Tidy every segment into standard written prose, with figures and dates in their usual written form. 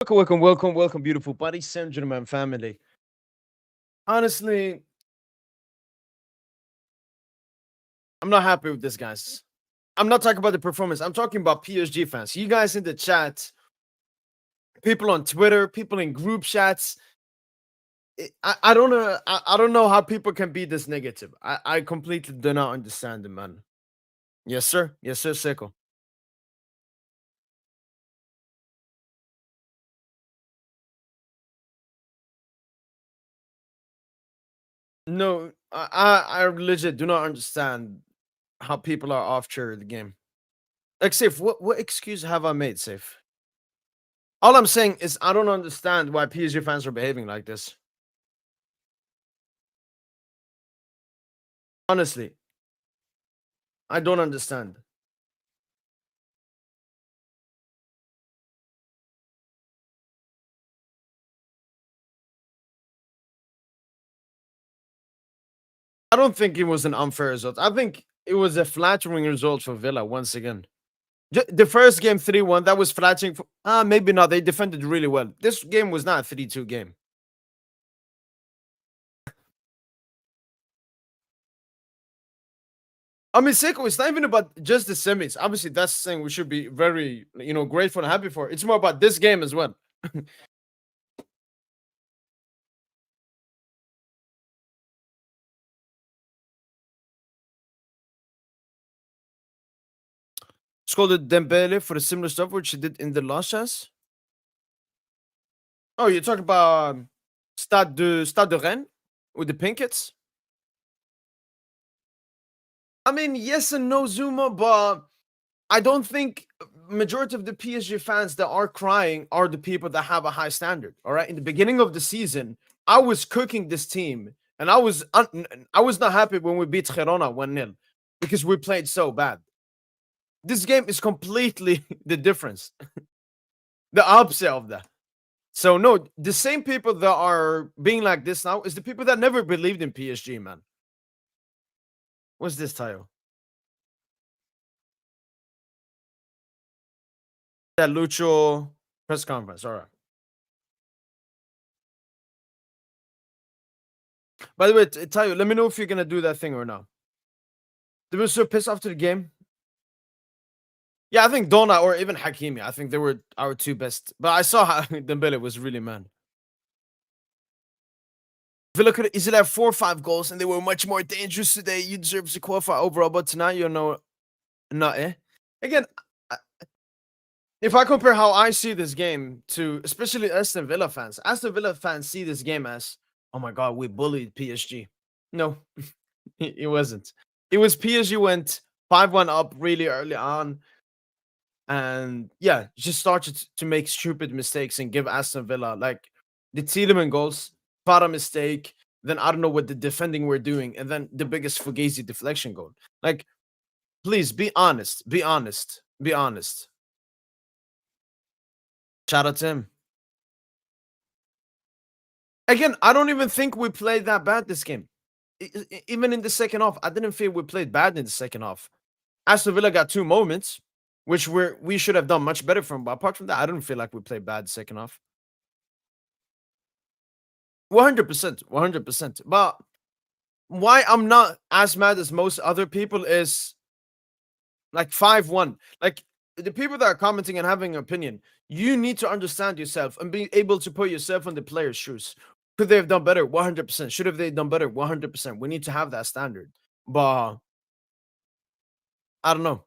Welcome, beautiful Paris Saint Germain family. Honestly, I'm not happy with this, guys. I'm not talking about the performance. I'm talking about PSG fans. You guys in the chat, people on Twitter, people in group chats. I don't know. I don't know how people can be this negative. I completely do not understand it, man. Yes, sir. Yes, sir, Seco. No, I legit do not understand how people are off chair the game. Like, Safe, what excuse have I made, Safe? All I'm saying is I don't understand why PSG fans are behaving like this. Honestly, I don't understand. I don't think it was an unfair result. I think it was a flattering result for Villa once again. The first game 3-1, that was flattering. Maybe not. They defended really well. This game was not a 3-2 game. I mean, Seiko, it's not even about just the semis. Obviously, that's something we should be very, grateful and happy for. It's more about this game as well. Scolded Dembele for the similar stuff which he did in the last chance. Oh, you're talking about Stade de Rennes with the Pinkets? I mean, yes and no, Zuma, but I don't think majority of the PSG fans that are crying are the people that have a high standard. All right, in the beginning of the season, I was cooking this team, and I was not happy when we beat Girona 1-0 because we played so bad. This game is completely the difference, the opposite of that. So no, the same people that are being like this now is the people that never believed in PSG, man. What's this title? That Lucho press conference. All right. By the way, Tayo, let me know if you're gonna do that thing or not. They were so pissed after the game. Yeah, I think Donna or even Hakimi. I think they were our two best. But I saw how Dembele was really mad. Villa could easily have 4 or 5 goals, and they were much more dangerous today. You deserve to qualify overall, but tonight you know, not Again, if I compare how I see this game to especially Aston Villa fans see this game as, oh my god, we bullied PSG. No, it wasn't. It was PSG went 5-1 up really early on, and yeah, just started to make stupid mistakes and give Aston Villa like the Tielemans goals, Fara mistake. Then I don't know what the defending we're doing, and then the biggest Fugazi deflection goal. Like, please be honest, be honest, be honest. Shout out to him. Again, I don't even think we played that bad this game. Even in the second half, I didn't feel we played bad in the second half. Aston Villa got 2 moments, which we should have done much better from. But apart from that, I didn't feel like we played bad second half. 100%, 100%. But why I'm not as mad as most other people is like 5-1. Like the people that are commenting and having an opinion, you need to understand yourself and be able to put yourself in the player's shoes. Could they have done better? 100%. Should have they done better? 100%. We need to have that standard. But I don't know.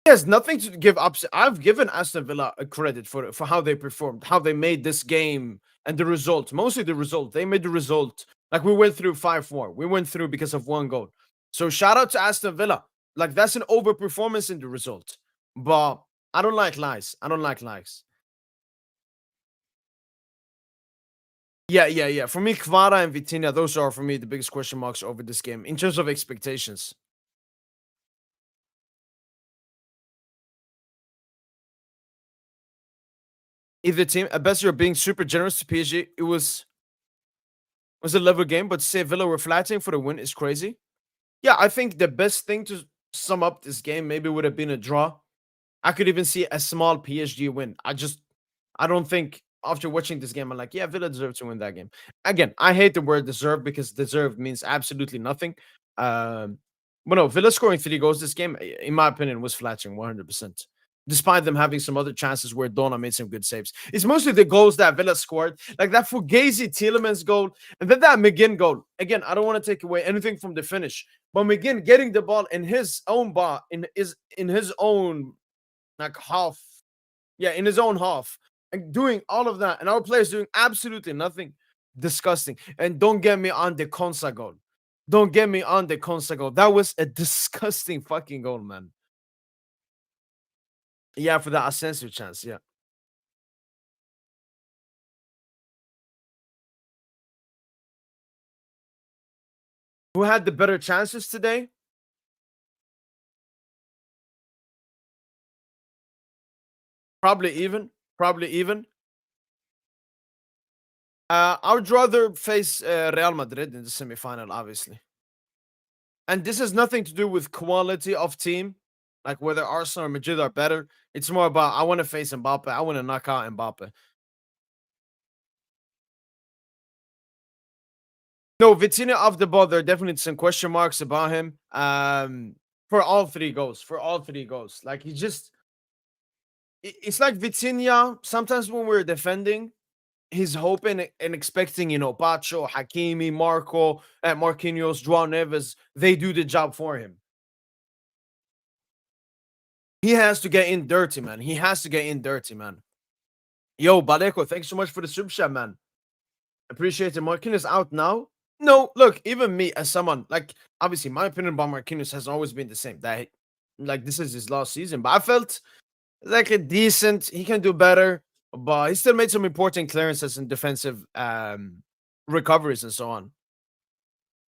He has nothing to give up. I've given Aston Villa a credit for how they performed, how they made this game and the result. Mostly the result. They made the result. Like we went through 5-4. We went through because of 1 goal. So shout out to Aston Villa. Like that's an overperformance in the result. But I don't like lies. I don't like lies. Yeah, yeah, yeah. For me, Kvara and Vitinha, those are for me the biggest question marks over this game in terms of expectations. Either team, at best, you're being super generous to PSG. It was a level game, but to say Villa were flattening for the win is crazy. Yeah, I think the best thing to sum up this game maybe would have been a draw. I could even see a small PSG win. I don't think after watching this game, I'm like, yeah, Villa deserved to win that game. Again, I hate the word deserve because deserve means absolutely nothing. Um, but no, Villa scoring 3 goals this game, in my opinion, was flattering 100%. Despite them having some other chances where Donna made some good saves. It's mostly the goals that Villa scored, like that Fugazi Tielemans goal, and then that McGinn goal. Again, I don't want to take away anything from the finish, but McGinn getting the ball in his own in his own like half, yeah, in his own half, and doing all of that, and our players doing absolutely nothing. Disgusting. And don't get me on the Konsa goal. Don't get me on the Konsa goal. That was a disgusting fucking goal, man. Yeah, for the Asensio chance. Yeah. Who had the better chances today? Probably even. Probably even. I would rather face Real Madrid in the semifinal, obviously. And this has nothing to do with quality of team, like whether Arsenal or Madrid are better. It's more about I want to face Mbappe. I want to knock out Mbappe. No, Vitinha off the ball. There are definitely some question marks about him. For all 3 goals. For all 3 goals. Like he just it's like Vitinha. Sometimes when we're defending, he's hoping and expecting, Pacho, Hakimi, Marco, Marquinhos, João Neves, they do the job for him. He has to get in dirty, man. He has to get in dirty, man. Yo, Baleko, thanks so much for the super chat, man. Appreciate it. Marquinhos out now. No, look, even me as someone like obviously my opinion about Marquinhos has always been the same. That like this is his last season, but I felt like a decent. He can do better, but he still made some important clearances and defensive recoveries and so on.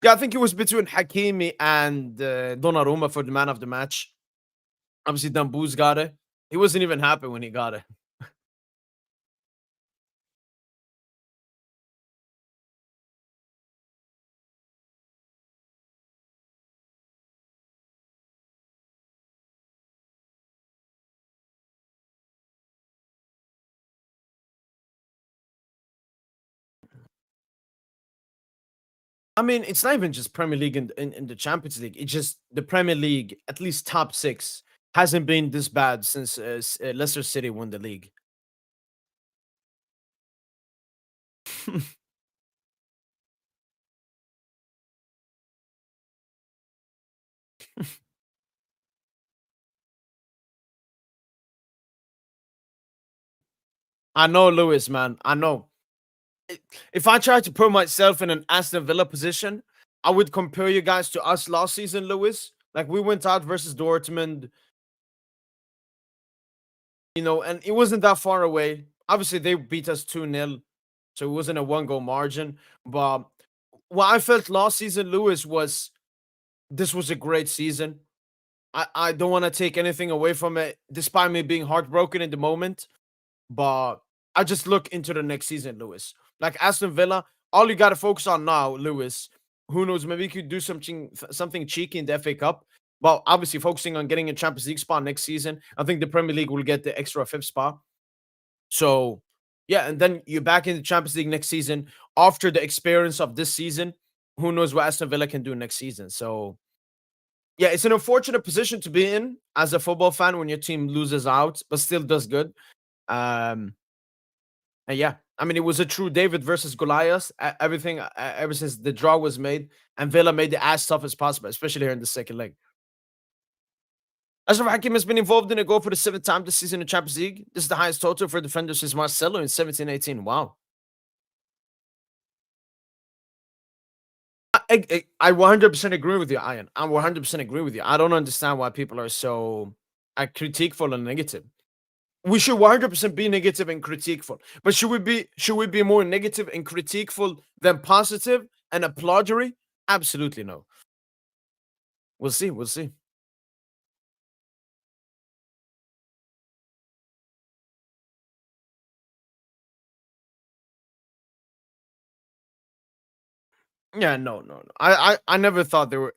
Yeah, I think it was between Hakimi and Donnarumma for the man of the match. Obviously, Dambuz got it. He wasn't even happy when he got it. I mean, it's not even just Premier League in the Champions League. It's just the Premier League, at least top six, hasn't been this bad since Leicester City won the league. I know, Lewis, man. I know. If I tried to put myself in an Aston Villa position, I would compare you guys to us last season, Lewis. Like we went out versus Dortmund, and it wasn't that far away. Obviously, they beat us 2-0, so it wasn't a 1 goal margin. But what I felt last season, Lewis, was this was a great season. I don't want to take anything away from it, despite me being heartbroken in the moment. But I just look into the next season, Lewis. Like Aston Villa, all you got to focus on now, Lewis. Who knows? Maybe you could do something cheeky in the FA Cup. But obviously, focusing on getting a Champions League spot next season. I think the Premier League will get the extra fifth spot. So, yeah, and then you're back in the Champions League next season after the experience of this season. Who knows what Aston Villa can do next season? So, yeah, it's an unfortunate position to be in as a football fan when your team loses out, but still does good. Um, and yeah, I mean, it was a true David versus Goliath. Everything ever since the draw was made, and Villa made it as tough as possible, especially here in the second leg. Ashraf Hakim has been involved in a goal for the 7th time this season in Champions League. This is the highest total for defenders since Marcelo in 17-18. Wow. I 100% agree with you, Ian. I 100% agree with you. I don't understand why people are so criticful and negative. We should 100% be negative and criticful. But should we be more negative and criticful than positive and applaudery? Absolutely no. We'll see. We'll see. Yeah, no, no, no. I never thought they were.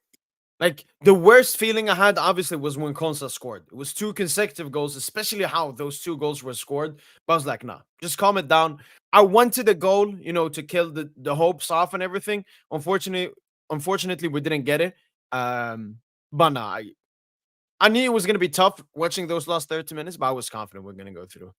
Like the worst feeling I had obviously was when Konsa scored. It was two consecutive goals, especially how those two goals were scored. But I was like, nah, just calm it down. I wanted a goal, to kill the hopes off and everything. Unfortunately, we didn't get it. But nah, I knew it was gonna be tough watching those last 30 minutes, but I was confident we're gonna go through.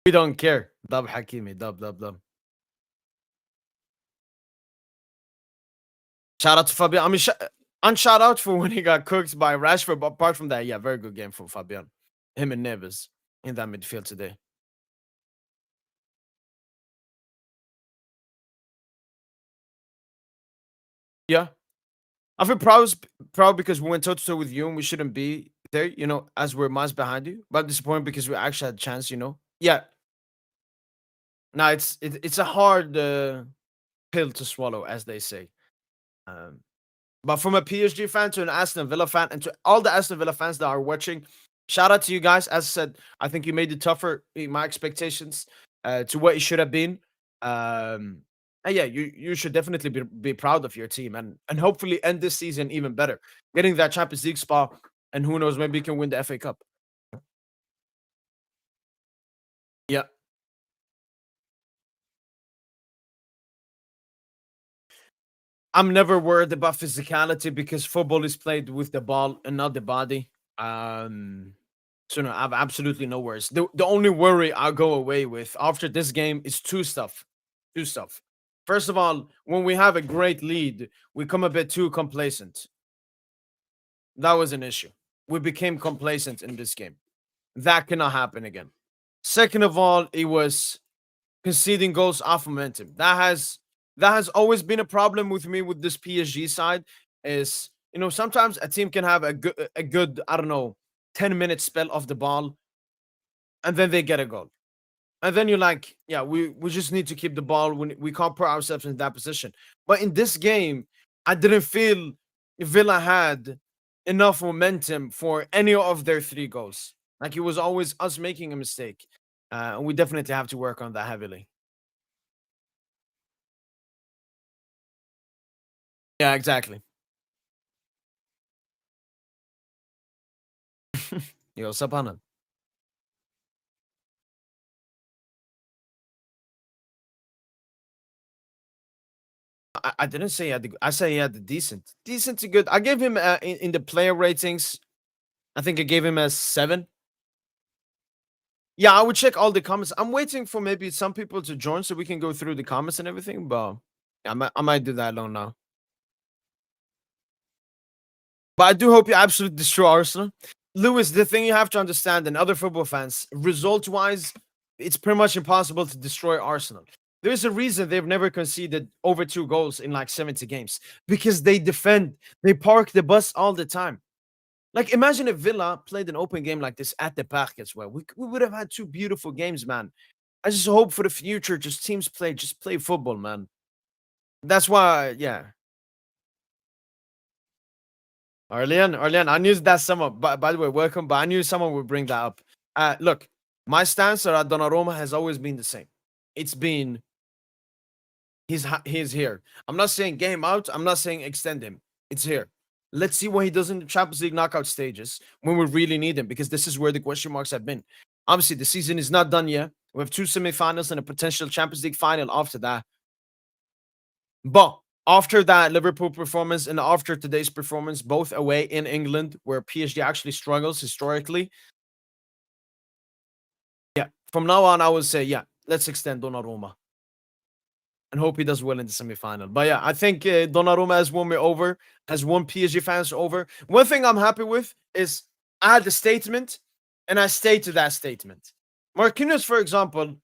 We don't care. Dub Hakimi, dub, dub, dub. Shout out to Fabian. I mean, and shout out for when he got cooked by Rashford. But apart from that, yeah, very good game for Fabian. Him and Neves in that midfield today. Yeah, I feel proud because we went toe to toe with you and we shouldn't be there. As we're miles behind you. But I'm disappointed because we actually had a chance. Yeah. Now it's a hard pill to swallow, as they say. Um, But from a PSG fan to an Aston Villa fan, and to all the Aston Villa fans that are watching, shout out to you guys. As I said, I think you made it tougher in my expectations to what it should have been. And yeah, you should definitely be proud of your team and hopefully end this season even better, getting that Champions League spot, and who knows, maybe you can win the FA Cup. Yeah, I'm never worried about physicality because football is played with the ball and not the body. So no, I've absolutely no worries. The only worry I'll go away with after this game is two stuff. Two stuff. First of all, when we have a great lead, we come a bit too complacent. That was an issue. We became complacent in this game. That cannot happen again. Second of all, it was conceding goals off momentum. That has always been a problem with me with this PSG side. Is sometimes a team can have a good I don't know 10-minute spell off the ball and then they get a goal. And then you're like, yeah, we just need to keep the ball when we can't put ourselves in that position. But in this game, I didn't feel Villa had enough momentum for any of their three goals. Like it was always us making a mistake. And we definitely have to work on that heavily. Yeah, exactly. Yo, Sapana. I didn't say he had I say he had the decent to good. I gave him in the player ratings. I think I gave him a 7. Yeah, I would check all the comments. I'm waiting for maybe some people to join so we can go through the comments and everything. But I might do that alone now. But I do hope you absolutely destroy Arsenal. Lewis, the thing you have to understand, and other football fans, result wise, it's pretty much impossible to destroy Arsenal. There's a reason they've never conceded over 2 goals in like 70 games because they defend, they park the bus all the time. Like, imagine if Villa played an open game like this at the park as well. We would have had 2 beautiful games, man. I just hope for the future, just teams just play football, man. That's why, yeah. Arlian, I knew that someone, by the way, welcome, but I knew someone would bring that up. Look, my stance on Donnarumma has always been the same. It's been, he's here. I'm not saying game out, I'm not saying extend him. It's here. Let's see what he does in the Champions League knockout stages when we really need him, because this is where the question marks have been. Obviously, the season is not done yet. We have 2 semifinals and a potential Champions League final after that. But after that Liverpool performance and after today's performance, both away in England, where PSG actually struggles historically, yeah, from now on, I would say, yeah, let's extend Donnarumma and hope he does well in the semifinal. But yeah, I think Donnarumma has won me over, has won PSG fans over. One thing I'm happy with is I had a statement and I stayed to that statement. Marquinhos, for example,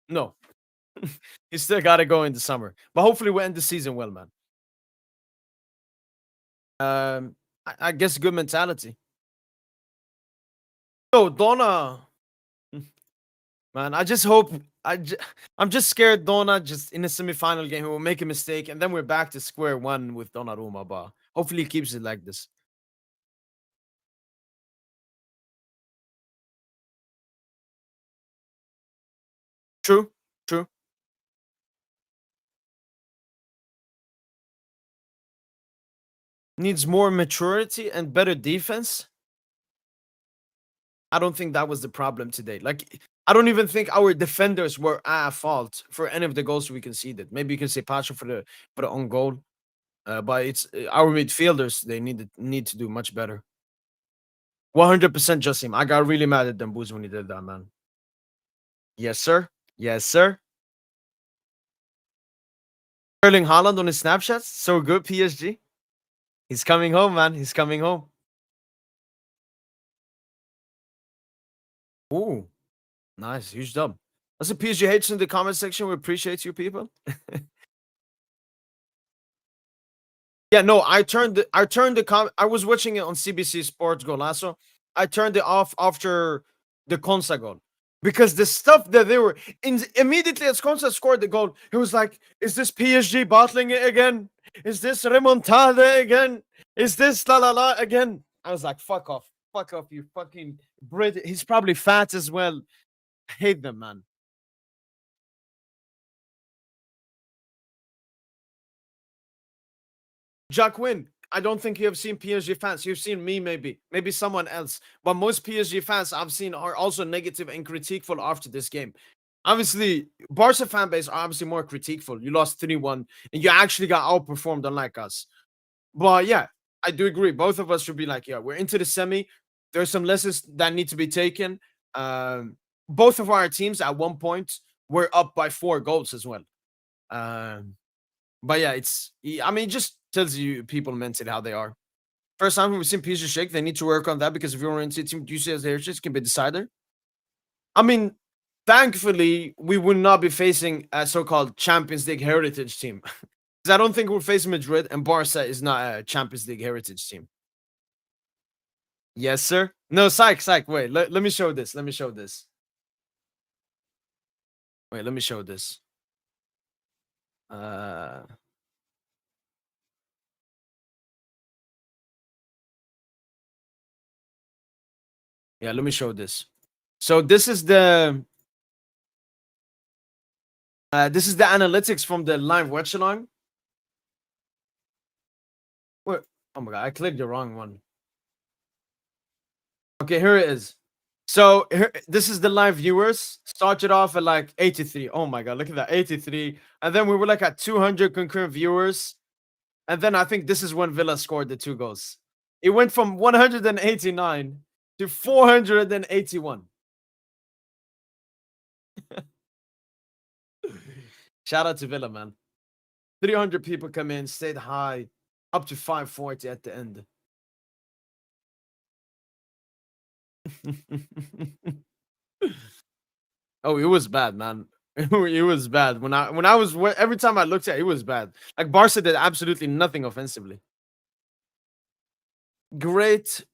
no, he's still got to go in the summer. But hopefully we end the season well, man. I guess good mentality. Yo, Donna, man, I just hope I'm just scared Donna just in the semifinal game will make a mistake and then we're back to square one with Donnarumma. But hopefully he keeps it like this. True, true. needs more maturity and better defense. I don't think that was the problem today. Like, I don't even think our defenders were at fault for any of the goals we conceded. Maybe you can say Pacho for the own goal, but it's our midfielders. They need to do much better. 100% Justin. I got really mad at Dembouz when he did that, man. Yes, sir. Yes, sir. Erling Haaland on his Snapchats, so good. PSG. He's coming home, man. He's coming home. Ooh, nice, huge dub. That's a PSG hates in the comment section. We appreciate you people. Yeah, no, I was watching it on CBC Sports Golazo. I turned it off after the Konsa goal because the stuff that they were immediately as Konsa scored the goal, it was like, is this PSG bottling it again? Is this remontada again? Is this la la la again? I was like, fuck off, you fucking Brit. He's probably fat as well. I hate them, man. Jacqueline, I don't think you have seen PSG fans. You've seen me, maybe someone else. But most PSG fans I've seen are also negative and critiqueful after this game. Obviously, Barca fan base are obviously more critiqueful. You lost 3-1 and you actually got outperformed, unlike us. But yeah, I do agree. Both of us should be like, yeah, we're into the semi. There's some lessons that need to be taken. Both of our teams at one point were up by 4 goals as well. But yeah, I mean, it just tells you people mentally how they are. First time we've seen PSG shake, they need to work on that because if you're into team UCS heritage can be decided. I mean, thankfully, we would not be facing a so-called Champions League heritage team. Because I don't think we're facing Madrid, and Barca is not a Champions League heritage team. Yes, sir. No, psych. Wait, let me show this. Let me show this. Wait, let me show this. Uh yeah, let me show this. So this is the analytics from the live watch along. What? Oh my god, I clicked the wrong one. Okay, here it is. So this is the live viewers. Started off at like 83. Oh my god, look at that, 83. And then we were like at 200 concurrent viewers. And then I think this is when Villa scored the 2 goals. It went from 189 to 481. Shout out to Villa, man. 300 people come in, stayed high, up to 540 at the end. Oh, it was bad, man. It was bad. When I was every time I looked at it, it was bad. Like Barca did absolutely nothing offensively. Great.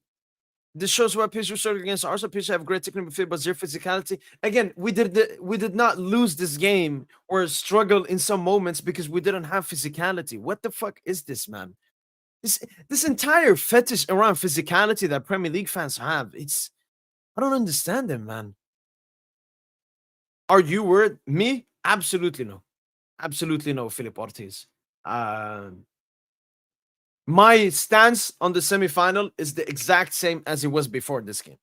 This shows why PSG struggled against Arsenal. PSG have great technical midfield, but zero physicality. Again, we did not lose this game or struggle in some moments because we didn't have physicality. What the fuck is this, man? This entire fetish around physicality that Premier League fans have, I don't understand them, man. Are you worried? Me? Absolutely no. Absolutely no, Philip Ortiz. My stance on the semifinal is the exact same as it was before this game.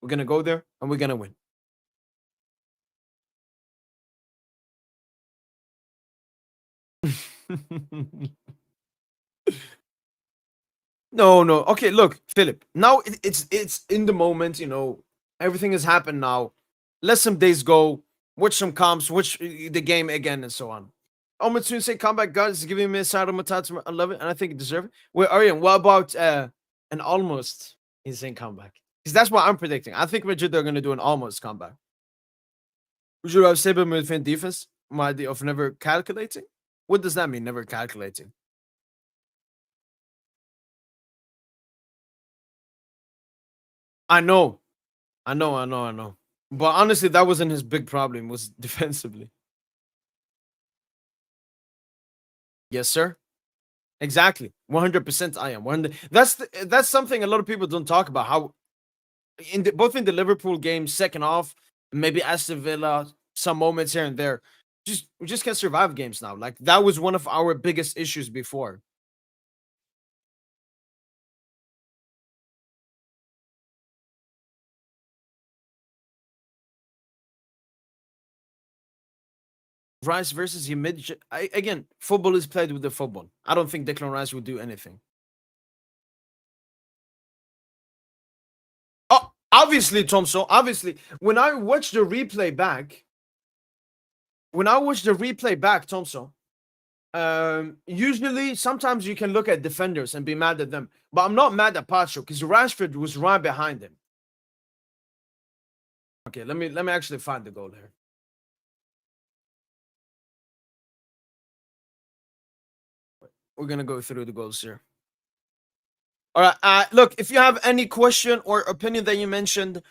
We're gonna go there and we're gonna win. No. Okay, look, Philip. Now it's in the moment. Everything has happened now. Let some days go. Watch some comps. Watch the game again, and so on. Omatsun say comeback guys giving me a side of Matats. I love it, and I think it deserves it. Wait, Aryan, what about an almost insane comeback? Because that's what I'm predicting. I think Madrid are gonna do an almost comeback. Would you have stable midfield defense? My idea of never calculating. What does that mean? Never calculating. I know. But honestly, that wasn't his big problem. Was defensively. Yes, sir. Exactly. 100%. I am. That's something a lot of people don't talk about. How both in the Liverpool game, second off, maybe Aston Villa, some moments here and there. We just can't survive games now. Like that was one of our biggest issues before. Rice versus Yamid. Again, football is played with the football. I don't think Declan Rice would do anything. Oh, obviously, Thompson. Obviously, when I watch the replay back, Thompson, usually sometimes you can look at defenders and be mad at them, but I'm not mad at Pacho because Rashford was right behind him. Okay, let me actually find the goal here. We're gonna go through the goals here. All right. Look, if you have any question or opinion that you mentioned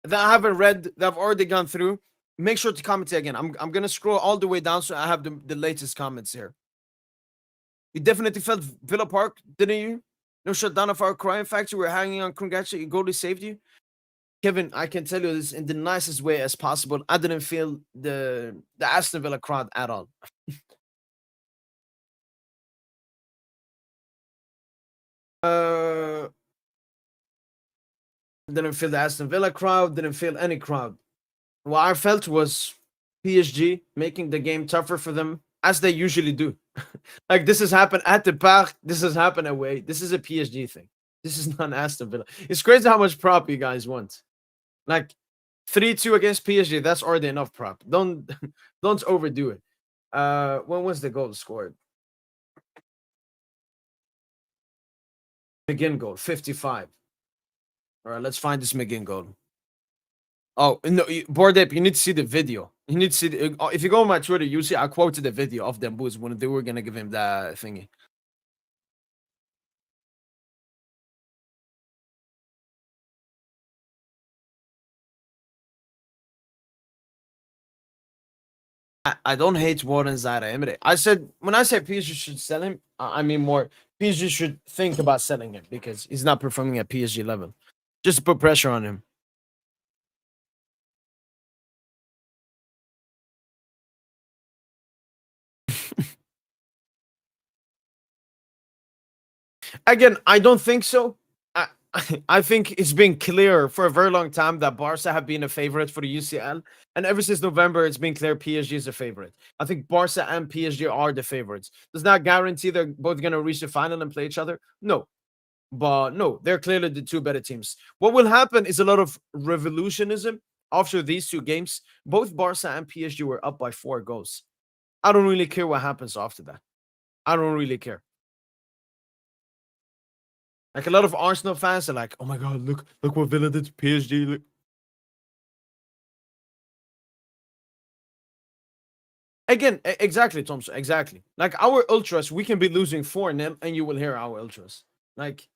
that I haven't read, that I've already gone through, make sure to comment it again. I'm gonna scroll all the way down so I have the latest comments here. You definitely felt Villa Park, didn't you? No shutdown of our crime factory. We're hanging on. Congratulations, goalie saved you. Kevin, I can tell you this in the nicest way as possible. I didn't feel the Aston Villa crowd at all. Uh, didn't feel the Aston Villa crowd. Didn't feel any crowd. What I felt was PSG making the game tougher for them, as they usually do. Like this has happened at the Parc. This has happened away. This is a PSG thing. This is not Aston Villa. It's crazy how much prop you guys want. Like 3-2 against PSG. That's already enough prop. Don't don't overdo it. When was the goal scored? McGinn goal, 55. All right, let's find this McGinn goal. Oh no, Bordep, you need to see the video. You need to see if you go on my Twitter, you see I quoted the video of them boys when they were gonna give him that thingy. I don't hate Warren Zaire Emery. I said when I say PSG should sell him, I mean more PSG should think about selling him because he's not performing at PSG level. Just to put pressure on him. Again, I don't think so. I I think it's been clear for a very long time that Barca have been a favorite for the UCL, and ever since November, it's been clear PSG is a favorite. I think Barca and PSG are the favorites. Does not guarantee they're both going to reach the final and play each other. No, but no, they're clearly the two better teams. What will happen is a lot of revolutionism after these two games. Both Barca and PSG were up by 4 goals. I don't really care what happens after that. I don't really care. Like a lot of Arsenal fans are like, "Oh my god, look what Villa did to PSG." Look. Again, exactly, Thompson. Exactly. Like our ultras, we can be losing 4-0 and you will hear our ultras. Like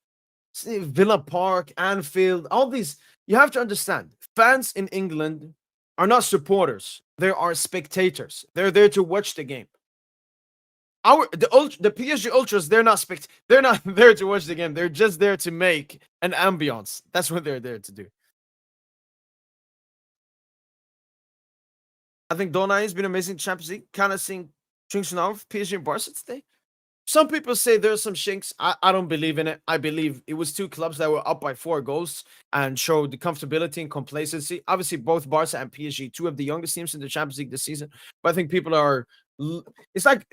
see, Villa Park, Anfield, all these. You have to understand, fans in England are not supporters. They are spectators. They're there to watch the game. The PSG ultras, they're not there to watch the game. They're just there to make an ambiance. That's what they're there to do. I think Donai has been amazing Champions League. Kind of seeing chinks now of PSG and Barca today. Some people say there's some shinks. I don't believe in it. I believe it was two clubs that were up by 4 goals and showed the comfortability and complacency. Obviously, both Barca and PSG, two of the youngest teams in the Champions League this season. But I think people are. It's like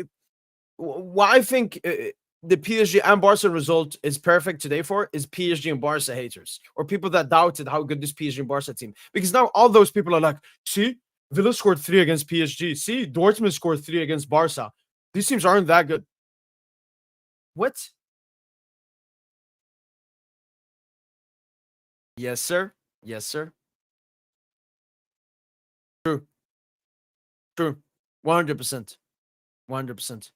what I think the PSG and Barca result is perfect today for is PSG and Barca haters or people that doubted how good this PSG and Barca team. Because now all those people are like, see, Villa scored 3 against PSG. See, Dortmund scored 3 against Barca. These teams aren't that good. What? Yes, sir. Yes, sir. True. True. 100%. 100%.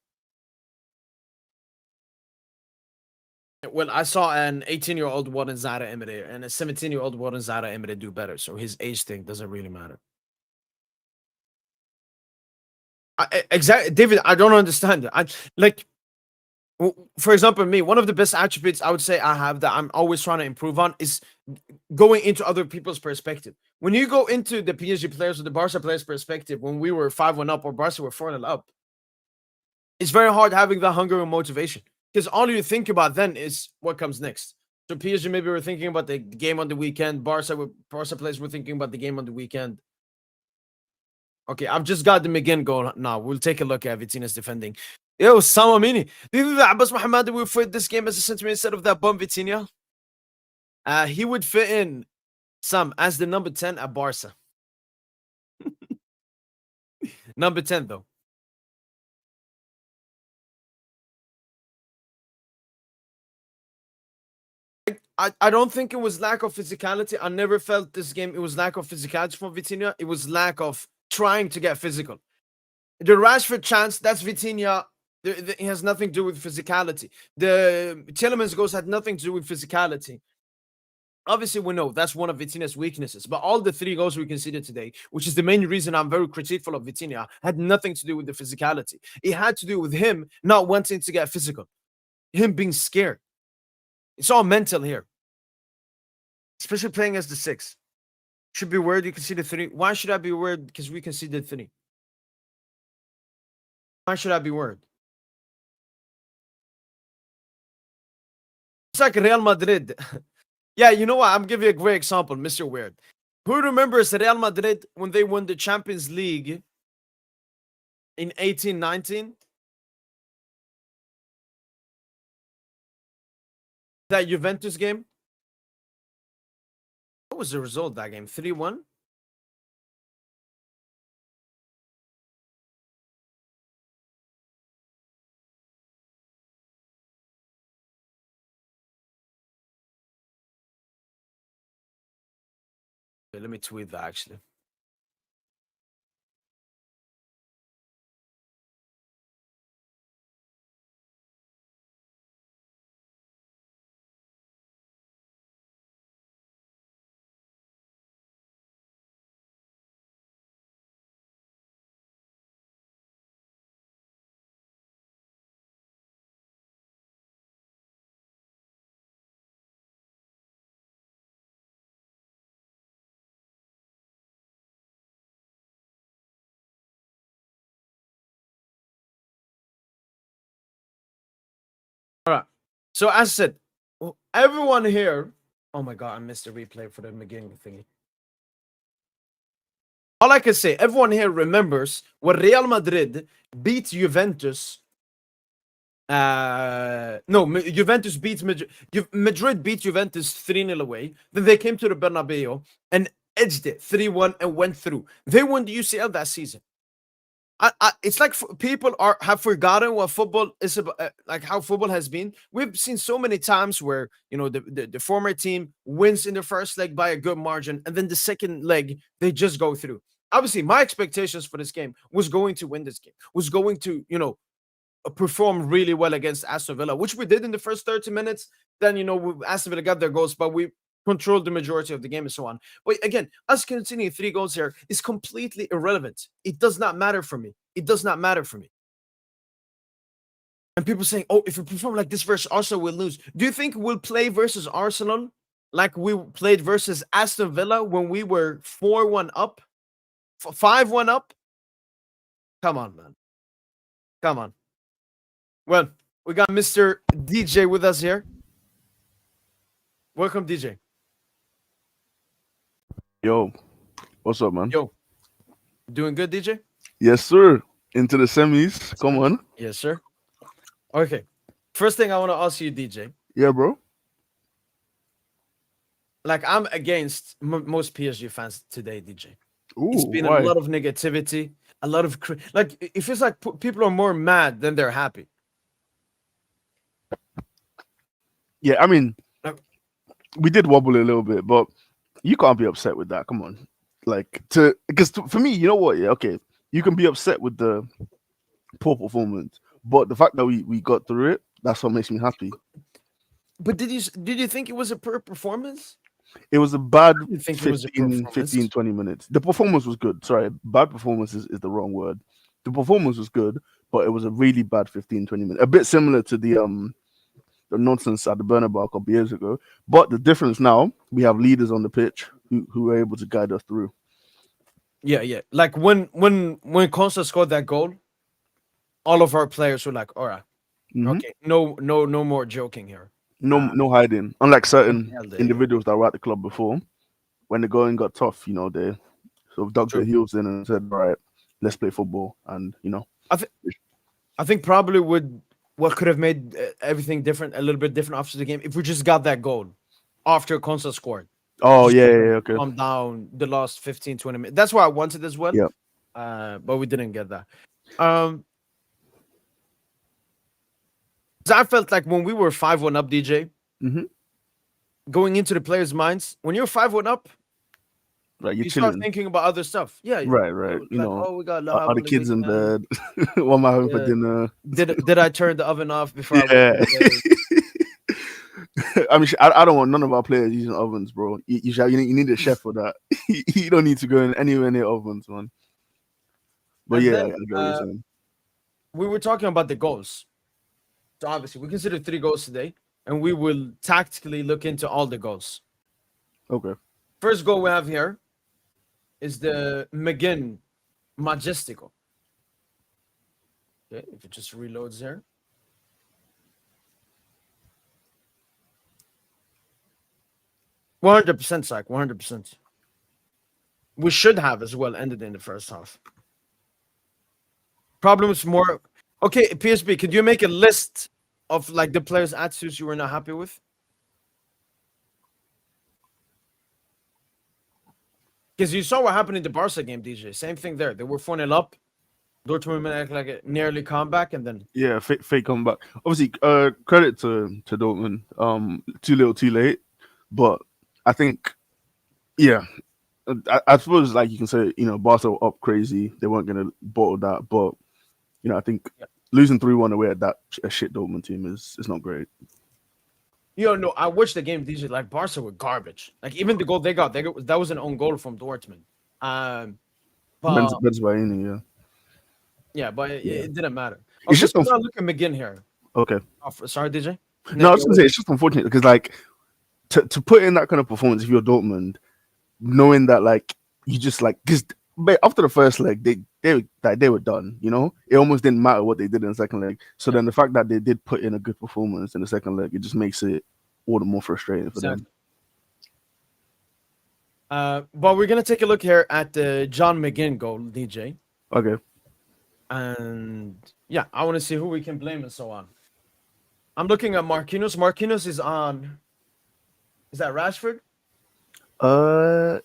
Well, I saw an 18-year-old Warren Zara Emery and a 17-year-old Warren Zara Emery do better. So his age thing doesn't really matter. Exactly, David. I don't understand. I like, for example, me. One of the best attributes I would say I have that I'm always trying to improve on is going into other people's perspective. When you go into the PSG players or the Barca players' perspective, when we were 5-1 up or Barca were 4-0 up, it's very hard having that hunger and motivation because all you think about then is what comes next. So PSG maybe we're thinking about the game on the weekend. Barca players were thinking about the game on the weekend. Okay, I've just got the McGinn goal now. We'll take a look at Vitinha's defending. Yo, Samamini. Do you think that Abbas Mohammed will fit this game as a center instead of that bum Vitinha? He would fit in, Sam, as the number 10 at Barca. Number 10, though. I don't think it was lack of physicality. I never felt this game it was lack of physicality from Vitinha. It was lack of trying to get physical. The Rashford chance, that's Vitinha. It has nothing to do with physicality. The Tielemans goals had nothing to do with physicality. Obviously, we know that's one of Vitinha's weaknesses. But all the 3 goals we conceded today, which is the main reason I'm very critical of Vitinha, had nothing to do with the physicality. It had to do with him not wanting to get physical, him being scared. It's all mental here, especially playing as the 6. Should be worried you conceded 3. Why should I be worried? Because we conceded 3. Why should I be worried? It's like Real Madrid. Yeah, you know what? I'm giving you a great example, Mr. Weird. Who remembers Real Madrid when they won the Champions League in 18-19? That Juventus game? What was the result of that game? 3-1? Okay, let me tweet that actually. All right. So as I said, everyone here. Oh my god, I missed the replay for the McGinn thingy. All I can say, everyone here remembers when Real Madrid beat Juventus. Juventus beat Madrid beat Juventus 3-0 away. Then they came to the Bernabeu and edged it 3-1 and went through. They won the UCL that season. It's like people have forgotten what football is about, like how football has been. We've seen so many times where the former team wins in the first leg by a good margin, and then the second leg they just go through. Obviously, my expectations for this game was going to win this game, was going to perform really well against Aston Villa, which we did in the first 30 minutes. Then Aston Villa got their goals, but we controlled the majority of the game and so on. But again, us conceding 3 goals here is completely irrelevant. It does not matter for me. It does not matter for me. And people saying, oh, if we perform like this versus Arsenal, we'll lose. Do you think we'll play versus Arsenal like we played versus Aston Villa when we were 4-1 up? 5-1 up? Come on, man. Come on. Well, we got Mr. DJ with us here. Welcome, DJ. Yo, what's up, man? Yo, doing good, DJ? Yes, sir. Into the semis. Come on. Yes, sir. Okay. First thing I want to ask you, DJ. Yeah, bro. Like, I'm against most PSG fans today, DJ. Ooh, It's been why? a lot of negativity, a lot of like. It feels like people are more mad than they're happy. Yeah, I mean, Like, we did wobble a little bit, but you can't be upset with that. Come on. Because for me, you know what? Yeah, okay. You can be upset with the poor performance, but the fact that we got through it, that's what makes me happy. but did you think it was a poor performance? It was a bad I didn't think it was a poor 15, performance. 15, 20 minutes. The performance was good. Sorry, bad performance is the wrong word. The performance was good, but it was a really bad 15, 20 minutes. A bit similar to the nonsense at the Bernabeu a couple years ago. But the difference now, we have leaders on the pitch who are able to guide us through. Yeah. Like when Costa scored that goal, all of our players were like, all right, Mhm. okay, no more joking here. No hiding. Unlike certain hell they- individuals that were at the club before, when the going got tough, they sort of dug their True. heels in and said, "All right, let's play football, and I think probably what could have made everything different, a little bit different after the game, if we just got that goal after Consa scored. Oh Just yeah, okay, calm down the last 15, 20 minutes. That's what I wanted as well. yeah. But we didn't get that. 'Cause I felt like when we were 5-1 up, DJ, Mhm. going into the players' minds, when you're 5-1 up, Like you're you start chilling, thinking about other stuff. Yeah, right. like, oh, we got Are the Hapoli kids in again. bed? What am I having for Yeah. dinner? Did I turn the oven off before I Yeah. went to bed? I mean, I don't want none of our players using ovens, bro. You need a chef for that. You don't need to go in anywhere near ovens, man. But And yeah, then I get what you're saying. we were talking about the goals. So obviously, we consider 3 goals today, and we will tactically look into all the goals. Okay. First goal we have here is the McGinn Majestico. Okay, if it just reloads here. %, Psych, 100%. We should have as well ended in the first half. Problems more. Okay, PSB, could you make a list of like the players' attitudes you were not happy with? Because you saw what happened in the Barca game, DJ. Same thing there. They were 4-0 up. Dortmund act like a nearly comeback, and then Yeah, fake comeback. Obviously, credit to Dortmund. Too little, too late. But I think, yeah, I suppose like you can say, Barca were up crazy. They weren't gonna bottle that, but I think losing 3-1 away at that a shit Dortmund team is not great. no, I watched the game, DJ. Like Barca were garbage. Like even the goal they got that was an own goal from Dortmund. But Benzbaini, yeah. Yeah, but it didn't matter. It's just now look at McGinn here. Okay. Oh, sorry, DJ. No, I was gonna say it's just unfortunate because like to put in that kind of performance if you're Dortmund, knowing that like you just like because after the first leg they were done. It almost didn't matter what they did in the second leg. So then the fact that they did put in a good performance in the second leg, it just makes it all the more frustrating for them. But we're gonna take a look here at the John McGinn goal, DJ. Okay. And yeah, I want to see who we can blame and so on. I'm looking at Marquinhos. Marquinhos is on. Is that Rashford? That's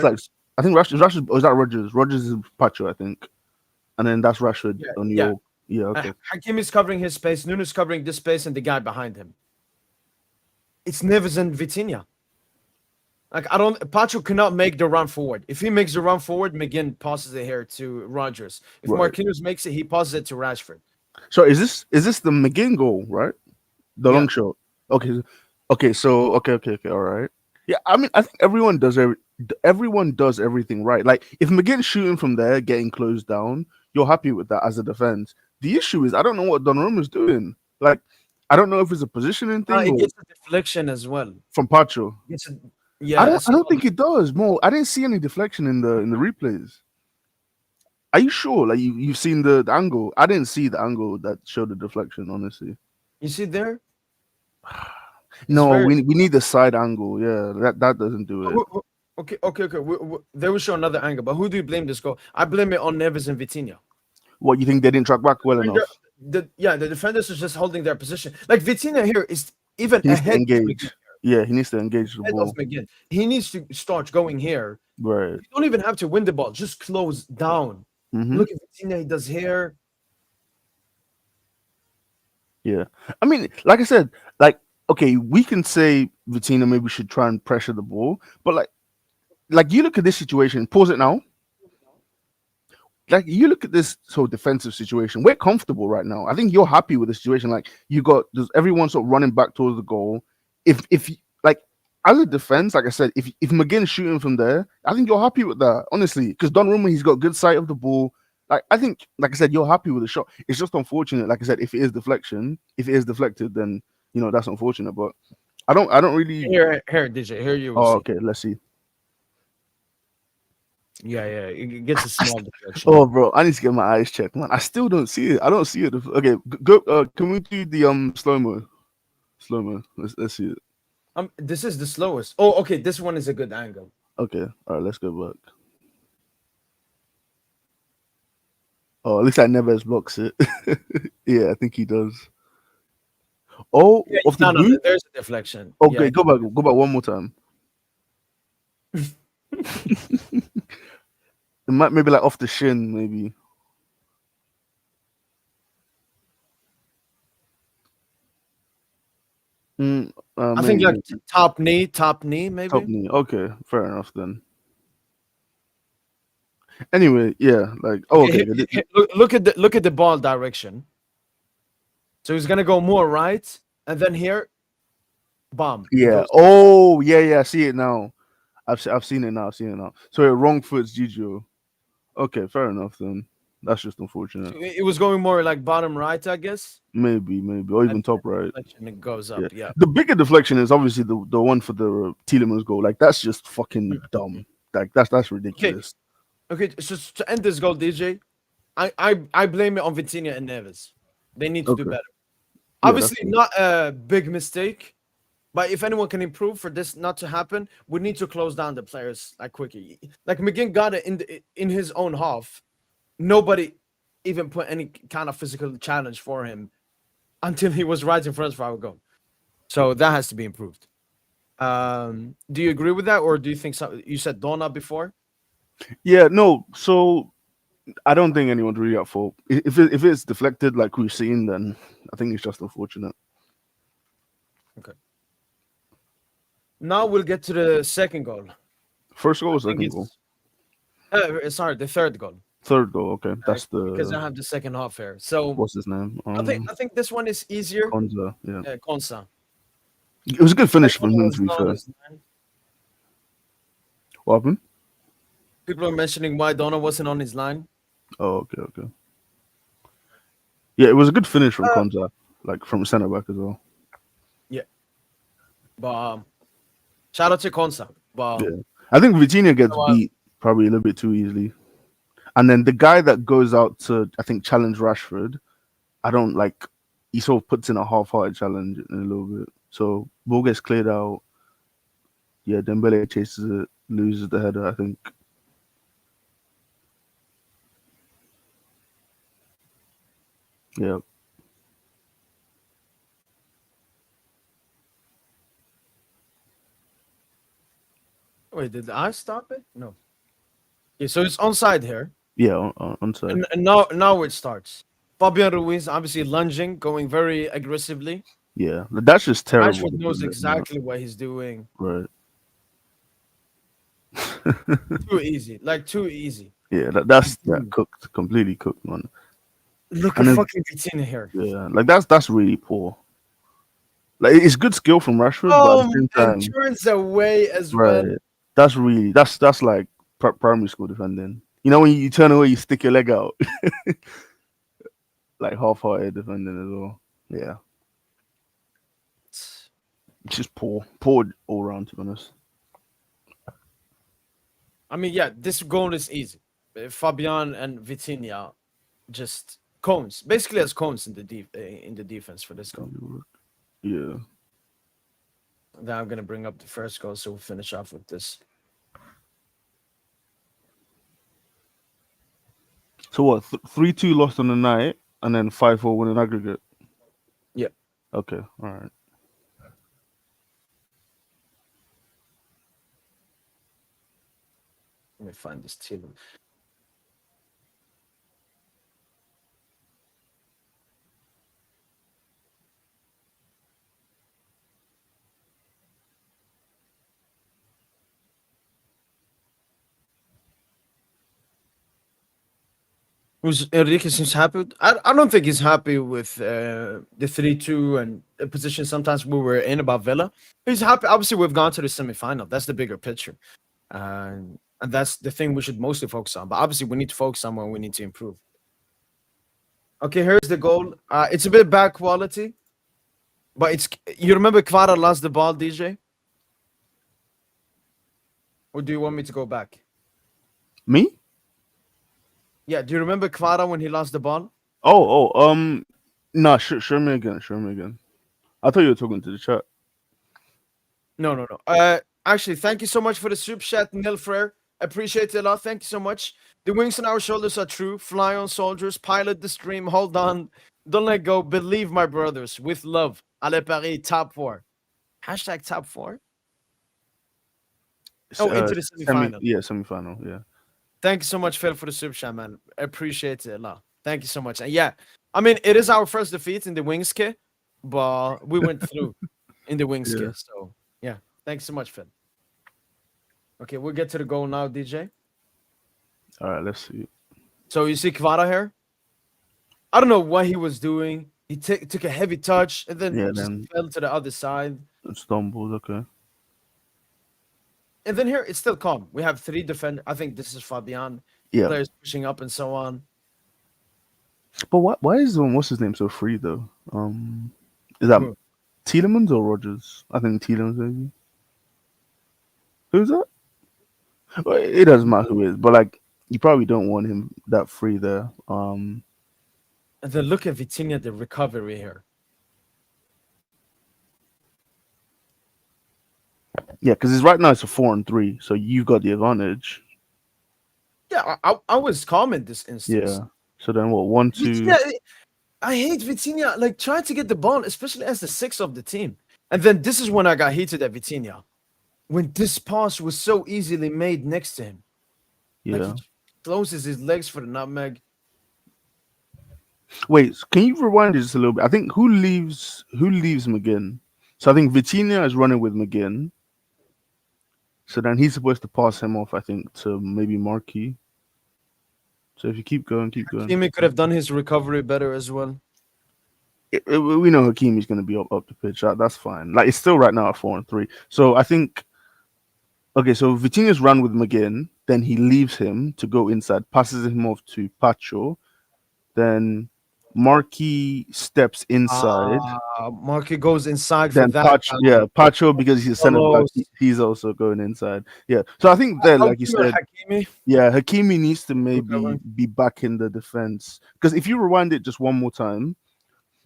like I think Rashford. Or is that Rodgers? Rodgers is Pacho, I think, and then that's Rashford on your. Yeah, okay. Hakim is covering his space. Nunes covering this space, and the guy behind him. It's Neves and Vitinha. Like Pacho cannot make the run forward. If he makes the run forward, McGinn passes it here to Rodgers. If Marquinhos makes it, he passes it to Rashford. So is this the McGinn goal, right? The long shot. Okay. So all right. Yeah, I mean, I think everyone does everything right. Like if McGinn's shooting from there, getting closed down, you're happy with that as a defense. The issue is I don't know what Donnarumma's doing. Like I don't know if it's a positioning thing. It gets a deflection as well from Pacho. Yeah, I don't think it does. More, I didn't see any deflection in the replays. Are you sure? Like you've seen the angle? I didn't see the angle that showed the deflection. Honestly, you see there. No, we need the side angle. Yeah, that doesn't do it. Okay. They will show another angle, but who do you blame this goal? I blame it on Neves and Vitinha. What, you think they didn't track back well enough? The defenders are just holding their position. Like Vitinha here is even ahead. Engage. Yeah, he needs to engage the ball. He needs to start going here. Right. You don't even have to win the ball. Just close down. Mm-hmm. Look at Vitinha. He does here. Yeah. I mean, like I said, like, okay, we can say Vitinha maybe should try and pressure the ball, but like you look at this situation, pause it now. Like you look at this sort of defensive situation, we're comfortable right now. I think you're happy with the situation. Like there's everyone sort of running back towards the goal. If like as a defense, like I said, if McGinn's shooting from there, I think you're happy with that, honestly. Because Donnarumma, he's got good sight of the ball. Like I think, like I said, you're happy with the shot. It's just unfortunate, like I said, if it is deflected, then that's unfortunate. But I don't really here, DJ, here you. Oh, okay, let's see. Yeah, it gets a small deflection. Oh, bro, I need to get my eyes checked, man. I still don't see it. I don't see it. Okay, go. Can we do the slow-mo? Slow-mo. Let's see it. This is the slowest. Oh, okay. This one is a good angle. Okay, all right. Let's go back. Oh, it looks like Neves blocks it. Yeah, I think he does. Oh, Yeah, off the no, boot. there's a deflection. Okay, Yeah. go back one more time. It might maybe like off the shin, maybe. I think like Maybe top knee, top maybe. knee. Okay, fair enough then. Anyway, yeah, like Okay, okay, look at the ball direction. So he's gonna go more right, and then here, bomb. He yeah. goes. Oh, yeah. I see it now. I've seen it now. I've seen it now. So it wrong foot's Gigio. Okay, fair enough then. That's just unfortunate. So it was going more like bottom right, I guess. Maybe, or And even top right. deflection, it goes Yeah. up. Yeah. The bigger deflection is obviously the one for the Tielemans goal. Like that's just fucking dumb. Like that's Okay. ridiculous. Okay. So to end this goal, DJ, I blame it on Vitinha and Neves. They need to do Okay. better. Yeah, Obviously, not a big mistake, but if anyone can improve for this not to happen, we need to close down the players like quickly. Like McGinn got it in his own half. Nobody even put any kind of physical challenge for him until he was right in front of our goal. So that has to be improved. Do you agree with that, or do you think so? You said Donna before. Yeah, no. So I don't think anyone's really at fault. If it's deflected like we've seen, then I think it's just unfortunate. Okay. Now we'll get to the second goal. First goal, or I think second goal, sorry, the third goal. third goal. Okay, that's Because I the have the second half here. So what's his name? I think this one is easier. Konza. Yeah, Konsa. it was a good finish from Donna him. was To be not on fair, his line. what happened? People are mentioning why Donna wasn't on his line. Oh, okay. Yeah, it was a good finish from Uh, Konza, like from centre back as well. Yeah, but shout out to Konsa. But Yeah, I think Virginia gets so, beat probably a little bit too easily. And then the guy that goes out to, I think, challenge Rashford, I don't like. He sort of puts in a half-hearted challenge in a little bit. So ball gets cleared out. Yeah, Dembele chases it, loses the header. I think. Yeah. wait, did I stop it? No. Yeah, so it's onside here, Yeah, onside. and now it starts. Fabian Ruiz obviously lunging, going very aggressively. Yeah, that's just terrible. Rashford knows exactly what he's doing. Right. Too easy, like too easy. Yeah, that's cooked, completely cooked, man. Look And at then, fucking Vitinha here. yeah, like that's really poor. Like it's good skill from Rashford, but at the same And time, turns away as well. right? That's like primary school defending. You know when you turn away, you stick your leg out, like half-hearted defending as well. Yeah, it's just poor all round, to be honest. I mean, yeah, this goal is easy. Fabian and Vitinha just cones, basically as cones in the defense for this goal. Yeah. Then I'm gonna bring up the first goal, so we'll finish off with this. So what? 3-2 lost on the night, and then 5-4 win in aggregate. Yeah. Okay. All right. Let me find this team. Who's Enrique seems happy with? I don't think he's happy with the 3-2 and the position sometimes we were in about Villa. He's happy. Obviously, we've gone to the semi-final. That's the bigger picture. And that's the thing we should mostly focus on. But obviously, we need to focus on where we need to improve. Okay, here's the goal. It's a bit bad quality, but it's. You remember Kvara lost the ball, DJ? Or do you want me to go back? Me? Yeah, do you remember Kvara when he lost the ball? Nah, show me again. Show me again. I thought you were talking to the chat. No. Actually, thank you so much for the soup chat, Nil Frere. Appreciate it a lot. Thank you so much. The wings on our shoulders are true. Fly on, soldiers. Pilot the stream. Hold on. Don't let go. Believe, my brothers. With love. Allez Paris, top four. Hashtag top four. Oh, into the semifinal. Semi-final. Yeah. Thank you so much, Phil, for the super chat, man. Appreciate it a lot. Thank you so much. And yeah, I mean, it is our first defeat in the wings kit, but we went through in the wings kit. So yeah, thanks so much, Phil. Okay, we'll get to the goal now, DJ. All right, let's see. So you see Kvara here? I don't know what he was doing. He took a heavy touch and then just fell to the other side. Stumbled, okay. And then here, it's still calm. We have 3 defenders. I think this is Fabian. Yeah. Players pushing up and so on. But why is what's his name so free though? Is that Tielemans or Rogers? I think Tielemans maybe. Who's that? Well, it doesn't matter who it is, but like you probably don't want him that free there. And then look at Vitinha, the recovery here. Yeah, because right now it's a 4-3, so you've got the advantage. Yeah, I was calm in this instance. Yeah. So then what? 1, 2. Vitinha, I hate Vitinha. Like trying to get the ball, especially as the 6th of the team. And then this is when I got heated at Vitinha. When this pass was so easily made next to him. Yeah. Like he closes his legs for the nutmeg. Wait, can you rewind it just a little bit? I think who leaves McGinn? So I think Vitinha is running with McGinn. So then he's supposed to pass him off, I think, to maybe Marquis. So if you keep going. Hakimi could have done his recovery better as well. We know Hakimi's going to be up the pitch. That's fine. Like it's still right now at 4-3. So I think, okay, so Vitinha's run with McGinn. Then he leaves him to go inside, passes him off to Pacho. Then Marquis steps inside. Marquis goes inside then for that. Pacho because he's a center back. He's also going inside. Yeah. So I think that, like you said, Hakimi needs to maybe be back in the defense. Because if you rewind it just one more time,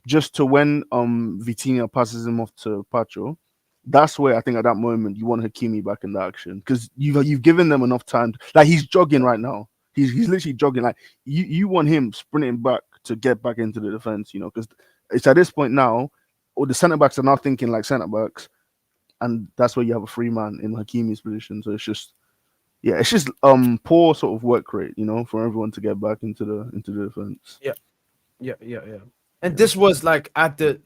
just to when Vitinha passes him off to Pacho, that's where I think at that moment you want Hakimi back in the action. Because you've given them enough time. Like he's jogging right now. He's literally jogging. Like you want him sprinting back to get back into the defense, you know, because it's at this point now, or the centre backs are now thinking like centre backs, and that's where you have a free man in Hakimi's position. So it's just poor sort of work rate, you know, for everyone to get back into the defense. Yeah. And this was like at the,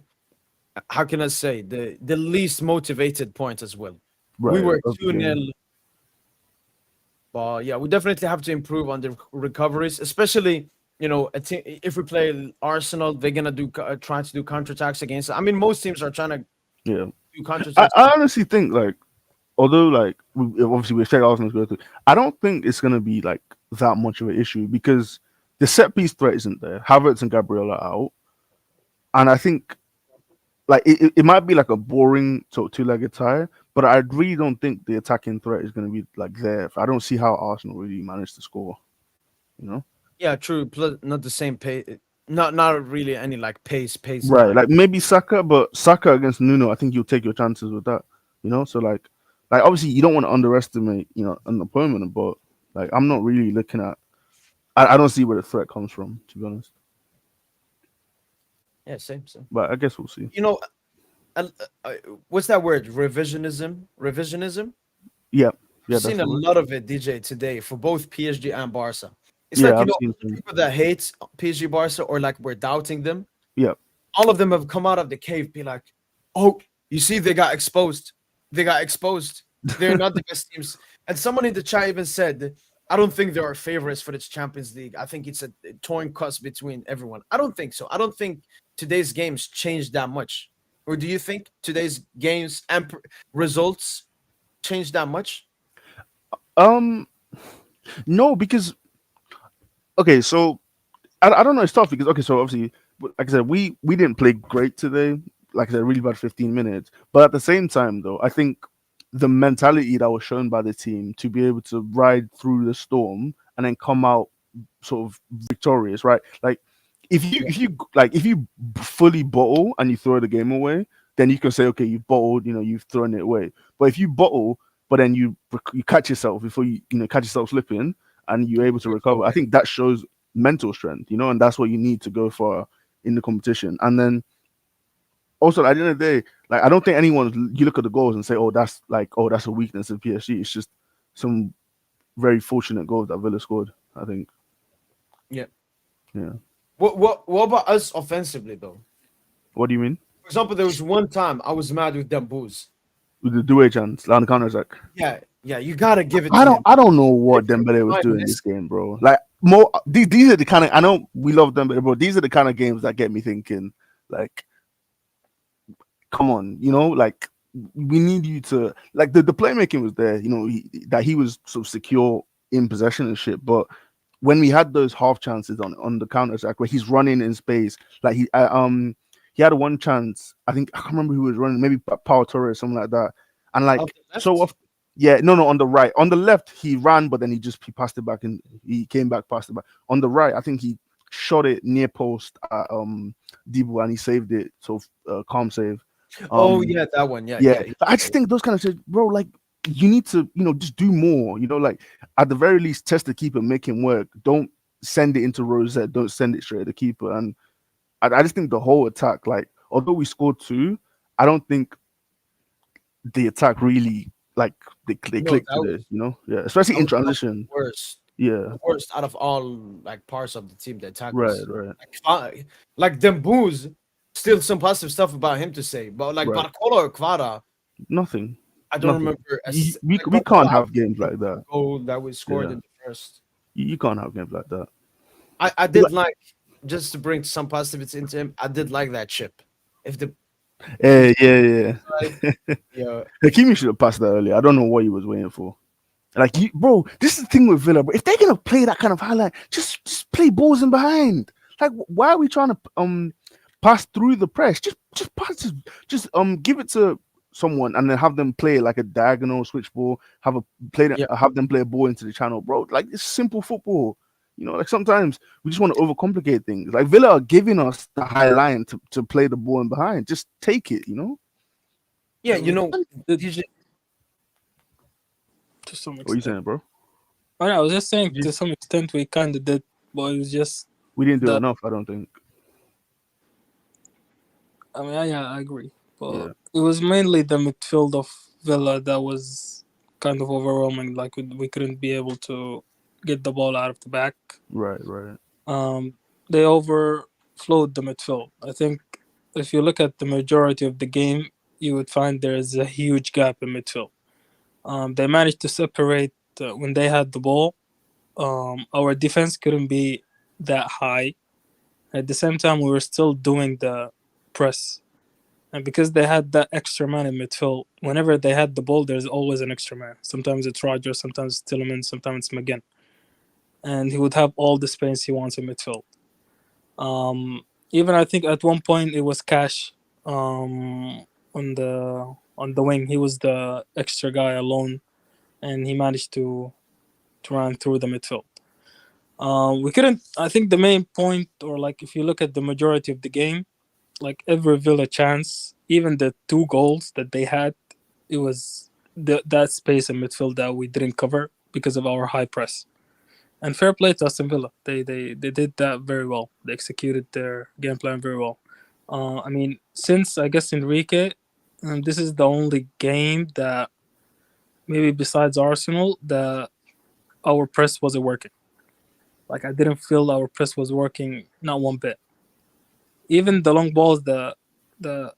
how can I say, the least motivated point as well. Right. We were 2-0. But yeah, we definitely have to improve on the recoveries, especially, you know, if we play Arsenal, they're gonna try to do counterattacks against it. I mean, most teams are trying to do counterattacks. I honestly think, like, although like we expect Arsenal to go through, I don't think it's gonna be like that much of an issue because the set piece threat isn't there. Havertz and Gabriel are out, and I think like it might be like a boring sort of two-legged tie, but I really don't think the attacking threat is going to be like there. I don't see how Arsenal really managed to score, you know. Yeah, true. Plus, not the same pace. Not really any like pace. Right, like maybe Saka, but Saka against Nuno, I think you'll take your chances with that, you know. So like obviously you don't want to underestimate, you know, an opponent, but like I'm not really looking at. I don't see where the threat comes from, to be honest. Yeah, same. But I guess we'll see. You know, what's that word? Revisionism. Yeah. I've seen a lot of it, DJ, today for both PSG and Barca. It's like, you know, people that hate PSG, Barca, or like we're doubting them. Yeah. All of them have come out of the cave, be like, oh, you see, they got exposed. They're not the best teams. And someone in the chat even said, I don't think there are favorites for this Champions League. I think it's a torn cusp between everyone. I don't think so. I don't think today's games changed that much. Or do you think today's games and results changed that much? No, because okay, so I don't know. It's tough because so obviously, like I said, we didn't play great today. Like I said, really bad 15 minutes. But at the same time, though, I think the mentality that was shown by the team to be able to ride through the storm and then come out sort of victorious, right? Like if you fully bottle and you throw the game away, then you can say, okay, you've bottled, you know, you've thrown it away. But if you bottle but then you catch yourself before you catch yourself slipping, and you're able to recover. I think that shows mental strength, and that's what you need to go for in the competition. And then also at the end of the day, like I don't think anyone, you look at the goals and say, that's a weakness of PSG. It's just some very fortunate goals that Villa scored, I think. Yeah. Yeah. What about us offensively though? What do you mean? For example, there was one time I was mad with Dembouz. With the duet chance on the counter attack. Yeah, you gotta give it to him. I don't know what Dembele was doing this game, bro. Like more these are the kind of, I know we love Dembele, bro. These are the kind of games that get me thinking, like, come on, like we need you to, like, the playmaking was there, that he was sort of secure in possession and shit. But when we had those half chances on the counter attack where he's running in space, like he had one chance, I think, I can't remember who was running, maybe Pau Torres, something like that, and like so off. Yeah, no, on the right. On the left, he ran, but then he passed it back, and he came back, passed it back. On the right, I think he shot it near post at Debo, and he saved it. So calm save. That one. Yeah. I just think those kind of shit, bro. Like you need to, just do more. Like at the very least, test the keeper, make him work. Don't send it into Rosette. Don't send it straight at the keeper. And I just think the whole attack, like, although we scored 2, I don't think the attack really, like, they clicked today, Yeah, especially in transition. Worst. Yeah. The worst out of all, like, parts of the team, the attack. Right. Like Dembouz, still some positive stuff about him to say, but like Barcola or Kvara, nothing. I don't remember. We can't have games like that. Goal that we scored in the first. You can't have games like that. I did like, just to bring some positivity into him, I did like that chip. If the yeah. Yeah. Hakimi should have passed that earlier. I don't know what he was waiting for. Like, bro, this is the thing with Villa, bro. If they're gonna play that kind of highlight, just play balls in behind. Like, why are we trying to pass through the press? Just pass, just give it to someone and then have them play like a diagonal switch ball. Have them play a ball into the channel, bro. Like, it's simple football. Like sometimes we just want to overcomplicate things. Like Villa are giving us the high line to play the ball in behind. Just take it, Yeah, to some extent. What are you saying, bro? I was just saying to some extent we kind of did, but it was just we didn't do enough. I don't think. I mean, I agree, but it was mainly the midfield of Villa that was kind of overwhelming. Like we couldn't be able to get the ball out of the back. Right. They overflowed the midfield. I think if you look at the majority of the game, you would find there is a huge gap in midfield. They managed to separate when they had the ball. Our defense couldn't be that high. At the same time, we were still doing the press. And because they had that extra man in midfield, whenever they had the ball, there's always an extra man. Sometimes it's Roger, sometimes it's Tillman, sometimes it's McGinn. And he would have all the space he wants in midfield. Even I think at one point it was Cash on the wing. He was the extra guy alone, and he managed to run through the midfield. We couldn't. I think the main point, or like if you look at the majority of the game, like every Villa chance, even the 2 goals that they had, it was that space in midfield that we didn't cover because of our high press. And fair play to Aston Villa. They did that very well. They executed their game plan very well. I mean, since I guess Enrique, this is the only game that maybe besides Arsenal that our press wasn't working. Like I didn't feel our press was working, not one bit. Even the long balls that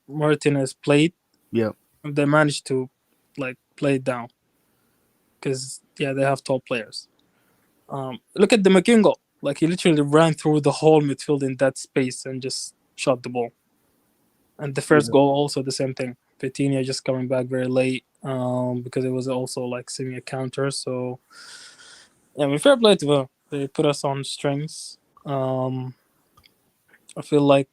Martinez played, they managed to like play it down because they have tall players. Look at the McGinn goal. Like he literally ran through the whole midfield in that space and just shot the ball. And the first goal also the same thing. Vitinha just coming back very late because it was also like semi a counter. So I mean, fair play to them. They put us on strings. I feel like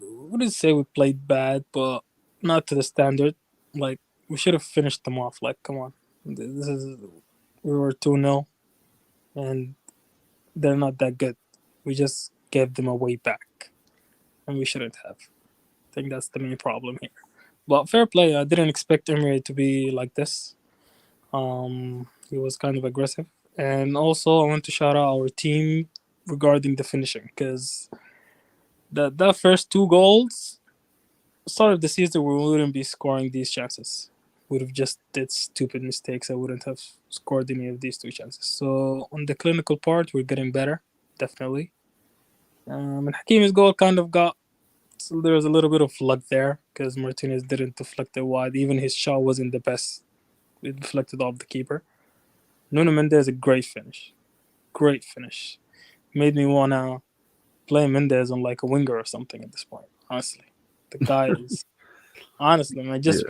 wouldn't say we played bad, but not to the standard. Like we should have finished them off. Like come on, we were 2-0, and they're not that good. We just gave them a way back, and we shouldn't have. I think that's the main problem here. But fair play. I didn't expect Emery to be like this. He was kind of aggressive. And also, I want to shout out our team regarding the finishing, because that first 2 goals, start of the season, we wouldn't be scoring these chances. Would have just did stupid mistakes. I wouldn't have scored any of these 2 chances. So on the clinical part, we're getting better, definitely. And Hakimi's goal kind of got, so there was a little bit of luck there because Martinez didn't deflect it wide. Even his shot wasn't the best. It deflected off the keeper. Nuno Mendes, a great finish. Great finish. Made me want to play Mendes on like a winger or something at this point, honestly. The guy is... Honestly, man, just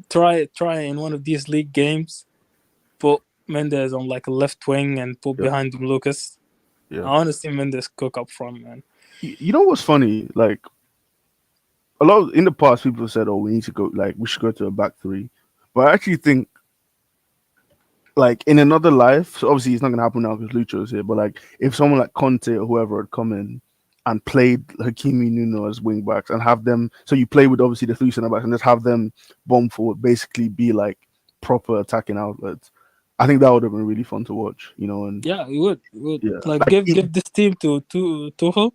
try in one of these league games, put Mendes on like a left wing and put behind him Lucas. Yeah. I want to see Mendes cook up front, man. You know what's funny? Like, a lot in the past, people have said, "Oh, we need to go. Like, we should go to a back three." But I actually think, like, in another life, so obviously it's not gonna happen now because Lucho's here. But like, if someone like Conte or whoever had come in and played Hakimi, Nuno as wing backs and have them, so you play with obviously the 3 centre backs and just have them bomb forward, basically be like proper attacking outlets. I think that would have been really fun to watch, you know. And Yeah, it would. Yeah. Like give this team to Tuchel.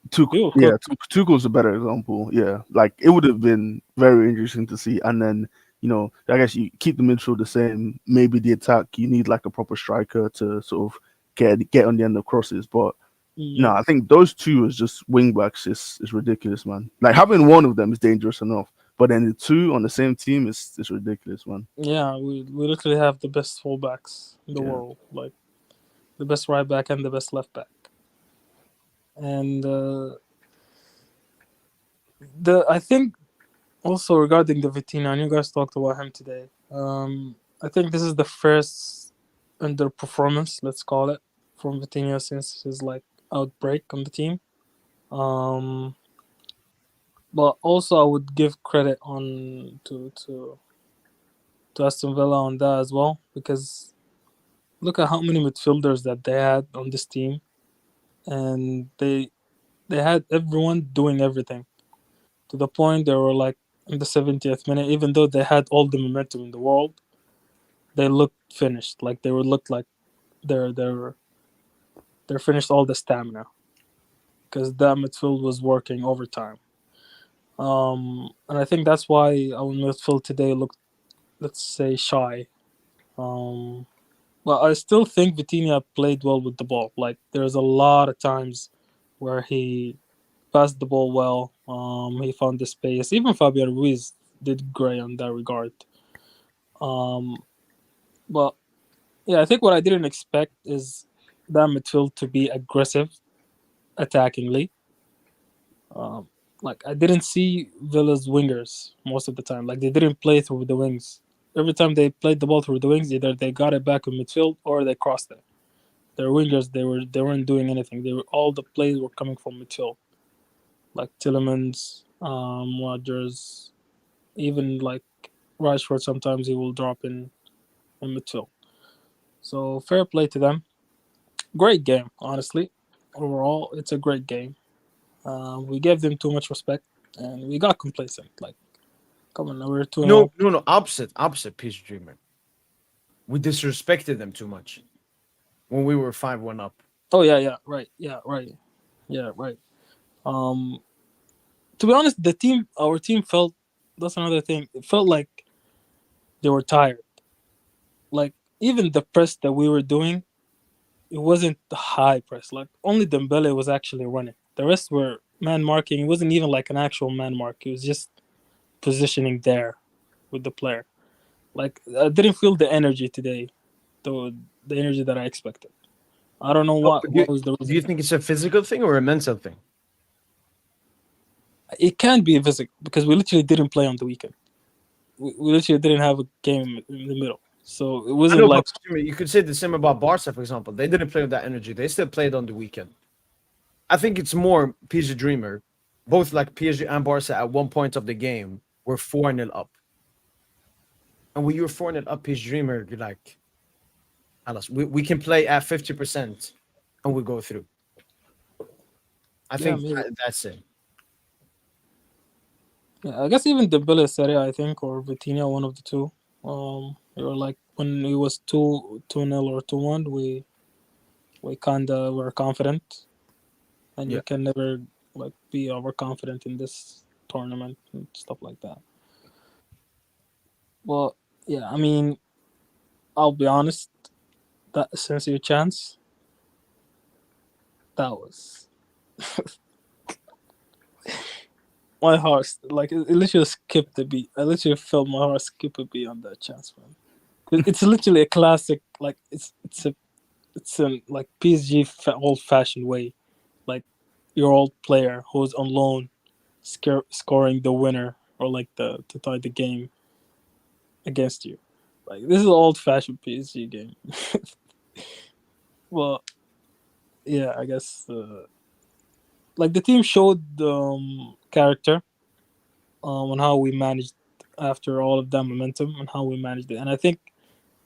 Tuchel's a better example. Yeah, like it would have been very interesting to see. And then, you know, I guess you keep the midfield the same. Maybe the attack, you need like a proper striker to sort of get on the end of crosses. But no, I think those 2 as just wing backs is ridiculous, man. Like having one of them is dangerous enough, but then the 2 on the same team is ridiculous, man. Yeah, we literally have the best fullbacks in the world, like the best right back and the best left back. And I think also regarding the Vitinha, and you guys talked about him today. I think this is the first underperformance, let's call it, from Vitinha since his like outbreak on the team. But also I would give credit on to Aston Villa on that as well, because look at how many midfielders that they had on this team, and they had everyone doing everything to the point they were like in the 70th minute, even though they had all the momentum in the world, they looked finished. Like they would look like they're finished all the stamina because that midfield was working overtime. And I think that's why our midfield today looked, let's say, shy. Well, I still think Vitinha played well with the ball. Like there's a lot of times where he passed the ball well. He found the space. Even Fabian Ruiz did great on that regard. But yeah, I think what I didn't expect is that midfield to be aggressive attackingly. Like I didn't see Villa's wingers most of the time. Like they didn't play through the wings. Every time they played the ball through the wings, either they got it back in midfield or they crossed it. Their wingers, they weren't doing anything. All the plays were coming from midfield, like Tillemans, Rodgers, even like Rashford. Sometimes he will drop in midfield. So fair play to them. Great game, honestly. Overall, it's a great game. We gave them too much respect, and we got complacent. Like, come on, we're 2-0. No, opposite PSG Dreamer. We disrespected them too much when we were 5-1 up. Oh yeah, right. To be honest, our team felt, that's another thing. It felt like they were tired. Like even the press that we were doing, it wasn't the high press. Like only Dembele was actually running. The rest were man marking. It wasn't even like an actual man mark. It was just positioning there with the player. Like I didn't feel the energy today, the energy that I expected. I don't know what was the reason. Do you think it's a physical thing or a mental thing? It can't be physical because we literally didn't play on the weekend. We literally didn't have a game in the middle. So it wasn't like... You could say the same about Barca, for example. They didn't play with that energy. They still played on the weekend. I think it's more PSG Dreamer. Both like PSG and Barca at one point of the game were 4-0 up. And when you're 4-0 up, PSG Dreamer, you're like, Alice, we can play at 50% and we go through. I think that's it. Yeah, I guess even Dembele said it, I think, or Vitinha, one of the two. They were like when it was 2-0 or 2-1, we kinda were confident, and Yeah. you can never like be overconfident in this tournament and stuff like that. Well, yeah, I mean, I'll be honest, that sincere chance, that was my heart like it literally skipped a beat. I literally felt my heart skip a beat on that chance, man. It's literally a classic, like it's a like PSG old fashioned way, like your old player who's on loan, scoring the winner or like the to tie the game against you. Like this is an old fashioned PSG game. Well, yeah, I guess like the team showed character on how we managed after all of that momentum and how we managed it, and I think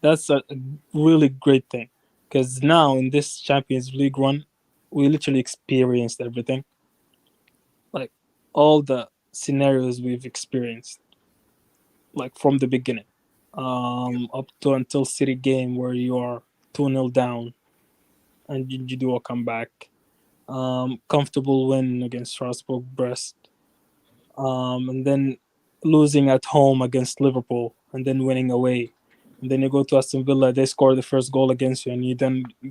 that's a really great thing because now in this Champions League run, we literally experienced everything, like all the scenarios we've experienced, like from the beginning, up to until City game where you are 2-0 down and you do a comeback, comfortable win against Strasbourg, Brest, and then losing at home against Liverpool and then winning away. And then you go to Aston Villa, they score the first goal against you, and you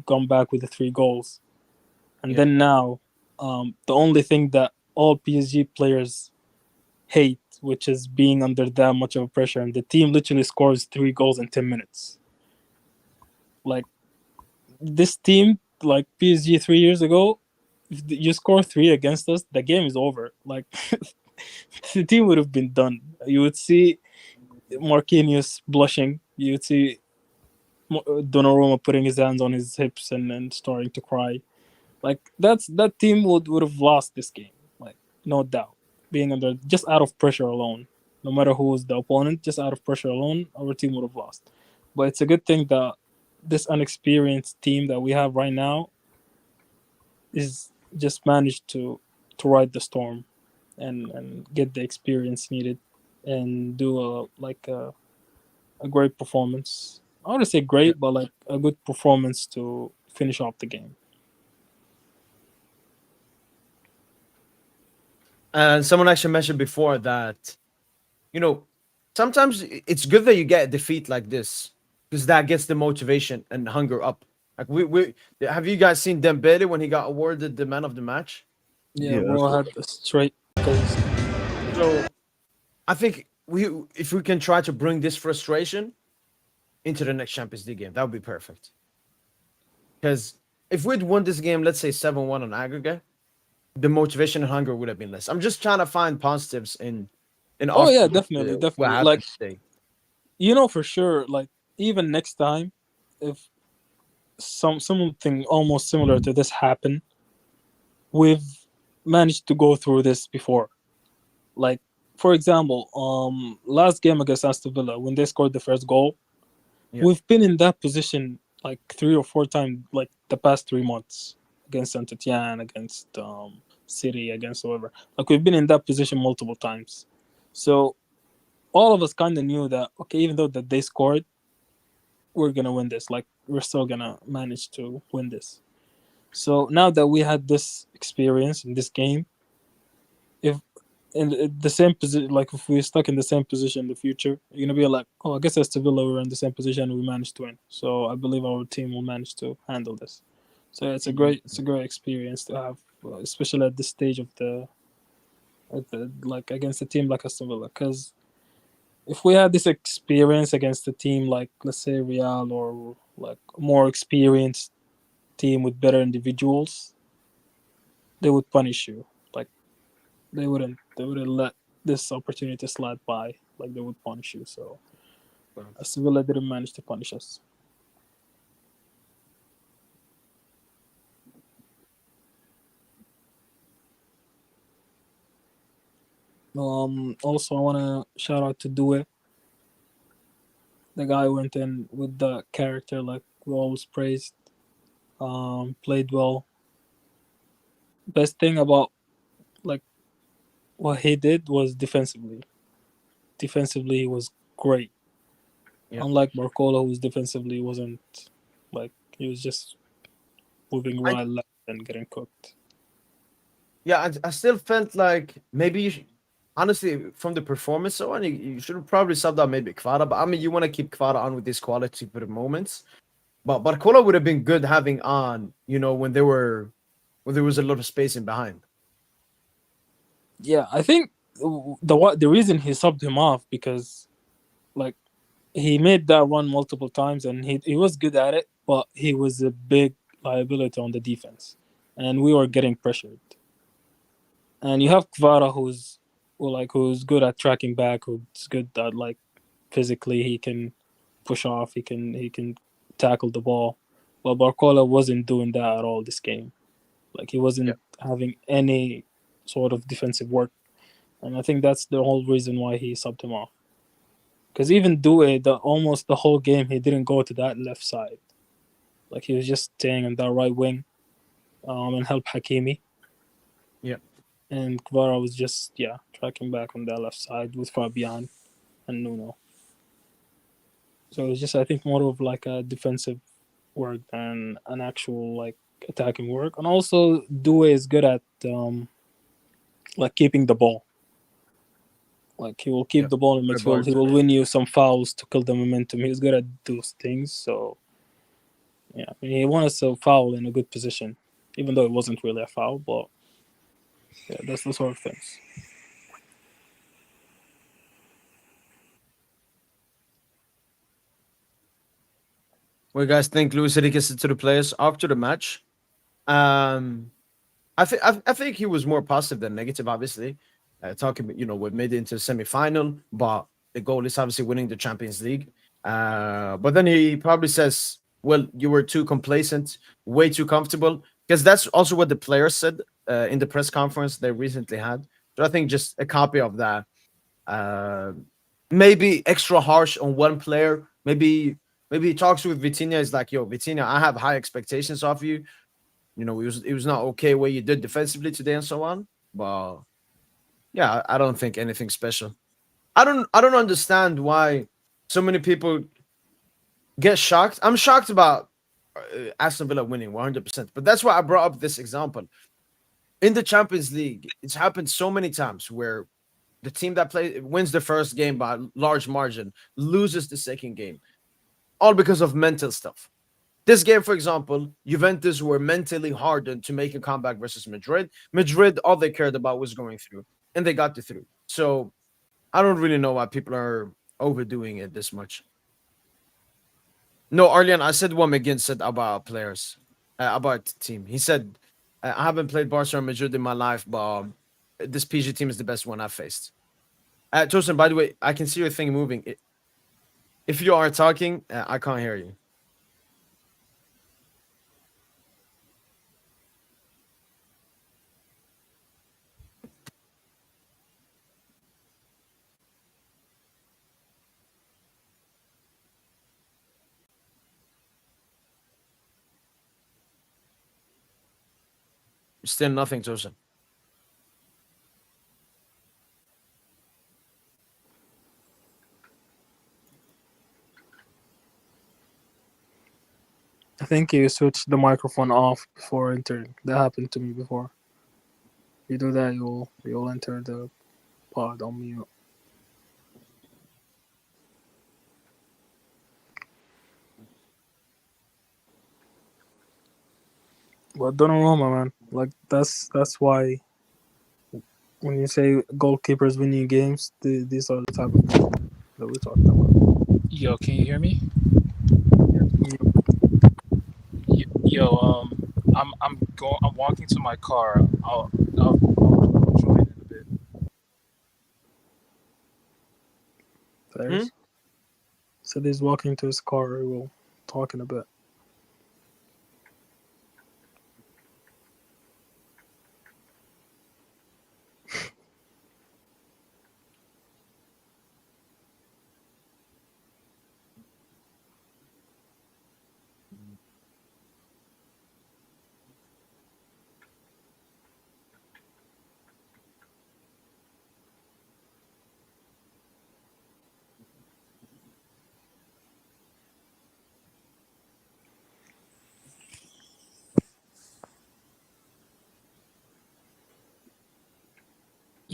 come back with the 3 goals. And Yeah. then now, the only thing that all PSG players hate, which is being under that much of a pressure, and the team literally scores 3 goals in 10 minutes. Like this team, like PSG 3 years ago, if you score 3 against us, the game is over. Like the team would have been done. You would see Marquinhos blushing. You would see Donnarumma putting his hands on his hips and starting to cry. Like that team would have lost this game, like no doubt. Being under just out of pressure alone, no matter who was the opponent, just out of pressure alone, our team would have lost. But it's a good thing that this unexperienced team that we have right now is just managed to ride the storm and get the experience needed and do a great performance. I want to say Yeah. great, but like a good performance to finish off the game. And someone actually mentioned before that, you know, sometimes it's good that you get a defeat like this because that gets the motivation and hunger up. Like we have you guys seen Dembele when he got awarded the man of the match? Yeah, Yeah, we that's all good. had a straight goals. So I think if we can try to bring this frustration into the next Champions League game, that would be perfect. Because if we'd won this game, let's say 7-1 on aggregate, the motivation and hunger would have been less. I'm just trying to find positives in Oh off yeah, definitely, what definitely. Like happened today. for sure. Like even next time, if something almost similar to this happen, we've managed to go through this before. Like for example, last game against Aston Villa when they scored the first goal, Yeah. we've been in that position like 3 or 4 times, like the past 3 months against Saint Etienne, against City, against whoever. Like we've been in that position multiple times. So all of us kind of knew that okay, even though that they scored, we're gonna win this. Like we're still gonna manage to win this. So now that we had this experience in this game, if in the same position, like if we're stuck in the same position in the future, you're gonna be like, oh, I guess as Villa we're in the same position and we managed to win. So I believe our team will manage to handle this. So it's a great experience to have, especially at this stage of the like against a team like Aston Villa. Because if we had this experience against a team like let's say Real or like more experienced team with better individuals, they would punish you. Like they wouldn't let this opportunity slide by. Like they would punish you. So Sevilla didn't manage to punish us. Also I wanna shout out to Due. The guy went in with the character like we always praised. Played well. Best thing about like what he did was defensively. Defensively, he was great. Yeah. Unlike Barcola, who's defensively wasn't like he was just moving I right, left, and getting cooked. Yeah, I still felt like maybe honestly, from the performance so on, you should have probably subbed out maybe Kvara. But I mean, you want to keep Kvara on with this quality for the moments. But Barcola would have been good having on, when there was a lot of space in behind. Yeah, I think the reason he subbed him off because like he made that run multiple times and he was good at it, but he was a big liability on the defense, and we were getting pressured. And you have Kvara who's good at tracking back, who's good at like physically he can push off, he can tackle the ball. But Barcola wasn't doing that at all this game. Like he Yeah. wasn't having any sort of defensive work, and I think that's the whole reason why he subbed him off. Because even Due, almost the whole game, he didn't go to that left side. Like he was just staying on that right wing, and help Hakimi. Yeah. And Kvara was just tracking back on that left side with Fabian and Nuno. So it was just I think more of like a defensive work than an actual like attacking work. And also Due is good at like keeping the ball. Like he will keep Yeah. the ball in Good midfield. He bars. will win you some fouls to kill the momentum. He's good at those things. So yeah, I mean, he won us a foul in a good position, even though it wasn't really a foul. But yeah, that's the sort of things. What do you guys think? Luis Enrique said to the players after the match. Um, I think he was more positive than negative. Obviously, talking we made it into the semi-final, but the goal is obviously winning the Champions League. But then he probably says, "Well, you were too complacent, way too comfortable," because that's also what the players said in the press conference they recently had. So I think just a copy of that. Uh, Maybe extra harsh on one player. Maybe he talks with Vitinha. Is like, "Yo, Vitinha, I have high expectations of you. It was not okay what you did defensively today and so on." But yeah, I don't think anything special. I don't understand why so many people get shocked. I'm shocked about Aston Villa winning 100%. But that's why I brought up this example. In the Champions League, it's happened so many times where the team that wins the first game by a large margin loses the second game, all because of mental stuff. This game, for example, Juventus were mentally hardened to make a comeback versus Madrid. Madrid, all they cared about was going through, and they got through. So I don't really know why people are overdoing it this much. No, Arlian, I said what McGinn said about players, about the team. He said, "I haven't played Barcelona Madrid in my life, but this PG team is the best one I've faced." Tosin, by the way, I can see your thing moving. If you are talking, I can't hear you. Still nothing, Tosin. I think you switched the microphone off before entering. That happened to me before. You do that, you'll enter the pod on mute. But Donnarumma, man, like that's why when you say goalkeepers winning games, these are the type of people that we're talking about. Yo, can you hear me? Yeah. Yo, I'm walking to my car. I'll join in a bit. There's. So he's walking to his car. We'll talk in a bit.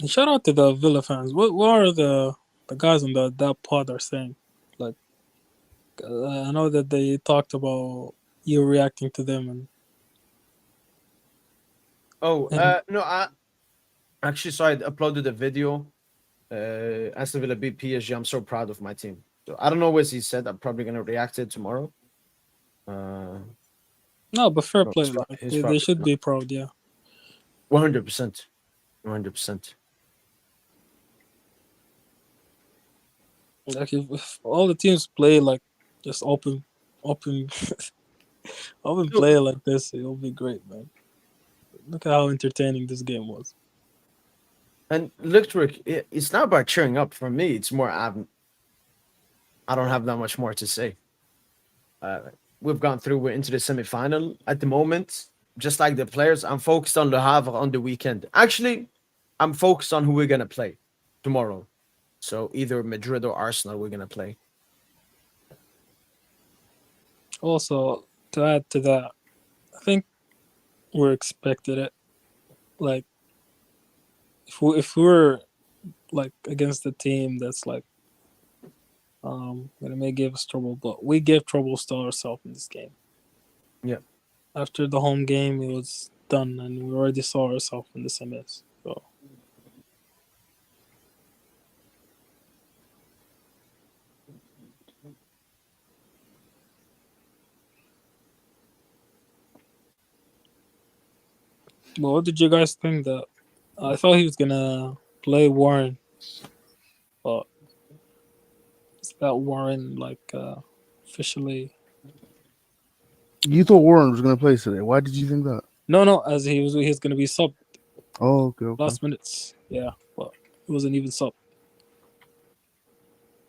Shout out to the Villa fans. What are the guys on that pod are saying? Like, I know that they talked about you reacting to them and Oh, and no, I actually saw I uploaded a video. Aston Villa beat PSG. I'm so proud of my team. So I don't know what he said. I'm probably gonna react to it tomorrow. no, but fair No, play. Like he's they probably should be proud. Yeah. 100%, 100%. Like if all the teams play like just open, open play like this, it'll be great, man. Look at how entertaining this game was. And look, Rick, it's not about cheering up. For me, it's more I don't have that much more to say. We've gone through. We're into the semi-final at the moment. Just like the players, I'm focused on Le Havre on the weekend. Actually, I'm focused on who we're gonna play tomorrow. So either Madrid or Arsenal, we're gonna play. Also, to add to that, I think we're expected it. Like if we're like against a team that's like gonna may give us trouble, but we gave trouble to ourselves in this game. Yeah. After the home game, it was done, and we already saw ourselves in the semis. So but what did you guys think? That I thought he was gonna play Warren, but is that Warren like officially? You thought Warren was going to play today. Why did you think that? No, as he's gonna be sub Oh, okay. last minutes. Yeah, but it wasn't even sub.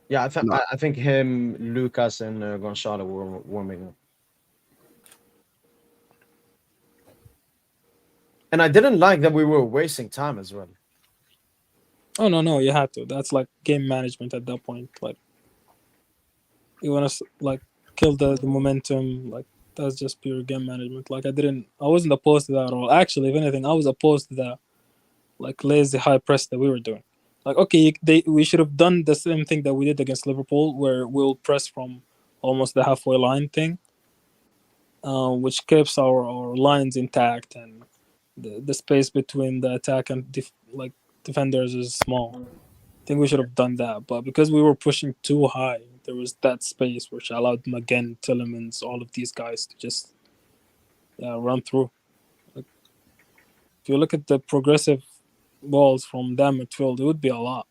Yeah, No. I think him, Lucas, and Gonzalo were warming up. And I didn't like that we were wasting time as well. Oh no, you had to. That's like game management at that point. Like you want to like kill the momentum. Like that's just pure game management. Like I wasn't opposed to that at all. Actually, if anything, I was opposed to that like lazy high press that we were doing. Like okay, we should have done the same thing that we did against Liverpool, where we'll press from almost the halfway line thing, which keeps our lines intact and the space between the attack and defenders is small. I think we should have done that, but because we were pushing too high, there was that space which allowed McGinn, Tillemans, all of these guys to just run through. Like, if you look at the progressive balls from that midfield, it would be a lot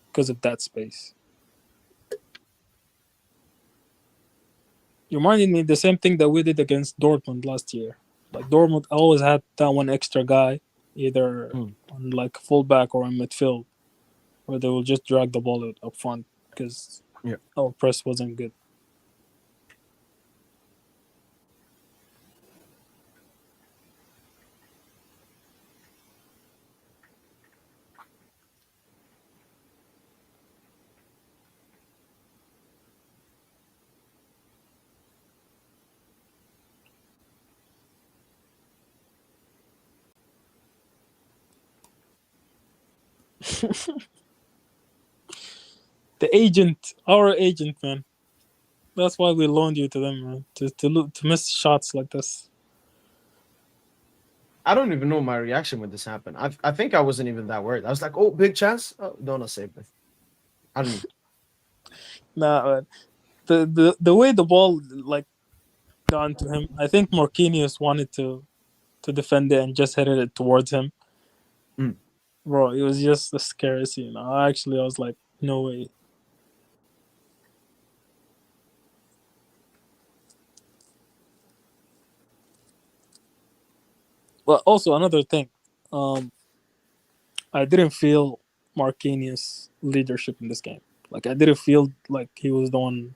because of that space. You reminded me the same thing that we did against Dortmund last year. Like Dortmund always had that one extra guy, either on like fullback or in midfield, where they will just drag the ball up front because our press wasn't good. Our agent, man. That's why we loaned you to them, man. To miss shots like this. I don't even know my reaction when this happened. I think I wasn't even that worried. I was like, "Oh, big chance." Oh, don't save it. I don't. Nah, man. The way the ball like got to him, I think Marquinhos wanted to defend it and just headed it towards him. Bro, it was just a scary scene. I was like, no way. But also another thing, I didn't feel Marquinhos' leadership in this game. Like I didn't feel like he was the one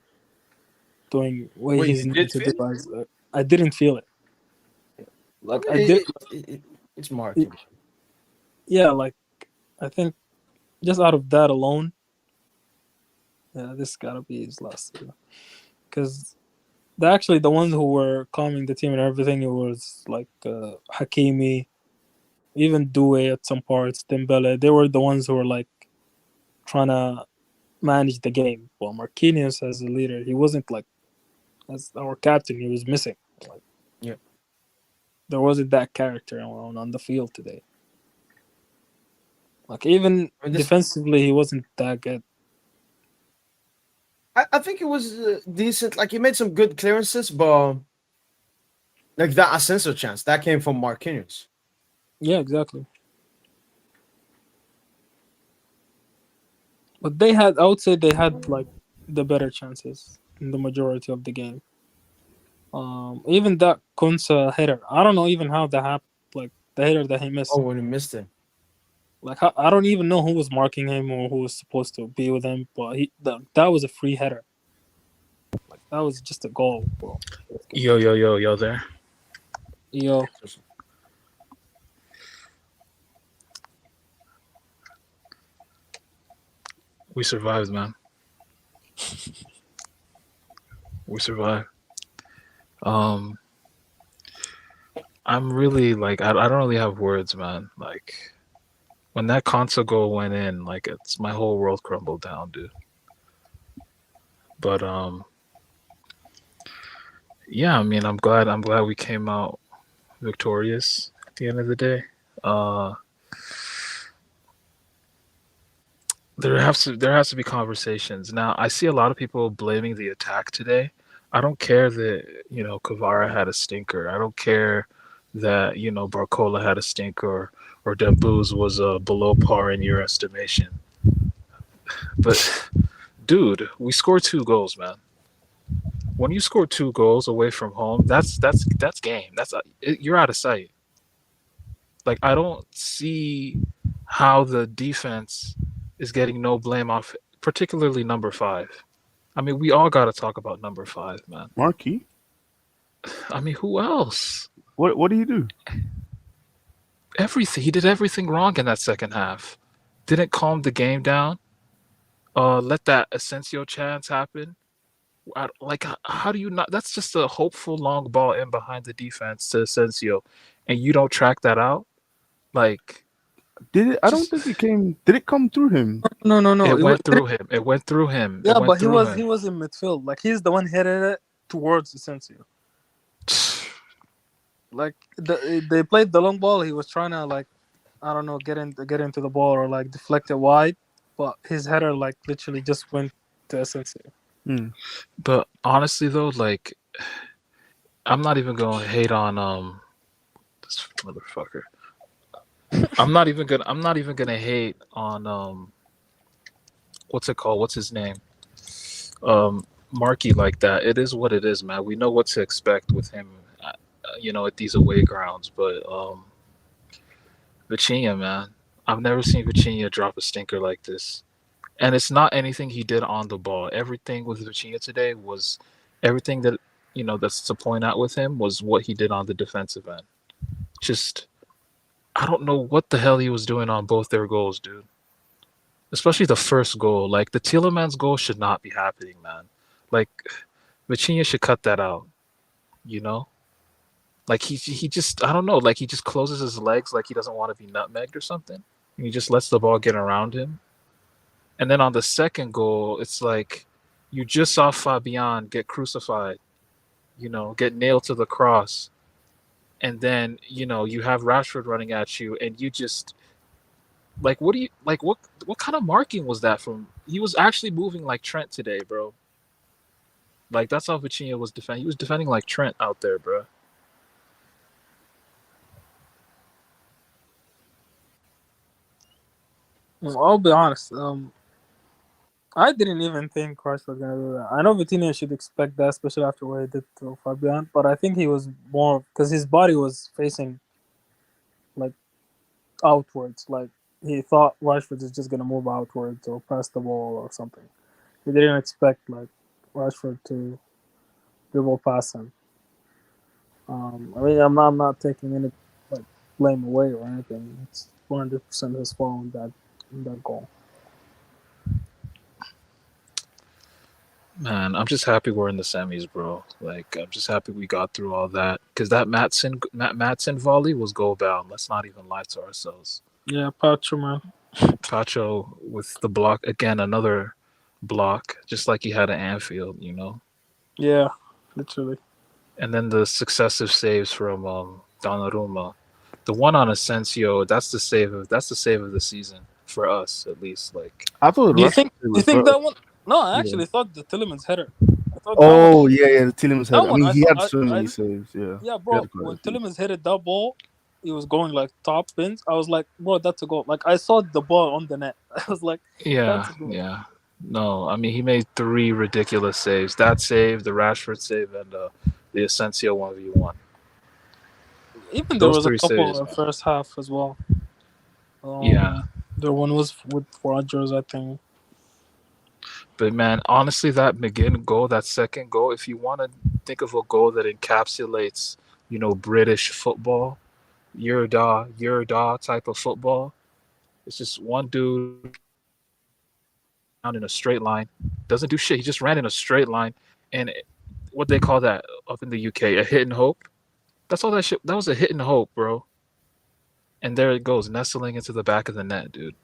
doing what Wait, he's you needed did to feel? do. I didn't feel it. Like I did. It's marketing. Yeah, like I think just out of that alone, this gotta be his last year. Because the ones who were calming the team and everything, it was like Hakimi, even Doué at some parts, Dembele, they were the ones who were like trying to manage the game. Well, Marquinhos as a leader, he wasn't like as our captain. He was missing. Like, Yeah. there wasn't that character on the field today. Like even I mean, this- defensively, he wasn't that good. I think it was decent. Like he made some good clearances, but like that Asensio chance that came from Marquinhos. Yeah, exactly. But they had, I would say, they had like the better chances in the majority of the game. Even that Kunsa header, I don't know even how that happened. Like the header that he missed. Oh, when he missed it. Like I don't even know who was marking him or who was supposed to be with him, but that was a free header. Like that was just a goal, bro. Yo there. Yo, We survived, man. We survived. I'm really like I don't really have words, man. Like when that Konsa goal went in, like it's my whole world crumbled down, dude. But yeah, I mean, I'm glad we came out victorious at the end of the day. There has to be conversations. Now, I see a lot of people blaming the attack today. I don't care that, Kvara had a stinker. I don't care that, Barcola had a stinker or Dembuz was below par in your estimation. But dude, we scored 2 goals, man. When you score 2 goals away from home, that's game. You're out of sight. Like I don't see how the defense is getting no blame off, particularly number 5. I mean, we all got to talk about number 5, man. Marquis? I mean, who else? What do you do? Everything. He did everything wrong in that second half. Didn't calm the game down. Let that Asensio chance happen. How do you not? That's just a hopeful long ball in behind the defense to Asensio, and you don't track that out. Like, Did it? I don't think it came. Did it come through him? no. it went through him. It went through him. Yeah, It went but he through was him. he was in midfield. Like he's the one headed it towards Asensio. Like they played the long ball. He was trying to like, I don't know, get into the ball or like deflect it wide, but his header like literally just went to Asensio. But honestly, though, like, I'm not even gonna hate on this motherfucker. I'm not even gonna hate on what's it called? What's his name? Markey like that. It is what it is, man. We know what to expect with him, at these away grounds. But Vitinha, man, I've never seen Vitinha drop a stinker like this. And it's not anything he did on the ball. Everything with Vitinha today was everything that that's to point out with him was what he did on the defensive end. Just I don't know what the hell he was doing on both their goals, dude. Especially the first goal. Like the Tielemans goal should not be happening, man. Like Vitinha should cut that out. Like he just I don't know. Like he just closes his legs like he doesn't want to be nutmegged or something, and he just lets the ball get around him. And then on the second goal, it's like you just saw Fabian get crucified, get nailed to the cross. And then, you have Rashford running at you and you just like what kind of marking was that from? He was actually moving like Trent today, bro. Like that's how Vitinha was defending. He was defending like Trent out there, bro. Well, I'll be honest. I didn't even think Christ was gonna do that. I know Vitinha should expect that, especially after what he did to Fabian. But I think he was more because his body was facing like outwards. Like he thought Rashford is just gonna move outwards or pass the ball or something. He didn't expect like Rashford to dribble past him. I mean, I'm not taking any like blame away or anything. It's 100% his fault in that goal. Man, I'm just happy we're in the semis, bro. Like, I'm just happy we got through all that. Because that Matson volley was goal bound. Let's not even lie to ourselves. Yeah, Pacho, man. Pacho with the block again, another block, just like he had at Anfield, you know. Yeah, literally. And then the successive saves from Donnarumma. The one on Asensio, that's the save of the season for us, at least. Like, I thought the Do you Rashford think? save Do you was think better. that one? No, I Yeah. actually thought the Tillemans header. I thought Oh yeah, the Tillemans that head. I one. mean, I he saw. had so many saves. Yeah, Yeah, he had bro. quite When a few. Tillemans headed that ball, he was going like top pins. I was like, bro, that's a goal. Like I saw the ball on the net. I was like, yeah, that's a goal. yeah. No, I mean he made 3 ridiculous saves. That save, the Rashford save, and the Asensio 1v1. Even there Those was a 3 couple saves, in man. first half as well. Yeah. The one was with Rogers, I think. But man, honestly, that McGinn goal, that second goal, if you want to think of a goal that encapsulates, British football, Yurda type of football, it's just one dude down in a straight line, doesn't do shit. He just ran in a straight line, and what they call that up in the UK, a hit and hope. That's all that shit. That was a hit and hope, bro. And there it goes, nestling into the back of the net, dude.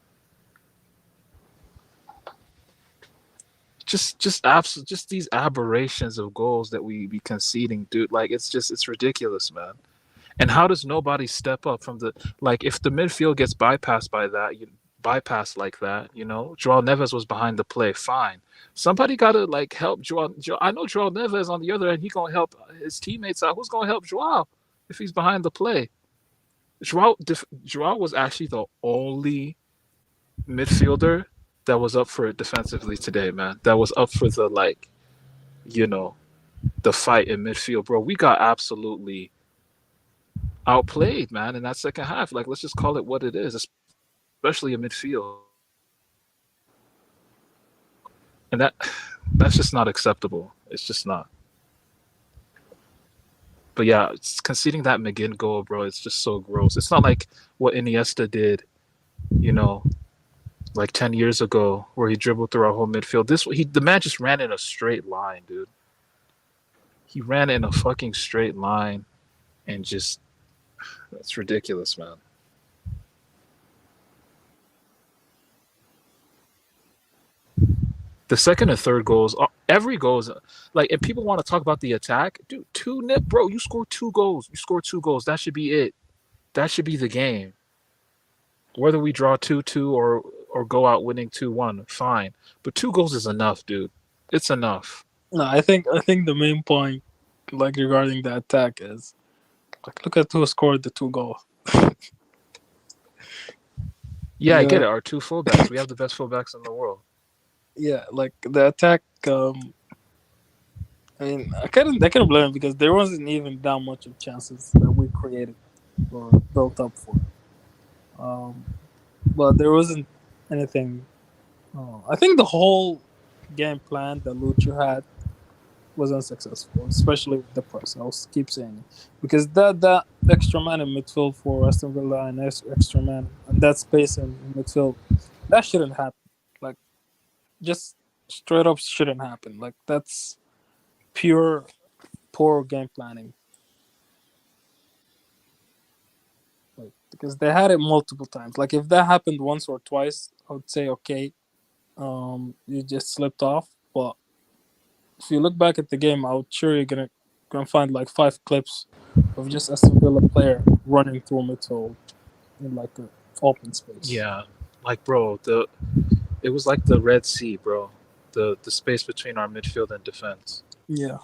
Just these aberrations of goals that we be conceding, dude. Like it's ridiculous, man. And how does nobody step up from the like if the midfield gets bypassed by that, bypassed like that, Joao Neves was behind the play, fine. Somebody gotta like help Joao. I know Joao Neves on the other end, he gonna help his teammates out. Who's gonna help Joao if he's behind the play? Joao was actually the only midfielder that was up for it defensively today, man. That was up for you know, the fight in midfield, bro. We got absolutely outplayed, man, in that second half. Like, let's just call it what it is, especially in midfield. And that's just not acceptable. It's just not. But yeah, conceding that McGinn goal, bro, it's just so gross. It's not like what Iniesta did, like 10 years ago, where he dribbled through our whole midfield. The man just ran in a straight line, dude. He ran in a fucking straight line, and just that's ridiculous, man. The second and third goals, every goal is like, if people want to talk about the attack, dude, 2-0, bro. You scored 2 goals. You scored 2 goals. That should be it. That should be the game. Whether we draw 2-2 or go out winning 2-1, fine. But 2 goals is enough, dude. It's enough. No, I think the main point, like regarding the attack, is like look at who scored the 2 goals. Yeah, I get it. Our 2 fullbacks. We have the best fullbacks in the world. Yeah, like the attack. I mean, I couldn't blame him because there wasn't even that much of chances that we created or built up for. But there wasn't anything. I think the whole game plan that Lucho had was unsuccessful, especially with the press. I'll keep saying it because that extra man in midfield for Aston Villa and extra man and that space in midfield, that shouldn't happen. Like, just straight up shouldn't happen. Like, that's pure poor game planning. Like, because they had it multiple times. Like, if that happened once or twice, I would say okay, you just slipped off. But if you look back at the game, I'm sure you're gonna find like 5 clips of just Aston Villa player running through midfield in like an open space. Yeah, like, bro, it was like the Red Sea, bro. The space between our midfield and defense. Yeah.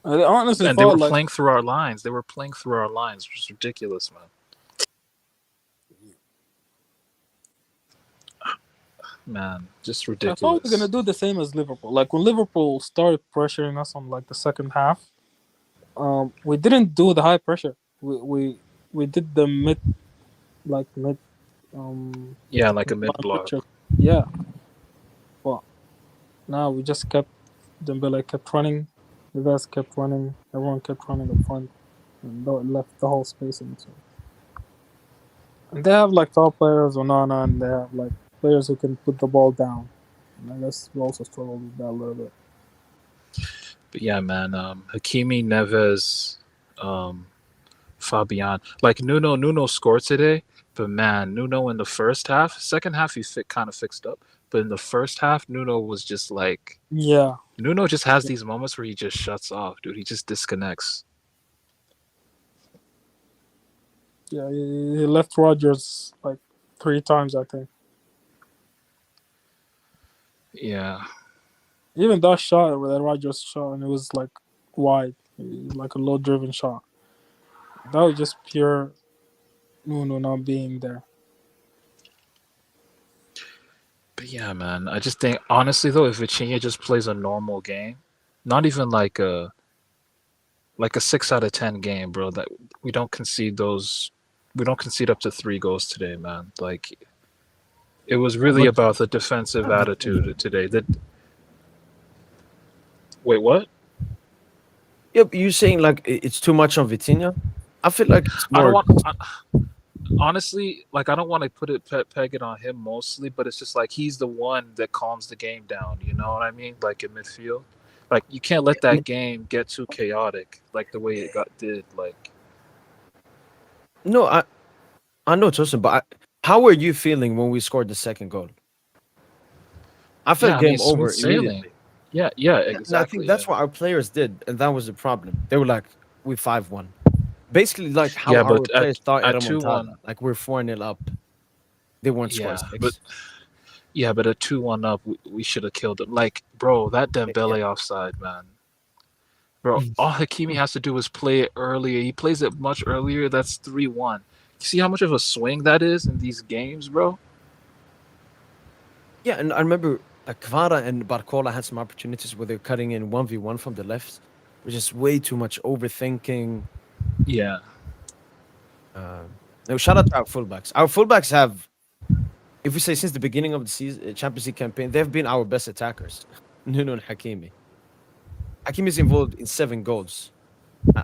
I honestly And they were playing through our lines. They were playing through our lines, which is ridiculous, man. Man, just ridiculous. I thought we were gonna do the same as Liverpool. Like when Liverpool started pressuring us on like the second half, we didn't do the high pressure. We did the mid. Yeah, like a mid block. Yeah. Well, now we just kept Dembele kept running, the guys kept running, everyone kept running up front, and left the whole space in between. And they have like top players, Onana, and they have like players who can put the ball down. I guess we also struggled with that a little bit. But yeah, man, Hakimi, Neves, Fabian, like Nuno scored today, but man, Nuno in the first half, second half he kind of fixed up, but in the first half, Nuno was just like, Yeah, Nuno just has these moments where he just shuts off, dude. He just disconnects. yeah, he left Rodgers like 3 times, I think. Yeah, Even that shot where that Rodgers shot, and it was like wide, like a low-driven shot. That was just pure Nuno not being there. but yeah, man, I just think honestly though, if Vitinha just plays a normal game, not even like a 6 out of 10 game, bro, that we don't concede up to 3 goals today, man. Like it was really about the defensive attitude today. Wait, what? Yep, you saying like it's too much on Vitinha? I feel like it's I don't more. want. Honestly, like I don't want to peg it on him mostly, but it's just like he's the one that calms the game down. You know what I mean? Like in midfield, like you can't let that game get too chaotic, like the way it did. Like No, I know, Tosin, but how were you feeling when we scored the second goal? I felt yeah, I game mean, smooth over sailing. immediately. Yeah, exactly. And I think that's what our players did, and that was the problem. They were like, "We 5-1." Basically, like how Yeah, our but players thought at at 2-1, Remontada. Like we're 4-0 up. They weren't scoring six. but at 2-1 up, we should have killed them. Like, bro, that Dembele offside, man. Bro, all Hakimi has to do is play it earlier. He plays it much earlier. That's 3-1. You see how much of a swing that is in these games, bro? Yeah, and I remember Kvara and Barcola had some opportunities where they're cutting in 1v1 from the left, which is way too much overthinking. Yeah. No, shout out to our fullbacks. Our fullbacks have, if we say since the beginning of the season, Champions League campaign, they've been our best attackers. Nuno and Hakimi. Hakimi is involved in 7 goals.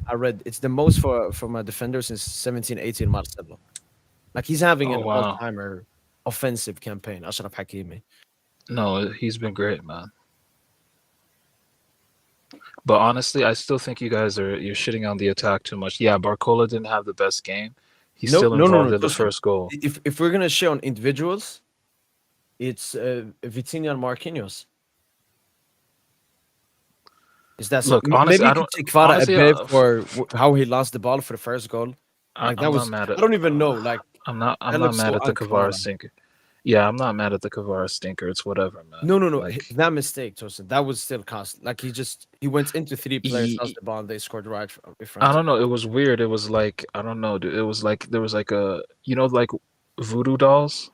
I read it's the most from a defender since 17-18 Marcelo. Like he's having an all-timer offensive campaign. Ashraf Hakimi. No, he's been great, man. But honestly, I still think you're shitting on the attack too much. Yeah, Barcola didn't have the best game. He's still involved in the first goal. If we're gonna share on individuals, it's Vitinha and Marquinhos. Is that Look? Honestly, maybe you could take Kvara a bit for how he lost the ball for the first goal. Like that was. I don't even know. Like I'm not mad at the Kvara stinker. Yeah, I'm not mad at the Kvara stinker. It's whatever, man. No. Like, that mistake, Tosin, that was still cost. Like he went into 3 players, lost the ball, and they scored right in front. I don't know. It was weird. It was like I don't know, dude. It was like there was like a like voodoo dolls.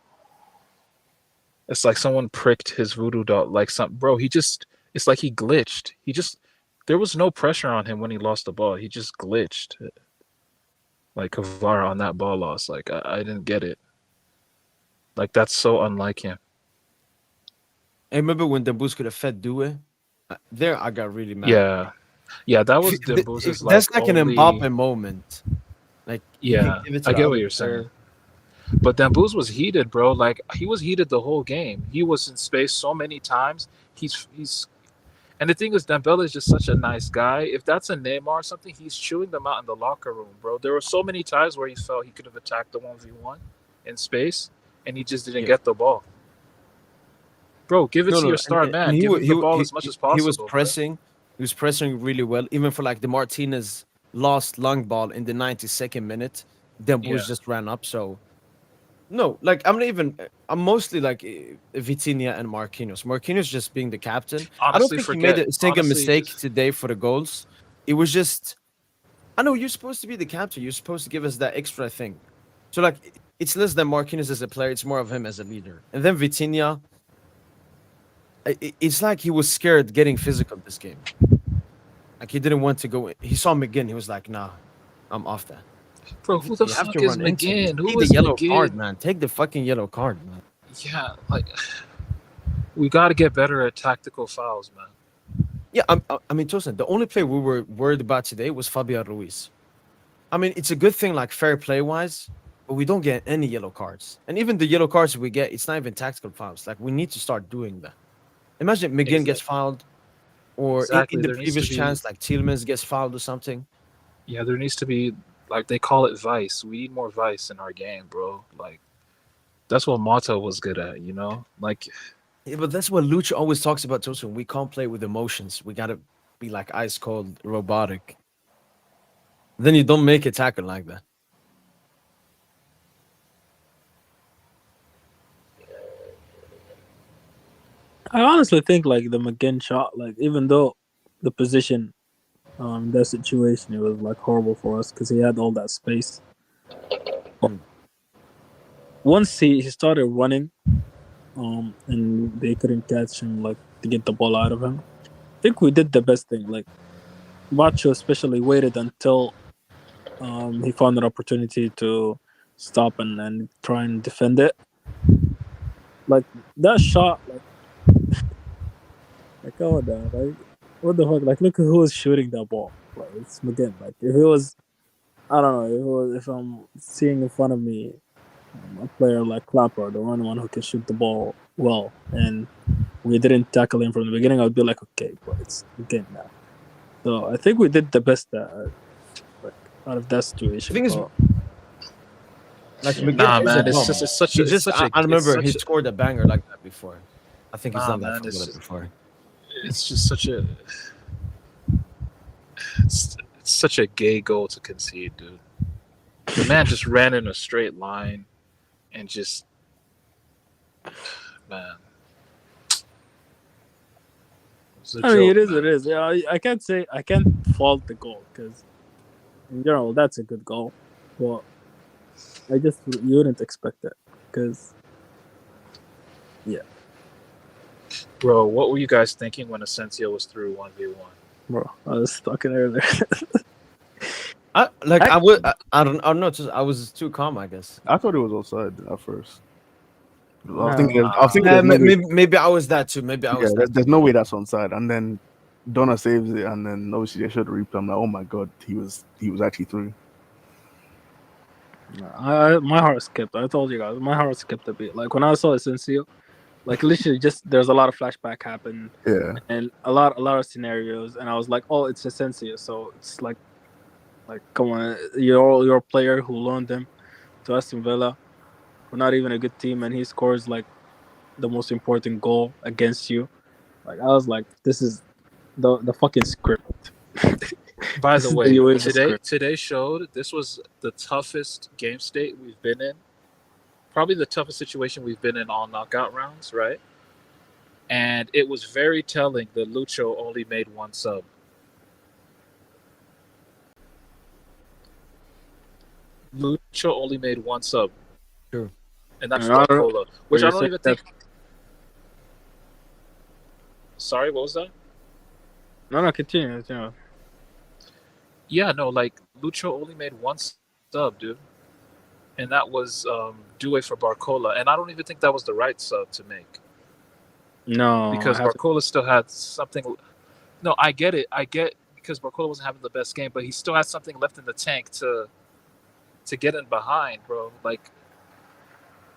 It's like someone pricked his voodoo doll. Like bro. It's like he glitched. There was no pressure on him when he lost the ball. He just glitched. Like Kvara on that ball loss. Like I didn't get it. Like that's so unlike him. I remember when Dembus could have fed Due. There, I got really mad. Yeah, that was Dembus's. That's like an Mbappe moment. Like yeah, I get what you're saying. But Dembus was heated, bro. Like he was heated the whole game. He was in space so many times. He's and the thing is, Dembele is just such a nice guy. If that's a Neymar or something, he's chewing them out in the locker room, bro. There were so many times where he felt he could have attacked the 1v1 in space, and he just didn't get the ball. Bro, give it to your star man. Give him the ball as much as possible. He was pressing. Bro. He was pressing really well, even for like the Martinez lost long ball in the 92nd minute. Dembele just ran up. So no, like I'm mostly like Vitinha and Marquinhos. Marquinhos just being the captain. Honestly, I don't think he made a single mistake today for the goals. It was just, I know you're supposed to be the captain. You're supposed to give us that extra thing. So like, it's less than Marquinhos as a player. It's more of him as a leader. And then Vitinha, it's like he was scared getting physical this game. Like he didn't want to go. He saw McGinn. He was like, "Nah, I'm off that." Bro, who the fuck is McGinn? Who is the yellow card, man? Take the fucking yellow card, man. Yeah, like we got to get better at tactical fouls, man. Yeah, I mean, Tosin, the only player we were worried about today was Fabian Ruiz. I mean, it's a good thing, like fair play wise, but we don't get any yellow cards. And even the yellow cards we get, it's not even tactical fouls. Like we need to start doing that. Imagine McGinn gets Exactly. fouled, or Exactly. in the There needs to previous be, chance, like Tielemans gets fouled or something. yeah, there needs to be, like, they call it vice. We need more vice in our game, bro. Like, that's what Mata was good at, you know? Like, Yeah, but that's what Lucha always talks about, Tosun. We can't play with emotions. We gotta be like ice cold, robotic. Then you don't make a tackle like that. I honestly think like the McGinn shot, like even though the position, that situation, it was like horrible for us because he had all that space. Mm. Once he started running, and they couldn't catch him like to get the ball out of him. I think we did the best thing. Like Macho especially waited until he found an opportunity to stop and try and defend it. Like that shot, like oh no, like what the fuck? Like look who was shooting that ball. Like it's McGinn. Like if it was, I don't know, if I'm seeing in front of me a player like Clapper, the one who can shoot the ball well, and we didn't tackle him from the beginning, I'd be like, okay, but it's McGinn now. So I think we did the best like out of that The situation. thing is, But like yeah, McGinn nah, is a man, bum. it's such He a, it's just, such a, I it's remember he such a, scored a banger like that before. I think he's nah, done that man, for Villa before. it's just such a, it's such a gay goal to concede, dude. The man just ran in a straight line and just, man, it's a I mean, it joke, is. man. It is. Yeah, I can't fault the goal because in general that's a good goal, but you wouldn't expect it because Bro, what were you guys thinking when Asensio was through 1v1? bro, I was talking earlier. I don't know. I was too calm, I guess. I thought it was offside at first. No, I was thinking there's no way. Maybe I was that too. Maybe I Yeah, was that. there's no way that's onside. And then Donna saves it, and then obviously they showed the replay. I'm like, oh my god, he was actually through. my heart skipped. I told you guys, my heart skipped a bit. Like when I saw Asensio, like literally just there's a lot of flashback happened Yeah, and a lot of scenarios, and I was like, oh, it's Asensio, so it's like come on, you're a player who loaned him to Aston Villa, we're not even a good team, and he scores like the most important goal against you. Like I was like, this is the fucking script. By This the is the way, UEFA script. today showed this was the toughest game state we've been in. Probably the toughest situation we've been in all knockout rounds, right? And it was very telling that Lucho only made one sub. Lucho only made one sub, True. and that's And I don't, Barcola, which I you're don't saying even that, think. Sorry, what was that? no, continue. Yeah, no, like Lucho only made one sub, dude, and that was Due for Barcola, and I don't even think that was the right sub to make No, I because have to. Barcola still had something. No, I get it. I get because Barcola wasn't having the best game, but he still had something left in the tank to get in behind, bro. Like,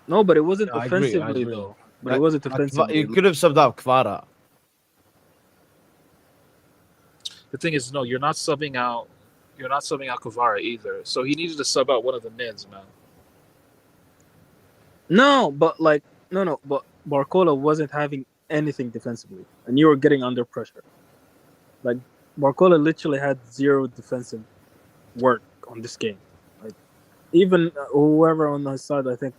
No, but it wasn't I agree. I offensively agree. though. But it wasn't offensively. You could have subbed out Kvara. the thing is, no, you're not subbing out. You're not subbing out Kvara either. So he needed to sub out one of the mids, man. No, but like no, but Barcola wasn't having anything defensively, and you were getting under pressure. Like Barcola literally had zero defensive work on this game. Like even whoever on his side, I think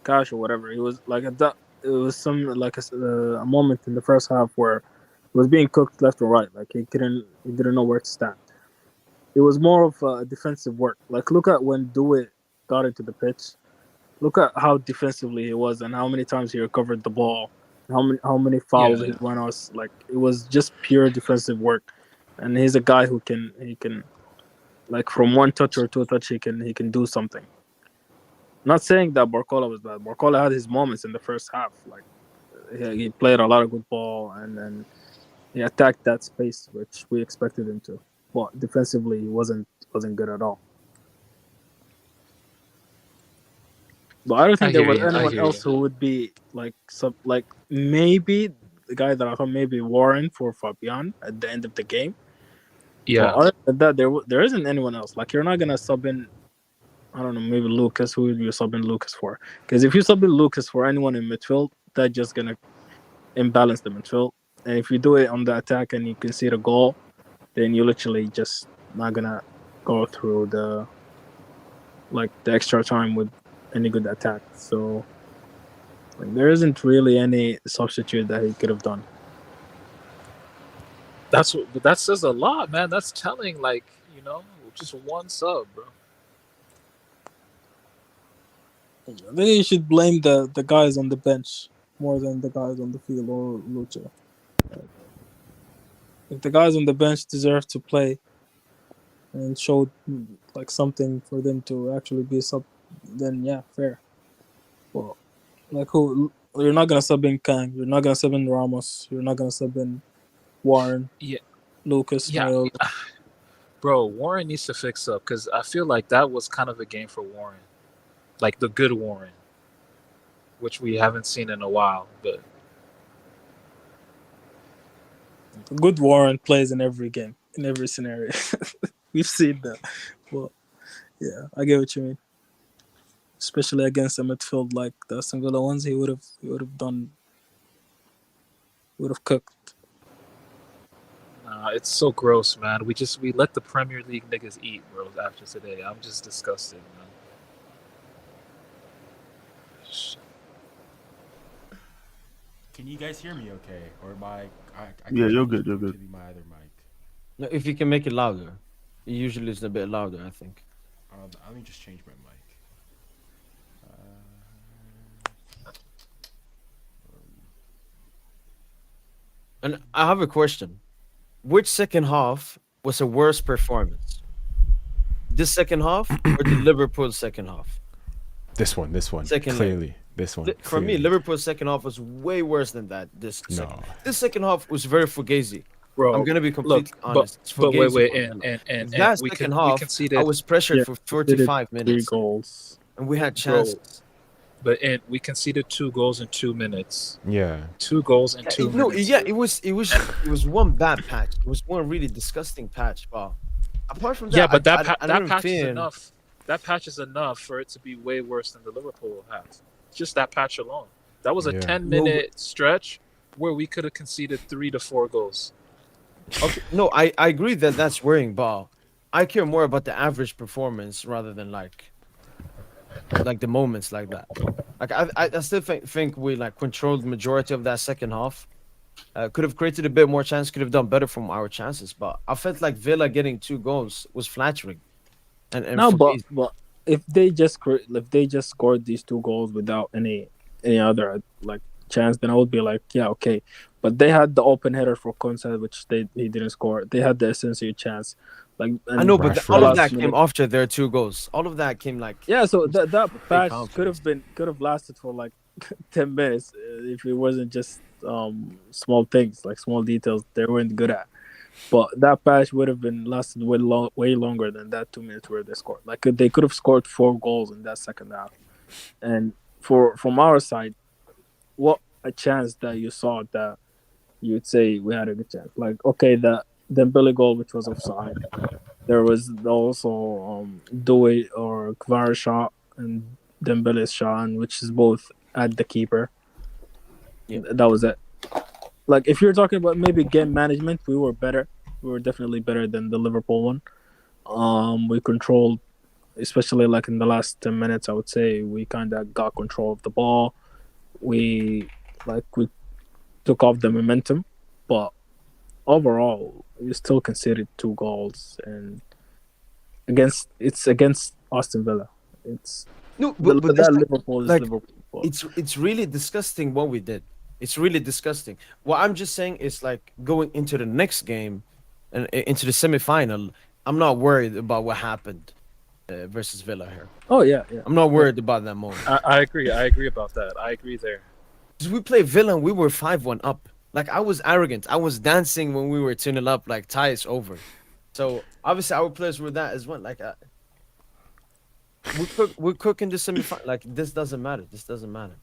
Cash or whatever, he was like at that. It was some like a moment in the first half where he was being cooked left or right. Like he didn't know where to stand. It was more of a defensive work. Like look at when Dewey got into the pitch. Look at how defensively he was and how many times he recovered the ball. How many fouls he won us. Like it was just pure defensive work. And he's a guy who can like from one touch or two touch he can do something. Not saying that Barcola was bad. Barcola had his moments in the first half. Like he played a lot of good ball and then he attacked that space which we expected him to. But defensively he wasn't good at all. But I don't think there was anyone else who would be like maybe the guy that I thought maybe Warren for Fabian at the end of the game. Yeah. But other than that, there isn't anyone else. Like you're not gonna sub in. I don't know, maybe Lucas. Who would you sub in Lucas for? Because if you sub in Lucas for anyone in midfield, that's just gonna imbalance the midfield. And if you do it on the attack and you concede a goal, then you literally just not gonna go through the extra time with any good attack. So like, there isn't really any substitute that he could have done. But that says a lot, man. That's telling, like, just one sub, bro. I think you should blame the guys on the bench more than the guys on the field or Lucha. If the guys on the bench deserve to play and show like something for them to actually be sub, then yeah, fair. Well, like who? You're not gonna sub in Kang. You're not gonna sub in Ramos. You're not gonna sub in Warren. Yeah. Lucas. Yeah. Mayo. Bro, Warren needs to fix up because I feel like that was kind of a game for Warren. Like the good Warren, which we haven't seen in a while. But Good Warren plays in every game, in every scenario. We've seen that. Well, yeah, I get what you mean. Especially against a midfield like the Aston Villa ones, he would have cooked. it's so gross, man. We let the Premier League niggas eat, bro. After today, I'm just disgusted, man. Can you guys hear me okay? Or I Yeah, can you're change good, it you're to good. my other mic. No, if you can make it louder. It usually is a bit louder, I think. Let me just change my mic. And I have a question. Which second half was a worse performance? This second half or the Liverpool second half? This one, Second leg. clearly. This one. For me, clearly. Liverpool's second half was way worse than that. This No. second half was very fugazi. Bro, I'm gonna be completely look, honest. It's but wait, fugazi. and That we second we half, conceded, I was pressured Yeah, for They did 45 3 minutes, goals. and we had Bro. chances. we conceded 2 goals in 2 minutes. Yeah. 2 goals in 2 No, minutes. yeah, it was one bad patch. It was one really disgusting patch. But apart from that, Yeah, but I that didn't patch is feel- enough. That patch is enough for it to be way worse than the Liverpool half. Just that patch alone. That was a Yeah. 10-minute stretch where we could have conceded 3 to 4 goals. Okay, no, I agree that that's worrying, but I care more about the average performance rather than like the moments like that. Like I still think we like controlled the majority of that second half. Could have created a bit more chance. Could have done better from our chances, but I felt like Villa getting 2 goals was flattering. And No, for me- but if they just scored these 2 goals without any other like chance, then I would be like, yeah, okay. But they had the open header for Konsa, which he didn't score. They had the essential chance. Like I know, but Rashford. all of last that minute- came after their 2 goals. All of that came like Yeah, so that patch confidence. could have lasted for like 10 minutes if it wasn't just small things like small details they weren't good at. But that patch would have been lasted way longer than that 2 minutes where they scored. Like they could have scored 4 goals in that second half. And from our side, what a chance that you saw that you'd say we had a good chance. Like okay, the Dembele goal which was offside. There was also Dewey or Kvara shot and Dembele's shot, and which is both at the keeper. Yeah. That was it. Like if you're talking about maybe game management, we were better. We were definitely better than the Liverpool one. We controlled, especially like in the last 10 minutes, I would say we kind of got control of the ball. We took off the momentum, but overall, we still conceded 2 goals, and against Aston Villa. It's no, but but that that's Liverpool is like, Liverpool. it's really disgusting what we did. It's really disgusting. What I'm just saying is like going into the next game and into the semi-final, I'm not worried about what happened versus Villa here. Oh yeah. I'm not worried about that moment. I agree. I agree about that. I agree there. 'Cause we played Villa and we were 5-1 up. Like I was arrogant. I was dancing when we were 2-0 up. Like tie is over. So obviously our players were that as well. Like we cook in the semi-final. Like this doesn't matter. This doesn't matter.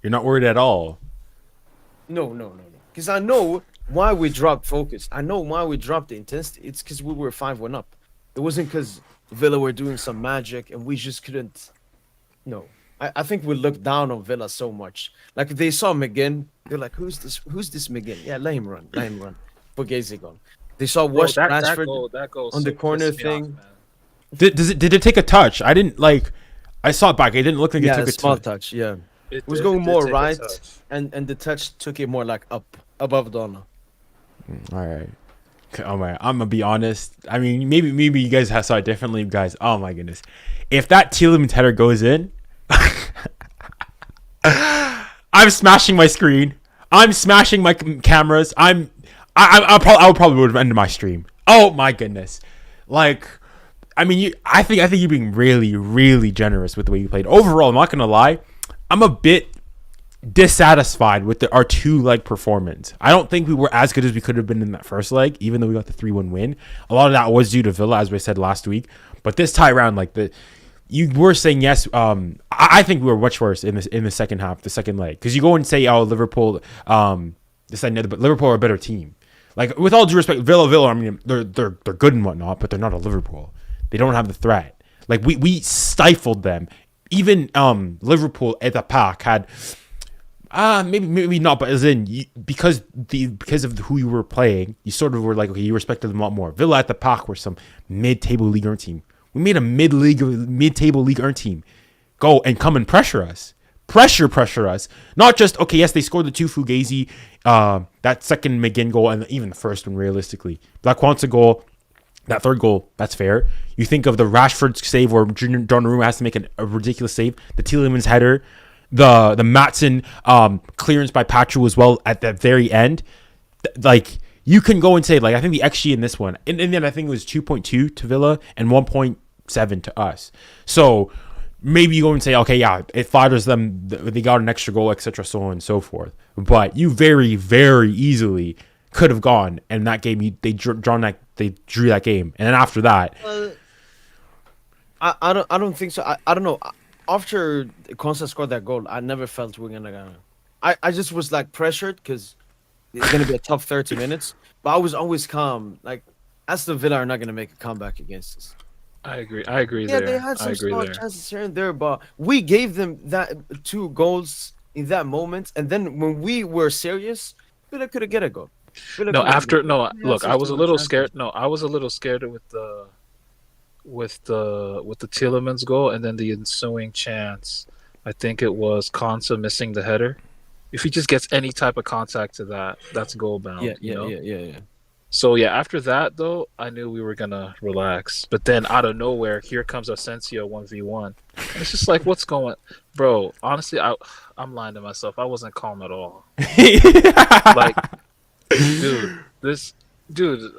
You're not worried at all. No. Because I know why we dropped focus. I know why we dropped the intensity. It's because we were 5-1 up. It wasn't because Villa were doing some magic and we just couldn't. No. I think we looked down on Villa so much. Like they saw McGinn, they're like, "Who's this? Who's this McGinn? Yeah, let him run. Let him run." Fugazi gone. They saw Bro, Rashford that goal on the so corner pissed me off, thing. man. Did it take a touch? I didn't like. I saw it back. It didn't look like it Yeah, took a a small touch. touch. Yeah, It it was did- going it did more take a right, touch. and the touch took it more like up above Donna. All right. Oh my! I'm gonna be honest. I mean, maybe you guys saw it differently, guys. Oh my goodness! If that Tielemans header goes in, I'm smashing my screen. I'm smashing my cameras. I probably would have ended my stream. Oh my goodness! Like, I mean, I think you're being really generous with the way you played. Overall, I'm not gonna lie. I'm a bit dissatisfied with our 2-leg performance. I don't think we were as good as we could have been in that first leg, even though we got the 3-1 win. A lot of that was due to Villa, as we said last week. But this tie round, like you were saying yes. I think we were much worse in the second half, the second leg, because you go and say, oh, Liverpool, this and the other, but Liverpool are a better team. Like, with all due respect, Villa, I mean, they're good and whatnot, but they're not a Liverpool. They don't have the threat. Like, we stifled them. Even Liverpool at the pack had. Maybe not, but as in because of who you were playing, you sort of were like, okay, you respected them a lot more. Villa at the pack were some mid-table league earn team. We made a mid-table league earn team go and come and pressure us, pressure us. Not just okay, yes, they scored the 2 Fugazi, that second McGinn goal, and even the first one realistically. That Kwanzaa goal, that third goal, that's fair. You think of the Rashford save where Donnarumma has to make a ridiculous save, the Tielemans header. The Matson clearance by Patrick as well at the very end. Like, you can go and say, like, I think the XG in this one, and then I think it was 2.2 to Villa and 1.7 to us. So maybe you go and say, okay, yeah, it flatters them. They got an extra goal, etc., so on and so forth. But you very, very easily could have gone, and that game, they drew that game. And then after that. I don't think so. I don't know. After Consta scored that goal, I never felt we're gonna. I just was like pressured because it's gonna be a tough 30 minutes. But I was always calm. Like, Aston Villa are not gonna make a comeback against us. I agree Yeah, there. they had I some agree small there. chances here and there, but we gave them that 2 goals in that moment. And then when we were serious, Villa could have get a goal. Look, I was a little scared. No, I was a little scared with the Tielemans goal, and then the ensuing chance. I think it was Konsa missing the header. If he just gets any type of contact to that, that's goal bound. Yeah. So yeah, after that though, I knew we were gonna relax. But then out of nowhere, here comes Asensio 1v1. And it's just like, what's going, bro? Honestly, I'm lying to myself. I wasn't calm at all. Like, dude,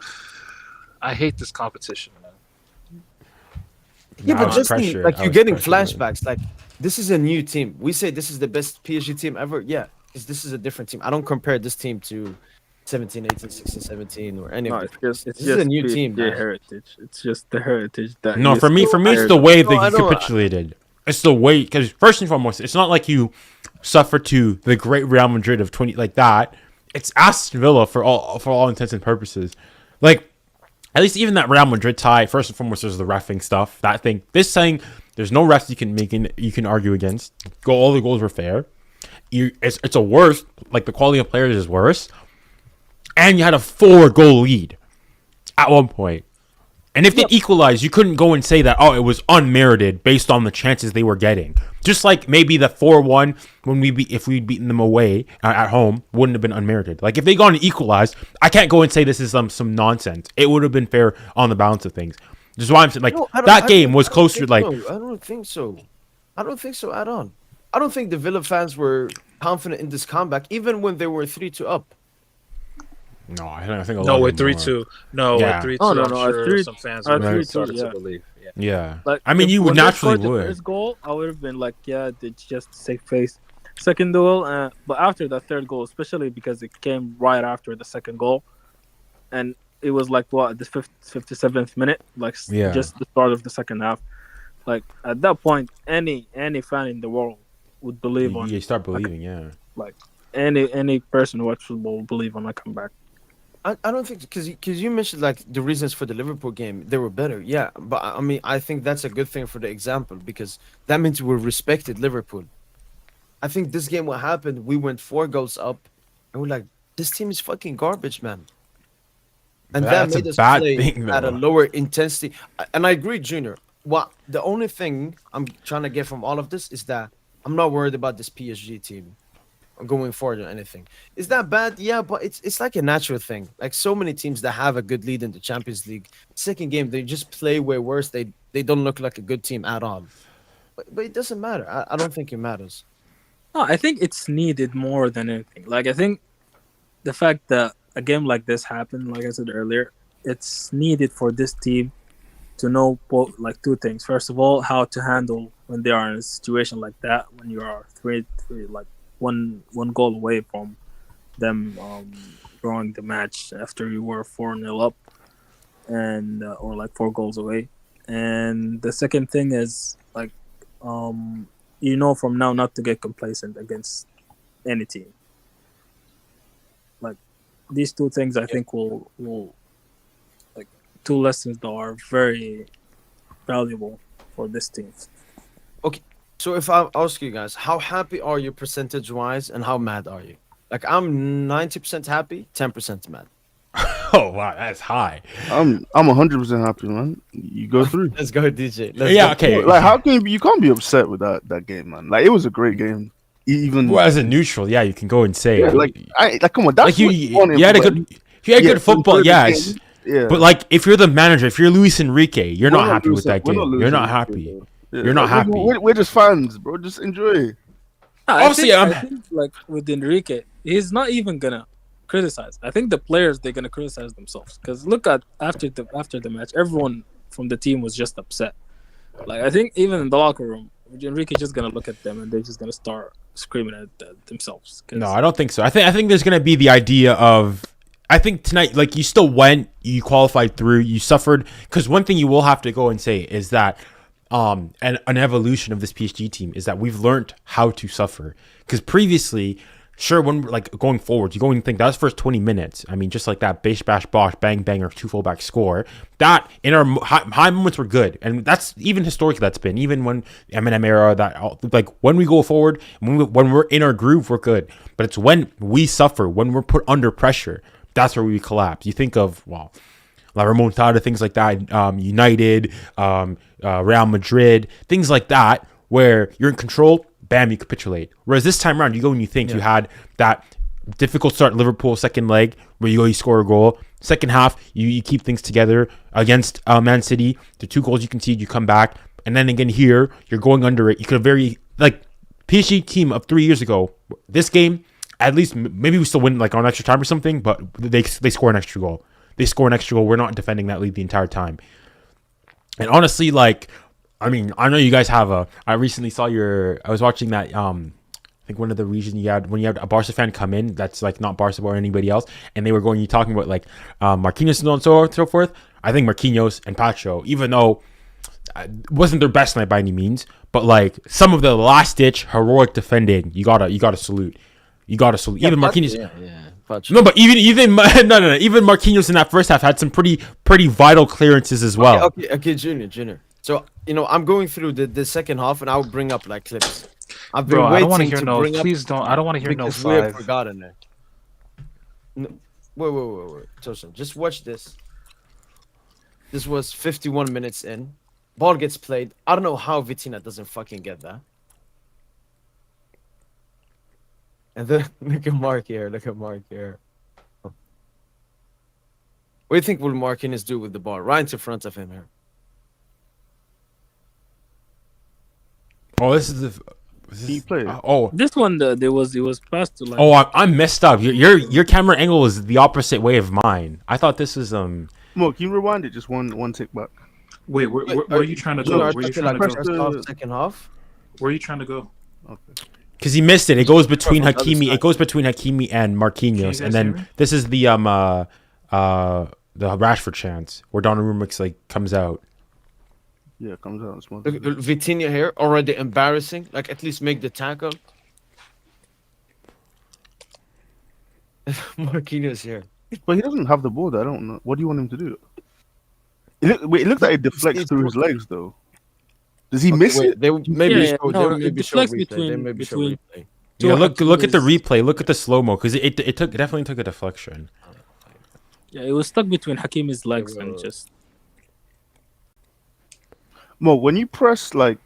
I hate this competition, man. Yeah, I but was just pressured. like I you're was getting pressured. flashbacks. Like, this is a new team. We say this is the best PSG team ever. Yeah, because this is a different team. I don't compare this team to 17, 18, 16, 17 or any No, of it's it. just This is a new team, the man. heritage. It's just the heritage that. No, you for me, still it's the heritage. way No, that I you know. capitulated. It's the way, because first and foremost, it's not like you suffered to the great Real Madrid of 20 like that. It's Aston Villa for all intents and purposes. Like, at least even that Real Madrid tie, first and foremost, there's the reffing stuff. That thing, this saying, there's no refs you can argue against. All the goals were fair. It's a worse, like the quality of players is worse. And you had a 4-goal lead at one point. And if they equalized, you couldn't go and say that, oh, it was unmerited based on the chances they were getting. Just like maybe the 4-1 when if we'd beaten them away at home wouldn't have been unmerited. Like, if they gone and equalized, I can't go and say this is some nonsense. It would have been fair on the balance of things. This is why I'm saying, like, No, I don't- that I game don't- was I don't closer. think Like, so. I don't think so. I don't think so at all. I don't think the Villa fans were confident in this comeback, even when they were 3-2 up. no, I think a lot. No, of with them were. 3-2. No, Yeah. with 3-2. Oh, no, I'm no, sure 3 some fans at would have 3-2, started yeah. to believe. Yeah. Yeah, Like, I mean, you when would they naturally scored the would. first goal, I would have been like, yeah, it's just safe face. Second goal, but after the third goal, especially because it came right after the second goal, and it was like what the 57th minute, like Yeah. just the start of the second half. Like, at that point, any fan in the world would believe on You start believing, yeah. like any person who watches football will believe on a comeback. I don't think because you mentioned like the reasons for the Liverpool game they were better, yeah, but I mean I think that's a good thing for the example because that means we respected Liverpool. I think this game what happened we went 4 goals up and we're like this team is fucking garbage, man, and that That's a made us bad play thing, at a though. lower intensity. And I agree, Junior. What the only thing I'm trying to get from all of this is that I'm not worried about this PSG team going forward or anything. Is that bad? Yeah, but it's like a natural thing. Like so many teams that have a good lead in the Champions League, second game they just play way worse. They don't look like a good team at all. But it doesn't matter. I don't think it matters. No, I think it's needed more than anything. Like I think the fact that a game like this happened, like I said earlier, it's needed for this team to know both, like two things. First of all, how to handle when they are in a situation like that, when you are three like one goal away from them drawing the match after you were 4-0 up, and or like 4 goals away. And the second thing is like from now not to get complacent against any team. Like these two things, I think will like two lessons that are very valuable for this team. Okay, so if I ask you guys, how happy are you percentage wise, and how mad are you? Like I'm 90% happy, 10% mad. Oh wow, that's high. I'm 100% happy, man. You go through. Let's go, DJ. Let's Yeah, go. okay. Like, how can you can't be upset with that game, man? Like, it was a great game. Even Well, as a neutral, yeah, you can go and say yeah, like come on, that's like you, what you want in you had a football. good, you had Yeah, good football, enjoy the yes. game. Yeah, But like, if you're the manager, if you're Luis Enrique, you're We're not happy with losing- that we're game. You're losing not this happy. game, though. Yeah, You're not like, happy. We're just fans, bro. Just enjoy. Obviously, I think like with Enrique, he's not even gonna criticize. I think the players they're gonna criticize themselves because look at after the match, everyone from the team was just upset. Like I think even in the locker room, Enrique just gonna look at them and they're just gonna start screaming at themselves. 'Cause- No, I don't think so. I think there's gonna be the idea of. I think tonight, like you still went, you qualified through, you suffered. Because one thing you will have to go and say is that, an evolution of this PSG team is that we've learned how to suffer. Because previously, sure, when like going forward, you go and think that's first 20 minutes. I mean, just like that bash bash bosh bang bang or 2 fullback score. That in our high moments were good, and that's even historically that's been even when Eminem era that like when we go forward, when we're in our groove, we're good. But it's when we suffer, when we're put under pressure, that's where we collapse. You think of La Remontada, things like that, United, Real Madrid, things like that, where you're in control, bam, you capitulate. Whereas this time around, you go and you think you had that difficult start Liverpool second leg, where you score a goal. Second half, you keep things together against Man City. The 2 goals you concede, you come back. And then again here, you're going under it. You could have like PSG team of 3 years ago. This game, at least maybe we still win like on extra time or something, but they score an extra goal. They score an extra goal. We're not defending that lead the entire time. And honestly, like, I mean, I know you guys have I recently saw I was watching that, I think one of the reasons when you had a Barca fan come in, that's like not Barca or anybody else, and they were talking about like Marquinhos and so forth. I think Marquinhos and Pacho, even though it wasn't their best night by any means, but like some of the last ditch heroic defending, you gotta salute. You gotta salute. Even Marquinhos. Yeah. Pacho. No, but even even Marquinhos in that first half had some pretty vital clearances as well. Okay, Junior. So I'm going through the second half, and I'll bring up like clips. I've been Bro, I waiting don't want to hear to no. bring up Please don't. I don't want to hear no because we have 5. forgotten it. No, wait, Tosin, just watch this. This was 51 minutes in. Ball gets played. I don't know how Vitinha doesn't fucking get that. And then look at Mark here. What do you think will Marquinhos do with the ball right in front of him here? Oh, this is He played. This one, it was passed to like. Oh, I'm messed up. Your camera angle is the opposite way of mine. I thought this was Mo, can you rewind it just one tick back? Wait, where are you trying to go? Junior, Where are you talking trying to like go? first half, second half. Where are you trying to go? Okay. because he missed it. It goes between From the other Hakimi. side. It goes between Hakimi and Marquinhos, guys and hear then me? this is the Rashford chance where Donnarumma comes out. Yeah, it comes out small. Look, Vitinha here already embarrassing. Like at least make the tackle. Marquinhos here. But he doesn't have the ball. Though. I don't know. What do you want him to do? It looks like it deflects through his legs, though. Does he miss it? They maybe Yeah, show, no, they it maybe show deflects replay. They between- maybe show between- replay. Yeah, look at the Hakim is- replay. Look at the slow mo because it definitely took a deflection. Yeah, it was stuck between Hakimi's legs and just. Mo, when you press like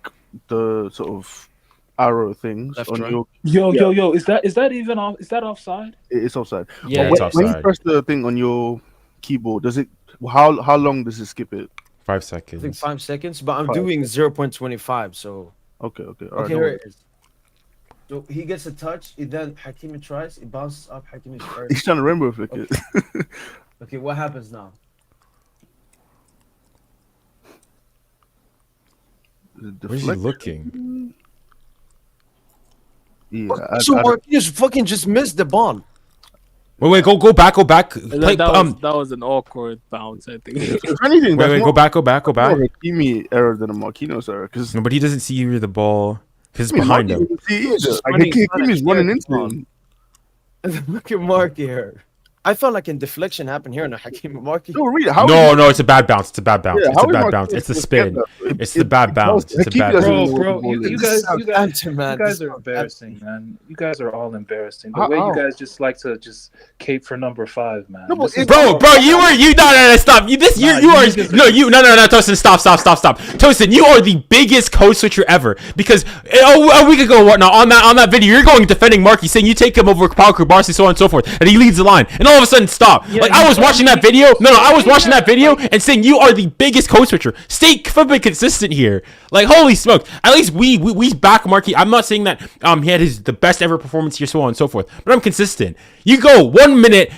the sort of arrow things Left, on right? your, Yo, is that even off? Is that offside? it's offside. Yeah, But it's when you offside. press the thing on your keyboard, does it? How long does it skip it? 5 I think seconds. 5 seconds, but I'm 5 doing 0.25. So Okay. All right. okay, no here worries. it is. So he gets a touch. Then Hakimi tries. It bounces up. Hakimi's first. He's trying to rainbow flick it. Okay, what happens now? Is it Where's he deflect? looking? Yeah. So Marquinhos fucking just missed the ball. Wait, go back. Play, That was an awkward bounce, I think. if anything, that's wait, more go back. more a Hakimi error than a Marquinhos error because No, but he doesn't see the ball because it's behind him. Hakimi's running into him. Look at Mark here. I felt like a deflection happened here on Hakimi Marquinhos. No, read it. How No, it's a bad bounce. It's a bad bounce. Yeah, It's a how is bad Marquinhos bounce. It's the supposed to get spin. that? It's the bad bounce. It's a Hakimi bad doesn't bounce. know Bro, what the ball you is. guys, Southampton, man. you guys This are is embarrassing, man. You guys are all embarrassing. The How- way how? you guys just like to just cape for number 5, man. No, but This is- Bro, no, stop. You are Tosin, stop. Tosin, you are the biggest code switcher ever because a week ago, whatnot on that video, you're going defending Marky, saying you take him over Paul Kubarsi, so on and so forth, and he leads the line, and all of a sudden, stop. Yeah, like I was watching that video. I was watching that video and saying you are the biggest code switcher. Stay flipping consistent here. Like holy smokes. At least we back Marky. I'm not saying that he had the best ever performance here, so on and so forth. But I'm consistent. You go 1 minute,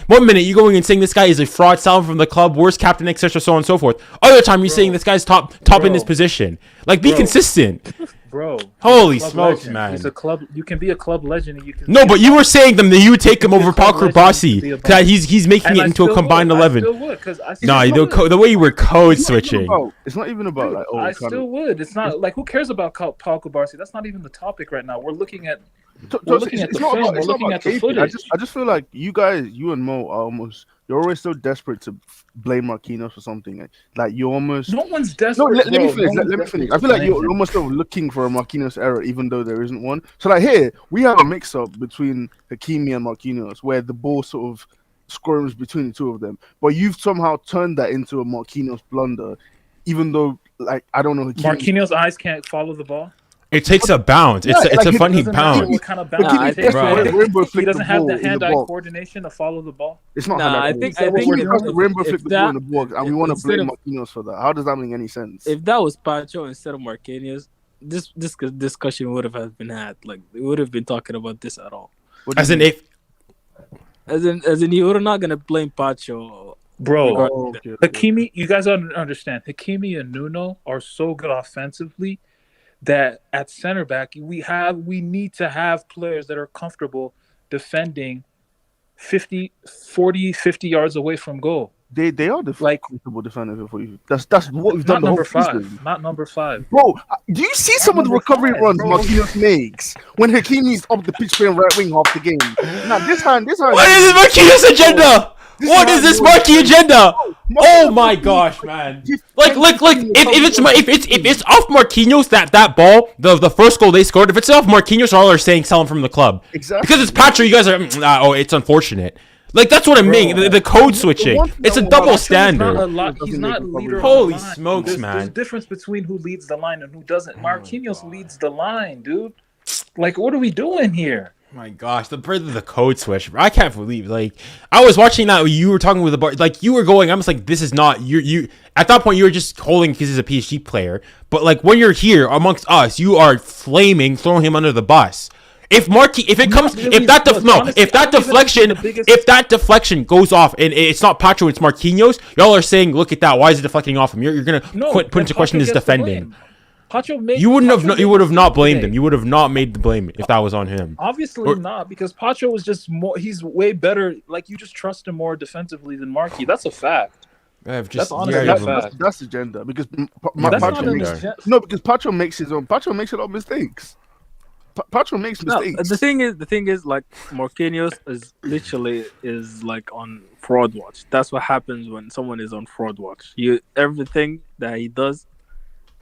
you going and saying this guy is a fraud, selling from the club, worst captain, etc., so on and so forth. Other time you're saying this guy's top in his position. Like be Bro. consistent. Bro. Holy he's a club smokes, legend. man. He's a club. You can be a club legend. And you can. No, but you were saying that you would take him You can over be a Paul club legend, you can be Kurbasi. a That bum. he's making And it I into a still combined would. 11. I still would, 'cause I still Nah, would. the way you were code switching. It's not even about like I kind still would. It's not like who cares about Paul Kubarsi? That's not even the topic right now. We're looking at We're looking at the film, we're looking at the KP. footage. I just feel like you and Mo are almost. You're always so desperate to blame Marquinhos for something. Like you're almost. no one's No, desperate. let me bro. finish. No Let one's me finish. desperate I feel like to you're blame him. almost sort of looking for a Marquinhos error, even though there isn't one. So, like here, we have a mix-up between Hakimi and Marquinhos, where the ball sort of squirms between the two of them. But you've somehow turned that into a Marquinhos blunder, even though, like, I don't know. Marquinhos' eyes can't follow the ball. It takes a bounce. It's Yeah, a like, funny Doesn't matter bounce. what kind of bounce Nah, I he think- takes. Bro. Rainbow He flick the doesn't have ball the in the hand-eye box. coordination to follow the ball. It's not. Nah, hand-eye I think- coordination. I think We're if- trying to rainbow if flick the that- ball in the box, and we want to instead blame of- Marquinhos for that. How does that make any sense? If that was Pacho instead of Marquinhos, this discussion would have been had. Like we would have been talking about this at all. What do As you in, mean? if As in, you're not gonna blame Pacho. Bro, Oh, okay. Hakimi, you guys don't understand. Hakimi and Nuno are so good offensively that at center back we need to have players that are comfortable defending 50 yards away from goal. They are the Like- comfortable defenders for you. That's what we've done Not the whole number season. 5. Not number 5. Bro, do you see some of the number recovery 5, runs bro. Marquinhos makes when Hakimi's up the pitch playing right wing half the game? Now this time, what is this Marquinhos agenda? What is this Marquis agenda? Oh my gosh, man! Like, if it's off Marquinhos that ball, the first goal they scored, if it's off Marquinhos, all are saying sell him from the club. Exactly. Because it's Patrick, you guys are it's unfortunate. Like that's what I mean. The code switching. It's a double standard. He's not leader. of the Holy line. smokes, There's man. a difference between who leads the line and who doesn't. Marquinhos leads the line, dude. Like, what are we doing here? My gosh, the code switch. I can't believe. Like I was watching that. You were talking with the bar. Like you were going. I'm just like, this is not you. At that point, you were just holding because he's a PSG player. But like when you're here amongst us, you are throwing him under the bus. If that deflection goes off and it's not Pacho, it's Marquinhos, y'all are saying, look at that. Why is it deflecting off him? You're gonna put into question his defending. You would have not blamed him. You would have not made the blame if that was on him. Obviously not, because Pacho was just more. He's way better. Like you just trust him more defensively than Marquis. That's a fact. That's honestly yeah, a fact. That's the agenda because That's Pacho not makes agenda. no because Pacho makes his own. Pacho makes a lot of mistakes. Pacho makes No, mistakes. the thing is, like Marquinhos is literally like on fraud watch. That's what happens when someone is on fraud watch. Everything that he does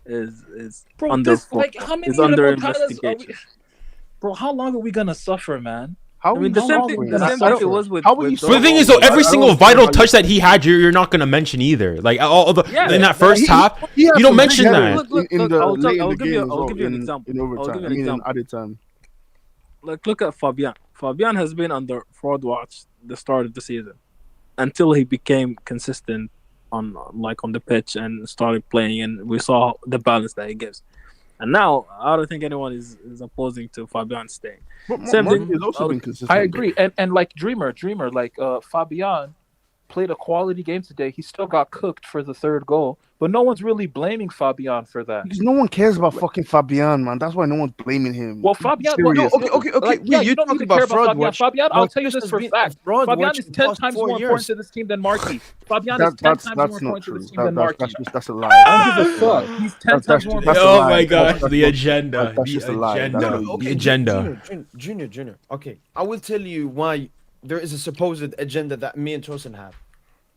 is Bro, under this fraud. like how many Is under remontadas are we? investigation. Bro, how long are we gonna suffer, man? How I mean, the how same long thing. were The you- same thing it was with. How were you with so But the thing is, though, I every don't single understand vital how you- touch that he had, you're not gonna mention either. Like all the Yeah, in that first he- half, he had you don't some mention big that. headers Look, in the I'll late in the give you- game as I'll well, give you an in example. in I'll overtime. give you I an mean, in example. added time. Like, look at Fabian. Fabian has been under fraud watch the start of the season until he became consistent on the pitch and started playing, and we saw the balance that he gives. And now I don't think anyone is opposing to Fabian staying. But Same Marquinhos thing- has also been consistent. I agree, and like Dreamer, like Fabian played a quality game today. He still got cooked for the third goal, but no one's really blaming Fabian for that. Because no one cares about fucking Fabian, man. That's why no one's blaming him. Well, Fabian, Serious. Okay. like, Wait, you don't talk need to care about fraud Fabian. watch. Fabian, I'll tell you Marquinhos this has for a been a fact. fraud Fabian watch is for the 10 past times 4 more important years. to this team than Marquis. Fabian is 10 That's times more not important to true. this team than Marquis. That's a lie. I don't give a fuck. He's 10 times more that's important. a Oh lie. my gosh, That's the not- agenda, that's the just a lie. That's agenda, a- the agenda. Junior. Okay, I will tell you why there is a supposed agenda that me and Tosin have.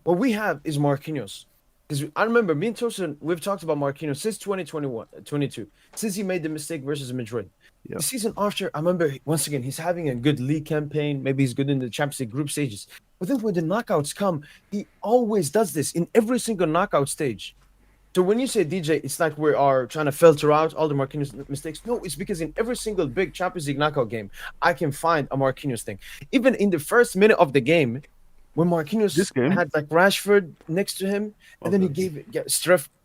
What we have is Marquinhos. Because I remember me and Tosin, we've talked about Marquinhos since 2021-22, since he made the mistake versus Madrid. Yeah. The season after, I remember, once again, he's having a good league campaign. Maybe he's good in the Champions League group stages. But then when the knockouts come, he always does this in every single knockout stage. So when you say, DJ, it's like we are trying to filter out all the Marquinhos mistakes. No, it's because in every single big Champions League knockout game, I can find a Marquinhos thing. Even in the first minute of the game, when Marquinhos This game? had like Rashford next to him, and then he gave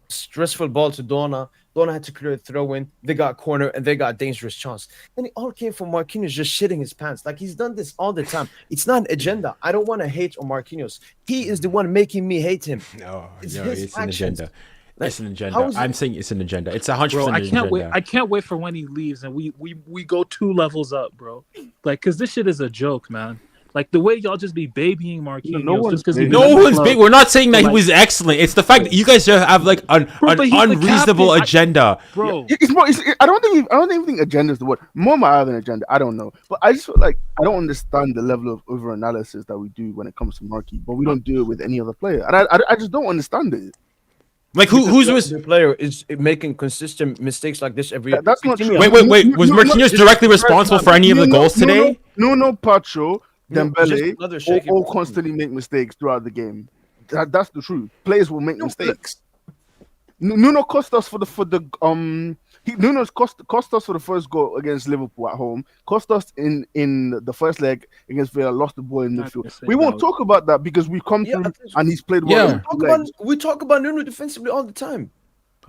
stressful ball to Donna. Donna had to clear a throw in. They got corner and they got dangerous chance. And it all came from Marquinhos just shitting his pants. Like he's done this all the time. It's not an agenda. I don't want to hate on Marquinhos. He is the one making me hate him. No, It's no, his it's an actions. agenda. Like, It's an how agenda. is it- I'm saying it's an agenda. It's 100% Bro, an I agenda. can't wait. I can't wait for when he leaves and we go 2 levels up, bro. Like, cause this shit is a joke, man. Like the way y'all just be babying Marquinhos No one's just because he babying No left the one's club. big. We're not saying that he Like- was excellent. It's the fact that you guys just have like an but he's the unreasonable captain. agenda. Bro. It's more. I don't even think agenda is the word. More might have an agenda. I don't know, but I just feel like I don't understand the level of over analysis that we do when it comes to Marquis, but we don't do it with any other player, and I just don't understand it. Like who's was? the player is making consistent mistakes like this every year? That's not true. Wait. Was Marquinhos directly responsible for any of the goals today? No, Pacho, No, just Dembele, another shaky all ball. constantly make mistakes throughout the game. That's the truth. Players will make mistakes. Nuno cost us Nuno's cost us for the first goal against Liverpool at home. Cost us in the first leg against Villa. Lost the ball in Not midfield. gonna say We won't that. talk about that because we come Yeah, through I think so. and he's played well. Yeah. in two legs. We talk about Nuno defensively all the time.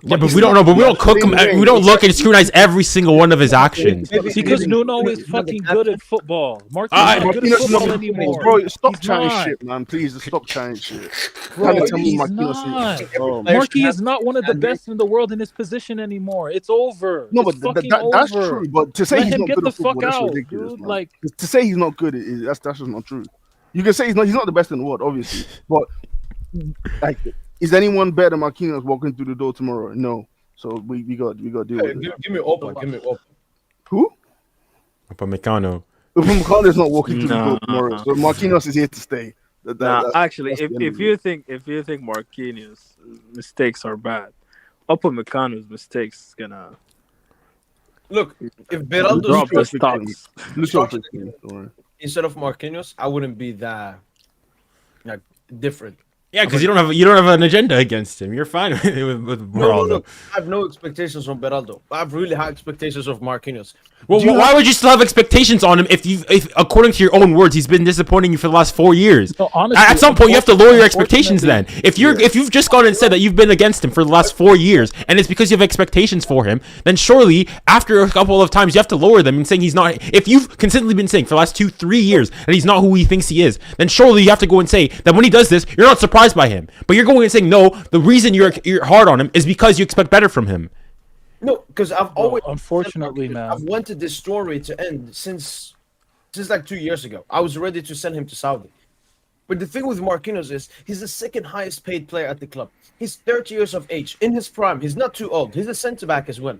Yeah, but it's we don't not- know. But we don't it's cook not him. the same We don't way. look and scrutinize every single one of his actions. Because Nuno is fucking good at football. Marquinhos I- is not good at football anymore. Bro, stop He's chatting not. shit, man. Please just stop chatting shit. Bro, Can't tell me he's Marquinhos not. is- Players Marquis have- is not one of the best in the world in his position anymore. It's over. No, It's but fucking that's over. true. But to say Let he's him not get good the at football, fuck that's out, ridiculous, dude. man. Like, To say he's not good, that's just not true. You can say he's not the best in the world, obviously. But like, is anyone better than Marquinhos walking through the door tomorrow? No. So we got to deal with it. Give me open. Give me open. Who? Upamecano. Upamecano is not walking through the door Nah. tomorrow. So Marquinhos is here to stay. Actually, that's the end if of you think Marquinhos' mistakes are bad, Upamecano's mistakes is gonna Look, if drop Beraldo's the stocks. Look out for him, don't worry. instead of Marquinhos, I wouldn't be that like different. Yeah, because you don't have an agenda against him. You're fine with Ronaldo. No. I have no expectations from Beraldo. I have really high expectations of Marquinhos. Well, why would you still have expectations on him if according to your own words, he's been disappointing you for the last 4 years? no, honestly, At some point, you have to lower your expectations. Then, unfortunately- if you've just gone and said that you've been against him for the last 4 years, and it's because you have expectations for him, then surely after a couple of times you have to lower them and saying he's not. If you've consistently been saying for the last 2-3 years that he's not who he thinks he is, then surely you have to go and say that when he does this, you're not surprised by him. But you're going and saying no. The reason you're hard on him is because you expect better from him. No, because I've always unfortunately, man. I've wanted this story to end since like 2 years ago. I was ready to send him to Saudi. But the thing with Marquinhos is he's the second highest paid player at the club. He's 30 years of age, in his prime. He's not too old. He's a centre back as well.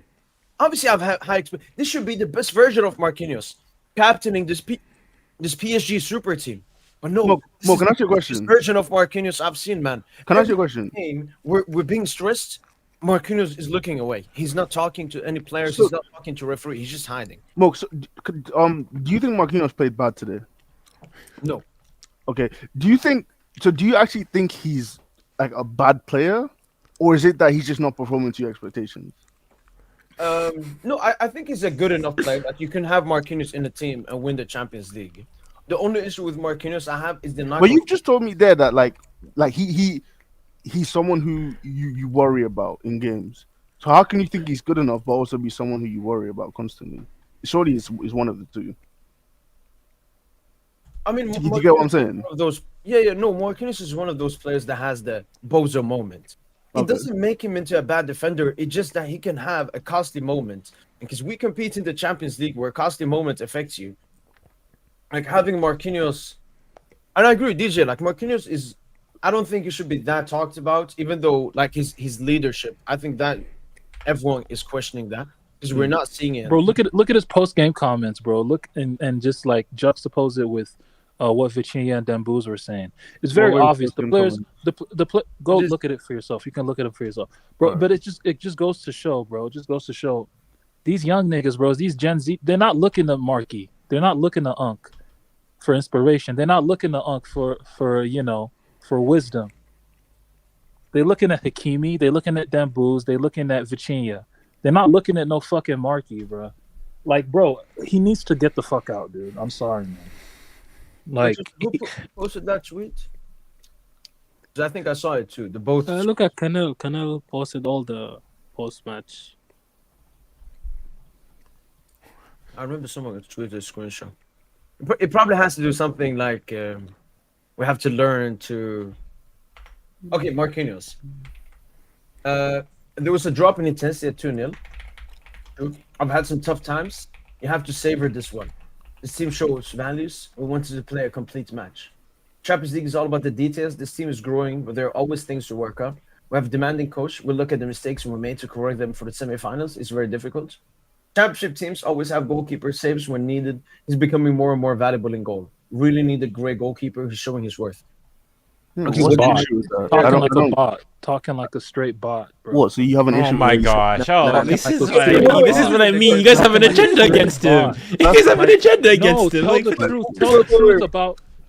obviously I've had high expectations. This should be the best version of Marquinhos, captaining this PSG super team. But no, Mo, can I ask you a this question? version of Marquinhos I've seen, man. Can I ask you a question? Game, we're being stressed. Marquinhos is looking away. He's not talking to any players. So- He's not talking to referee. He's just hiding. Mo, so, do you think Marquinhos played bad today? No. Okay. Do you actually think he's like a bad player, or is it that he's just not performing to your expectations? No, I think he's a good enough player that you can have Marquinhos in the team and win the Champions League. The only issue with Marquinhos I have is the knock. But you just told me there that like he's someone who you worry about in games. So how can you think he's good enough, but also be someone who you worry about constantly? Surely is one of the two. I mean, Do you get what I'm saying? one of those. Yeah. No, Marquinhos is one of those players that has the bozo moment. It Okay. doesn't make him into a bad defender. It's just that he can have a costly moment. Because we compete in the Champions League where costly moment affects you. Like having Marquinhos, and I agree with DJ. Like Marquinhos is, I don't think he should be that talked about. Even though like his leadership, I think that everyone is questioning that because we're not seeing it. Bro, look at his post game comments, bro. Look and just like juxtapose it with what Vitinha and Dembuz were saying. It's very What were his obvious. The post-game players, go Just- look at it for yourself. You can look at it for yourself, bro. Alright. But it just goes to show, bro. It just goes to show these young niggas, bro. These Gen Z, they're not looking to Marky. They're not looking to Unk for inspiration. They're not looking to Unk for wisdom. They're looking at Hakimi. They're looking at Dembuz. They're looking at Vitinha. They're not looking at no fucking Marky, bro. Like, bro, he needs to get the fuck out, dude. I'm sorry, man. Like, Who posted that tweet? 'Cause I think I saw it too. The both. Look at Canel. Canel posted all the post match. I remember someone tweeted a screenshot. It probably has to do something like we have to learn to. Okay, Marquinhos. There was a drop in intensity at 2-0. I've had some tough times. You have to savor this one. This team shows values. We wanted to play a complete match. Champions League is all about the details. This team is growing, but there are always things to work on. We have a demanding coach. We look at the mistakes we made to correct them for the semifinals. It's very difficult. Championship teams always have goalkeeper saves when needed. He's becoming more and more valuable in goal. Really need a great goalkeeper who's showing his worth. What's What's the bot? issue with that? talking I like don't. a bot. Talking like a straight bot, bro. What? So you have an issue? Oh my with gosh! No, Oh, this I is thought- like, this is what I mean. You guys have an agenda against him. You guys have an agenda No, against him. tell Like, the truth.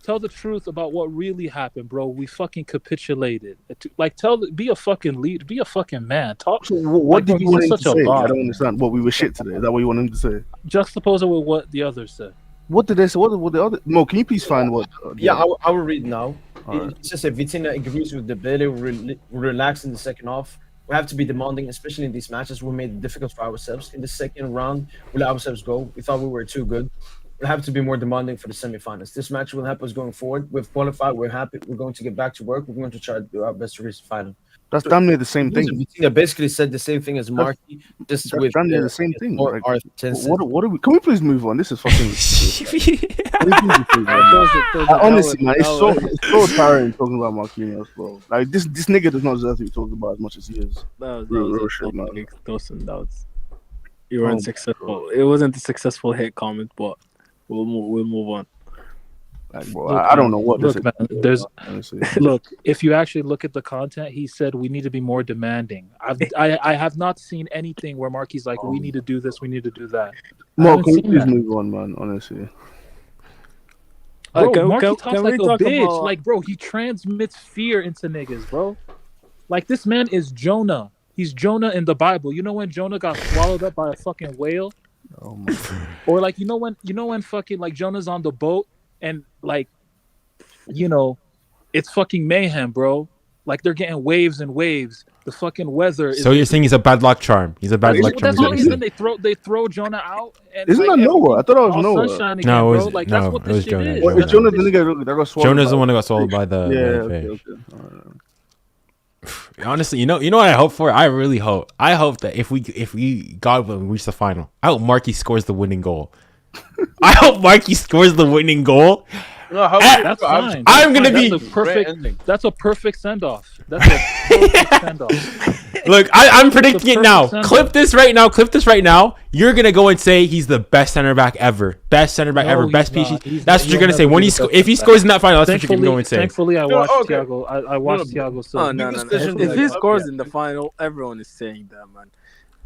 Tell the truth about what really happened, bro. We fucking capitulated. Like, be a fucking lead. Be a fucking man. Talk. So what Like, did you he's want him such to a say? bot. I don't understand. What, we were shit today? Is that what you want him to say? Juxtapose it with what the others said. What did they say? What the other? Mo, can you please find what? Yeah, I will read now. Alright. It's just a Vitinha agrees with the ability. Relax in the second half. We have to be demanding, especially in these matches. We made it difficult for ourselves. In the second round, we let ourselves go. We thought we were too good. We have to be more demanding for the semifinals. This match will help us going forward. We've qualified. We're happy. We're going to get back to work. We're going to try to do our best to reach the final. That's damn near the same thing. Vitinha basically said the same thing as Marky, just That's with damn near the same thing. more Like, our intensity. what are we? Can we please move on? This is fucking. Honestly, man, it's so tiring talking about Marquinhos, bro. Like this nigga does not deserve to be talked about as much as he is. Real shit, man. You were Oh, unsuccessful. It wasn't a successful hit comment, but we'll move on. Like, bro, Look, I don't know what this look, is. man, there's- honestly. Look, if you actually look at the content, he said we need to be more demanding. I have not seen anything where Marky's like, we need to do this, we need to do that. I Mo, haven't can we seen please that. move on, man? Honestly. Bro, Can- Marky can- talks can like we a talk bitch. about- Like, bro, he transmits fear into niggas, bro. Like, this man is Jonah. He's Jonah in the Bible. You know when Jonah got swallowed up by a fucking whale? Oh my God. Or like, you know when fucking like Jonah's on the boat and like, you know, it's fucking mayhem, bro. Like they're getting waves and waves. The fucking weather is. so you're saying he's a bad luck charm? He's a bad luck charm. That's is the what you're reason saying. they throw Jonah out. And Isn't like, that Noah? I thought that was all Noah. sunshine again, No, it bro. was- Like no, that's what it this was shit Jonah. is. Well, Jonah. is Jonah the nigga that got swallowed? Jonah's the by- one that got swallowed by the Yeah. fish. Okay. Alright. Honestly, you know what I hope for? I really hope. I hope that if we God willing reach the final, I hope Marky scores the winning goal. I hope Marky scores the winning goal. No, how That's fine. I'm gonna That's be- a perfect. ending. That's a perfect send off. That's a perfect send off. Look, I'm predicting it now. perfect Clip this right now. Clip this right now. You're gonna go and say he's the best center back ever. Best center back ever. he's Best not. PSG. He's That's not. what you're He'll gonna say never when be he the best if he center scores in that final. That's what you're gonna go and say. Thankfully, I No, watched okay. Thiago. I watched Thiago. So Oh no, Big no, no. decision, If like, he okay. scores in the final, everyone is saying that, man.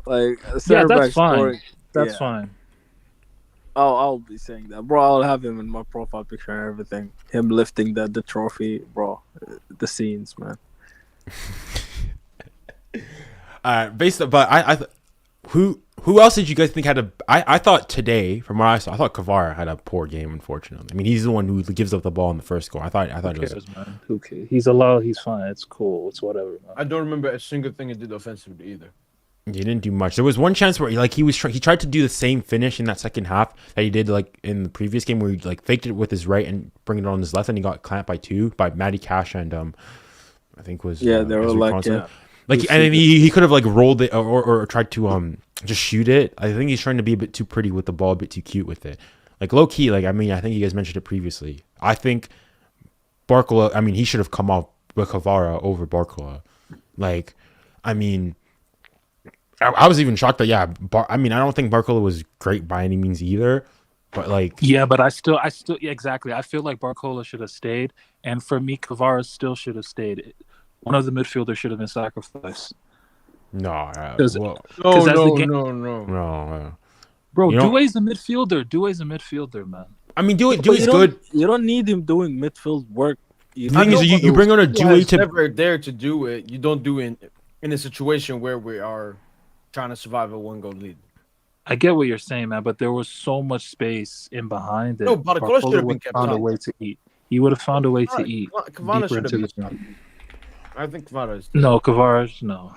Like a yeah, center back that's fine. scoring. That's yeah. fine. I'll be saying that, bro. I'll have him in my profile picture and everything. Him lifting the trophy, bro. The scenes, man. But who else did you guys think had a? I thought today, from what I saw, I thought Kvara had a poor game. Unfortunately, I mean he's the one who gives up the ball in the first goal. I thought Who it was. cares, man? Who cares? He's allowed. He's fine. It's cool. It's whatever, man. I don't remember a single thing he did offensively either. He didn't do much. There was one chance where he tried to do the same finish in that second half that he did like in the previous game, where he like faked it with his right and bring it on his left, and he got clamped by Matty Cash and I think was Yeah, they were Ezri like, Konsa. yeah. Like, and then he could have like rolled it or tried to just shoot it. I think he's trying to be a bit too pretty with the ball, a bit too cute with it. Like low key, like I mean, I think you guys mentioned it previously. I think Barcola. I mean, he should have come off with Kvara over Barcola. Like, I mean. I was even shocked that I mean I don't think Barcola was great by any means either, but like Yeah, but I still yeah, exactly. I feel like Barcola should have stayed, and for me, Kvara still should have stayed. One of the midfielders should have been sacrificed. no, Because No, as the no, game- no. Bro, You know- Doué's a midfielder. Doué's a midfielder, man. I mean, But Dewey's you don't- good. You don't need him doing midfield work. The thing is, you bring on a Dewey to never there to do it. You don't do it in a situation where we are trying to survive a 1-goal lead. I get what you're saying, man, but there was so much space in behind that No, Barcola should have been would kept found a out. way to eat. He would have found a way to Right, eat Kvara deeper should have into been. the ground. I think Kvara is. No, Kvara, no.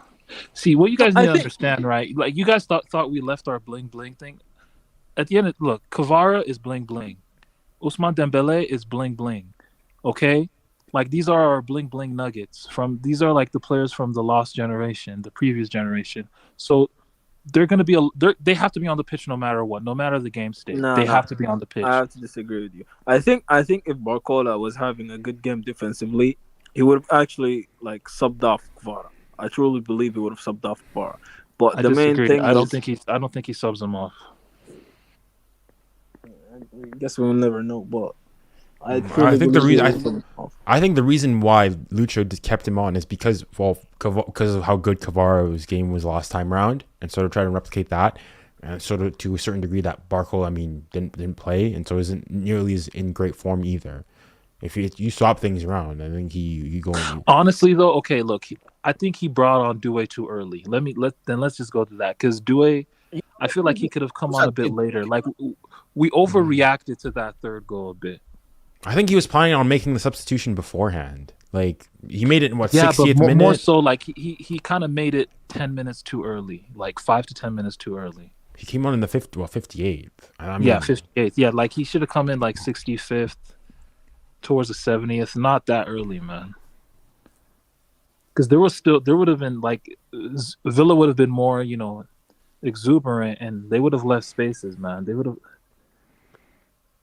See, what you guys I need to think- understand, right? Like, you guys thought we left our bling bling thing. At the end, look, Kvara is bling bling. Ousmane Dembele is bling bling. Okay? Like, these are our bling bling nuggets. These are like the players from the lost generation, the previous generation. So they're going to be they have to be on the pitch no matter what, no matter the game state. No, they no. have to be on the pitch. I have to disagree with you. I think if Barcola was having a good game defensively, he would have actually like subbed off Kvara. I truly believe he would have subbed off Kvara. But I the main disagree. thing I don't is- think he subs them off. I guess we'll never know. But I think the believe he reason- would have subbed him off. I think the reason why Lucho just kept him on is because of how good Kvara's game was last time round, and sort of try to replicate that, and sort of to a certain degree that Barcola, I mean, didn't play, and so isn't nearly as in great form either. If you swap things around, I think you go. Honestly, though, okay, look, I think he brought on Doué too early. Let's just go to that, because Doué, I feel like he could have come on a bit later. Like, we overreacted to that third goal a bit. I think he was planning on making the substitution beforehand. Like he made it in what 60th but minute. more so, like he kind of made it 10 minutes too early, like 5 to 10 minutes too early. He came on in the 58th. I mean, Yeah, 58th. Yeah, like he should have come in like 65th, towards the 70th. Not that early, man. Because there would have been like Villa would have been more, exuberant, and they would have left spaces, man. They would have.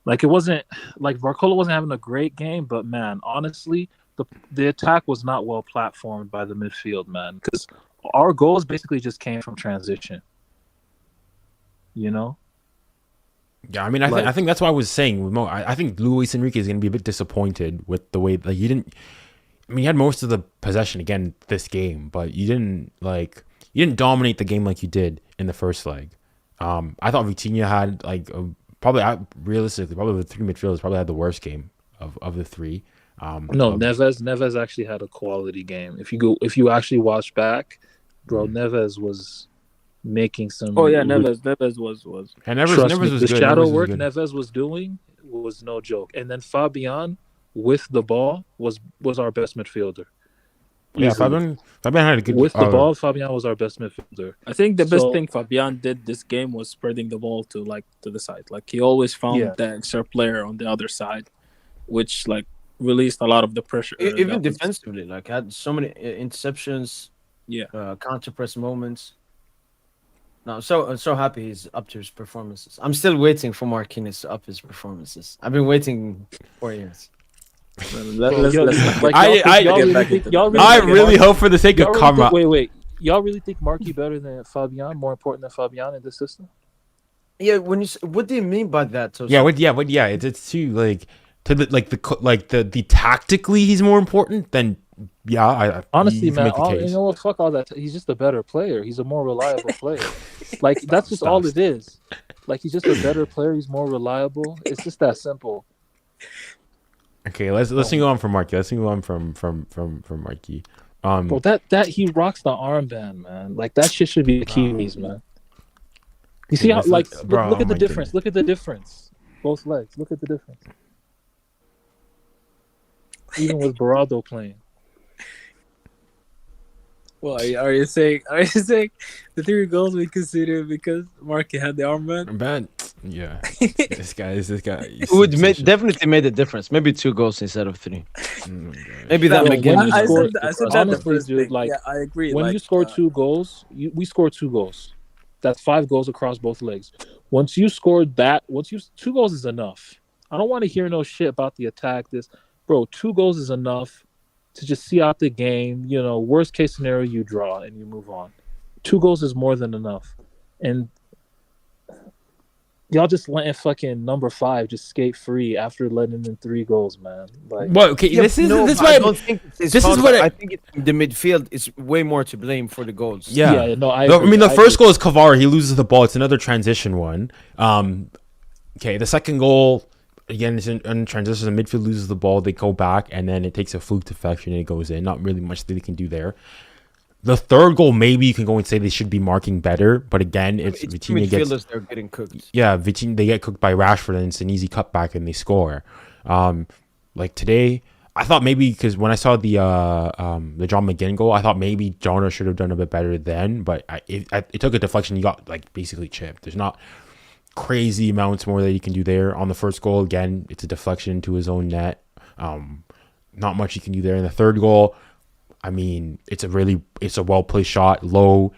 Like, it wasn't like Barcola wasn't having a great game, but man, honestly, the attack was not well platformed by the midfield, man. Because our goals basically just came from transition. Yeah, I mean, I think that's why I was saying with Mo. I think Luis Enrique is going to be a bit disappointed with the way you didn't. I mean, you had most of the possession again this game, but you didn't dominate the game like you did in the first leg. I thought Vitinha had realistically the three midfielders probably had the worst game of the three. Neves actually had a quality game. If you actually watch back, bro, Neves was making some. Oh yeah, Neves was. And Neves was the good. shadow Neves work was good. Neves was doing was no joke. And then Fabian with the ball was our best midfielder. Yeah, Easily. Fabian had a good With the ball, Fabian was our best midfielder. I think the best So- thing Fabian did this game was spreading the ball to the side. Like he always found Yeah. the extra player on the other side, which like released a lot of the pressure. Even that was- defensively, like had so many interceptions. Yeah. Counter press moments. No, I'm so happy he's up to his performances. I'm still waiting for Marquinhos to up his performances. I've been waiting 4 years. Let's I really y'all hope for the sake of y'all karma. Wait. y'all really think Marquis better than Fabian? More important than Fabian in this system? Yeah, when you what do you mean by that? Tosin? Yeah, it's too like to the tactically he's more important than Honestly, you can man, make the case. you know what? Fuck all that. He's just a better player. He's a more reliable player. Like that's just all it is. Like he's just a better player. He's more reliable. It's just that simple. Okay, let's move on from Marquis. Let's move on from Marquis. Bro, that he rocks the armband, man. Like that shit should be the Kiwis, man. You see how like look at the difference. Look at the difference. Both legs. Look at the difference. Even with Baraldo playing. Well, are you saying the 3 goals we considered because Marquis had the armband? Bad. Yeah. this guy. It would definitely made a difference. Maybe 2 goals instead of 3. Maybe that again. I said that the first dude, thing. like, Yeah, I agree. When you score 2 goals, we scored 2 goals. That's 5 goals across both legs. Once you scored that, 2 goals is enough. I don't want to hear no shit about the attack. Bro, 2 goals is enough to just see out the game. You know, worst case scenario, you draw and you move on. 2 goals is more than enough. And y'all just letting fucking number 5 just skate free after letting in 3 goals, man. Like, well, okay, yeah, this is I don't think it's this is what I think the midfield is way more to blame for the goals. Yeah, no, I mean, the first goal is Kvara. He loses the ball. It's another transition one. Okay, the second goal, again, it's in transition. The midfield loses the ball. They go back, and then it takes a fluke deflection, and it goes in. Not really much that they can do there. The third goal, maybe you can go and say they should be marking better, but again, it's Vitinha gets. They're getting cooked. Yeah, Vitinha, they get cooked by Rashford, and it's an easy cutback, and they score. Like today, I thought maybe because when I saw the John McGinn goal, I thought maybe Jonah should have done a bit better then, but it took a deflection. You got like basically chipped. There's not crazy amounts more that you can do there. On the first goal, again, it's a deflection to his own net. Not much you can do there. In the third goal, I mean, it's a well placed shot, low.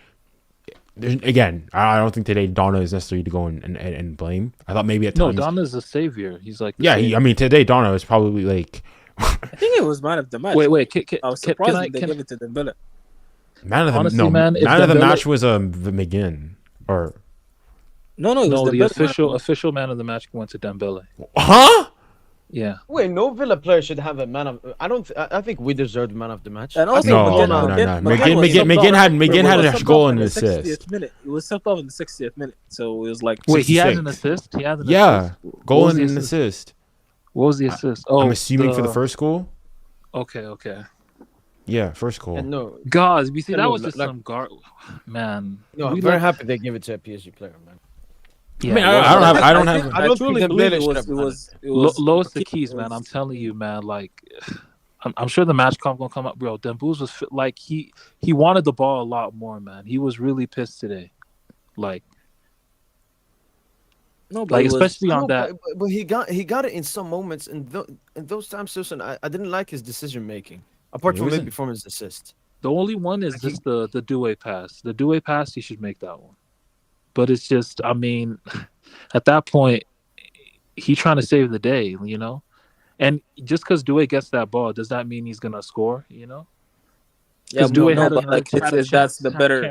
Again, I don't think today Donna is necessary to go and blame. I thought maybe at times. No, Donna's a savior. He's like I mean, today Donna was probably like. I think it was man of the match. Wait, I was surprised they gave it to Dembele. Man of the match was McGinn or. No, the official man of the match went to Dembele. Huh? Yeah. Wait, no Villa player should have a man of. I think we deserved man of the match. And also, McGinn had a goal and an assist. 60th minute. It was subbed off in the 60th minute, so it was like. Wait, he had an assist. Goal and an assist. What was the assist? Oh, I'm assuming for the first goal. Okay. Yeah, first goal. No, God, we see that was just some man. No, I'm very happy they give it to a PSG player, man. Yeah, I mean, I don't have. I truly believe it was Lois the keys, man. I'm telling you, man. Like, I'm sure the match gonna come up, bro. Dembouz was like he wanted the ball a lot more, man. He was really pissed today, like. No, like especially on that. But he got it in some moments, and those times, Susan, I didn't like his decision making. Apart from maybe from his assist. The only one is just the Doué pass. The Doué pass, he should make that one. But it's just, I mean, at that point, he trying to save the day, you know? And just because Doué gets that ball, does that mean he's going to score, you know? Yeah, Doué that's the better. No,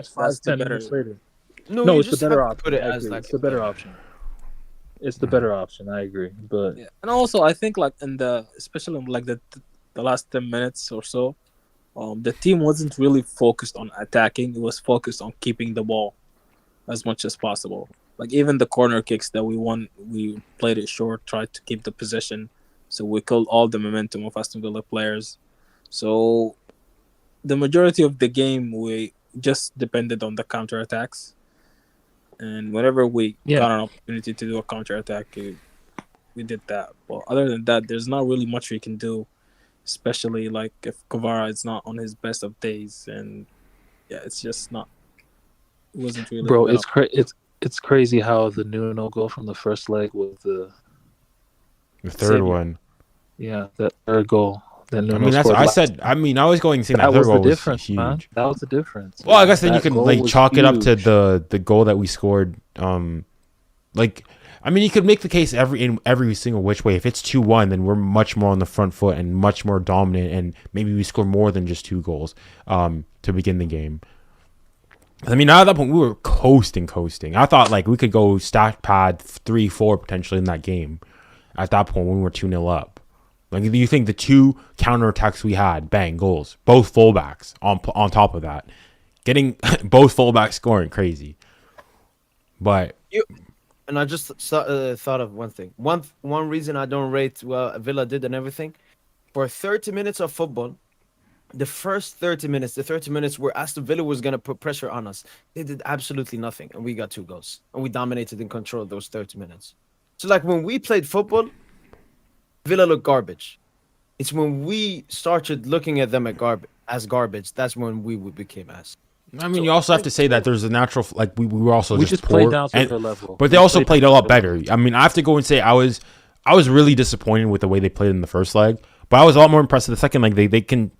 it's the better option. It's the better option. It's the better option. I agree. But yeah. And also, I think like especially in like the last 10 minutes or so, the team wasn't really focused on attacking. It was focused on keeping the ball as much as possible. Like even the corner kicks that we won, we played it short, tried to keep the possession. So we killed all the momentum of Aston Villa players. So the majority of the game, we just depended on the counterattacks. And whenever we got an opportunity to do a counterattack, we did that. But other than that, there's not really much we can do, especially like if Kvara is not on his best of days. And yeah, it's just not. It wasn't really. Bro, it's crazy how the Nuno goal from the first leg was the third one. Yeah, that third goal. I mean, that's what I said. I mean, I was going to say that third goal was huge. Man. That was the difference. Well, I guess then you can like chalk it up to the goal that we scored. Like, I mean, you could make the case every single which way. If it's 2-1, then we're much more on the front foot and much more dominant, and maybe we score more than just 2 goals to begin the game. I mean, at that point we were coasting. I thought like we could go stat pad 3-4 potentially in that game. At that point when we were 2-0 up. Like, do you think the 2 counterattacks we had, bang, goals, both fullbacks on top of that, getting both fullbacks scoring, crazy. But and I just thought of one thing. One reason I don't rate Villa did and everything, for 30 minutes of football, the first 30 minutes where Aston Villa was gonna put pressure on us, they did absolutely nothing, and we got 2 goals, and we dominated and controlled those 30 minutes. So like when we played football, Villa looked garbage. It's when we started looking at them as garbage, that's when we became ass. I mean, you also have to say that there's a natural, like we were also just poor, played down to their level. But they also played a lot better. I mean, I have to go and say I was really disappointed with the way they played in the first leg, but I was a lot more impressed with the second leg. They can,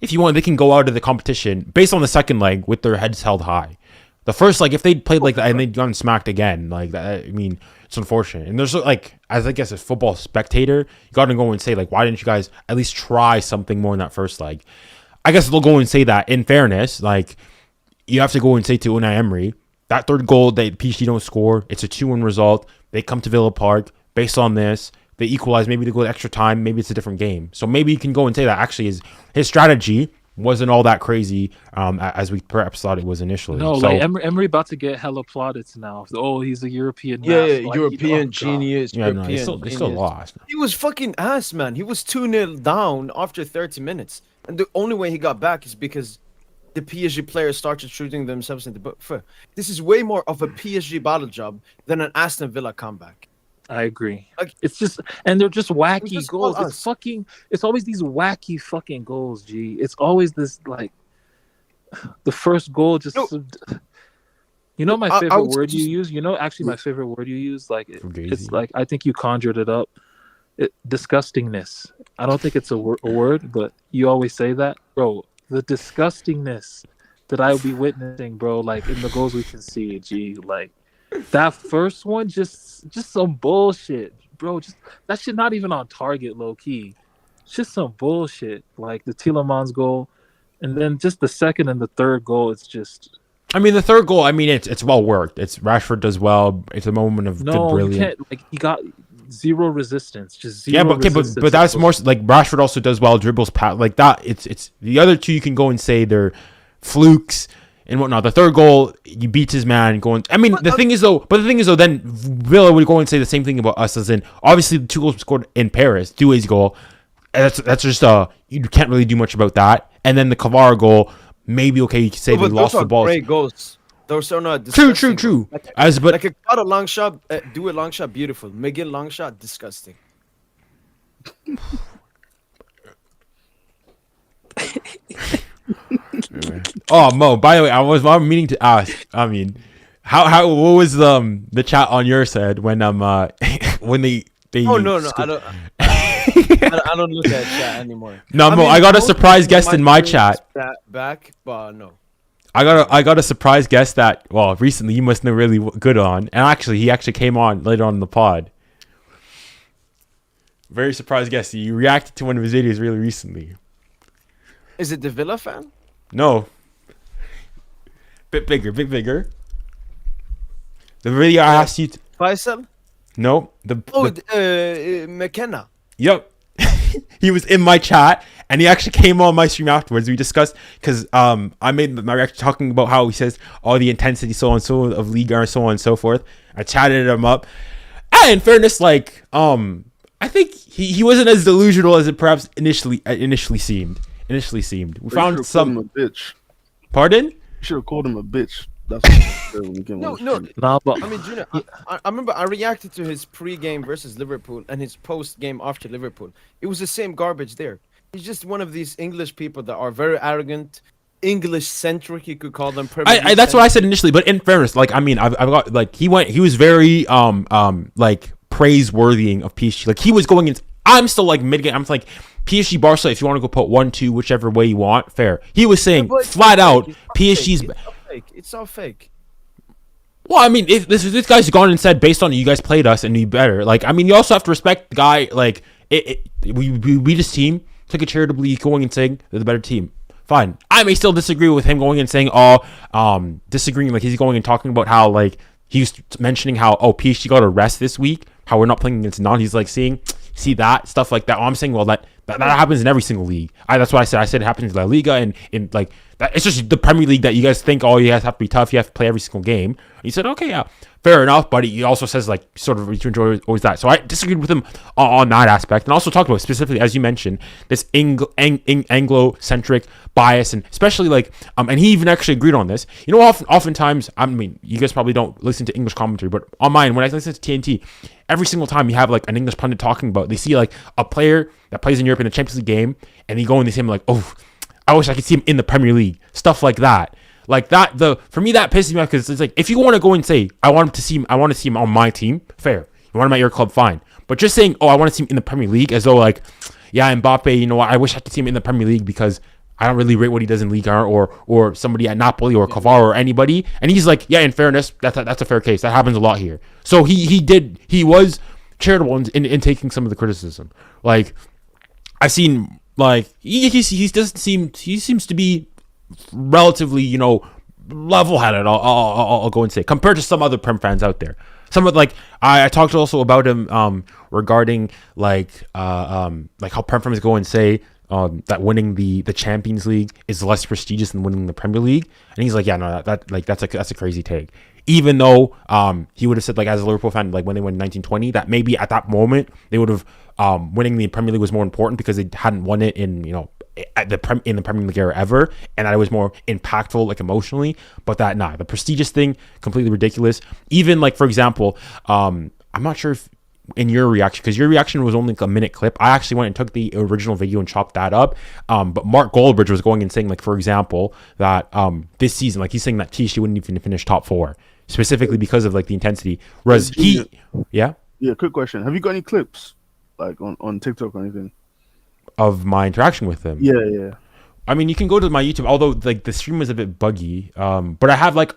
if you want, they can go out of the competition based on the second leg with their heads held high. The first leg, if they played like that and they'd gotten smacked again, like that, I mean, it's unfortunate. And there's like, as I guess a football spectator, you got to go and say like, why didn't you guys at least try something more in that first leg? I guess they'll go and say that in fairness, like you have to go and say to Unai Emery, that third goal that PSG don't score, it's a 2-1 result. They come to Villa Park based on this. They equalize, maybe they go extra time, maybe it's a different game. So maybe you can go and say that actually his strategy wasn't all that crazy as we perhaps thought it was initially. No, so, like Emery about to get hella plaudits now. Oh, he's a European. Yeah, like, European genius. yeah, European no, they still lost. He was fucking ass, man. He was 2-0 down after 30 minutes. And the only way he got back is because the PSG players started shooting themselves in the butt. This is way more of a PSG battle job than an Aston Villa comeback. I agree. Like, it's just, and they're just wacky just goals. all It's always these wacky fucking goals, G. It's always this, like, the first goal just. No. You know my I favorite was word you just- use? You know, actually, my favorite word you use? Like, Fugazi. it's like, I think you conjured it up. Disgustingness. I don't think it's a word, but you always say that. Bro, the disgustingness that I will be witnessing, bro, like, in the goals we can see, G. Like, that first one, just some bullshit, bro. Just that shit not even on target, low key. It's just some bullshit. Like the Tielemans goal, and then just the second and the third goal. It's just. I mean, the third goal. I mean, it's well worked. It's Rashford does well. It's a moment of good No, you brilliance. can't. Like he got zero resistance. Just zero. Yeah, but okay, but that's more like Rashford also does well. Dribbles, pat like that. It's the other two you can go and say they're flukes and whatnot. The third goal, you beat his man going. I mean, the thing is though, then Villa would go and say the same thing about us, as in obviously the 2 goals scored in Paris, Doué's goal. That's just you can't really do much about that. And then the Kvara goal, maybe okay, you can say they lost the ball. Great goals. Those are not True. disgusting. But Like a long shot, do a long shot, beautiful. McGinn long shot, disgusting. oh Mo, by the way, I'm meaning to ask. I mean, how what was the chat on your side when when they Oh no, I don't. I don't look at chat anymore. No, Mo, mean, I got a most surprise of guest in my chat. Back, but no. I got a surprise guest that recently you must know really good on, and actually he came on later on in the pod. Very surprised guest. He reacted to one of his videos really recently. Is it the Villa fan? No. Bit bigger. The video I asked you. Faisal? No. McKenna. Yep. He was in my chat and he actually came on my stream afterwards. We discussed because I made my reaction talking about how he says all the intensity so on so of Liga and so on and so forth. I chatted him up. And in fairness, like I think he wasn't as delusional as it perhaps initially seemed. We found some a bitch. Pardon? You should have called him a bitch. That's what when you came No, on the no. stream. Nah, but I mean, Junior, I remember I reacted to his pre-game versus Liverpool and his post-game after Liverpool. It was the same garbage there. He's just one of these English people that are very arrogant, English-centric, you could call them. That's what I said initially, but in fairness, like I mean, I've got like he was very like praiseworthy of PSG. Like he was going in. I'm still like mid-game. I'm like PSG Barca. If you want to go put 1-2, whichever way you want, fair. He was saying flat out PSG's. It's all fake. Well, I mean, if this guy's gone and said based on it, you guys played us and knew better. Like, I mean, you also have to respect the guy. Like, we this team took it charitably going and saying they're the better team. fine. I may still disagree with him going and saying, disagreeing, like he's going and talking about how like he's mentioning how PSG got a rest this week, how we're not playing against non. He's like see that stuff like that. I'm saying, well, that happens in every single league. That's what I said. I said it happens in La Liga and in like that. It's just the Premier League that you guys think, you guys have to be tough. You have to play every single game. And he said, okay, yeah, fair enough. But he also says like sort of you enjoy always that. So I disagreed with him on that aspect, and also talked about specifically, as you mentioned, this Anglo-centric bias, and especially like and he even actually agreed on this. You know, oftentimes, I mean, you guys probably don't listen to English commentary, but on mine, when I listen to TNT, every single time you have like an English pundit talking about, they see like a player that plays in Europe in a Champions League game, and they go and they say him like, oh, I wish I could see him in the Premier League, stuff like that. Like that, for me that pisses me off, because it's like, if you want to go and say I want to see him on my team, fair. You want him at your club, fine. But just saying, I want to see him in the Premier League, as though like, yeah, Mbappe, you know what, I wish I could see him in the Premier League because I don't really rate what he does in Ligue 1 or somebody at Napoli or Cavaro or anybody. And he's like, yeah, in fairness, that's a fair case. That happens a lot here. So he was charitable in taking some of the criticism. Like, I've seen like he seems to be relatively, you know, level-headed. I'll go and say, compared to some other Prem fans out there. Some of like I talked also about him regarding like how Prem fans go and say that winning the Champions League is less prestigious than winning the Premier League, and he's like, yeah, no, that's a crazy take. Even though he would have said, like, as a Liverpool fan, like when they won 1920, that maybe at that moment they would have winning the Premier League was more important because they hadn't won it in, you know, in the Premier League era ever, and that it was more impactful, like emotionally. But the prestigious thing, completely ridiculous. Even like, for example, I'm not sure if in your reaction, because your reaction was only like a minute clip, I actually went and took the original video and chopped that up. But Mark Goldbridge was going and saying, like, for example, that this season, like, he's saying that PSG wouldn't even finish top 4, specifically because of like the intensity. Whereas yeah, quick question: have you got any clips like on TikTok or anything of my interaction with him? Yeah. I mean, you can go to my YouTube, although like the stream was a bit buggy. But I have like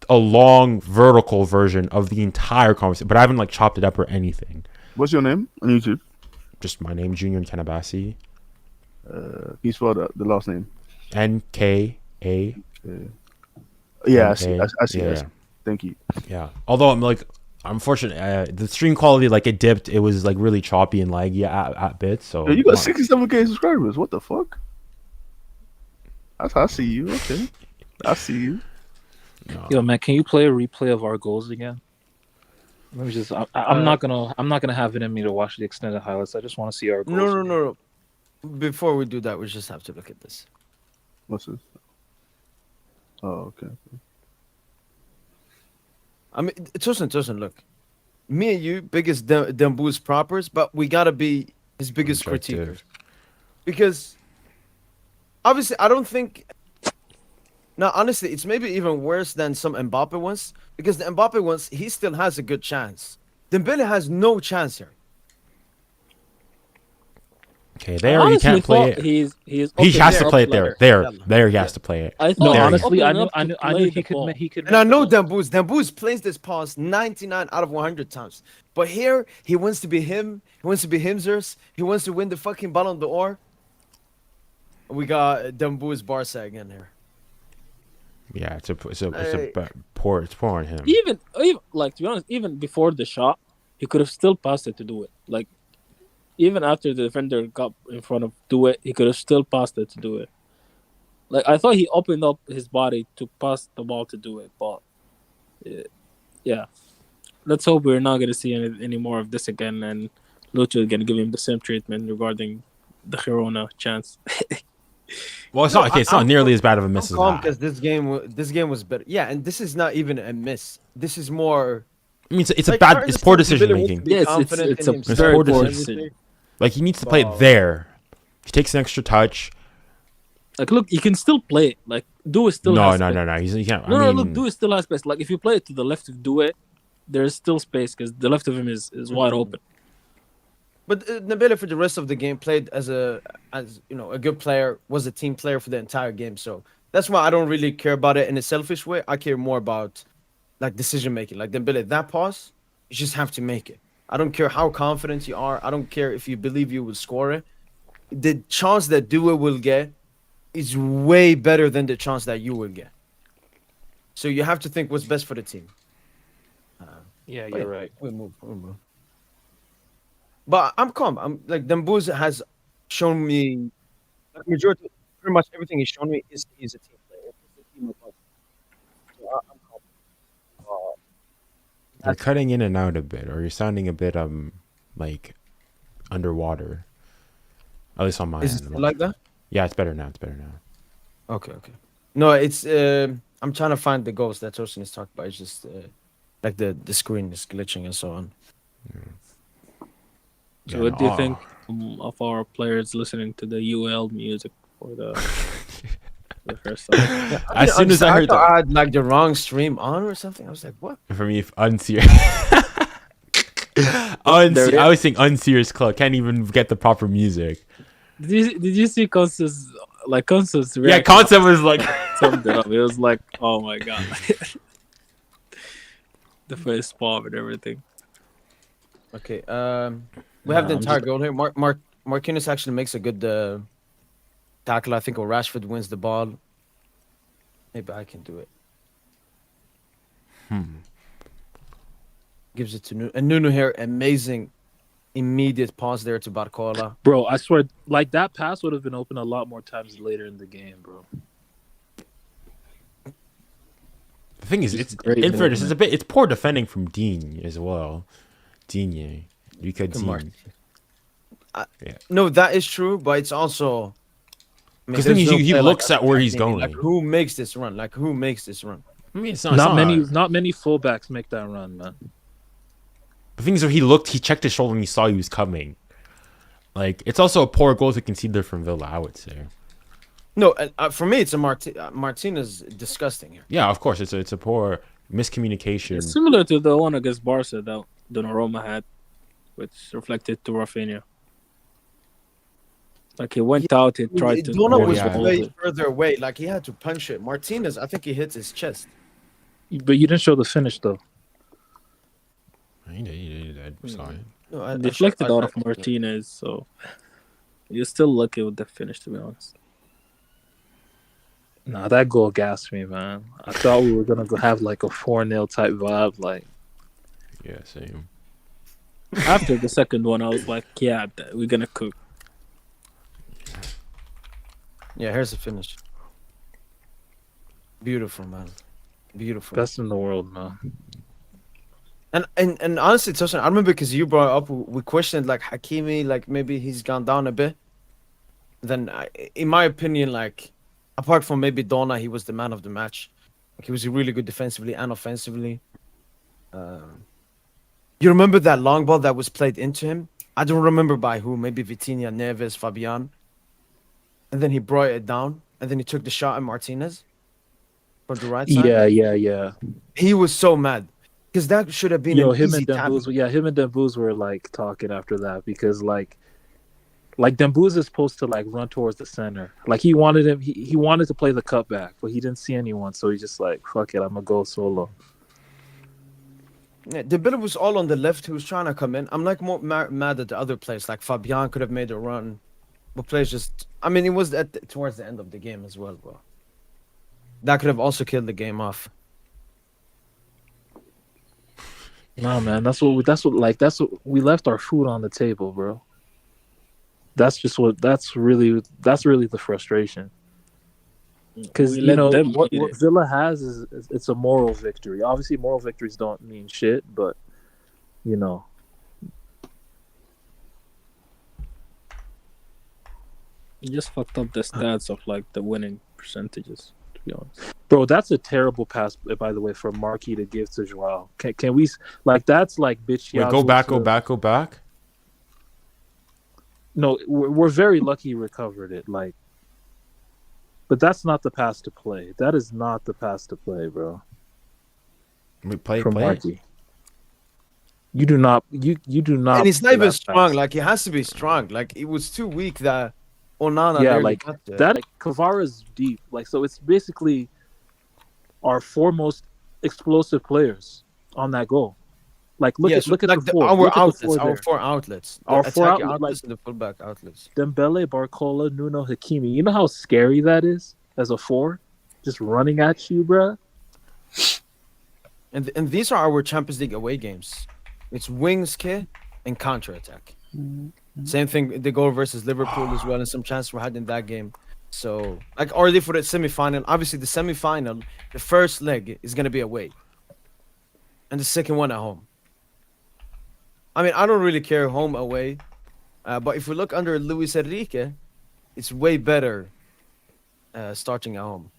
a long vertical version of the entire conversation, but I haven't like chopped it up or anything. What's your name on YouTube? Just my name, Junior Kanabasi. Can you spell the last name? NKA. Yeah, I see. Yeah. Thank you. Yeah. Although I'm like, unfortunately, the stream quality, like, it dipped. It was like really choppy and laggy at bits. So you got 67K subscribers. What the fuck? I see you. Okay, I see you. No. Yo, man, can you play a replay of our goals again? Let me just. I'm not gonna have it in me to watch the extended highlights. I just want to see our goals. No. Before we do that, we just have to look at this. What's this? Oh, okay. I mean, it doesn't look. Me and you, biggest Dembouz propers, but we gotta be his biggest critiquers, because obviously I don't think. Now, honestly, it's maybe even worse than some Mbappe ones, because the Mbappe ones, he still has a good chance. Dembele has no chance here. Okay, there you can't play it. He has to play it there. There he has to play it. Honestly, I knew he could. And I know Dembouz plays this pass 99 out of 100 times. But here, he wants to be him. He wants to be Himzers. He wants to win the fucking Ballon d'Or. We got Dembouz Barca again here. Yeah, it's poor on him. Even like, to be honest, even before the shot, he could have still passed it to do it. Like, even after the defender got in front of do it, he could have still passed it to do it. Like, I thought he opened up his body to pass the ball to do it, but yeah. Let's hope we're not gonna see any more of this again, and Lucho is gonna give him the same treatment regarding the Girona chance. Well, it's not okay. It's not nearly as bad of a miss as that. Because this game was better. Yeah, and this is not even a miss. This is more. I mean, it's like it's poor decision making. Yes, it's very poor decision. Like, he needs to play it there. He takes an extra touch. Like, look, you can still play it. Like, Do it still. No. He can't. No, look, Do it still has space. Like, if you play it to the left of Do it, there's still space because the left of him is wide open. But Nabila for the rest of the game played as a good player, was a team player for the entire game. So that's why I don't really care about it in a selfish way. I care more about like decision making. Like Nabila, that pass, you just have to make it. I don't care how confident you are. I don't care if you believe you will score it. The chance that Dua will get, is way better than the chance that you will get. So you have to think what's best for the team. Yeah, But you're right. We'll move. But I'm calm. I'm like Dembouz has shown me like majority, pretty much everything he's shown me is he's a team player. It's a team approach. So I'm calm. You're cutting in and out a bit, or you're sounding a bit like underwater. At least on my Is end. it like that? Yeah, it's better now. It's better now. Okay. No, it's I'm trying to find the goals that Tosin is talking about. It's just like the screen is glitching and so on. So Yeah, what do you no, think of our players listening to the UL music for the first time? As soon as I heard thought that, I had like the wrong stream on or something. I was like, what? for me, unserious. I was saying unserious club. Can't even get the proper music. Did you see Constance reaction? Yeah, concept was like. Summed it up. It was like, oh my god, the face palm and everything. Okay. We have the I'm entire just- goal here. Marquinhos actually makes a good tackle. I think, or Rashford wins the ball. Maybe I can do it. Gives it to Nuno here. Amazing, immediate pass there to Barcola. Bro, I swear, like that pass would have been open a lot more times later in the game, bro. The thing is, it's great in fairness, movement. it's poor defending from Dean as well. Digne. Mark. Yeah. No, that is true, but it's also Because then he looks at where he's going. Like who makes this run? I mean, it's Not many fullbacks make that run, man. The thing is, he checked his shoulder and he saw he was coming. Like, it's also a poor goal to concede there from Villa, I would say. No, for me, it's a Martinez disgusting here. Yeah, of course, it's a poor miscommunication. It's similar to the one against Barca that Donnarumma had, which reflected to Rafinha. Like he went out, he tried to. Donna was yeah. way further away. Like he had to punch it. Martinez, I think he hits his chest. But you didn't show the finish though. He did. Sorry. No, I Deflected I- out I- of Martinez, so you're still lucky with the finish, to be honest. Nah, that goal gassed me, man. I thought we were gonna go have like a 4-0 type vibe. Like Yeah, same. After the second one, I was like, yeah, we're gonna cook. Yeah, here's the finish. Beautiful, man. Beautiful. best in the world, man. And honestly, Tosin, I remember because you brought up, we questioned like Hakimi, like maybe he's gone down a bit. Then, in my opinion, like apart from maybe Donna, he was the man of the match. Like, he was really good defensively and offensively. You remember that long ball that was played into him? I don't remember by who. Maybe Vitinha, Neves, Fabian. And then he brought it down, and then he took the shot at Martinez from the right side. Yeah. He was so mad because that should have been Yo, an him easy and tap. him and Dembouz were like talking after that because like Dembouz is supposed to like run towards the center. Like he wanted him, he wanted to play the cutback, but he didn't see anyone, so he just like fuck it, I'm gonna go solo. Yeah, the Villa was all on the left. Who was trying to come in. I'm like more mad at the other players. Like Fabian could have made a run, but players just. I mean, it was towards the end of the game as well, bro. That could have also killed the game off. Nah, man, that's what we left our food on the table, bro. That's really the frustration. Because We you let know them what eat it. Villa has is it's a moral victory. Obviously, moral victories don't mean shit, but you know, You just fucked up the stats of like the winning percentages, to be honest. bro, that's a terrible pass, by the way, for Marquis to give to Joao. Can we like that's like bitch? Wait, go back. No, we're very lucky he recovered it. Like, but that's not the pass to play. That is not the pass to play, bro. Play. Marquis. You do not. You do not. And he's not play even that strong. pass. Like he has to be strong. Like it was too weak that Onana. Yeah, barely like got there. that. Like, Kvara's deep. Like so, it's basically our four most explosive players on that goal. Like look at like the four. our Look at the outlets, four our there. four outlets, the Our four attacking outlet, outlets and the fullback outlets. Dembele, Barcola, Nuno, Hakimi. You know how scary that is as a four, just running at you, bruh. And these are our Champions League away games. It's wings, kid, and counter attack. Same thing. The goal versus Liverpool as well, and some chances were had in that game. So, like already for the semi-final, obviously the semi-final, the first leg is gonna be away, and the second one at home. I mean, I don't really care home away, but if we look under Luis Enrique, it's way better starting at home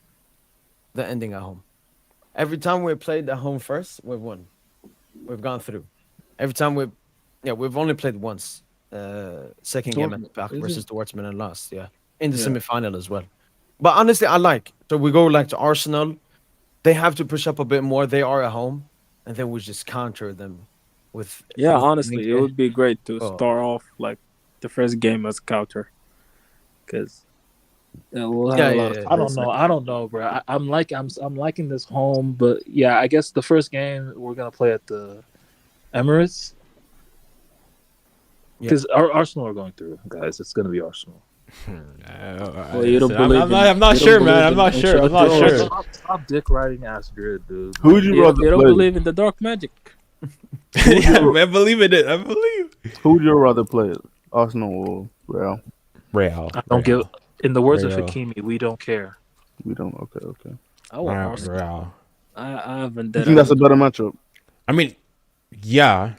than ending at home. Every time we played at home first, we've won. We've gone through. Every time we've only played once. Second game at the back versus Dortmund and lost. Yeah, in the semi-final as well. But honestly, so we go like to Arsenal. They have to push up a bit more. They are at home, and then we just counter them with. Yeah, with honestly, it would be great to Oh. start off like the first game as counter, because we'll have Yeah, a lot yeah, of yeah. I don't know, bro. I'm liking this home, but yeah, I guess the first game we're gonna play at the Emirates because Arsenal are going through, guys. It's gonna be Arsenal. Well, you don't believe I'm not sure, man. I'm not sure. I'm not sure. Stop dick riding ass grid, dude. Who would you You rather don't play? believe in the dark magic. Yeah, I believe in it. I believe. Who would you rather play? Arsenal or Real? Real. I don't give. In the words of Real. Hakimi, we don't care. We don't. Okay. I want Arsenal. Real. I haven't You done think that's a better matchup? I mean, yeah.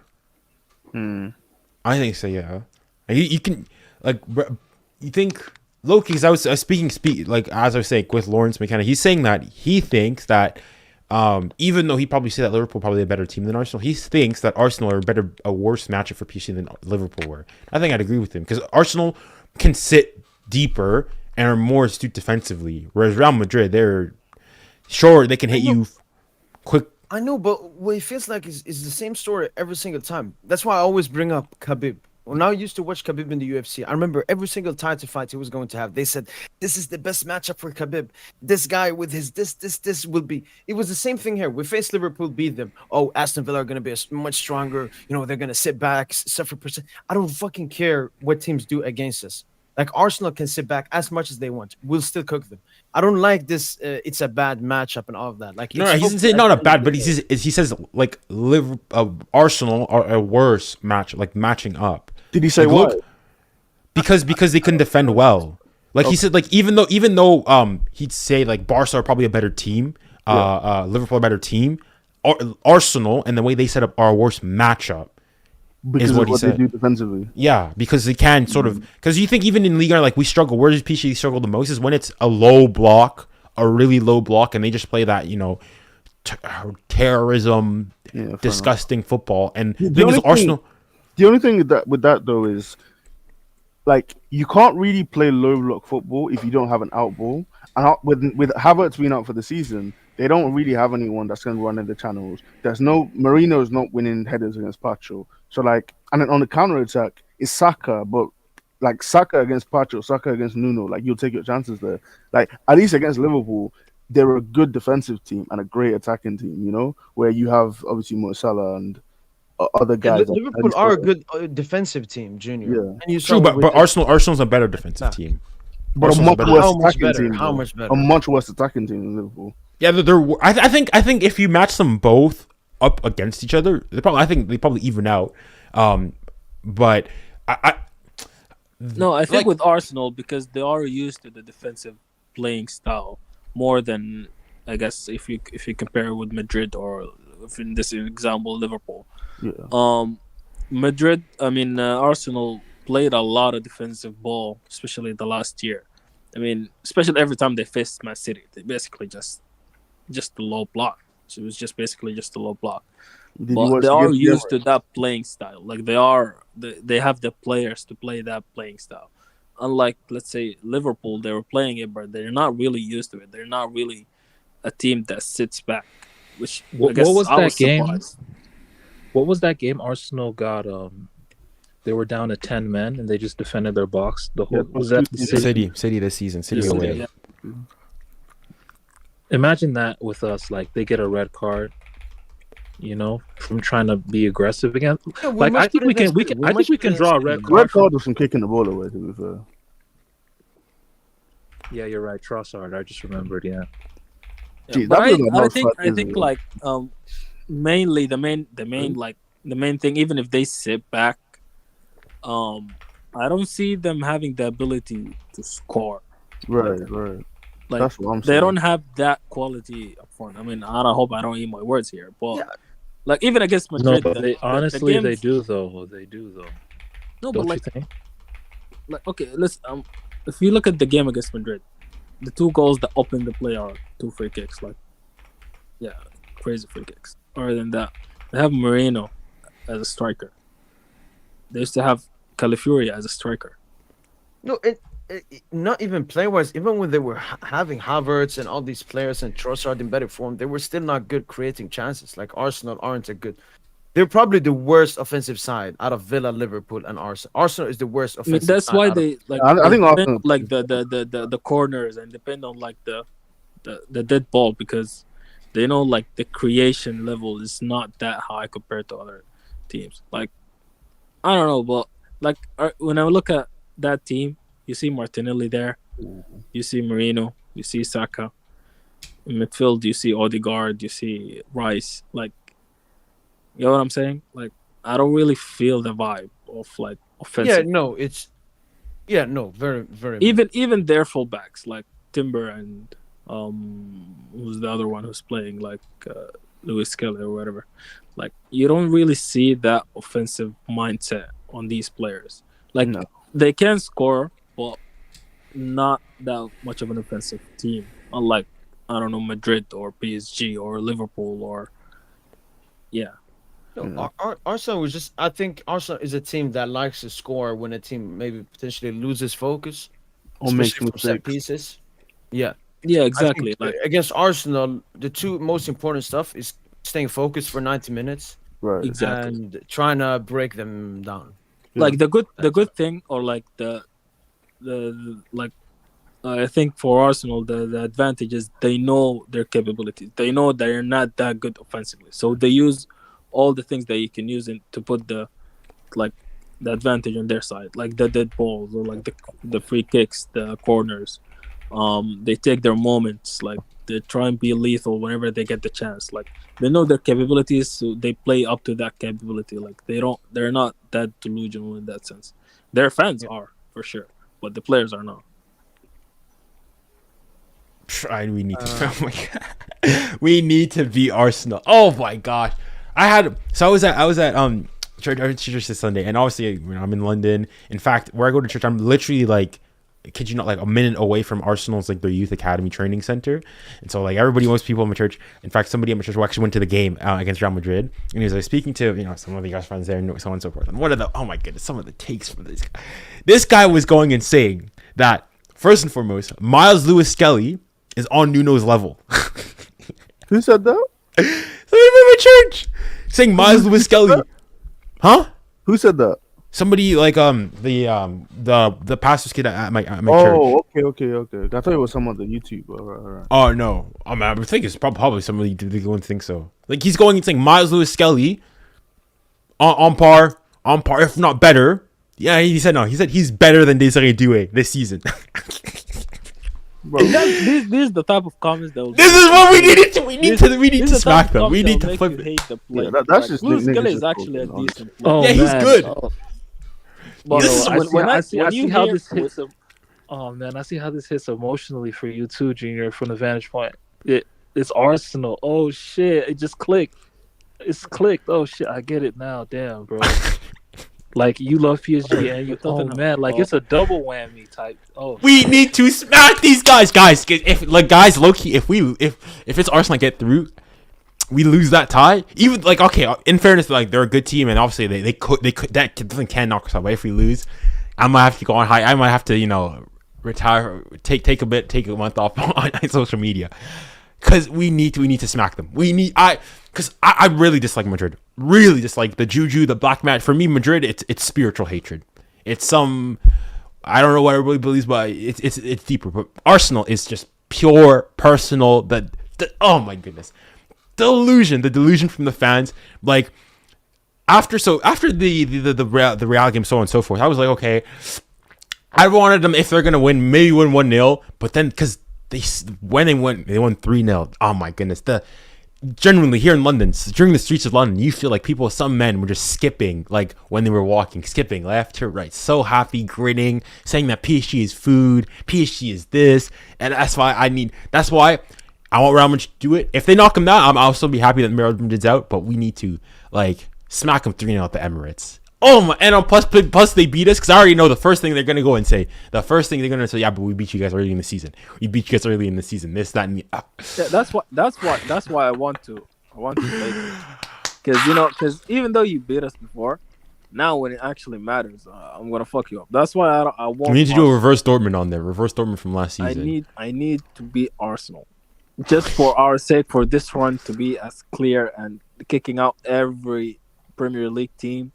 Hmm. I think so. Yeah. And you can you think Loki? Because I was speaking like as I was saying with Lawrence McKenna, he's saying that he thinks that even though he probably said that Liverpool probably a better team than Arsenal, he thinks that Arsenal are a worse matchup for PSG than Liverpool were. I think I'd agree with him because Arsenal can sit deeper and are more astute defensively, whereas Real Madrid, they're sure they can hit you quick. I know, but what it feels like is the same story every single time. That's why I always bring up Khabib. When I used to watch Khabib in the UFC, I remember every single title fight he was going to have, they said, this is the best matchup for Khabib. This guy with his this will be. It was the same thing here. We faced Liverpool, beat them. Oh, Aston Villa are going to be much stronger. You know, they're going to sit back, suffer percent. I don't fucking care what teams do against us. Like Arsenal can sit back as much as they want. We'll still cook them. I don't like this. It's a bad matchup and all of that. Like No, he's saying not a bad, but he says like Arsenal are a worse match, like matching up. Did he say Like, why? look, because they couldn't defend well. Like he said, like even though he'd say like Barca are probably a better team, Liverpool a better team, Arsenal and the way they set up are a worse matchup. Because is what of he what said. they do defensively. Yeah, because they can sort of because you think even in Liga like we struggle. Where does PSG struggle the most is when it's a low block, a really low block, and they just play that terrorism, disgusting football. And the thing is, Arsenal. The only thing with that though is, like, you can't really play low block football if you don't have an out ball. And with Havertz being out for the season, they don't really have anyone that's going to run in the channels. Marino's not winning headers against Pacho. So like, and then on the counter attack, it's Saka, but like Saka against Pacho, Saka against Nuno, like you'll take your chances there. Like at least against Liverpool, they're a good defensive team and a great attacking team. You know, where you have obviously Mo Salah and other guys. Liverpool are a good defensive team, Junior. Yeah. And you saw True, but with Arsenal's a better defensive team. But a Arsenal's much a worse How much attacking better? team. How though. much better? A much worse attacking team than Liverpool. Yeah, I think if you match them both up against each other, they probably even out. But I think with Arsenal, because they are used to the defensive playing style more than, I guess, if you compare with Madrid or if in this example Liverpool. Yeah. Arsenal played a lot of defensive ball, especially the last year. I mean, especially every time they faced Man City, they basically just the low block. So it was just basically just a low block. But they are used to that playing style. Like they have the players to play that playing style. Unlike, let's say, Liverpool, they were playing it, but they're not really used to it. They're not really a team that sits back. Which What was that game? What was that game? Arsenal got they were down to 10 men and they just defended their box. The whole was that the City this season, City Yeah. away. Yeah. Imagine that with us. Like they get a red card. You know, from trying to be aggressive again. Yeah, we Like I must think put we it can, we this can. way. I think must we put can it draw a this red way. card. Red card was from kicking the ball away. To be fair. Yeah, you're right, Trossard. I just remembered. Yeah. Gee, But that was like I last think 5 years ago. like mainly the main thing, even if they sit back, I don't see them having the ability to score. Right. Like That's what I'm they saying. don't have that quality up front. I mean, I hope I don't eat my words here, but Yeah. like even against No, Madrid, but the honestly, games, they do though. They do though. no, Don't but you think? like okay, let's if you look at the game against Madrid, the 2 goals that open the play are 2 free kicks. Like, yeah, crazy free kicks. Other than that, they have Moreno as a striker. They used to have Calafiori as a striker. No, not even play wise. Even when they were having Havertz and all these players and Trossard in better form, they were still not good creating chances. Like Arsenal aren't a good. They're probably the worst offensive side out of Villa, Liverpool, and Arsenal. Arsenal is the worst I mean, offensive. that's side why out of- they like. I they think depend Arsenal- on, like the corners and depend on like the dead ball because they know like the creation level is not that high compared to other teams. Like I don't know, but like when I look at that team, you see Martinelli there, you see Marino, you see Saka. In midfield, you see Odegaard, you see Rice. Like, you know what I'm saying? Like, I don't really feel the vibe of like offensive. Yeah, no, very, very. Even their fullbacks like Timber and who's the other one who's playing like Lewis Kelly or whatever. Like, you don't really see that offensive mindset on these players. Like, No. they can score, but not that much of an offensive team. Unlike, I don't know, Madrid or PSG or Liverpool or No, Arsenal was just. I think Arsenal is a team that likes to score when a team maybe potentially loses focus, Or makes especially from set mistakes. pieces. Yeah, yeah, I exactly. think Like, against Arsenal, the 2 most important stuff is staying focused for 90 minutes Right. exactly. and trying to break them down. Like the good thing or like the like I think for Arsenal the advantage is they know their capabilities. They know they're not that good offensively, so they use all the things that you can use to put the advantage on their side, like the dead balls or like the free kicks, the corners. They take their moments, like they try and be lethal whenever they get the chance. Like they know their capabilities, so they play up to that capability. Like they're not that delusional in that sense. Their fans are for sure, but the players are not. We need to. Oh my god. We need to beat Arsenal. Oh my gosh. I was at church this Sunday, and obviously I'm in London. In fact, where I go to church, I'm literally like, kid you not, like a minute away from Arsenal's like their youth academy training center. And so like most people in my church, in fact somebody at my church who actually went to the game against Real Madrid, and he was like speaking to some of the guys friends there and so on and so forth. And what are the, oh my goodness, some of the takes from this guy. This guy was going and saying that first and foremost, Miles Lewis Skelly is on Nuno's level. Who said that? Somebody from my church saying Miles Lewis Skelly. Huh? Who said that? Somebody like the pastor's kid at my church. Oh, okay. I thought it was some other YouTuber. All right. Oh no, I mean, I would think it's probably somebody going to think so. Like he's going and saying Miles Lewis Skelly on par, if not better. Yeah, he said no. He said he's better than Desiree Doué this season. Bro, this is the type of comments that will This is what we needed to. We need to this is the smack type of them. We comments need that will to make flip you it. hate the play. Yeah, that's just Lewis niggas Kelly just is actually a talking decent nonsense. player. Oh, Yeah, he's man. good. But This is I see you how hear- this hits. Oh man, I see how this hits emotionally for you too, Junior. From the vantage point, it's Arsenal. Oh shit, it just clicked. It's clicked. Oh shit, I get it now. Damn, bro. Like you love PSG and you. Oh man, like it's a double whammy type. Oh, We need to smack these guys. Guys, low key, if it's Arsenal get through, we lose that tie. Even like, okay, in fairness, like they're a good team, and obviously they could that definitely can knock us out. But if we lose, I might have to go on high. I might have to retire, take a month off on social media, because we need to smack them. Because I really dislike Madrid. Really dislike the juju, the black mat. For me, Madrid, it's spiritual hatred. It's some, I don't know what everybody believes, but it's deeper. But Arsenal is just pure personal. Oh my goodness. the delusion from the fans. Like after the Real game, so on and so forth, I was like, okay, I wanted them, if they're gonna win, maybe win 1-0, but then because when they won 3-0. Oh my goodness, genuinely here in London, during the streets of London, you feel like some men were just skipping, like when they were walking, skipping left to right, so happy, grinning, saying that PSG is food, PSG is this, and that's why I want Real Madrid to do it. If they knock them down, I'll still be happy that Real Madrid's out, but we need to like smack them 3-0 at the Emirates. Oh my! And plus they beat us, because I already know the first thing they're gonna go and say. The first thing they're gonna say, yeah, but we beat you guys early in the season. We beat you guys early in the season. This, that, and the. Yeah, that's why I want to play, because even though you beat us before, now when it actually matters, I'm gonna fuck you up. That's why I want. We need to do a reverse Dortmund on there. Reverse Dortmund from last season. I need to beat Arsenal, just for our sake, for this run to be as clear and kicking out every Premier League team.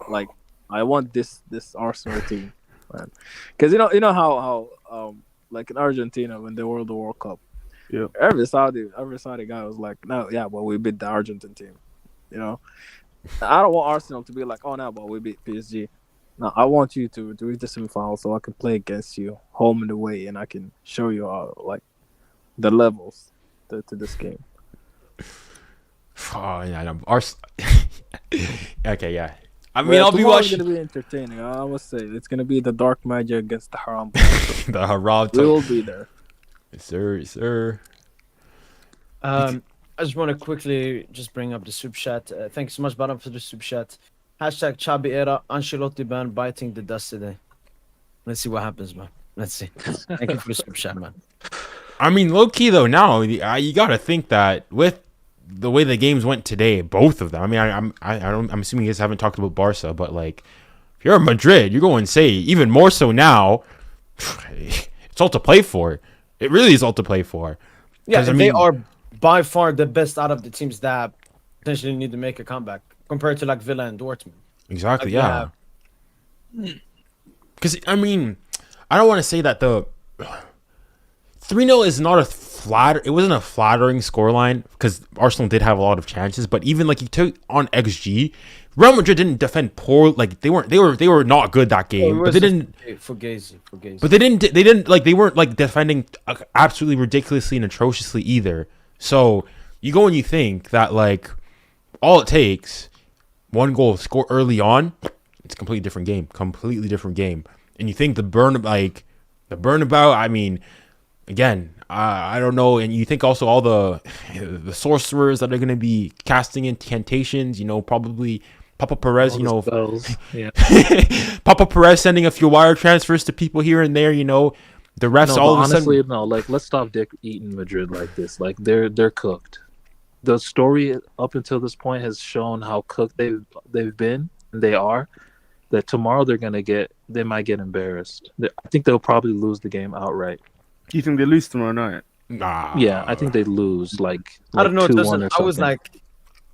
Like, I want this Arsenal team, man, because you know how like in Argentina when they won the World Cup, yeah, every Saudi guy was like, no, yeah, but we beat the Argentine team, I don't want Arsenal to be like, oh no, but we beat PSG. No, I want you to reach the semifinal so I can play against you home and away, and I can show you like the levels to this game. Oh yeah, okay, yeah. I mean, I'll be watching. It's going to be entertaining. I must say, it's going to be the dark magic against the haram. The haram. We will be there. Yes, sir. Yes, sir. I just want to quickly just bring up the super chat. Thanks so much, Baran, for the super chat. Hashtag Chabi era, Ancelotti ban biting the dust today. Let's see what happens, man. Let's see. Thank you for the super chat, man. I mean, low key though, now you got to think that with the way the games went today, both of them. I mean, I'm assuming you guys haven't talked about Barca, but like, if you're Madrid, you're going to say even more so now. It's all to play for. It really is all to play for. Yeah, they are by far the best out of the teams that potentially need to make a comeback compared to like Villa and Dortmund. Exactly. Yeah. Because I mean, I don't want to say that the 3-0 is not it wasn't a flattering scoreline because Arsenal did have a lot of chances, but even like you took on XG, Real Madrid didn't defend poor. Like they were not good that game, but they didn't. Fugazi. But they didn't like they weren't like defending absolutely ridiculously and atrociously either. So you go and you think that like all it takes, one goal score early on, it's a completely different game. And you think the Bernabeu, I mean, again, I don't know. And you think also all the sorcerers that are going to be casting incantations, probably Papa Perez, yeah. Papa Perez sending a few wire transfers to people here and there, the refs all of a sudden. Honestly, no, like let's stop dick eating Madrid like this. Like they're cooked. The story up until this point has shown how cooked they've been, and they are. That tomorrow they might get embarrassed. I think they'll probably lose the game outright. Do you think they lose tomorrow night? Nah. Yeah, I think they lose like I don't know. 2-1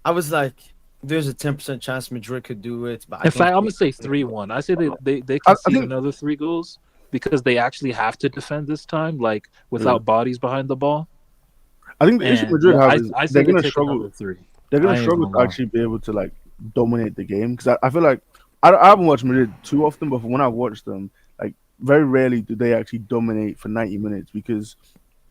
I was like, there's a 10% chance Madrid could do it. But in fact, I'm gonna say 3-1. I say they concede another 3 goals because they actually have to defend this time, like without bodies behind the ball. I think the issue Madrid have is they're gonna struggle. They're gonna struggle to actually be able to like dominate the game because I feel like I haven't watched Madrid too often, but when I watched them, like very rarely do they actually dominate for 90 minutes because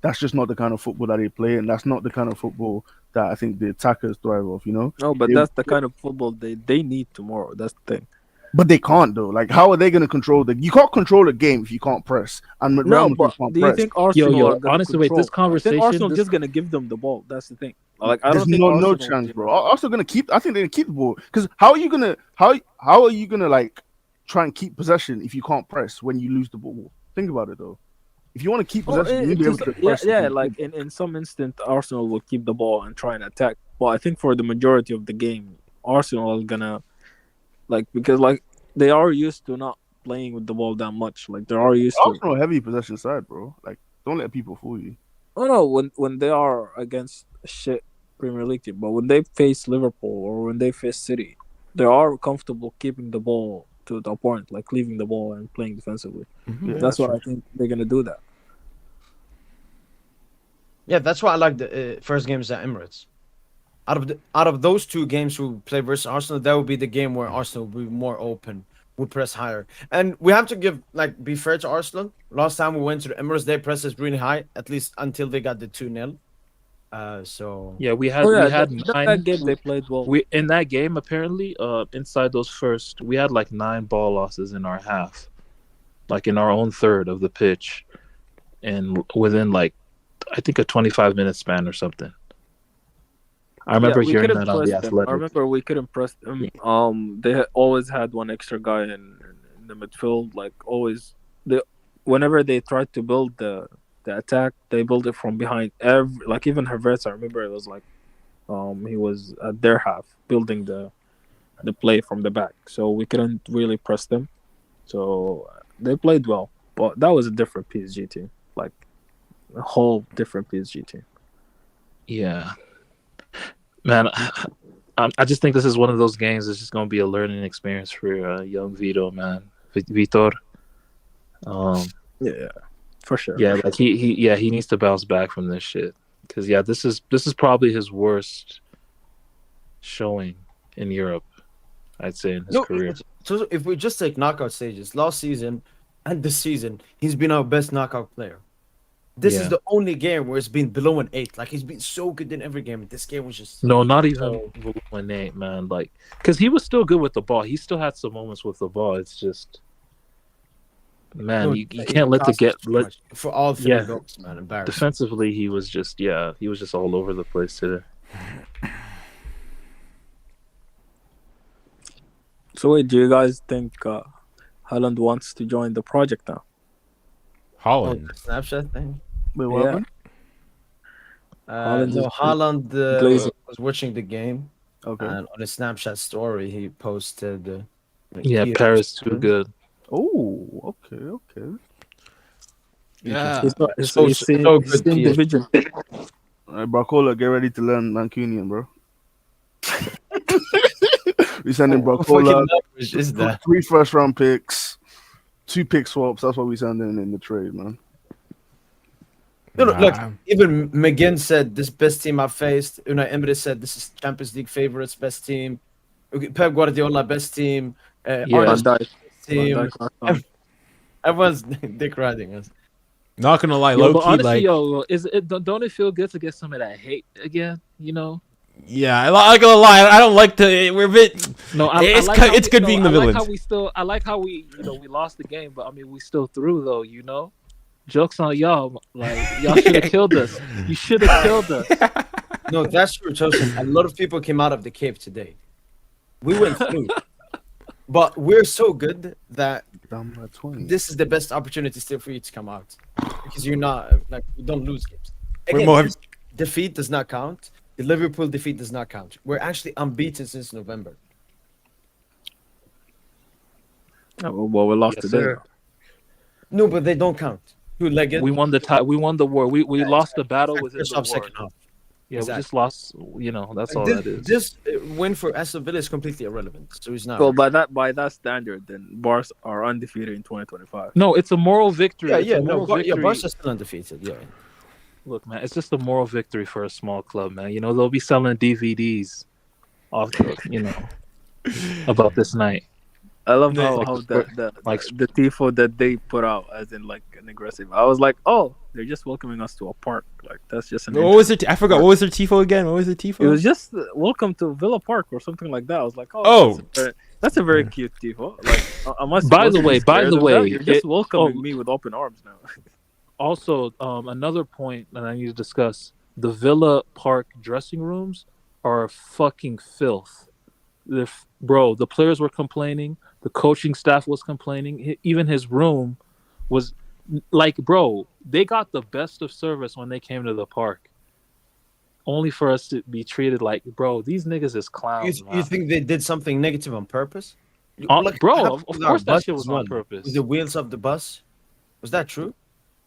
that's just not the kind of football that they play, and that's not the kind of football that I think the attackers thrive off. No, but that's the kind of football they need tomorrow. That's the thing. But they can't though. Like, how are they going to control you can't control a game if you can't press. And Real Madrid can't do you press. think Arsenal? Honestly, wait. This conversation. I think Arsenal just going to give them the ball. That's the thing. Like, I There's don't think no chance, bro. Arsenal going to keep. I think they're going to keep the ball because how are you gonna like try and keep possession if you can't press when you lose the ball? Think about it though. If you want to keep possession, you need to be able to press. Yeah. Like in some instant, Arsenal will keep the ball and try and attack. But I think for the majority of the game, Arsenal is gonna because they are used to not playing with the ball that much. Like they are used to Arsenal heavy possession side, bro. Like don't let people fool you. Oh no, when they are against a shit Premier League team, but when they face Liverpool or when they face City, they are comfortable keeping the ball to the opponent, like leaving the ball and playing defensively. Mm-hmm. That's what I think they're gonna do that. Yeah, that's why I like the first games at Emirates. out of those two games we play versus Arsenal, that would be the game where Arsenal would be more open, would press higher. And we have to be fair to Arsenal. Last time we went to the Emirates, they pressed us really high, at least until they got the 2-0. So Yeah, we had that 9. game they played well. We in that game apparently, inside those first, we had like 9 ball losses in our half, like in our own third of the pitch, and within like I think a 25-minute span or something. I remember we hearing couldn't that on the press them. Athletic. I remember we couldn't press them. They always had one extra guy in the midfield. Like always, whenever they tried to build the attack, they built it from behind. Even Havertz, I remember it was like, he was at their half building the play from the back. So we couldn't really press them. So they played well, but that was a different PSG team, like a whole different PSG team. Yeah, man, I just think this is one of those games that's just gonna be a learning experience for young Vito, man, Vitor. Yeah, for sure. Yeah, like he needs to bounce back from this shit, because this is probably his worst showing in Europe, I'd say, in his career. So if we just take knockout stages, last season and this season, he's been our best knockout player. This is the only game where it's been below an 8. Like, he's been so good in every game. This game was just not even below an 8, man. Like, because he was still good with the ball. He still had some moments with the ball. It's just, man, you can't let for all 3 goals, man. Embarrassing. Defensively, he was just all over the place today. So wait, do you guys think Haaland wants to join the project now? Holland. Snapchat thing. Wait, what happened? Haaland was watching the game. Okay. And on his Snapchat story, he posted. Paris too good. Oh, okay. Yeah. He's seeing the vision. All right, Barcola, get ready to learn Mancunian, bro. We sending Barcola Is that 3 first-round picks, 2 pick swaps. That's what we sending in the trade, man. No, look, even McGinn said this best team I've faced. Unai Emery said this is Champions League favorites, best team. Pep Guardiola, best team. Arnold, best team. Everyone's dick riding us. Not gonna lie, But low key, honestly, like, don't it feel good to get some of that hate again? You know? yeah, I'm not gonna lie. I don't like to. We're a bit. No, it's good being the villains. I like how we we lost the game, but I mean we still threw though. You know, jokes on y'all. Like y'all should have killed us. You should have killed us. No, that's true, Tosin. A lot of people came out of the cave today. We went through, but we're so good that this is the best opportunity still for you to come out, because you're not you don't lose games. Again, defeat does not count. The Liverpool defeat does not count. We're actually unbeaten since November. Well, we lost today. No, but they don't count. We won we won the war. We lost the battle within the war. Second half. Yeah, Exactly. we just lost. That's all that is. This win for Aston Villa is completely irrelevant. So it's not. Well, by that standard, then Bars are undefeated in 2025. No, it's a moral victory. Barca is still undefeated. Yeah. Look, man, it's just a moral victory for a small club, man. You know, they'll be selling DVDs off, about this night. I love how the tifo that they put out, as in like an aggressive. I was like, oh, they're just welcoming us to a park. Like that's just an. What was it? I forgot. What was their tifo again? What was the tifo? It was just welcome to Villa Park or something like that. I was like, oh. That's a very cute tifo. Like, I must. By the way, you're just welcoming me with open arms now. Also, another point that I need to discuss: the Villa Park dressing rooms are fucking filth. Bro, the players were complaining. The coaching staff was complaining. Even his room was like, bro, they got the best of service when they came to the park. Only for us to be treated like, bro, these niggas is clowns. You think they did something negative on purpose? Bro, of course that shit was on purpose. With the wheels of the bus? Was that true?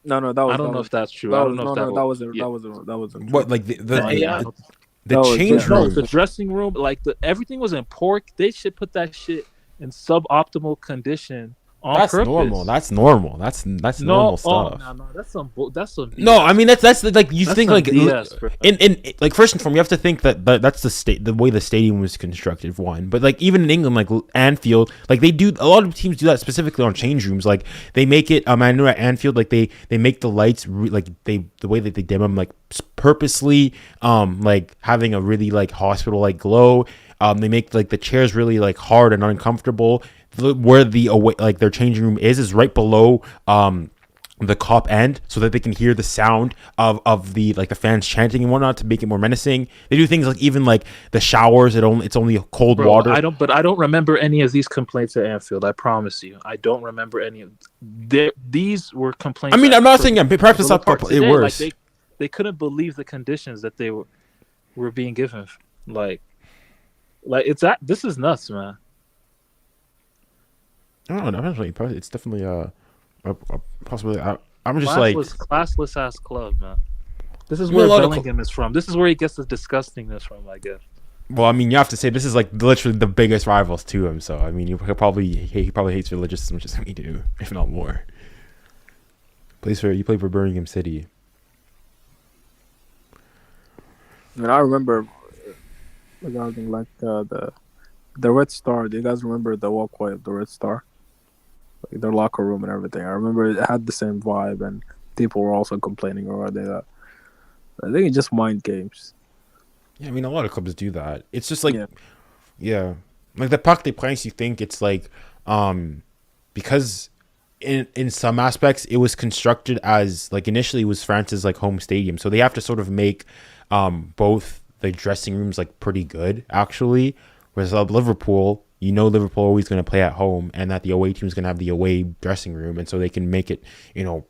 No, that was. I don't know if that's true. That I don't know if that wasn't. What, like the change No, room? the dressing room, like everything was in pork. They should put that shit in suboptimal condition On That's purpose. normal. That's normal. That's normal stuff. No, that's some BS. No, I mean that's like you That's think some like BS, bro. in like first and foremost you have to think that that's the way the stadium was constructed for one. But like even in England, like Anfield, like they do a lot of teams do that specifically on change rooms. Like they make it. I know at Anfield, like they make the lights the way that they dim them like purposely, like having a really like hospital like glow. They make like the chairs really like hard and uncomfortable. Where the away like their changing room is right below the cop end, so that they can hear the sound of the like the fans chanting and whatnot to make it more menacing. They do things like even like the showers. It's only cold water. I don't remember any of these complaints at Anfield. I promise you, I don't remember any of these were complaints. I mean, I'm not saying perhaps it's not today, worse. Like they couldn't believe the conditions that they were being given. Like this is nuts, man. I don't know. Definitely, it's definitely a possibility. I'm just classless ass club, man. This is where Bellingham is from. This is where he gets the disgustingness from, I guess. Well, I mean, you have to say this is like literally the biggest rivals to him. So I mean, he probably hates religious as much as we do, if not more. You play for Birmingham City. I mean, I remember regarding like the Red Star. Do you guys remember the walkway of the Red Star? Like their locker room and everything. I remember it had the same vibe, and people were also complaining about that. I think it's just mind games. Yeah, I mean, a lot of clubs do that. It's just like, yeah. Like the Parc des Princes, you think it's like, because in some aspects it was constructed as like initially it was France's like home stadium, so they have to sort of make both the dressing rooms like pretty good actually. Whereas Liverpool, Liverpool always going to play at home, and that the away team is going to have the away dressing room, and so they can make it,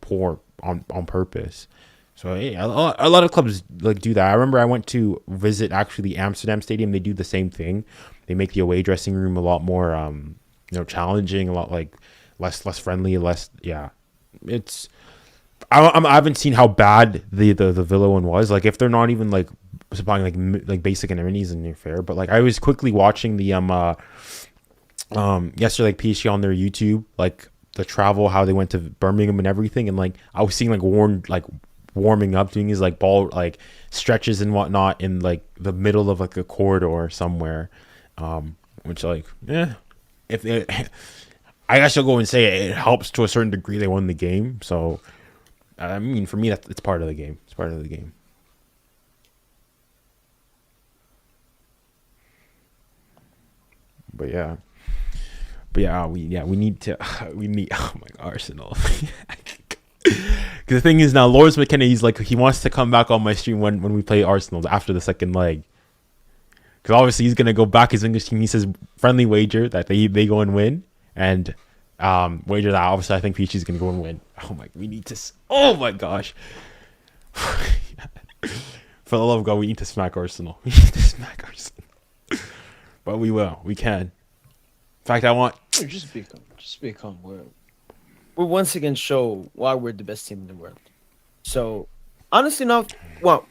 poor on purpose. So yeah, a lot of clubs like do that. I remember I went to visit actually the Amsterdam Stadium. They do the same thing. They make the away dressing room a lot more, challenging, a lot like less friendly, less. Yeah, it's. I haven't seen how bad the Villa one was. Like if they're not even like supplying like basic amenities, and you're fair, but like I was quickly watching the yesterday like PSG on their YouTube, like the travel, how they went to Birmingham and everything, and like I was seeing like warming up, doing his like ball like stretches and whatnot in like the middle of like a corridor somewhere, which like if they, I guess I'll go and say it helps to a certain degree. They won the game, so I mean for me it's part of the game. It's part of the game. But yeah, we need oh my God, Arsenal. Because the thing is now, Lawrence McKenna, he wants to come back on my stream when we play Arsenal after the second leg. Because obviously he's gonna go back his English team. He says friendly wager that they go and win, and wager that obviously I think Peachy's gonna go and win. We need to. Oh my gosh. For the love of God, we need to smack Arsenal. We need to smack Arsenal. But we will. We can. In fact, I want. Just become we'll once again show why we're the best team in the world. So, honestly, now, 4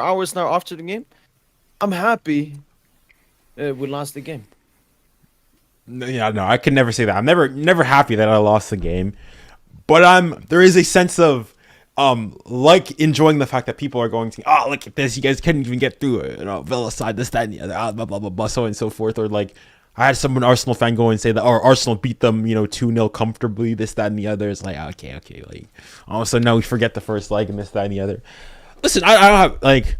hours now after the game, I'm happy we lost the game. Yeah, no, I can never say that. I'm never happy that I lost the game, but there is a sense of like enjoying the fact that people are going to, look at this, you guys couldn't even get through it, Villa side, this, that, and the other, blah, blah, blah, blah, so on and so forth. Or like, I had someone Arsenal fan go and say that, Arsenal beat them, 2-0 comfortably, this, that, and the other. It's like, okay, like, all of a sudden now we forget the first leg and this, that, and the other. Listen, I don't have, like,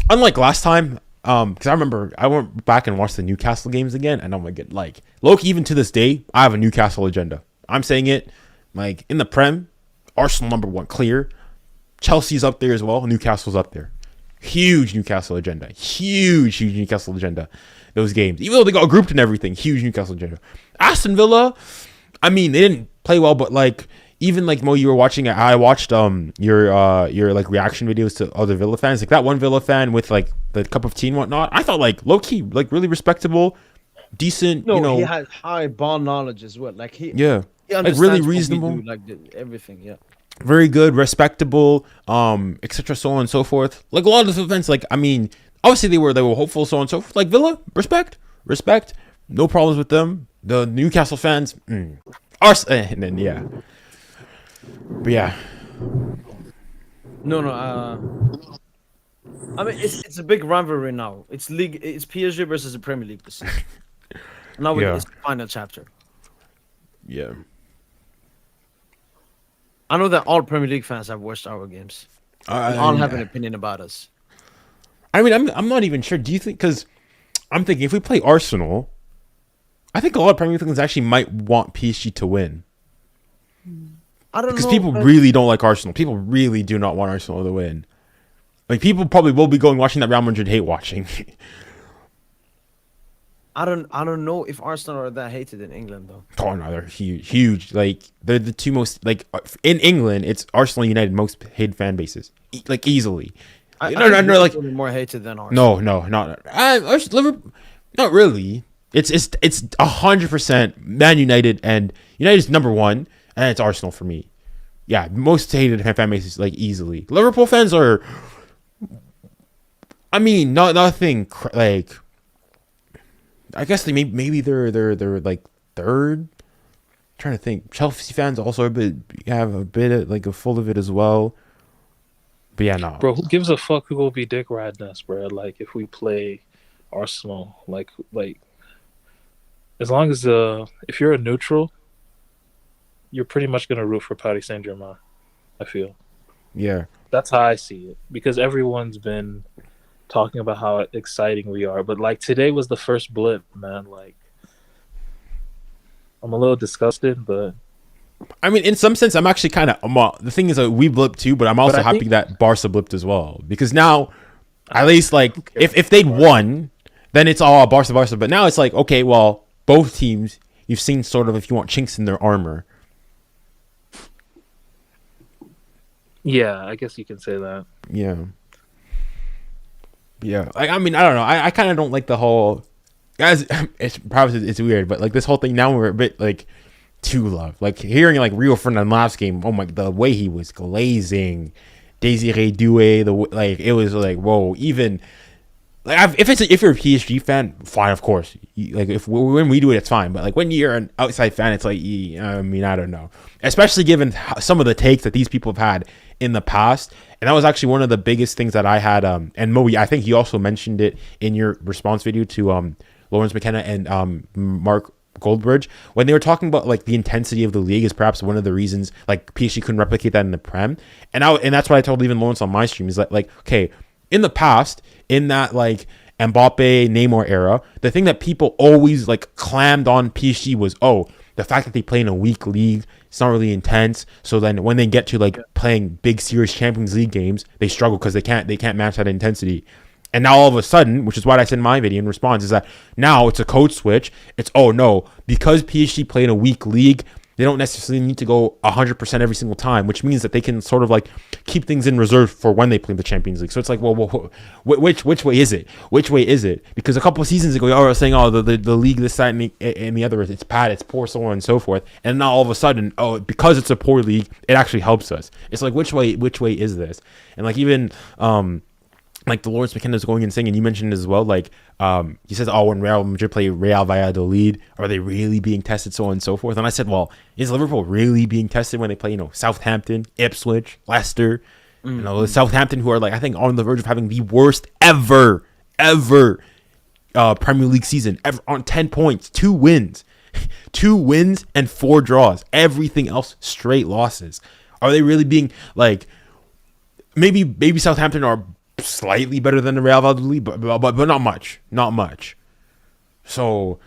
unlike last time, because I remember I went back and watched the Newcastle games again, and oh my god, like, low-key, even to this day, I have a Newcastle agenda. I'm saying it, like, in the Prem, Arsenal number one, clear. Chelsea's up there as well. Newcastle's up there. Huge Newcastle agenda. Huge Newcastle agenda. Those games. Even though they got grouped and everything. Huge Newcastle agenda. Aston Villa, I mean, they didn't play well, but like, even like Mo, you were watching it. I watched your like reaction videos to other Villa fans. Like that one Villa fan with like the cup of tea and whatnot. I thought like low key, like really respectable, decent. No, he has high ball knowledge as well. Like he like really reasonable, like everything. Yeah, very good, respectable, etc. So on and so forth. Like a lot of the events, like I mean, obviously they were hopeful, so on and so forth. Like Villa, respect, no problems with them. The Newcastle fans, Arsenal, and then yeah, but yeah, No. I mean, it's a big rivalry now. It's PSG versus the Premier League this season. Now Yeah. it's the final chapter. yeah. I know that all Premier League fans have watched our games. And all have an opinion about us. I mean, I'm not even sure. Do you think? Because I'm thinking if we play Arsenal, I think a lot of Premier League fans actually might want PSG to win. I don't know. Because people man. really don't like Arsenal. People really do not want Arsenal to win. Like, people probably will be going watching that Real Madrid hate watching. I don't know if Arsenal are that hated in England though. Oh no, they're huge. Like, they're the two most, like, in England, it's Arsenal United most hated fan bases, like, easily. I No, think like, Liverpool are more hated than Arsenal. no, not Liverpool. Not really. It's 100% Man United, and United's number one, and it's Arsenal for me. Yeah, most hated fan bases, like, easily. Liverpool fans are, I mean, nothing like. I guess maybe they're like third. I'm trying to think. Chelsea fans also have a bit of, like, a full of it as well. But yeah, no. Bro, who gives a fuck who will be dick riding us, bro? Like, if we play Arsenal, like as long as if you're a neutral, you're pretty much gonna root for Paris Saint Germain. I feel Yeah. that's how I see it, because everyone's been talking about how exciting we are, but like today was the first blip, man. Like, I'm a little disgusted, but I mean, in some sense, I'm actually kind of. The thing is that we blipped too, but I'm also happy that Barca blipped as well, because now, at least, like, if they'd won, then it's all Barca. But now it's like, okay, well, both teams, you've seen sort of, if you want, chinks in their armor. yeah, I guess you can say that. Yeah. Yeah. I mean, I don't know. I kind of don't like the whole. Guys, it's weird, but like this whole thing now, we're a bit like too love. Like hearing like Rio Ferdinand last game. Oh my, the way he was glazing, Desiree Doué, like it was like whoa. Even like if you're a PSG fan, fine, of course. Like when we do it, it's fine. But like when you're an outside fan, it's like I mean, I don't know. Especially given some of the takes that these people have had in the past, and that was actually one of the biggest things that I had. And Mo, I think you also mentioned it in your response video to Lawrence McKenna and Mark Goldbridge, when they were talking about like the intensity of the league is perhaps one of the reasons like PSG couldn't replicate that in the Prem. And that's what I told even Lawrence on my stream is that like, okay, in the past, in that like Mbappe, Neymar era, the thing that people always like clammed on PSG was, oh, the fact that they play in a weak league, it's not really intense. So then when they get to like playing big serious Champions League games, they struggle because they can't match that intensity. And now all of a sudden, which is what I said in my video in response, is that now it's a code switch. It's, oh no, because PSG play in a weak league, they don't necessarily need to go 100% every single time, which means that they can sort of like keep things in reserve for when they play the Champions League. So it's like, well which way is it? Which way is it? Because a couple of seasons ago, y'all were saying, oh, the league, this, that, and the other, it's bad, it's poor, so on and so forth. And now all of a sudden, oh, because it's a poor league, it actually helps us. It's like, which way is this? And like even like the Lawrence McKenna is going and saying, and you mentioned it as well, like he says, oh, when Real Madrid play Real Valladolid, are they really being tested, so on and so forth? And I said, well, is Liverpool really being tested when they play, Southampton, Ipswich, Leicester, Southampton, who are like, I think on the verge of having the worst ever Premier League season ever, on 10 points, 2 wins and 4 draws, everything else straight losses. Are they really being like, maybe Southampton are slightly better than the Real Valladolid, but not much. So,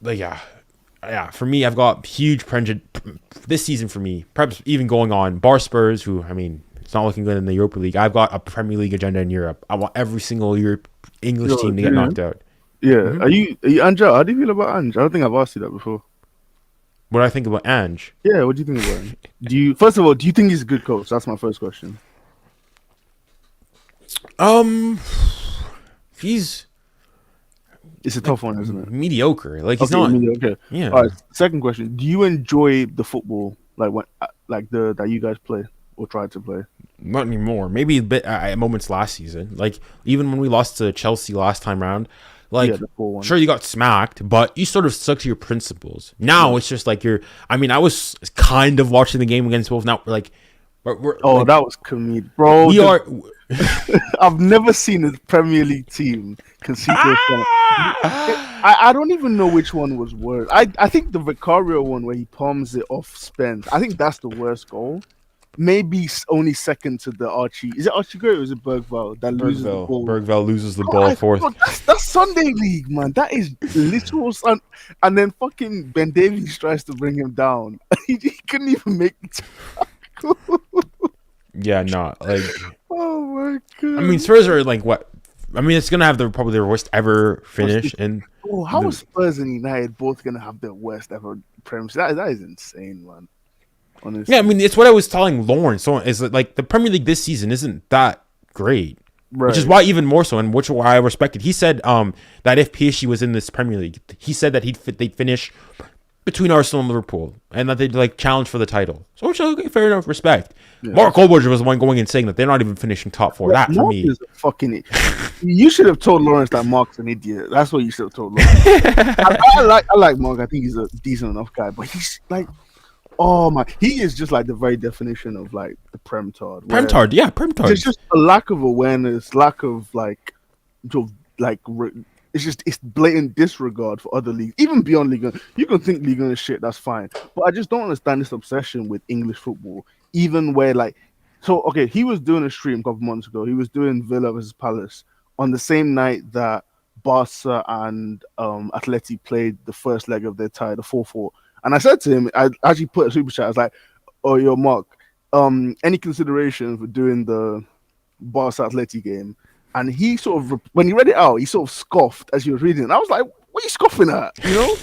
like, yeah. For me, I've got huge prejudice this season. For me, perhaps even going on Bar Spurs, who I mean, it's not looking good in the Europa League. I've got a Premier League agenda in Europe. I want every single English team to get knocked out. Yeah, are you Anja? How do you feel about Ange? I don't think I've asked you that before. What do I think about Ange? Yeah, what do you think about him? First of all, do you think he's a good coach? That's my first question. It's a tough one, isn't it? Mediocre. Like he's not mediocre. Yeah. All right. Second question: do you enjoy the football that you guys play or try to play? Not anymore. Maybe a bit at moments last season. Like even when we lost to Chelsea last time round, Like, the 4-1. sure, you got smacked, but you sort of stuck to your principles. Now it's just like I mean, I was kind of watching the game against Wolves. Now we're like, that was comedic, bro. we are. I've never seen a Premier League team concede to a penalty. I don't even know which one was worse. I think the Vicario one where he palms it off Spence. I think that's the worst goal. Maybe only second to the Archie. Is it Archie Gray or is it Bergvall that loses the ball? Bergvall loses the ball fourth. Bro, that's Sunday League, man. That is literal sun. And then fucking Ben Davies tries to bring him down. he couldn't even make the tackle. Yeah, no, like. Oh my god. I mean, Spurs are like what? I mean, it's gonna have probably their worst ever finish. And how are Spurs and United both gonna have their worst ever Premier? That is insane, man. Honestly. Yeah, I mean, it's what I was telling Lawrence. So is that like the Premier League this season isn't that great, right. Which is why even more so, and why I respected. He said that if PSG was in this Premier League, he said that they'd finish between Arsenal and Liverpool, and that they'd like challenge for the title. So which okay, fair enough, respect. Yeah. Mark Goalkeeper was the one going and saying that they're not even finishing top 4. That for me is a fucking. You should have told Lawrence that Mark's an idiot. That's what you should have told Lawrence. I like Mark. I think he's a decent enough guy, but he's like, oh my, he is just like the very definition of like the Prem-tard. Prem-tard. There's just a lack of awareness, lack of it's blatant disregard for other leagues, even beyond Liga. You can think Liga is shit, that's fine, but I just don't understand this obsession with English football. Even where he was doing a stream a couple months ago. He was doing Villa versus Palace on the same night that Barca and Atleti played the first leg of their tie, the 4-4. And I said to him, I actually put a super chat. I was like, "Oh, yo, Mark, any consideration for doing the Barca Atleti game?" And he sort of, when he read it out, he sort of scoffed as he was reading it. And I was like, "What are you scoffing at?" You know?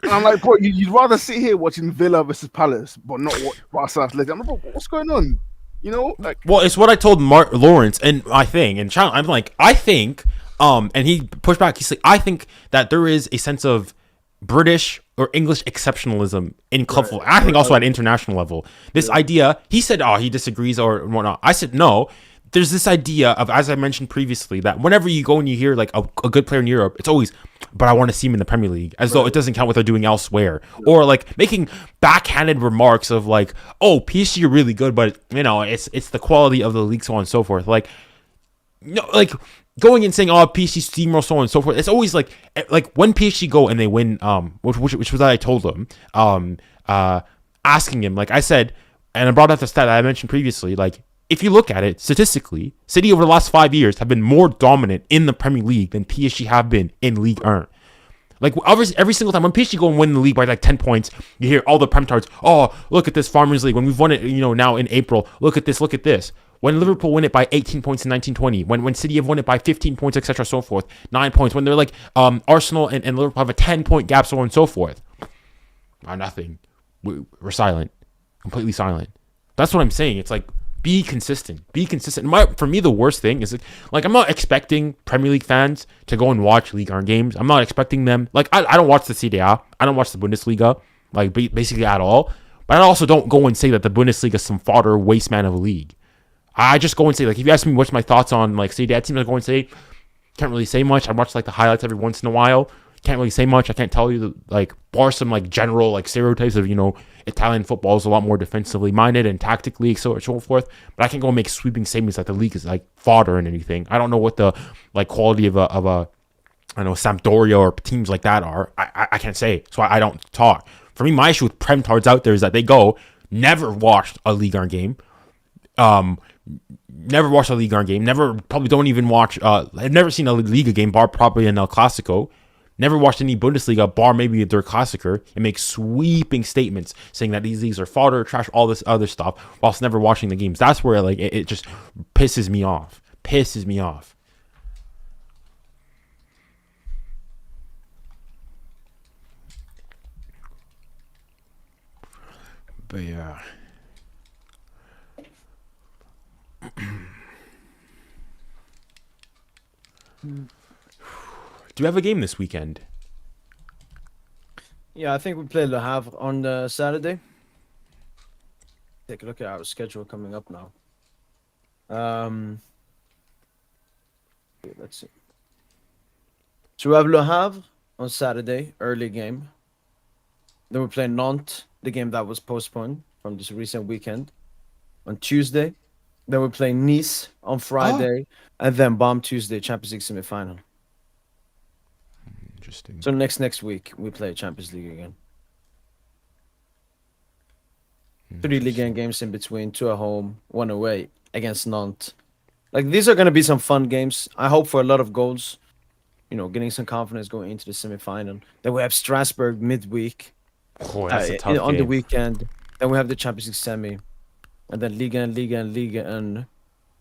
And I'm like, "Bro, you'd rather sit here watching Villa versus Palace, but not watch Barca Atleti." I'm like, "Bro, what's going on?" You know? Like, well, it's what I told Lawrence, and I think, and I'm like, I think, and he pushed back. He's like, I think that there is a sense of British or English exceptionalism in club football. I think also at international level. This idea, he said, he disagrees or whatnot. I said, no. There's this idea of, as I mentioned previously, that whenever you go and you hear like a good player in Europe, it's always, but I want to see him in the Premier League, as though it doesn't count what they're doing elsewhere, or like making backhanded remarks of like, oh, PSG are really good, but you know, it's the quality of the league, so on and so forth. Like, no, like going and saying, oh, PSG steamroll, so on and so forth. It's always like when PSG go and they win, which was what I told them, asking him, like I said, and I brought up the stat that I mentioned previously, like, if you look at it statistically, City over the last 5 years have been more dominant in the Premier League than PSG have been in Ligue 1. Like every single time when PSG go and win the league by like 10 points, you hear all the Prem-tards, oh, look at this Farmers League. When we've won it, now in April, look at this. When Liverpool win it by 18 points in 1920, when City have won it by 15 points, etc., so forth, 9 points, when they're like Arsenal and Liverpool have a 10-point gap, so on and so forth. Nothing. We're silent. Completely silent. That's what I'm saying. It's like, be consistent. For me, the worst thing is like I'm not expecting Premier League fans to go and watch Ligue 1 games. I'm not expecting them. Like I don't watch the Serie A. I don't watch the Bundesliga, like basically at all. But I also don't go and say that the Bundesliga is some fodder waste man of a league. I just go and say, like, if you ask me what's my thoughts on like Serie A teams, I go and say, can't really say much. I watch like the highlights every once in a while. Can't really say much. I can't tell you bar some like general like stereotypes of Italian football is a lot more defensively minded and tactically so forth. But I can't go and make sweeping statements that the league is like fodder and anything. I don't know what the like quality of a I don't know, Sampdoria or teams like that are. I can't say, so I don't talk. For me, my issue with Prem-tards out there is that they never watched a Ligue 1 game. Never watched a Ligue 1 game. Probably don't even watch. I've never seen a Liga game, bar probably an El Clasico. Never watched any Bundesliga, bar maybe their Klassiker, and make sweeping statements saying that these leagues are fodder, trash, all this other stuff, whilst never watching the games. That's where like it just pisses me off. But yeah. Do you have a game this weekend? Yeah, I think we play Le Havre on Saturday. Take a look at our schedule coming up now. Let's see. So we have Le Havre on Saturday, early game. Then we play Nantes, the game that was postponed from this recent weekend, on Tuesday. Then we play Nice on Friday, and then Bomb Tuesday, Champions League semi-final. Interesting. So next week we play Champions League again. 3 Ligue 1 games in between, 2 at home, 1 away against Nantes. Like, these are going to be some fun games. I hope for a lot of goals. You know, getting some confidence going into the semi-final. Then we have Strasbourg midweek. Oh, that's a tough on the game. weekend. Then we have the Champions League semi. And then Ligue 1.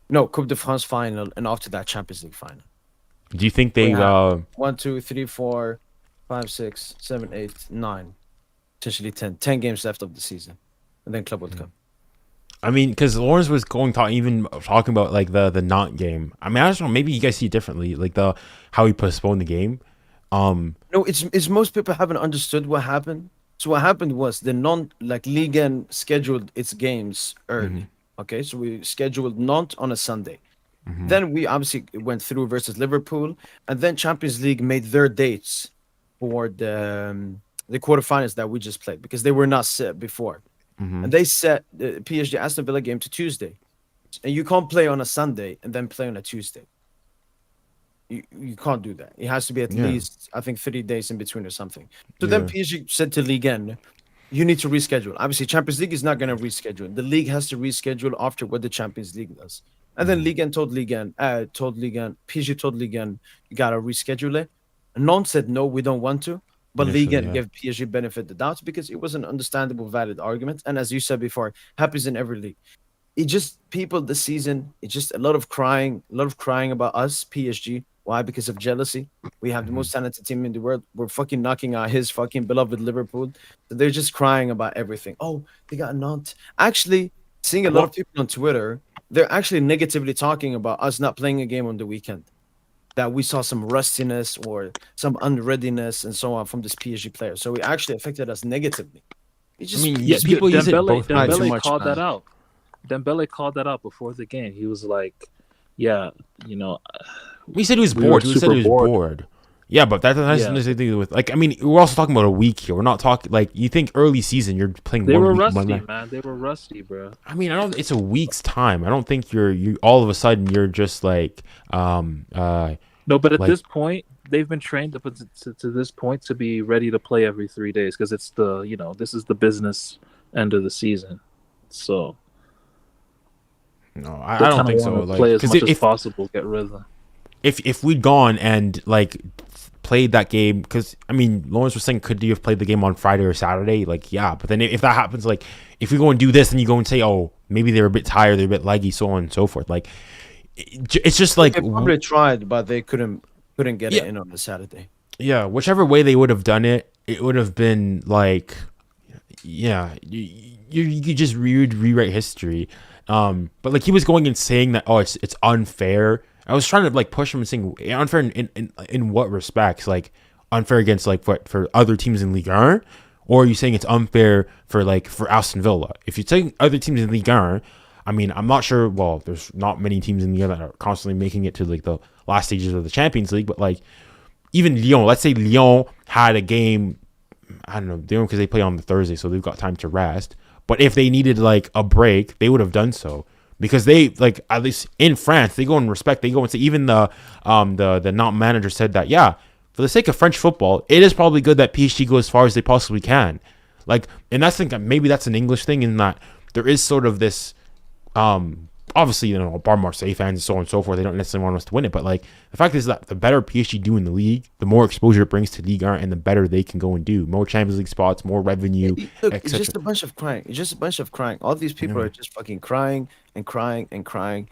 No, Coupe de France final. And after that, Champions League final. Do you think they 1, 2, 3, 4, 5, 6, 7, 8, 9. Potentially 10. 10 games left of the season. And then Club World Cup. I mean, because Lawrence was talking about like the Nantes game. I mean, I don't know. Maybe you guys see it differently, like how he postponed the game. No, it's most people haven't understood what happened. So what happened was the Ligue 1 scheduled its games early. Okay, so we scheduled Nantes on a Sunday. Then we obviously went through versus Liverpool, and then Champions League made their dates for the quarterfinals that we just played because they were not set before. And they set the PSG Aston Villa game to Tuesday. And you can't play on a Sunday and then play on a Tuesday. You can't do that. It has to be at least, I think, 30 days in between or something. So then PSG said to Ligue 1, you need to reschedule. Obviously, Champions League is not going to reschedule. The league has to reschedule after what the Champions League does. And then Ligue 1 told Ligue 1, PSG told Ligue 1, you got to reschedule it. And Nantes said, no, we don't want to. But Ligue 1 gave PSG benefit of the doubt because it was an understandable, valid argument. And as you said before, happens in every league. It just, people this season, it's just a lot of crying about us, PSG. Why? Because of jealousy. We have the most talented team in the world. We're fucking knocking out his fucking beloved Liverpool. So they're just crying about everything. Oh, they got Nantes. Actually, seeing a lot of people on Twitter, they're actually negatively talking about us not playing a game on the weekend. That we saw some rustiness or some unreadiness and so on from this PSG player. So it actually affected us negatively. It just, people use it both ways. Dembele called that out. Dembele called that out before the game. He was like, yeah, you know. He said he was bored. He said he was bored. Yeah, but that has nothing to do with, like, I mean, we're also talking about a week here. We're not talking, like, you think early season, you're playing They one were week, rusty, man. They were rusty, bro. I mean, it's a week's time. I don't think you all of a sudden you're just like, No, but at this point, they've been trained up to this point to be ready to play every 3 days because it's this is the business end of the season. So, no, I don't think so. Like, play as much as possible, get rhythm. If we'd gone and like played that game, because I mean, Lawrence was saying, could you have played the game on Friday or Saturday? Like, yeah, but then if that happens, like, if we go and do this, then you go and say, oh, maybe they're a bit tired, they're a bit leggy, so on and so forth. Like, it's just like they probably tried, but they couldn't get it in on the Saturday. Yeah, whichever way they would have done it, it would have been like, yeah, you could just rewrite history. But like he was going and saying that, oh, it's unfair. I was trying to like push him and saying unfair in what respects? Like unfair against like what for other teams in Ligue 1, or are you saying it's unfair for Aston Villa? If you're taking other teams in Ligue 1, I mean, I'm not sure. Well, there's not many teams in Ligue 1 that are constantly making it to like the last stages of the Champions League, but like even Lyon. Let's say Lyon had a game. I don't know, because they play on the Thursday, so they've got time to rest. But if they needed like a break, they would have done so. Because they, like, at least in France, they go and respect. They go and say, even the Nantes manager said that, yeah, for the sake of French football, it is probably good that PSG go as far as they possibly can. Like, and that's maybe that's an English thing in that there is sort of this, obviously, you know, bar Marseille fans and so on and so forth, they don't necessarily want us to win it. But like, the fact is that the better PSG do in the league, the more exposure it brings to Ligue 1, and the better they can go and do. More Champions League spots, more revenue, Look, it's just a bunch of crying. It's just a bunch of crying. All these people are just fucking crying and crying and crying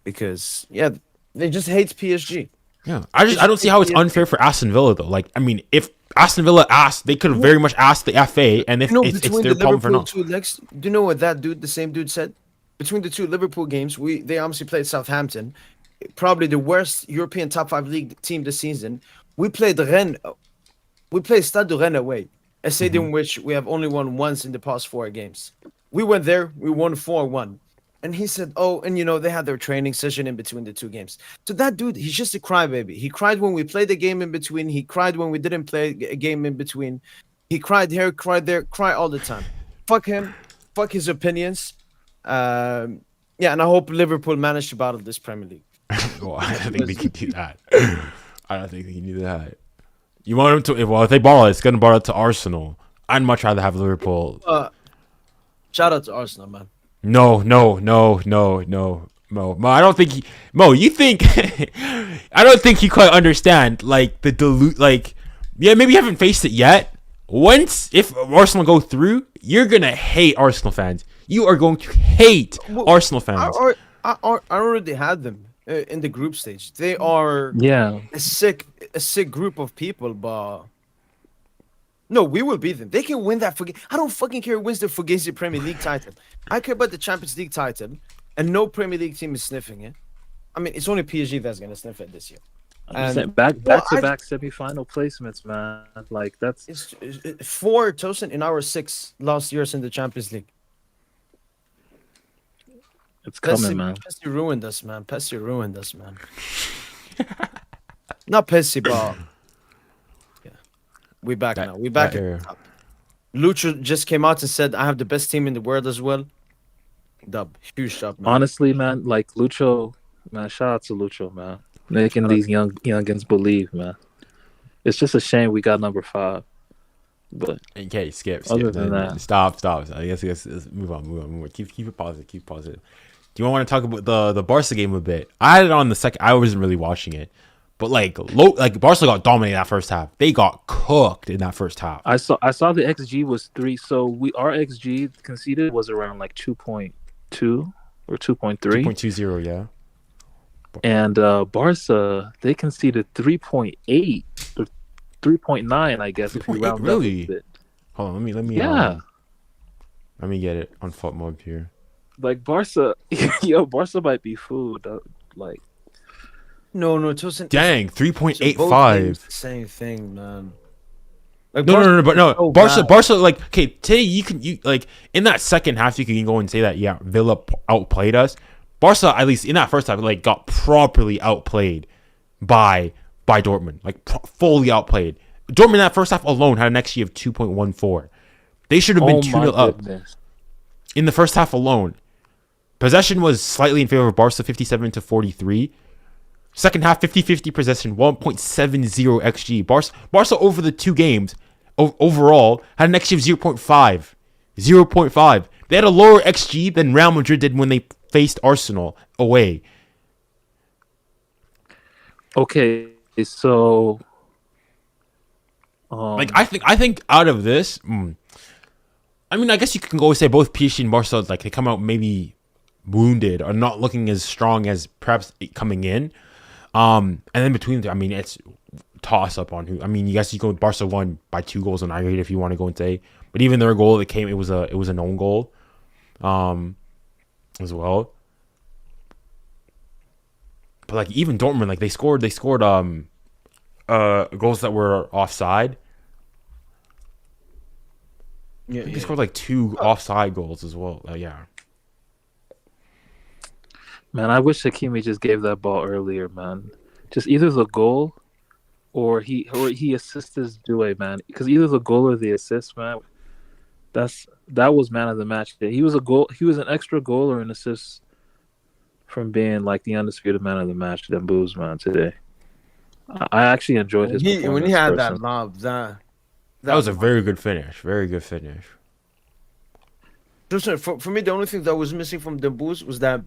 because, yeah, they just hate PSG. Yeah, I don't see how it's unfair for Aston Villa though. Like, I mean, if Aston Villa asked, they could have very much asked the FA, and if it's their problem for not. Do you know what the same dude said? Between the two Liverpool games, they obviously played Southampton, probably the worst European top 5 league team this season. We played Rennes. We played Stade de Rennes away, a stadium which we have only won once in the past 4 games. We went there, we won 4-1. And he said, "Oh, and they had their training session in between the two games." So that dude, he's just a crybaby. He cried when we played the game in between. He cried when we didn't play a game in between. He cried here, cried there, cry all the time. Fuck him. Fuck his opinions. Yeah, and I hope Liverpool manage to battle this Premier League. Well, I don't think they can do that. I don't think they can do that. You want them to? Well, if they ball it, it's gonna ball it to Arsenal. I'd much rather have Liverpool. Shout out to Arsenal, man. No, Mo. I don't think Mo. You think? I don't think you quite understand. Like yeah, maybe you haven't faced it yet. If Arsenal go through, you're gonna hate Arsenal fans. You are going to hate Arsenal fans. I already had them in the group stage. They are a sick group of people, but no, we will beat them. They can win that. I don't fucking care who wins the Fugazi Premier League title. I care about the Champions League title, and no Premier League team is sniffing it. I mean, it's only PSG that's gonna sniff it this year. And back semi-final placements, man. Like it's 4 Tosin in our 6 last years in the Champions League. It's coming, man. PSG ruined us, man. Not PSG, but yeah, we back now. We back at the top. Lucho just came out and said, "I have the best team in the world as well." Dub, huge job, man. Honestly, man, like Lucho, man. Shout out to Lucho, man. Making these youngins believe, man. It's just a shame we got number 5. But okay, skip. Other than that, stop. I guess let's move on. Keep it positive. Do you want to talk about the Barca game a bit? I had it on the second. I wasn't really watching it, but Barca got dominated that first half. They got cooked in that first half. I saw the XG was 3. So our XG conceded was around like 2.2 or 2.3. 2.20, yeah. And Barca, they conceded 3.8 or 3.9, I guess, if you round really? up a bit. Hold on, let me let me get it on foot mode here. Like Barca, Barca might be food. Like, no, it wasn't. Dang, 3.85. Same thing, man. Like Barca. Like, okay, today you like in that second half you can go and say that Villa outplayed us. Barca, at least in that first half, like got properly outplayed by Dortmund, like fully outplayed. Dortmund in that first half alone had an XG of 2.14. They should have been 2-0 up in the first half alone. Possession was slightly in favor of Barca, 57-43. Second half, 50-50 possession, 1.70 XG. Barca over the 2 games overall had an XG of 0.5. 0.5. They had a lower XG than Real Madrid did when they faced Arsenal away. Okay, so I think out of this, I mean, I guess you can go say both PSG and Barca, like they come out maybe wounded or not looking as strong as perhaps coming in. And then between them, I mean, it's toss up on who. I mean, you guys you go with Barca won by 2 goals on aggregate if you want to go and say, but even their goal it was an own goal, as well. But like even Dortmund, like they scored goals that were offside. Yeah, they scored like 2 offside goals as well. Yeah. Man, I wish Hakimi just gave that ball earlier, man. Just either the goal or he assists Due, man. Because either the goal or the assist, man. That was man of the match. He was an extra goal or an assist from being like the undisputed man of the match than Booz, man, today. I actually enjoyed his performance. When he had that lob, that was a very good finish. Very good finish. For me, the only thing that was missing from Dembouz was that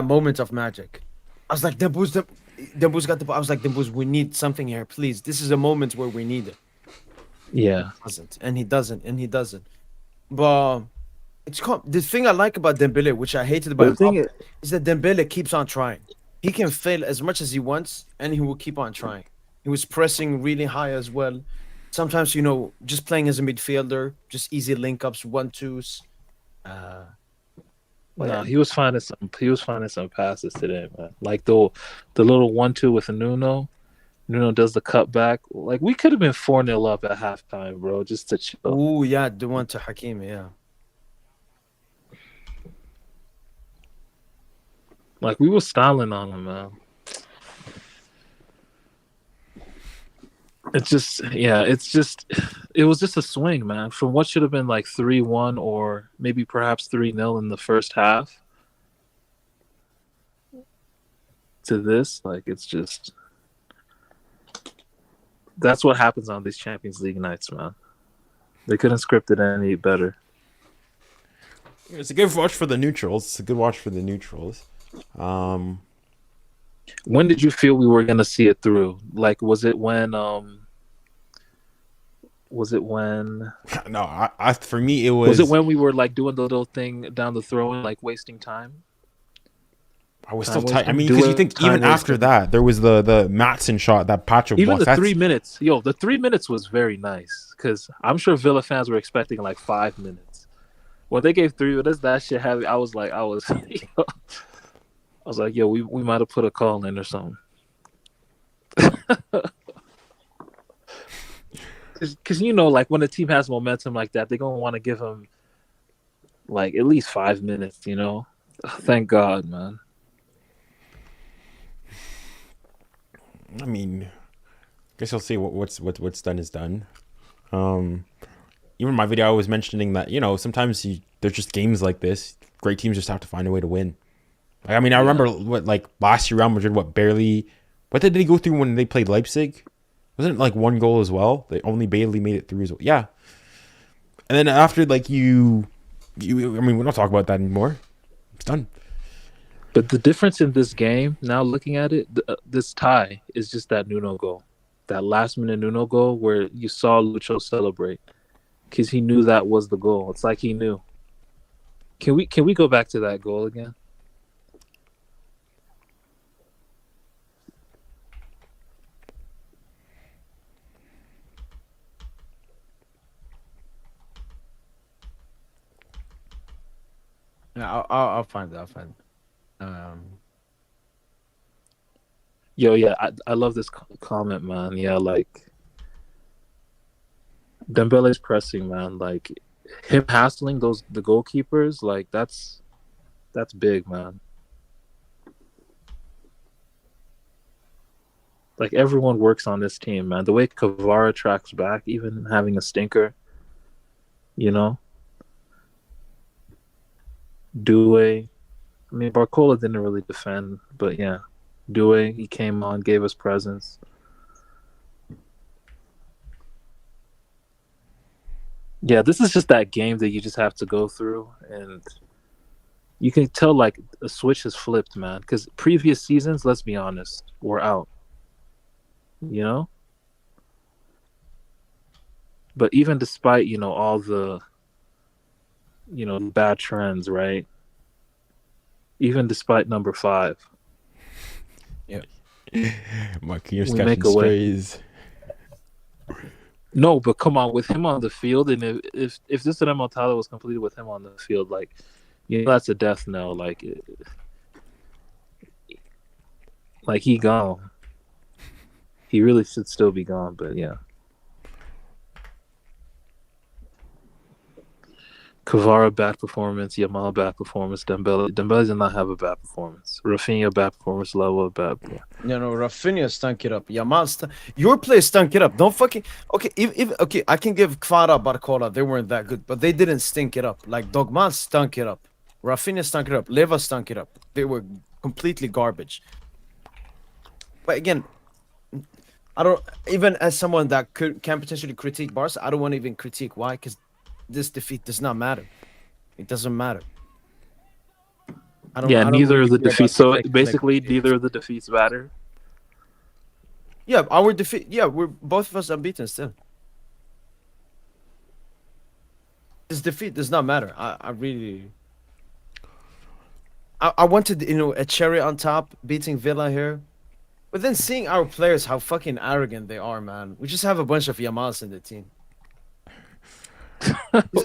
moment of magic. I was like, Dembouz got the ball. I was like, Dembouz, we need something here, please. This is a moment where we need it. Yeah. He doesn't. But the thing I like about Dembele, which I hated about him, is that Dembele keeps on trying. He can fail as much as he wants, and he will keep on trying. He was pressing really high as well. Sometimes, just playing as a midfielder, just easy link-ups, 1-2s. He was finding some passes today, man. Like the little 1-2 with Nuno. Nuno does the cutback. Like we could have been 4-0 up at halftime, bro, just to chill. Oh yeah, the one to Hakimi, yeah. Like we were styling on him, man. It was just a swing, man. From what should have been like 3-1 or maybe perhaps 3-0 in the first half to this, like it's just that's what happens on these Champions League nights, man. They couldn't script it any better. It's a good watch for the neutrals. When did you feel we were gonna see it through? Like, was it when? No, for me it was. Was it when we were like doing the little thing down the throw and like wasting time? I was still tight. I mean, because you think even after that, there was the Matson shot that Pacho even blocked. the 3 minutes. Yo, the 3 minutes was very nice because I'm sure Villa fans were expecting like 5 minutes. When they gave 3 minutes, that shit heavy. I was like, yo, we might have put a call in or something. Because like when a team has momentum like that, they're gonna want to give them like at least 5 minutes. Thank God, man. I mean, I guess you'll see what's done is done. Even in my video, I was mentioning that sometimes there's just games like this. Great teams just have to find a way to win. Like, I mean, I remember last year Real Madrid what did they go through when they played Leipzig? Wasn't it like 1 goal as well? They only barely made it through as well. Yeah. And then after I mean, we're not talking about that anymore. It's done. But the difference in this game, now looking at it, this tie is just that Nuno goal. That last-minute Nuno goal where you saw Lucho celebrate because he knew that was the goal. It's like he knew. Can we go back to that goal again? Yeah, I'll find it. Yo, yeah, I love this comment, man. Yeah, like Dembele's pressing, man. Like him hassling the goalkeepers, like that's big, man. Like everyone works on this team, man. The way Kvara tracks back, even having a stinker, Due. I mean, Barcola didn't really defend, but yeah. Due, he came on, gave us presence. Yeah, this is just that game that you just have to go through, and you can tell like a switch has flipped, man. Because previous seasons, let's be honest, were out. But even despite all the bad trends, right? Even despite number 5. Yeah. Marquinhos We catching make a way. strays. No, but come on, with him on the field, and if this remontada was completed with him on the field, like, that's a death knell. Like he gone. He really should still be gone, but yeah. Kvara bad performance, Yamal bad performance, Dembele did not have a bad performance. Rafinha bad performance, level bad. Rafinha stunk it up. Yamal your play stunk it up. Don't fucking okay. I can give Kvara, Barcola, they weren't that good, but they didn't stink it up. Like Dogman stunk it up. Rafinha stunk it up. Leva stunk it up. They were completely garbage. But again, I don't even as someone that can potentially critique Barca, I don't want to even critique why, because this defeat does not matter. It doesn't matter. Neither of the defeats. So basically, neither of the defeats matter. Yeah, our defeat. Yeah, we're both of us unbeaten still. This defeat does not matter. I really. I wanted a cherry on top, beating Villa here, but then seeing our players how fucking arrogant they are, man. We just have a bunch of Yamals in the team.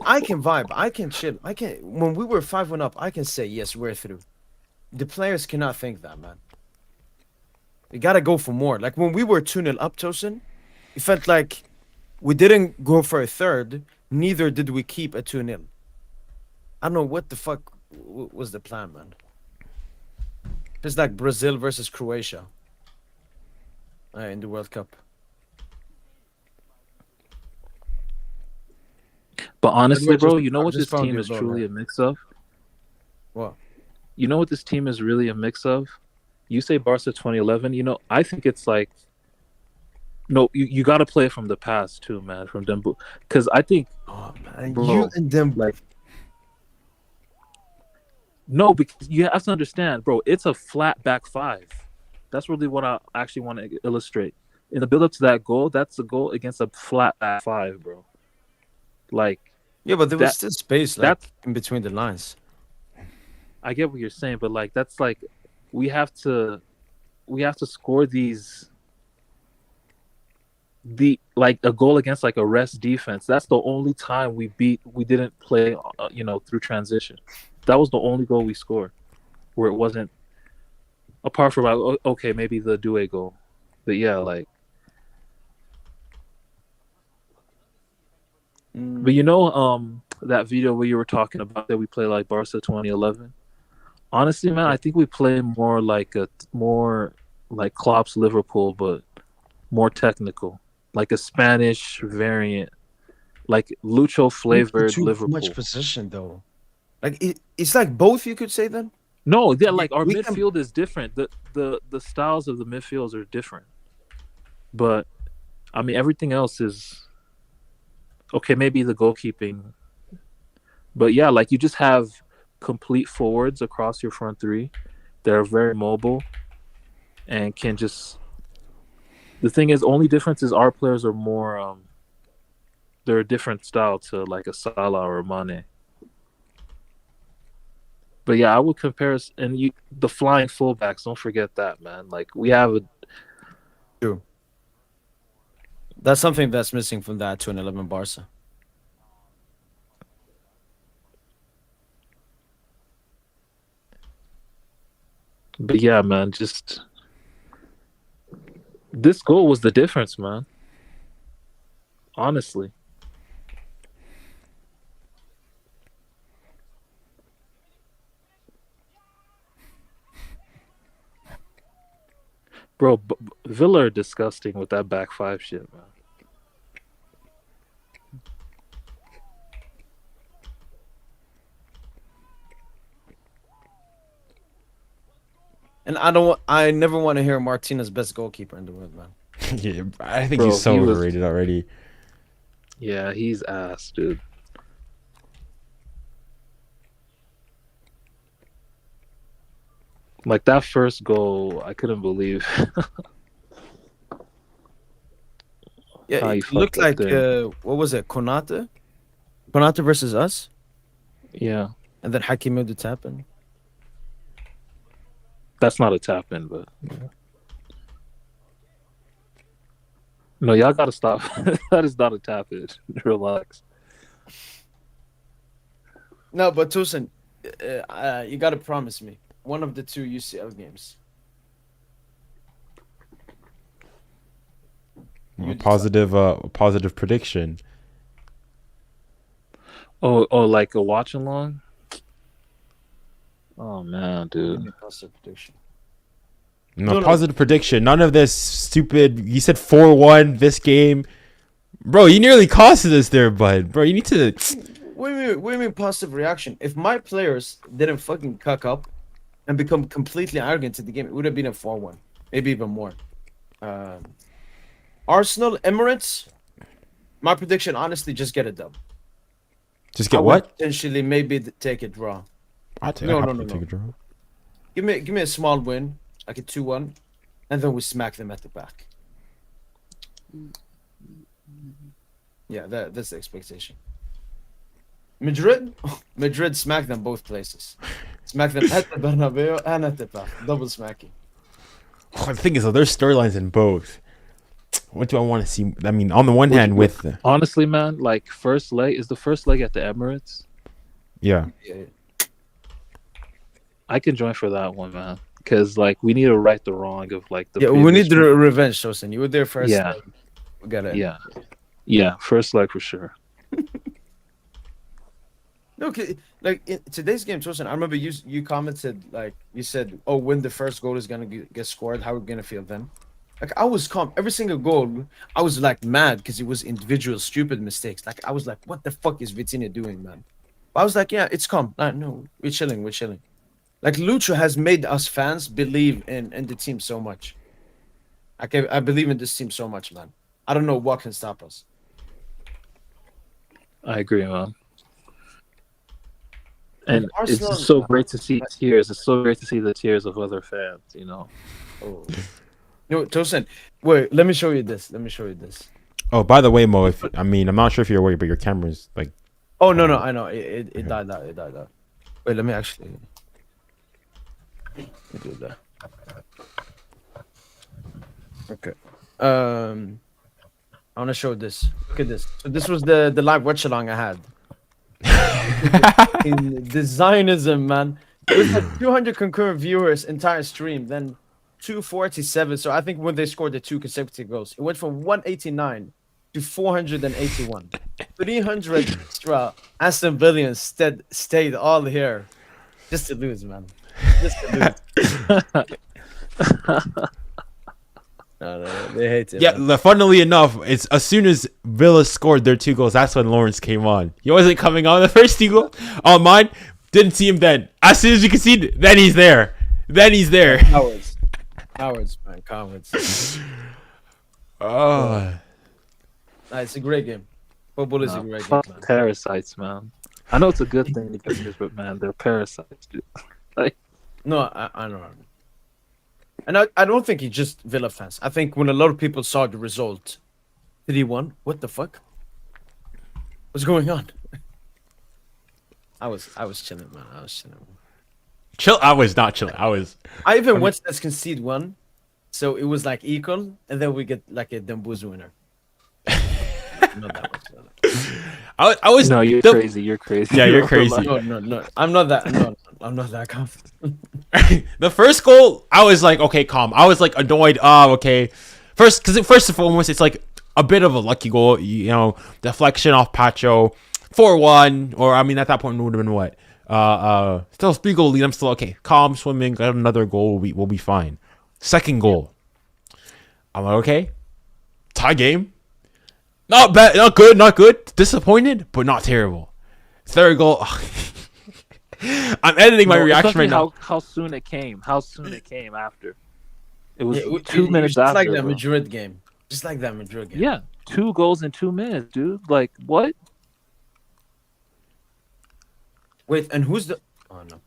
I can vibe. I can chill. When we were 5-1 up, I can say, yes, we're through. The players cannot think that, man. We got to go for more. Like when we were 2-0 up, Tosin, it felt like we didn't go for a third. Neither did we keep a 2-0. I don't know what the fuck was the plan, man. It's like Brazil versus Croatia in the World Cup. But honestly, We're bro, just- you know I'm what just this team following is your truly goal, a mix of? What? You know what this team is really a mix of? You say Barca 2011. You know, I think it's like, no, you got to play from the past too, man, from Dembo. Because I think, Oh man, Bro, you and them like, no, because you have to understand, bro, it's a flat back five. That's really what I actually want to illustrate. In the build up to that goal, that's a goal against a flat back five, bro. Like, Yeah, but there was that- still space like in between the lines. I get what you're saying, but like that's like we have to score like a goal against like a rest defense. That's the only time we didn't play through transition. That was the only goal we scored where it wasn't, apart from okay, maybe the Doué goal. But yeah, like but that video where you were talking about that we play like Barca 2011. Honestly, man, I think we play more like Klopp's Liverpool, but more technical, like a Spanish variant, like Lucho flavored Liverpool. Much position though. Like it's like both. You could say then. No, yeah, like our we can- midfield is different. The styles of the midfields are different, but I mean everything else is okay. Maybe the goalkeeping, but yeah, like you just have complete forwards across your front three. They're very mobile and can just. The thing is, only difference is our players are more. They're a different style to like a Salah or a Mane. But yeah, I would compare us, and the flying fullbacks. Don't forget that, man. Like we have a. That's something that's missing from that 2011 Barca. But yeah, man, just this goal was the difference, man. Honestly. Bro, Villa are disgusting with that back five shit, man. And I never want to hear Martinez best goalkeeper in the world, man. Yeah, I think Bro, he's so he was- overrated already. Yeah, he's ass, dude. Like that first goal, I couldn't believe. Yeah, How he it looked fucked like up what was it? Konate versus us, Yeah, and then Hakim made the tap in. that's not a tap in, but yeah. No, y'all gotta stop. That is not a tap in. Relax. No, but Tosin, you gotta promise me one of the two UCL games. A positive prediction. Oh, like a watch along. Oh man, dude. Positive prediction. No, No, no. positive prediction. None of this stupid. You said 4-1 this game, bro. You nearly costed us there, bud. Bro, you need to. What do you mean positive reaction? If my players didn't fucking cuck up and become completely arrogant in the game, it would have been a 4-1, maybe even more. Arsenal, Emirates. My prediction, honestly, just get a dub. Just I get would what? Potentially, maybe take a draw. I'll take, No, I'll no, no, take no. a draw. Give me a small win, like a 2-1, and then we smack them at the back. Yeah, that's the expectation. Madrid smack them both places. Smack them at the Bernabeu and at the back. Double smacking. Oh, the thing is, though, there's storylines in both. What do I want to see? I mean, on the one hand, with the, Honestly, man, like the first leg at the Emirates. yeah, Yeah. I can join for that one, man. Because like we need to right the wrong of like the. Yeah, we previous need the revenge, Tosin. You were there first. Yeah. We got it. Yeah, first leg for sure. No, like in today's game, Tosin, I remember you commented, like you said, "Oh, when the first goal is gonna get scored, how are we gonna feel then?" Like I was calm. Every single goal, I was like mad because it was individual stupid mistakes. Like I was like, "What the fuck is Vitinha doing, man?" But I was like, "Yeah, it's calm. Like, no, we're chilling, we're chilling." Like Lucho has made us fans believe in the team so much. I believe in this team so much, man. I don't know what can stop us. I agree, man. And it's Arsenal- just so great to see tears. It's so great to see the tears of other fans, you know. Oh. No, Tosin, wait, let me show you this. Oh, by the way, Mo, I'm not sure if you're aware, but your camera's like. Oh no, I know. It died out. Wait, let me actually do that. Okay. I want to show this. Look at this. So this was the live watch along I had. In the Zionism, man. It was like 200 concurrent viewers entire stream, then 247. So I think when they scored the 2 consecutive goals, it went from 189 to 481. 300 extra Aston Villa stayed all here just to lose, man. Just to lose. No, they hate it. Yeah, man. funnily enough, it's as soon as Villa scored their 2 goals, that's when Lawrence came on. He wasn't coming on the first 2 goals. On mine, didn't see him then. As soon as you conceded, then he's there. Cowards, man, cowards. Oh, It's a great game. Football is a great game, Fuck man. parasites, man. I know it's a good thing to get this, but man, they're parasites, dude. Like, No, I know. And I don't think it's just Villa fans. I think when a lot of people saw the result, 3-1, what the fuck? What's going on? I was chilling, man. chill. I was not chilling. I even watched us concede 1, so it was like equal, and then we get like a Dembuz winner. Not that much. I was. no, you're crazy. You're crazy. Yeah, you're crazy. No. I'm not that confident. The first goal, I was like, okay, calm. I was like annoyed. Okay. First and foremost, it's like a bit of a lucky goal. You know, deflection off Pacho, 4-1, or I mean, at that point, it would have been what? Still 3-goal lead. I'm still okay. Calm, swimming. Got another goal. We'll be fine. Second goal, I'm like, okay, tie game. Not bad. Not good. Disappointed, but not terrible. Third goal. I'm editing my reaction right now. How soon it came. How soon it came after. It was Yeah, 2 minutes just after. like that bro. Madrid game. Just like that Madrid game. Yeah, 2 goals in 2 minutes, dude. Like, what? Wait, and who's the? Oh no.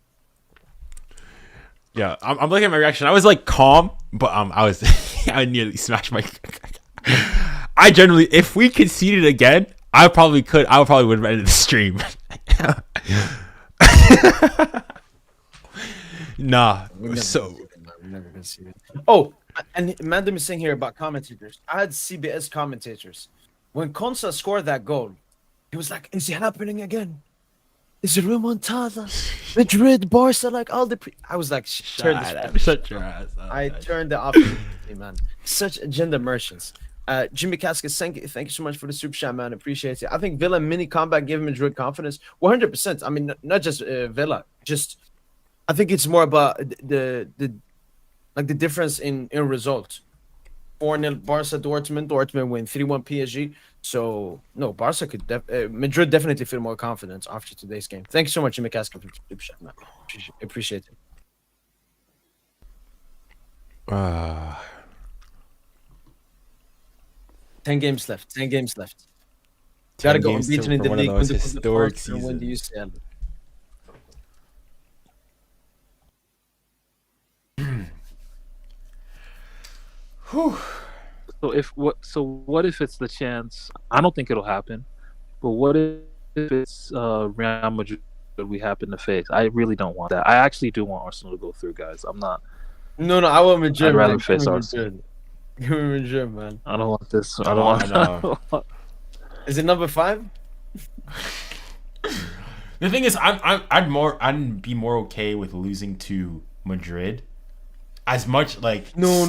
Yeah, I'm looking at my reaction. I was like calm, but I nearly smashed my. I generally, if we conceded again, I probably would have ended the stream. Nah. So We're never gonna see it. Oh, and Mandem is saying here about commentators. I had CBS commentators. When Konsa scored that goal, he was like, "Is it happening again? Is it remontada? Madrid, Barca, like all the." I was like, shut your ass up. I turned it off, man. Such agenda merchants. Jimmy Cascas, thank you so much for the super chat, man. Appreciate it. I think Villa mini comeback gave Madrid confidence. 100%. I mean, not just Villa. Just, I think it's more about the difference in result. 4-0 Barca, Dortmund win 3-1 PSG. So no, Barca could Madrid definitely feel more confident after today's game. Thank you so much, Jimmy Cascas, for the super chat, man. Appreciate it. 10 games left. 10 games left. Gotta go unbeaten in the league. Win the historic season. Win the UCL. So what if it's the chance? I don't think it'll happen, but what if it's Real Madrid that we happen to face? I really don't want that. I actually do want Arsenal to go through, guys. I'm not. No, I want Madrid. I'd rather man. face Give me Arsenal. Madrid. Give me Madrid, man. I don't want this. I Come don't on, want. Is it number 5? The thing is, I'd be more okay with losing to Madrid. As much like No.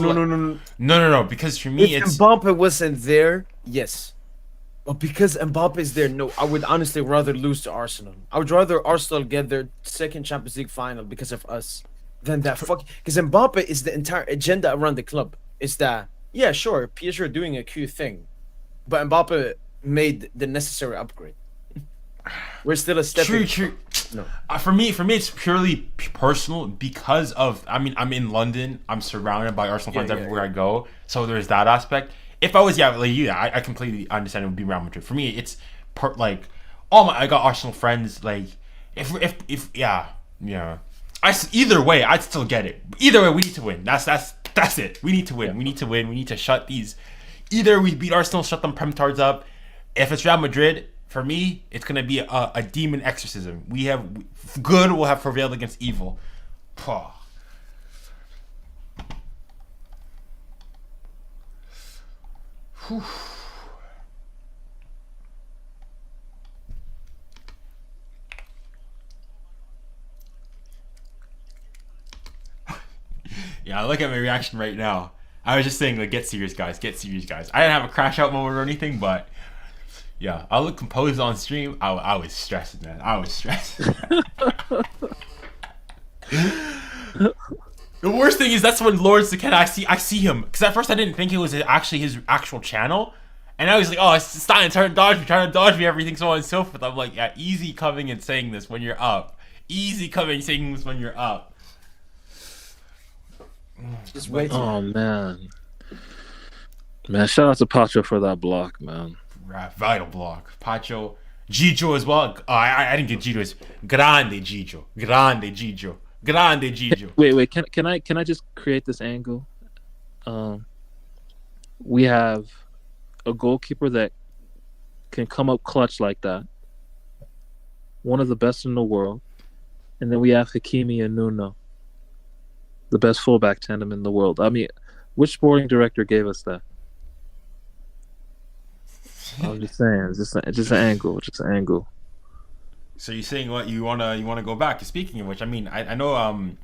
no, because for me If it's Mbappe wasn't there, yes. Well, because Mbappe is there, no, I would honestly rather lose to Arsenal. I would rather Arsenal get their second Champions League final because of us than that fuck. Because Mbappe is the entire agenda around the club. It's that, yeah, sure, PSG are doing a cute thing, but Mbappe made the necessary upgrade. We're still a step. True. No. For me, it's purely personal because of. I mean, I'm in London. I'm surrounded by Arsenal fans everywhere I go. So there's that aspect. If I was, I completely understand it would be Real Madrid. For me, it's I got Arsenal friends. Like, if either way, I'd still get it. Either way, we need to win. That's it. We need to win. We need to win. We need to shut these. Either we beat Arsenal, shut them Prem-tards up. If it's Real Madrid, for me, it's gonna be a demon exorcism. Good will have prevailed against evil. Puh. Whew. Yeah, look at my reaction right now. I was just saying, like, get serious, guys. Get serious, guys. I didn't have a crash out moment or anything, but yeah, I look composed on stream. I was stressed, man. I was stressed. The worst thing is that's when Lawrence Saketa, I see him, because at first I didn't think it was actually his actual channel, and I was like, oh, it's starting to trying to dodge me, everything, so on and so forth. I'm like, yeah, easy coming and saying this when you're up. Easy coming and saying this when you're up. Just wait. Oh man, shout out to Pacho for that block, man. Right, vital block. Pacho, Gijo as well. Oh, I didn't get Gijo. It's Grande Gijo. Wait. Can I just create this angle? We have a goalkeeper that can come up clutch like that. One of the best in the world, and then we have Hakimi and Nuno, the best fullback tandem in the world. I mean, which sporting director gave us that? I'm just saying, just an angle. So you're saying what you wanna go back? Speaking of which, I mean, I know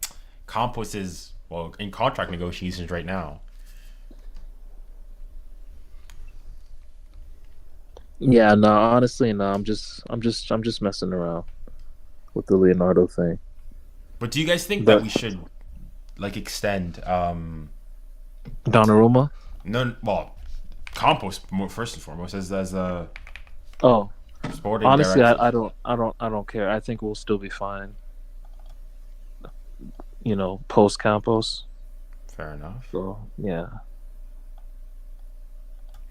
Campos is in contract negotiations right now. Yeah, no, honestly, no. I'm just messing around with the Leonardo thing. But do you guys think that we should extend Donnarumma? No, well, Campos first and foremost as a sporting honestly, director. I don't care. I think we'll still be fine. Post Campos. Fair enough. So yeah.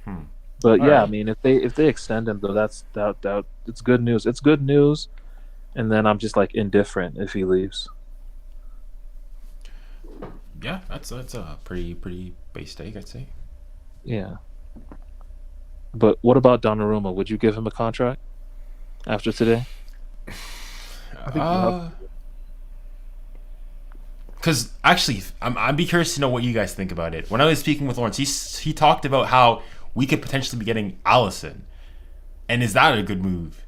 But All yeah, right. I mean, if they extend him though, that's it's good news. It's good news, and then I'm just indifferent if he leaves. Yeah, that's a pretty base take, I'd say. Yeah. But what about Donnarumma? Would you give him a contract after today? I think because actually, I'd be curious to know what you guys think about it. When I was speaking with Lawrence, he talked about how we could potentially be getting Alisson, and is that a good move?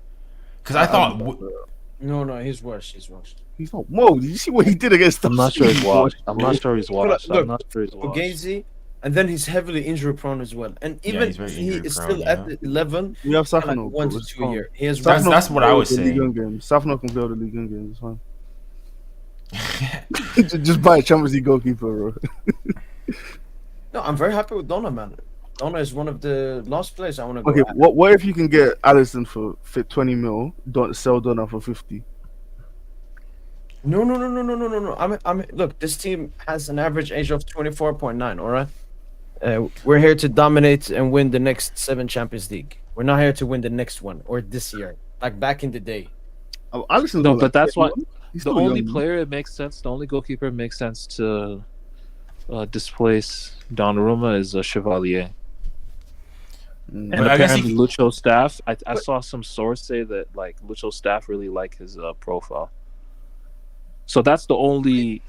Because I thought No, he's worse. he's not. Whoa! Did you see what he did against us? I'm not sure he's washed. I'm not sure he's washed. Fugazi, and then he's heavily injury prone as well. And even he's very he injury is prone, still at the 11. We have Safano. 1 to 2 years. He has That's what I was saying. Safano can play all the League One games. It's fine. Just buy a Champions League goalkeeper, bro. No, I'm very happy with Donna, man. Donna is one of the last players I want to go. Okay, at. what if you can get Alisson for 20 mil? Don't sell Donna for 50. No. Look, this team has an average age of 24.9. All right, we're here to dominate and win the next 7 Champions League. We're not here to win the next one or this year, like back in the day. Oh, Alisson. No, but that's why He's the still only young. player it makes sense. The only goalkeeper it makes sense to displace Donnarumma is Chevalier. And But I guess apparently Lucho's staff, I saw some source say that Lucho's staff really like his profile. So that's the only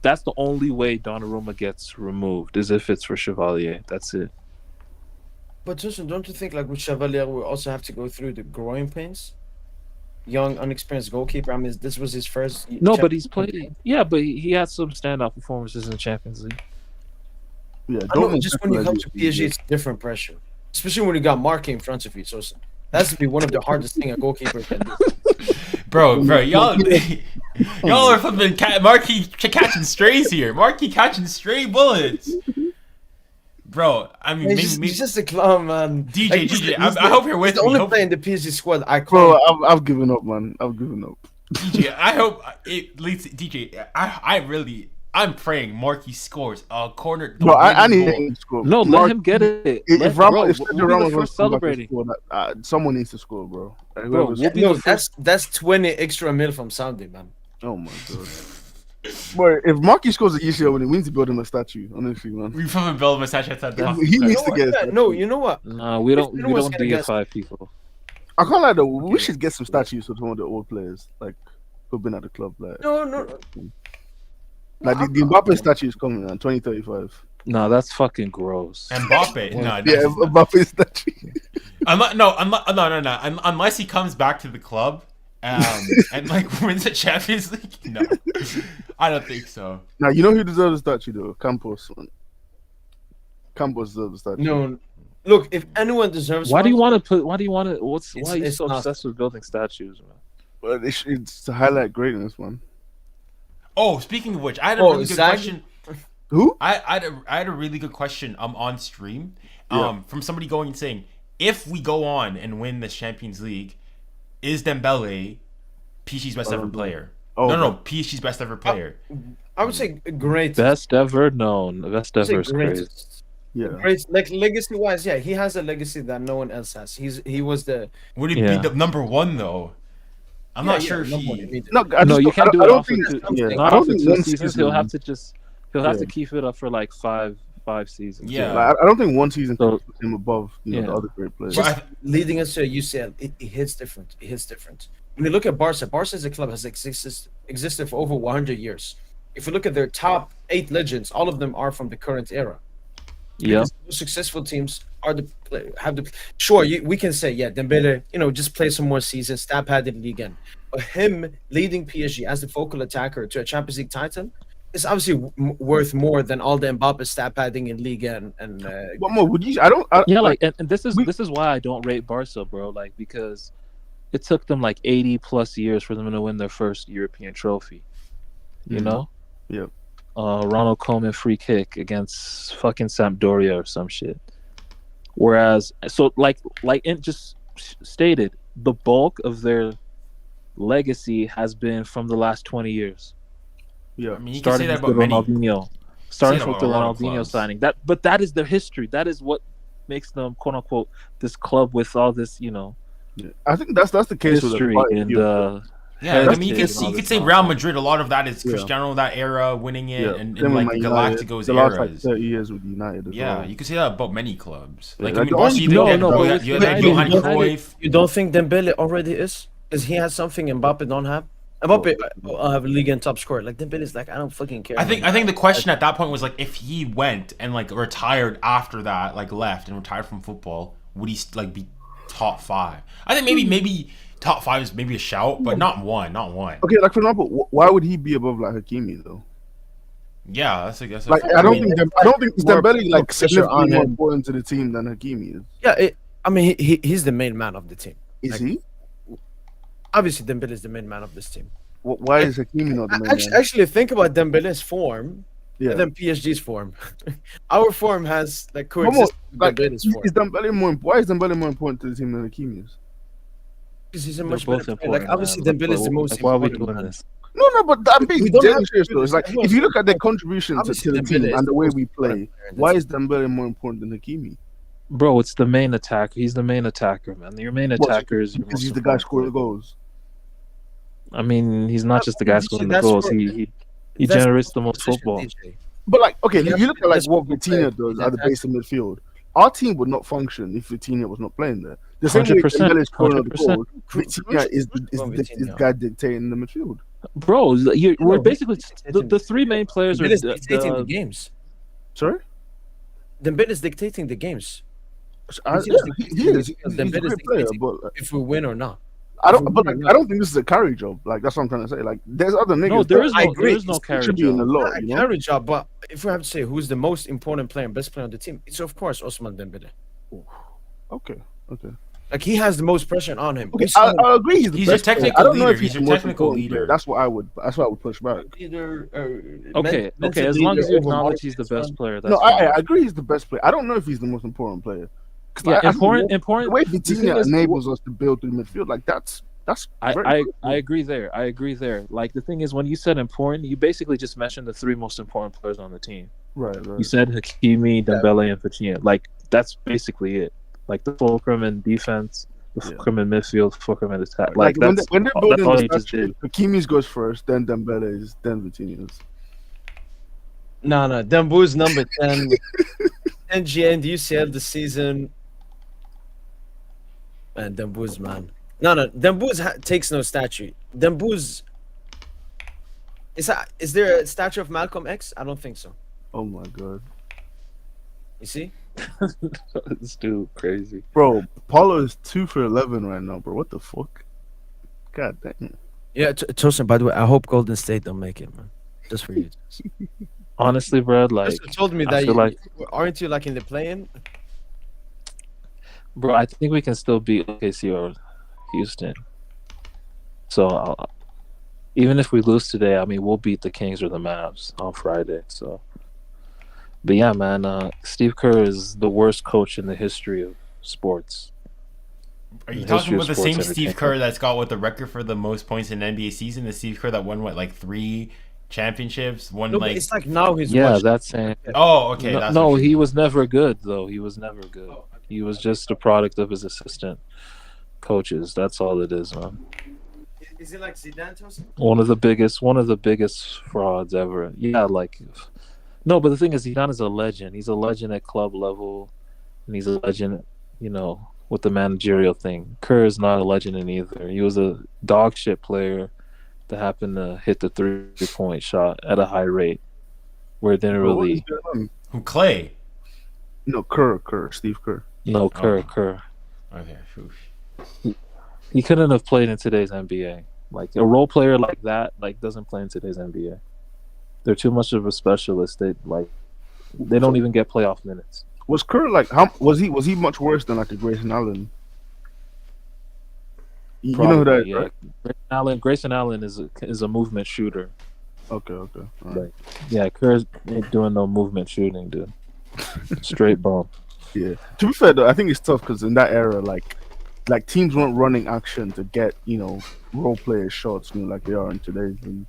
way Donnarumma gets removed is if it's for Chevalier. That's it. But Justin, don't you think with Chevalier we also have to go through the growing pains? Young, unexperienced goalkeeper. I mean, this was his first. No, but he's played. Yeah, but he had some standout performances in the Champions League. Yeah, I know, just when you come to PSG, it's different pressure. especially when you got Marquinhos in front of you. So that's to be one of the hardest thing a goalkeeper can do. Bro, y'all are flipping Marquis catching strays here. Marquis catching stray bullets. Bro, I mean, He's just a clown, man. DJ, I hope you're with me. me. The only player in the PSG squad I Bro, call. I've given up, man. I've given up. DJ, I hope it leads. DJ, I'm praying Marquis scores a corner. Bro, I need him to score. No, let him get it. If Sergio Sergio Ramos Ramos celebrating, someone needs to score, bro. Bro, we'll be No, the first. that's 20 extra mil from Saudi, man. Oh my god. Bro, if Marquis scores at UCL when he wins, to build him a statue. Honestly, man. We fucking build a statue outside the He needs to get. No, you know what? Nah, we don't You know what's gonna deify people. I can't lie though. We should get some statues for some of the old players, like who've been at the club. Like No. Like the Mbappe statue is coming in 2035. Nah, that's fucking gross. Mbappe, no, Yeah, Mbappe statue. No. Unless he comes back to the club, and like wins the Champions League. No, I don't think so. Now you know who deserves the statue though? Campos. Man. Campos deserves the statue. No. Look, if anyone deserves Why do you one, want to put? Why do you want to? Why are you it's so not. obsessed with building statues, man? But it's to highlight greatness, man. Oh, speaking of which, I had a Oh, really good Zag? question. Who? I had a really good question on stream Yeah. from somebody going and saying, if we go on and win the Champions League, is Dembele PSG's best ever player? Oh, No, PSG's best ever player. I would say great. Best ever known. Best I would say ever is crazy. greatest. Yeah. Great, like legacy wise, yeah, he has a legacy that no one else has. He was the Would it Yeah. be the number one though? I'm not sure if no he. one immediately. No, I No, just you can't do I it don't off think. of Yeah, not I off don't of think two one seasons. season. He'll have to Yeah. keep it up for like five seasons. Yeah. Like, I don't think one season So- puts him above the Yeah. other great players. Just leading us to a UCL, it hits different. It hits different. When you look at Barca as a club has existed for over 100 years. If you look at their top 8 legends, all of them are from the current era. Yeah. The most successful teams are sure we can say Dembele, just play some more seasons, stat padded league again. But him leading PSG as the focal attacker to a Champions League title is obviously worth more than all the Mbappe stat padding in Liga and What more would you? I don't. Yeah, like and this is why I don't rate Barca, bro. Like because it took them like 80 plus years for them to win their first European trophy. You know? Yep. Ronald Koeman free kick against fucking Sampdoria or some shit. Whereas, so like it just stated, the bulk of their legacy has been from the last 20 years. Yeah. I mean, you can say Starting that with the about many. Ronaldinho, starting that with the about a lot of Ronaldinho clubs. signing. That is their history. That is what makes them quote unquote this club with all this, Yeah. I think that's the case history with and Yeah, I That's mean, you it. could say Real Madrid. A lot of that is Yeah. Cristiano that era winning it, and Same with like Man the United, Galacticos the last eras. 30 years with United as Yeah, well. you could say that about many clubs. Yeah, Like like I mean, the Barca, only- you had No, but you had that United- Johan United- Cruyff. you don't think Dembele already is? Because he has something Mbappe don't have. Mbappe will have a league and top scorer. Like Dembele is like, I don't fucking care. I think the question at that point was like, if he went and like retired after that, like left and retired from football, would he like be top 5? I think maybe top 5 is maybe a shout, but not one. Okay, like for example, why would he be above like Hakimi though? Yeah, that's I guess. Like I don't think more Dembele like pressure significantly on more him. important to the team than Hakimi is. Yeah, I mean he's the main man of the team. Is Like, he? Obviously, Dembele is the main man of this team. Why is Hakimi not the main man? Actually, think about Dembele's form Yeah. and then PSG's form. Our form has like Come on, coexisted with like, Dembele's form. is Dembele more? Why is Dembele more important to the team than Hakimi is? Because he's a They're much both better player. Like important, obviously, man. Dembele is the most Why are we important doing man. this? No, but I'm being We don't dead have serious to though. do It's this. like if you look at their contribution to Obviously, the team Dembele is and the way most we important play, player in the why team. is Dembele more important than Hakimi? Bro, it's the main attacker. He's the main attacker, man. Your main attacker is your Because most he's the guy important scoring player. goals. I mean, he's not just the guy That's scoring the what- goals. He That's generates the most position, football. DJ. But like, okay, Yeah, you look at like that's what what we play. Vitinha does at the That's- base of midfield. Our team would not function if Vitinha was not playing there. The same way 100%, Dembele is scoring all the 100%. goals, Vitinha is the guy dictating the midfield. Bro, we're No, basically dictating- the three main players are Dembele is dictating the the, games. Sorry, Dembele is dictating the games. yeah, He's he is. dictating- He's a Dembele is great player, dictating but if we win or not. I don't. But like, I don't think this is a carry job. Like that's what I'm trying to say. Like there's other niggas. no, there that is I no agree. there is no It's carry should be in the job. law. Not a You know. carry job, but if we have to say who's the most important player and best player on the team, it's of course Osman Dembele. Okay. Like he has the most pressure on him. Okay, I agree. He's He's your best player. technical I don't know leader. if he's He's the your most technical important player. leader. That's what I would push back. Okay, as long as you acknowledge he's the best player, that's No, fine. I agree. He's the best player. I don't know if he's the most important player. 'Cause Yeah, I think important. the way the thing Vitinha is- enables us to build through midfield, like that's very I agree there. Like the thing is, when you said important, you basically just mentioned the three most important players on the team. right. You said Hakimi, Dembele, and Vitinha. Like that's basically it. Like the fulcrum in defense, the fulcrum in midfield, fulcrum in attack. Like when that's they're that's building all the you just statue, did. Hakimi's goes first, then Dembele's, then Vitinha's. No, Dembo's number 10. NGN, do you see the season? Man, Dembo's man. No, Dembo's takes no statue. Dembo's. Is there a statue of Malcolm X? I don't think so. Oh my god, You see? This dude crazy. bro! Paulo is 2 for 11 right now, bro. What the fuck? God damn. Yeah, Tosin, by the way, I hope Golden State don't make it, man. Just for you. Honestly, bro, like Tosin told me I that feel like- aren't you like in the play-in? bro, I think we can still beat OKC or Houston. So even if we lose today, I mean, we'll beat the Kings or the Mavs on Friday. So, but yeah, man, Steve Kerr is the worst coach in the history of sports. Are you The talking history of about the sports same Steve entertainment. Kerr that's got what the record for the most points in an NBA season? The Steve Kerr that won like 3 championships? Won No, but like it's like now he's Yeah, watching. that's saying. oh okay. No, That's no, what he was never good though. He was never good. He was just a product of his assistant coaches. That's all it is, man. Is it like Zidane, Tosin? One of the biggest frauds ever. Yeah, like no, but the thing is, Zidane is a legend. He's a legend at club level, and he's a legend, with the managerial thing. Kerr is not a legend in either. He was a dog shit player that happened to hit the 3-point shot at a high rate, where it didn't Bro, what is really. going on? who Clay. No, Steve Kerr. No, Kerr. Okay. He couldn't have played in today's NBA. Like a role player like that, doesn't play in today's NBA. They're too much of a specialist. They don't even get playoff minutes. Was Kerr like was he much worse than like a Grayson Allen? You know who that is, yeah. right? Grayson Allen is a movement shooter. Okay. All right. Like, yeah, Kerr ain't doing no movement shooting, dude. Straight ball. Yeah. To be fair though, I think it's tough because in that era, like teams weren't running action to get role player shots, like they are in today's league.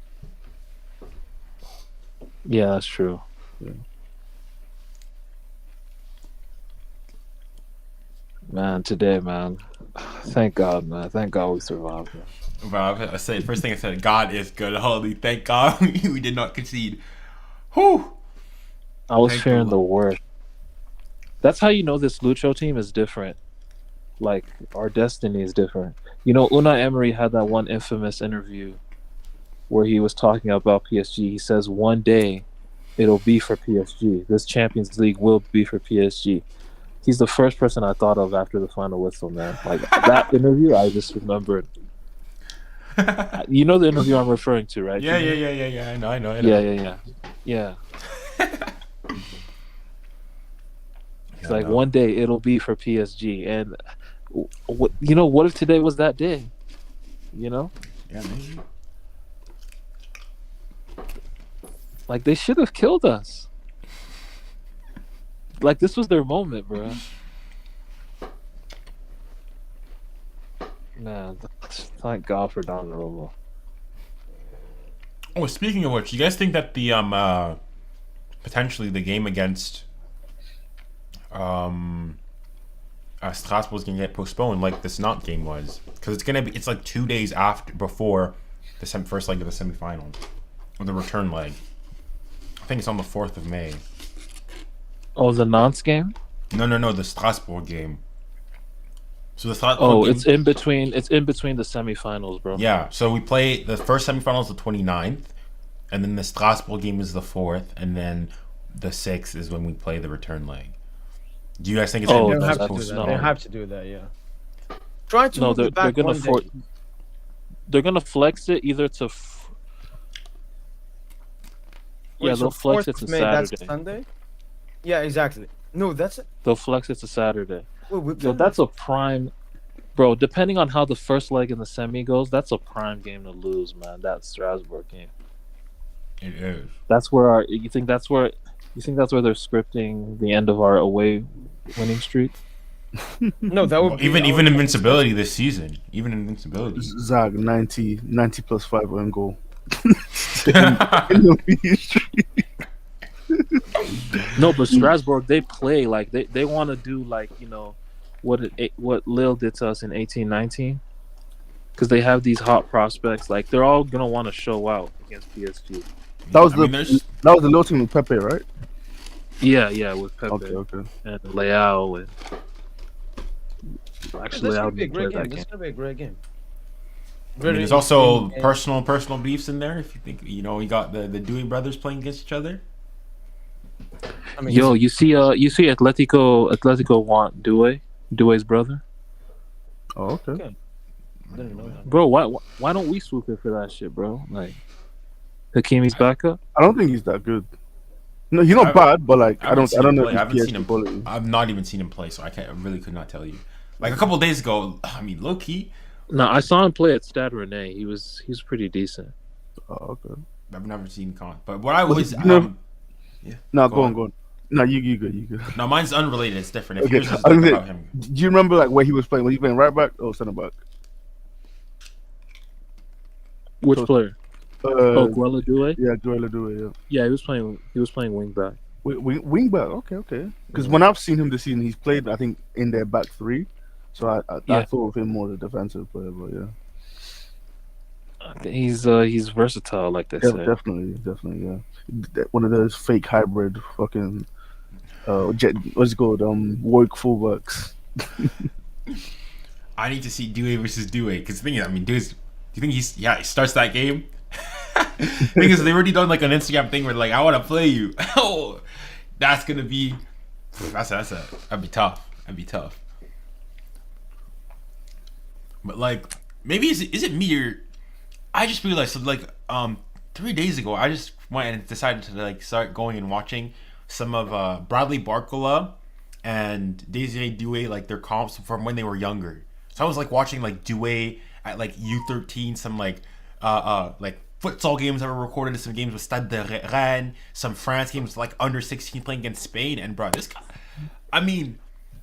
Yeah, that's true. Yeah. Man, today, man. Thank God, man. Thank God we survived. Man. Bro, I said first thing I said, God is good. Holy, thank God we did not concede. Whew. I was Thank fearing the the worst. That's how you know this Lucho team is different. Like, our destiny is different. Unai Emery had that one infamous interview where he was talking about PSG. He says, one day it'll be for PSG. This Champions League will be for PSG. He's the first person I thought of after the final whistle, man. Like, that interview, I just remembered. You know the interview I'm referring to, right? Yeah. I know. Yeah. It's like one day it'll be for PSG, and what if today was that day? Yeah, maybe. Like they should have killed us. Like this was their moment, bro. Man, thank God for Donnarumma. Oh, speaking of which, you guys think that the potentially the game against Strasbourg is gonna get postponed, like this Nantes game was, because it's like 2 days before the first leg of the semifinal, or the return leg. I think it's on the 4th of May. Oh, the Nantes game? No, the Strasbourg game. So the Strasbourg game, it's in between. It's in between the semifinals, bro. yeah. So we play the first semifinal is the 29th, and then the Strasbourg game is the 4th, and then the 6th is when we play the return leg. Do you guys think it's Oh, They gonna have be to do that. postponed? They have to do that. Yeah. Try to No, move they're it back gonna one day. they're gonna flex it either to. Yeah, Wait, so they'll flex 4th it to of May, that's Saturday. Sunday. Yeah, exactly. No, that's it. They'll flex it to Saturday. Yo, that's a prime, bro. Depending on how the first leg in the semi goes, that's a prime game to lose, man. That Strasbourg game. It is. That's where you think that's where they're scripting the end of our away winning streak. No, that would Well, be even invincibility this season. Even invincibility. Zag 90 plus 5 on goal. In the No, but Strasbourg, they play like they want to do like, what Lille did to us in 18-19, because they have these hot prospects. Like they're all gonna want to show out against PSG. that was the little team with Pepe, right? Yeah, with Pepe Okay. and Leao and actually That's Leao gonna be a didn't great play game. that That's game. gonna be a great game. I mean, there's also personal beefs in there. If you think, you got the Dewey brothers playing against each other. I mean, Yo, you see Atletico want Doué's brother. Oh, okay. I didn't know that. Bro, why don't we swoop it for that shit, bro? Like Hakimi's backup. I don't think he's that good. No, he's not bad, but like I don't know. I haven't if seen him. quality. I've not even seen him play, so I really could not tell you. Like a couple of days ago, I mean, low key. No, I saw him play at Stade Rennais. He was pretty decent. Oh, okay. I've never seen but what I always yeah. No, go on. No, you good. No, mine's unrelated. It's different. If Okay. yours is like about him. Do you remember like where he was playing? Was he playing right back or center back? Which player? Guela Doué? Yeah, Guela Doué. Yeah. Yeah, he was playing wing back. Wing back. Okay. Because when I've seen him this season, he's played I think in their back three. So I thought of him more as a defensive player, but yeah. He's versatile, like they say. Definitely, yeah. One of those fake hybrid fucking what's it called? Woke fullbacks. I need to see Doué versus Doué because the thing is, I mean, do you think he starts that game? Thing is, they already done like an Instagram thing where like, I want to play you. Oh, that's gonna be that'd be tough. But like, maybe is it me or I just realized, so like 3 days ago I just went and decided to like start going and watching some of Bradley Barcola and Désiré Doué, like their comps from when they were younger. So I was like watching like Doué at like U13, some like futsal games that were recorded, some games with Stade de Rennes, some France games like under 16 playing against Spain, and bro, this guy, I mean,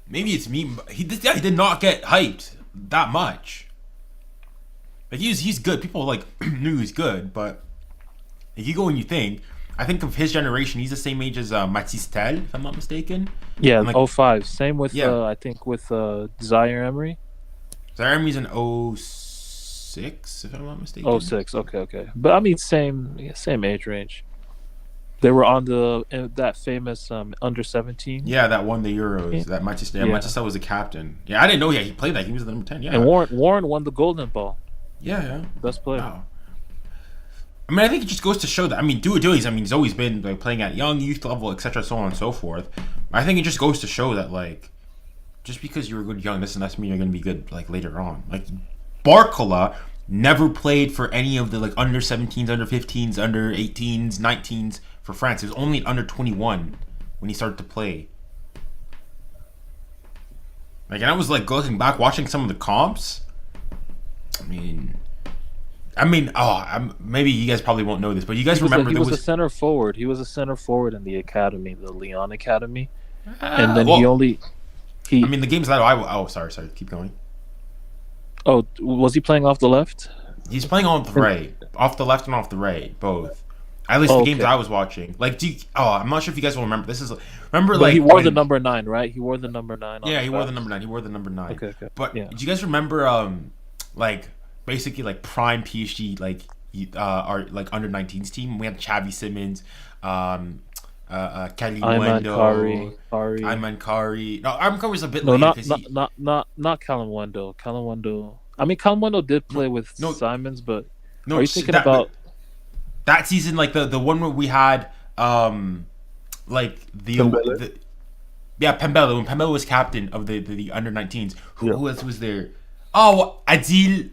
maybe it's me, but this guy did not get hyped that much. Like he's good. People like knew he was good, but if you go and you think, I think of his generation, he's the same age as Mathys Tel, if I'm not mistaken. Yeah, and, like, 05. Same with yeah. I think with Zaire Emery. Zaire Emery's in 06, if I'm not mistaken. 06. Okay. But I mean, same age range. They were on that famous under 17. Yeah, that won the Euros. Yeah. That Mathys Tel was the captain. Yeah, I didn't know. Yeah, he played that. He was the number 10. Yeah, And Warren won the Golden Ball. Yeah. Best player. Wow. I mean, I think it just goes to show that. I mean, he's always been like playing at young youth level, etc., so on and so forth. I think it just goes to show that like, just because you were good young doesn't mean you're going to be good like later on. Like Barcola never played for any of the like under 17s, under 15s, under 18s, 19s for France. It was only under 21 when he started to play. Like, and I was like looking back, watching some of the comps. Maybe you guys probably won't know this, but you guys remember he was a center forward. He was a center forward in the academy, the Lyon Academy, and then the games that sorry, keep going. Oh, was he playing off the left? He's playing off the right, off the left and off the right, both. At least the games I was watching. Like, I'm not sure if you guys will remember. But he wore the number 9, right? He wore the number 9. Yeah, he wore the number 9. He wore the number 9. Okay. But do you guys remember, like basically like prime PSG, like our like under 19s team? We had Xavi Simons, Kalimwendo, Ayman Kari. No, Ayman Kari was a bit later. Not Kalimwendo. Kalimwendo. I mean, Kalimwendo did play with Simons, but are you thinking about that season? Like the one where we had like Pembele, when Pembele was captain of the under 19s. Who else was there? Oh, Adil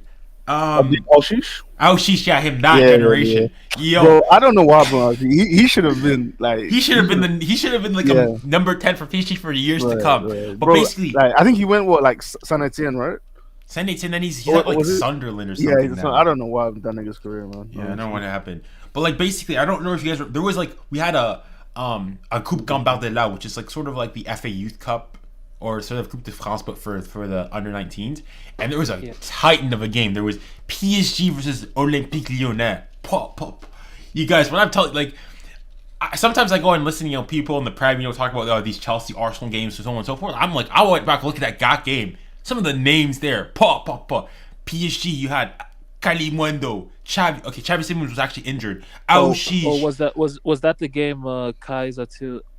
Sheesh. Oh, sheesh, yeah, him that Yeah, generation. Yo, Bro, I don't know why, bro. He should have been like. he should have been like Yeah. a number 10 for PSG for years to Right, come. right. But Bro, basically, like, I think he went like Saint Etienne, right? Saint Etienne, then he's Or at like was it- Sunderland or Yeah, something. now. I don't know why that nigga's career, man. Yeah, I don't know what happened. But like basically, I don't know if you guys. There was like we had a Coupe Gambardella, which is like sort of like the FA Youth Cup or sort of Coupe de France, but for the under-19s. And there was a titan of a game. There was PSG versus Olympique Lyonnais. Pop, pop. You guys, when I'm telling like. Sometimes I go and listen, people in the Prem, talk about these Chelsea Arsenal games and so on and so forth. I'm like, I went back and look at that game. Some of the names there, PSG. You had Kalimundo, Xavi. Okay, Xavi Simons was actually injured. Was that the game Kais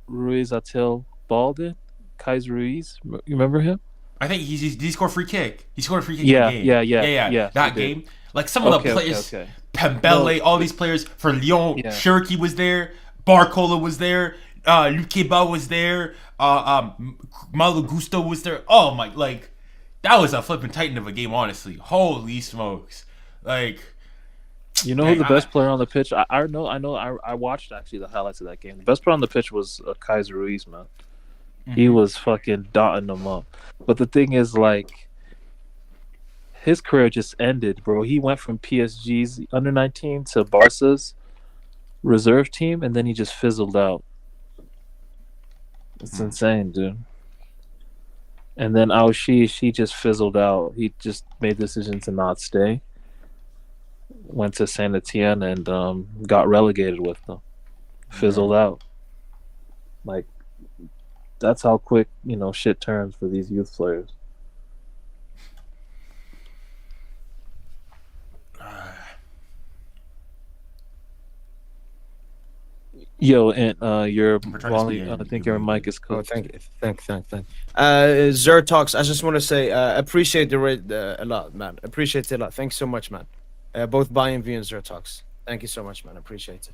Ruiz Atil balled in? Kais Ruiz, you remember him? I think he scored a free kick. He scored a free kick. Yeah, in the game. yeah. That game, like some of the players, Pembele, all these players for Lyon. Yeah. Shirky was there. Barcola was there. Lukeba was there. Malo Gusto was there. Oh my, like that was a flipping titan of a game. Honestly, holy smokes! Like, you know who the best player on the pitch? I know. I watched actually the highlights of that game. The best player on the pitch was Kaiser Ruiz, man. Mm-hmm. He was fucking dotting them up. But the thing is, like, his career just ended, bro. He went from PSG's under-19 to Barca's reserve team, and then he just fizzled out. It's insane, dude. And then she just fizzled out. He just made the decision to not stay. Went to Saint Etienne and got relegated with them. Fizzled out. Like, that's how quick, shit turns for these youth players. Yo, and your volume, I think your mic is cool. Oh, thank you. Thank. Zertox, I just want to say, appreciate the rate a lot, man. Appreciate it a lot. Thanks so much, man. Both Bayern V and Zertox. Thank you so much, man. Appreciate it.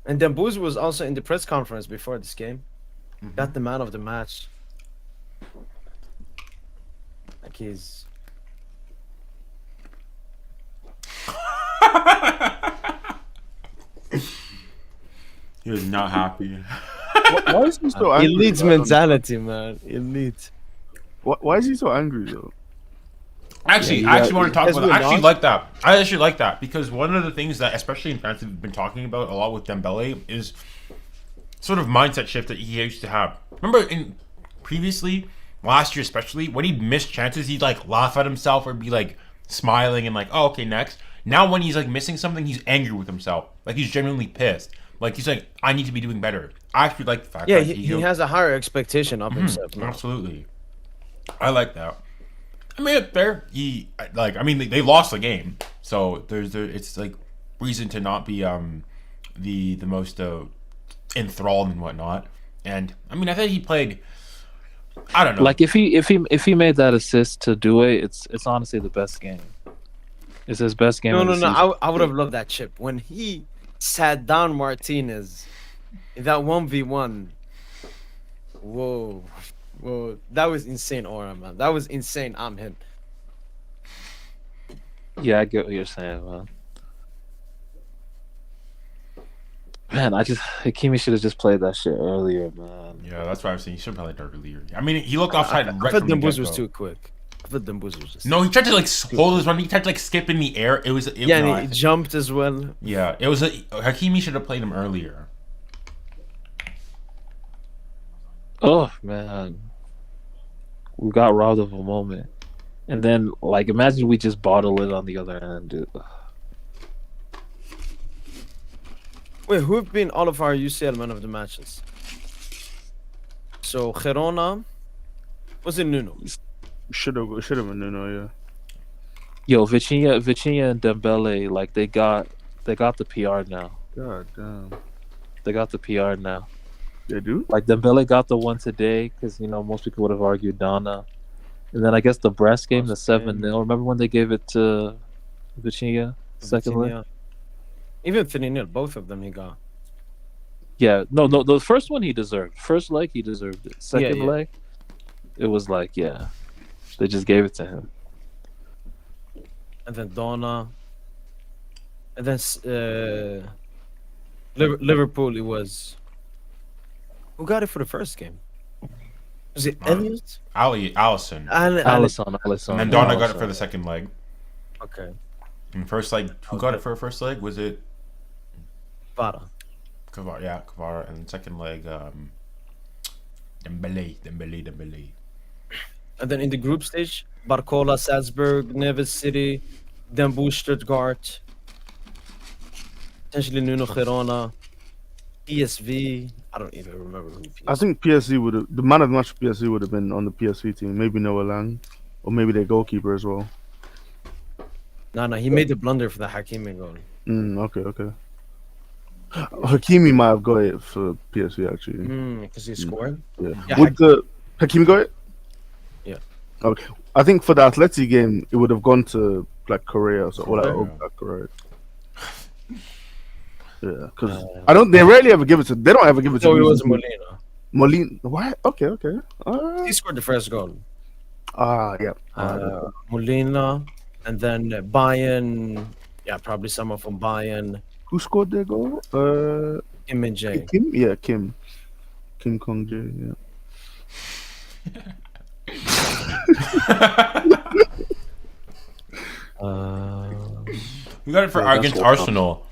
And then Booz was also in the press conference before this game. Mm-hmm. Got the man of the match. Like he's. He was not happy. Why is he so angry? Elite mentality, man. Elite. Why is he so angry though? Actually, I actually want to talk about that. I actually like that because one of the things that, especially in France, we've been talking about a lot with Dembele is sort of mindset shift that he used to have. Remember previously, last year especially, when he missed chances, he'd like laugh at himself or be like smiling and like, oh, okay, next. Now when he's like missing something, he's angry with himself. Like he's genuinely pissed. Like he's like, I need to be doing better. I actually like the fact that he has a higher expectation of himself. Absolutely. I like that. I mean, fair. They lost the game, so it's like reason to not be the most enthralled and whatnot. And I mean, I think he played. I don't know. Like if he made that assist to do it, it's honestly the best game. It's his best game. No. I would have loved that chip when he sat down Martinez in that 1v1. Whoa, that was insane aura, man. That was insane. I'm him. Yeah, I get what you're saying, man. Man, Hakimi should have just played that shit earlier, man. Yeah, that's what I was saying. He should have played that earlier. I mean, he looked offside. I thought Dembuz was too quick. No, he tried to like hold his run. He tried to like skip in the air. And he jumped as well. Yeah, it was Hakimi should have played him earlier. Oh man, we got robbed of a moment, and then like imagine we just bottle it on the other end, dude. Wait, who've been all of our UCL man of the matches? So Girona was it Nuno? Should have been Nuno, yeah. Yo, Vitinha and Dembele, like they got the PR now. God damn. They got the PR now. They do? Like Dembele got the one today because most people would have argued Donna, and then I guess the Brest game, the 7-0. Remember when they gave it to Vitinha second leg? Even 3-0, both of them he got. Yeah, no. The first one he deserved. First leg he deserved it. Second yeah. leg, it was like they just gave it to him. And then Donna. And then Liverpool, it was. Who got it for the first game? Was it Elliot? Allison. Alisson. And then Donna got it for the second leg. Okay. And first leg, who got it for the first leg? Was it Vara. Kvara. And second leg, Dembele. And then in the group stage, Barcola, Salzburg, Neves City, Dembu, Stuttgart, potentially Nuno Girona, PSV. I don't even remember who PSV. I think PSG would have the man of the match for PSG would have been on the PSV team. Maybe Noah Lang, or maybe their goalkeeper as well. No, he made the blunder for the Hakimi goal. Okay. Hakimi might have got it for PSG actually. Because he scored. Yeah. Would the Hakimi got it? Yeah. Okay. I think for the Atleti game, it would have gone to like Korea or Black Korea. Yeah, because they rarely ever give it to. They don't ever give it to. So it was Molina. Molina. What? Okay. He scored the first goal. Yeah. Molina, and then Bayern. Yeah, probably someone from Bayern. Who scored their goal? Kim and Jay. Kim? Yeah, Kim. Kim Kong Jae, yeah. We got it for against Arsenal.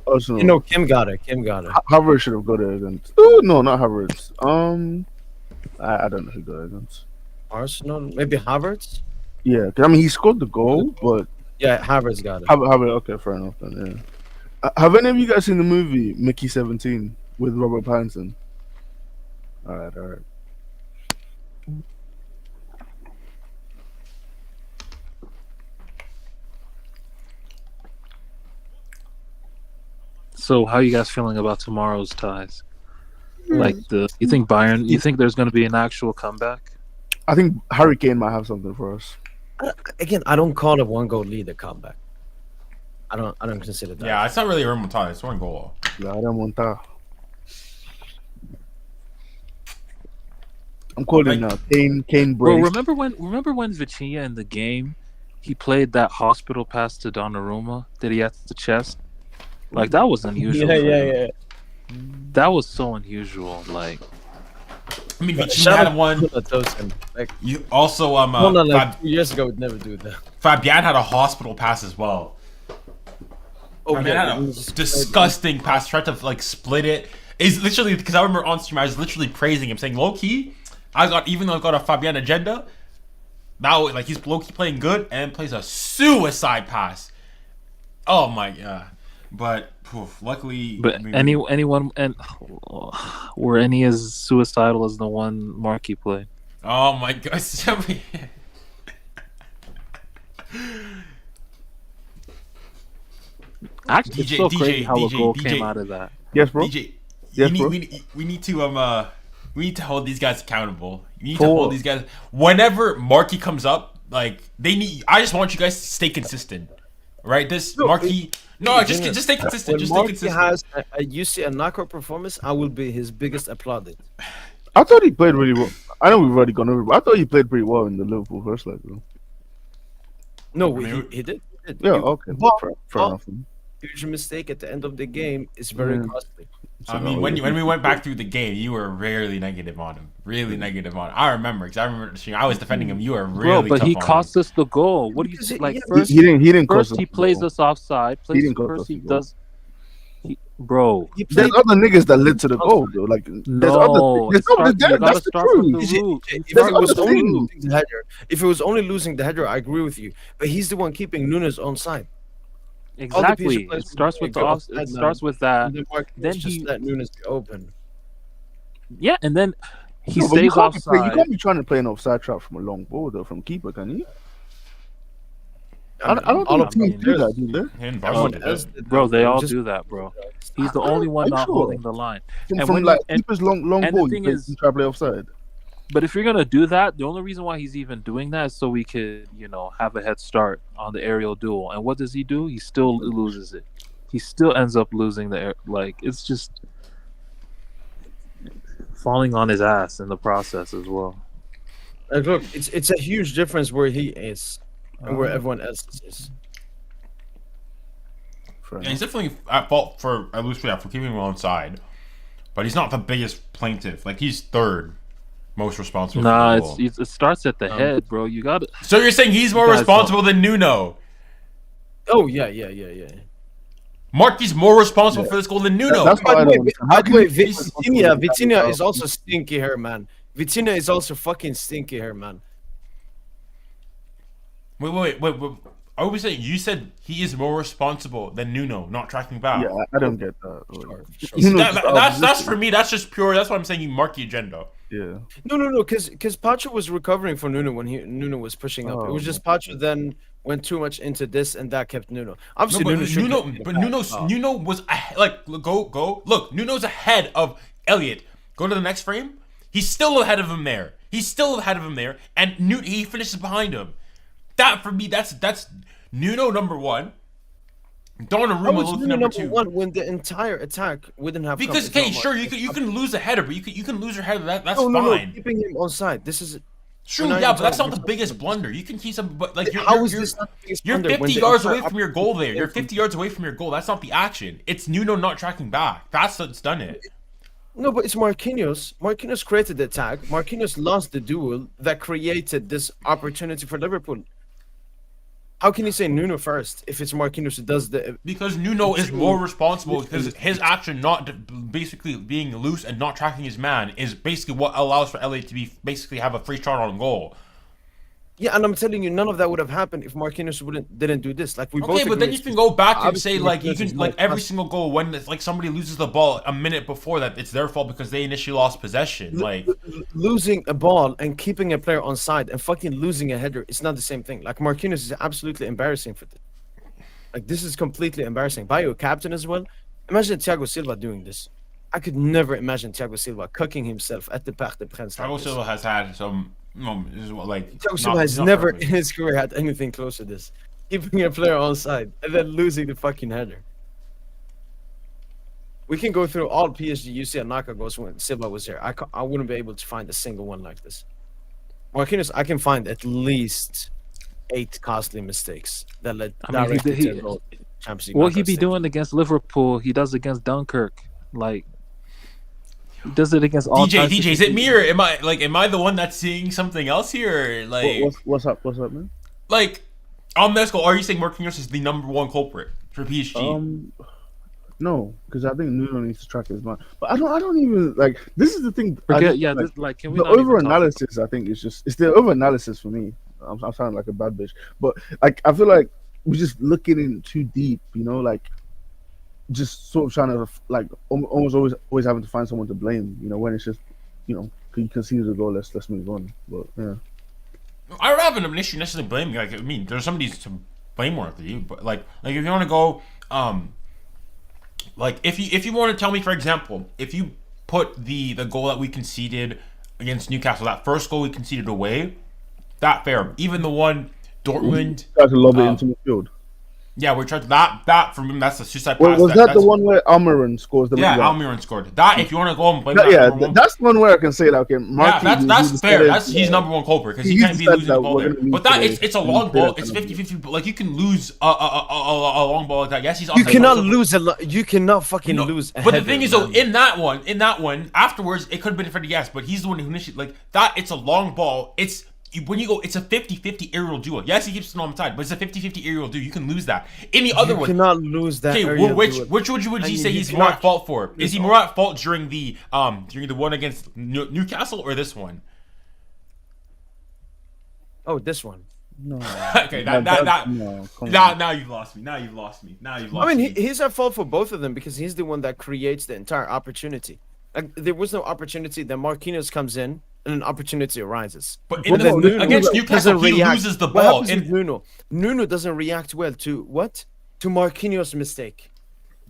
Arsenal. You know, Kim got it. Havertz should have got it against. Oh, no, not Havertz. I don't know who got it against. Arsenal? Maybe Havertz? Yeah, I mean, he scored the goal, but... Yeah, Havertz got it. Havertz, okay, fair enough then, yeah. Have any of you guys seen the movie Mickey 17 with Robert Pattinson? All right. So, how you guys feeling about tomorrow's ties? Like you think Bayern? You think there's going to be an actual comeback? I think Harry Kane might have something for us. Again, I don't call a 1-goal lead a comeback. I don't consider that. Yeah, it's not really a remontada. It's 1 goal. La remontada. I'm calling now. Kane Bro, brace. remember when Vitinha in the game, he played that hospital pass to Donnarumma that he had to the chest? Like, that was unusual. Yeah. That was so unusual. Like, I mean, Vitinha had one. Like, You also 2 years ago would never do that. Fabian had a hospital pass as well. Fabian had a disgusting pass. Tried to like split it. Is literally because I remember on stream I was literally praising him, saying low key, even though I got a Fabian agenda, now like he's low key playing good and plays a suicide pass. Oh my god! But luckily, but anyone and were any as suicidal as the one Marquis played? Oh my god! Actually, it's so crazy how a goal came out of that. Yes, bro. DJ, Yes, bro. we need to hold these guys accountable. You need to hold these guys whenever Marquis comes up. Like I just want you guys to stay consistent, right? Just stay consistent. When Marquis has a UC and knockout performance, I will be his biggest applauded. I thought he played really well. I know we've already gone over, but I thought he played pretty well in the Liverpool first leg, though. No, he did. Yeah, okay. Fair enough. Huge mistake at the end of the game is very costly. I mean, when we went back through the game, you were rarely negative on him. Really negative on him. I rember because I was defending him. You were really but tough he on cost him. us the goal. What do you think? Like Yeah, first, He didn't cost first us he the plays goal. us offside. He didn't cost First us he the goal. does. Bro, There's other niggas that led to the goal, though. Like no, that's the truth. If it was only losing the header, I agree with you. But he's the one keeping Nunes on side. exactly. It starts with It starts with that. Then he let Nunes be open. Yeah, and then he No, but stays you offside. can't be trying to play an offside trap from a long ball, though, from keeper, can you? I don't think teams do that, do they? Him, Everyone else did Bro, that. they all Just- do that, bro. He's the only one I'm not sure. holding the line. And From when like and- keeper's long and the ball, thing you is- try to play offside. But if you're gonna do that, the only reason why he's even doing that is so we could, have a head start on the aerial duel. And what does he do? He still loses it. he still ends up losing the air. Like, it's just falling on his ass in the process as well. Like, look, it's a huge difference where he is and where everyone else is. Yeah, he's definitely at fault for, at least for keeping him on side. But he's not the biggest plaintiff. Like, he's third most responsible Nah, for the goal. it starts at the head, bro. You got it. So you're saying he's more responsible than Nuno? Oh, yeah. Marky's more responsible for this goal than Nuno. That's why I don't understand. How can you be Vitinha is also stinky hair, man. Vitinha is also fucking stinky hair, man. Wait. I was saying you said he is more responsible than Nuno not tracking back. Yeah, I don't get that. That's for me. That's just pure. That's why I'm saying you Marky agenda. Yeah. No, because Pacho was recovering from Nuno when Nuno was pushing up. It was just Pacho then went too much into this and that kept Nuno. Obviously, Nuno was like go look. Nuno's ahead of Elliott. Go to the next frame. He's still ahead of him there. And he finishes behind him. That for me, that's Nuno number one. Donnarumma looking number two. One when the entire attack wouldn't have because okay, sure you can lose a header, but you can lose your header. That's fine. No, keeping him on side. This is true, yeah, but that's not the biggest blunder. You can keep some, but like you're 50 yards away from your goal there. You're 50 yards away from your goal. That's not the action. It's Nuno not tracking back. That's what's done it. No, but it's Marquinhos. Marquinhos created the attack. Marquinhos lost the duel that created this opportunity for Liverpool. How can you say Nuno first if it's Marquinhos who does the? Because Nuno is more responsible because his action not basically being loose and not tracking his man is basically what allows for LA to be basically have a free shot on goal. Yeah, and I'm telling you, none of that would have happened if Marquinhos didn't do this. Like we both. Okay, but then you can go back and say like you Marquinhos can like every single goal when it's like somebody loses the ball a minute before that, it's their fault because they initially lost possession. Like losing a ball and keeping a player on side and fucking losing a header, it's not the same thing. Like Marquinhos is absolutely embarrassing for this. Like this is completely embarrassing. By your captain as well. Imagine Thiago Silva doing this. I could never imagine Thiago Silva cooking himself at the Parc des Princes. Thiago Silva has had some. Thiago Silva has never in his career had anything close to this. Keeping a player on side and then losing the fucking header. We can go through all PSG UCL knockout goals when Silva was here. I wouldn't be able to find a single one like this. Marquinhos, I can find at least 8 costly mistakes that led directly to the Champions League. What he be doing against Liverpool, he does against Dunkirk. Like, he does it against all. DJ, is it me or am I the one that's seeing something else here? Like, what's up, man? Like, on this goal, are you saying Marquinhos is the number one culprit for PSG? No, because I think Nuno needs to track his man. But I don't even like. This is the thing. Can we? The over analysis, I think, it's the over analysis for me. I'm sounding like a bad bitch, but like I feel like we're just looking in too deep. You know, like. Just sort of trying to like almost always having to find someone to blame, you know, when it's just, you know, you concede the goal, let's move on. But yeah, I don't have an issue necessarily blaming. Like, I mean, there's somebody to blame worthy, but like if you want to go, like if you want to tell me, for example, if you put the goal that we conceded against Newcastle, that first goal we conceded away, that fair. Even the one Dortmund tried to lob it into midfield. Yeah, we tried that from him. That's the suicide pass. Was that the one where Almiron scores the? Yeah, Almiron scored that. If you want to go and blame that, that's the one where I can say that. Okay, that's fair. He's number one culprit because he can't be losing the ball there. But that it's a long ball. It's 50-50. Like you can lose a long ball like that. Yes, he's. You cannot lose You cannot fucking lose. But the thing is, though, in that one, afterwards it could have been different. Yes, but he's the one who initiated like that. It's a long ball. When you go, it's a 50-50 aerial duel. Yes, he keeps it on the side, but it's a 50-50 aerial duel. You can lose that. In the other one, you cannot lose that. Okay, which would you say he's more at fault for? Is he more at fault during the one against Newcastle or this one? Oh, this one. No. Okay, now you've lost me. I mean, he's at fault for both of them because he's the one that creates the entire opportunity. Like there was no opportunity. Then Marquinhos comes in. And an opportunity arises. But against Newcastle, he loses the ball. Nuno doesn't react well to what? To Marquinhos' mistake.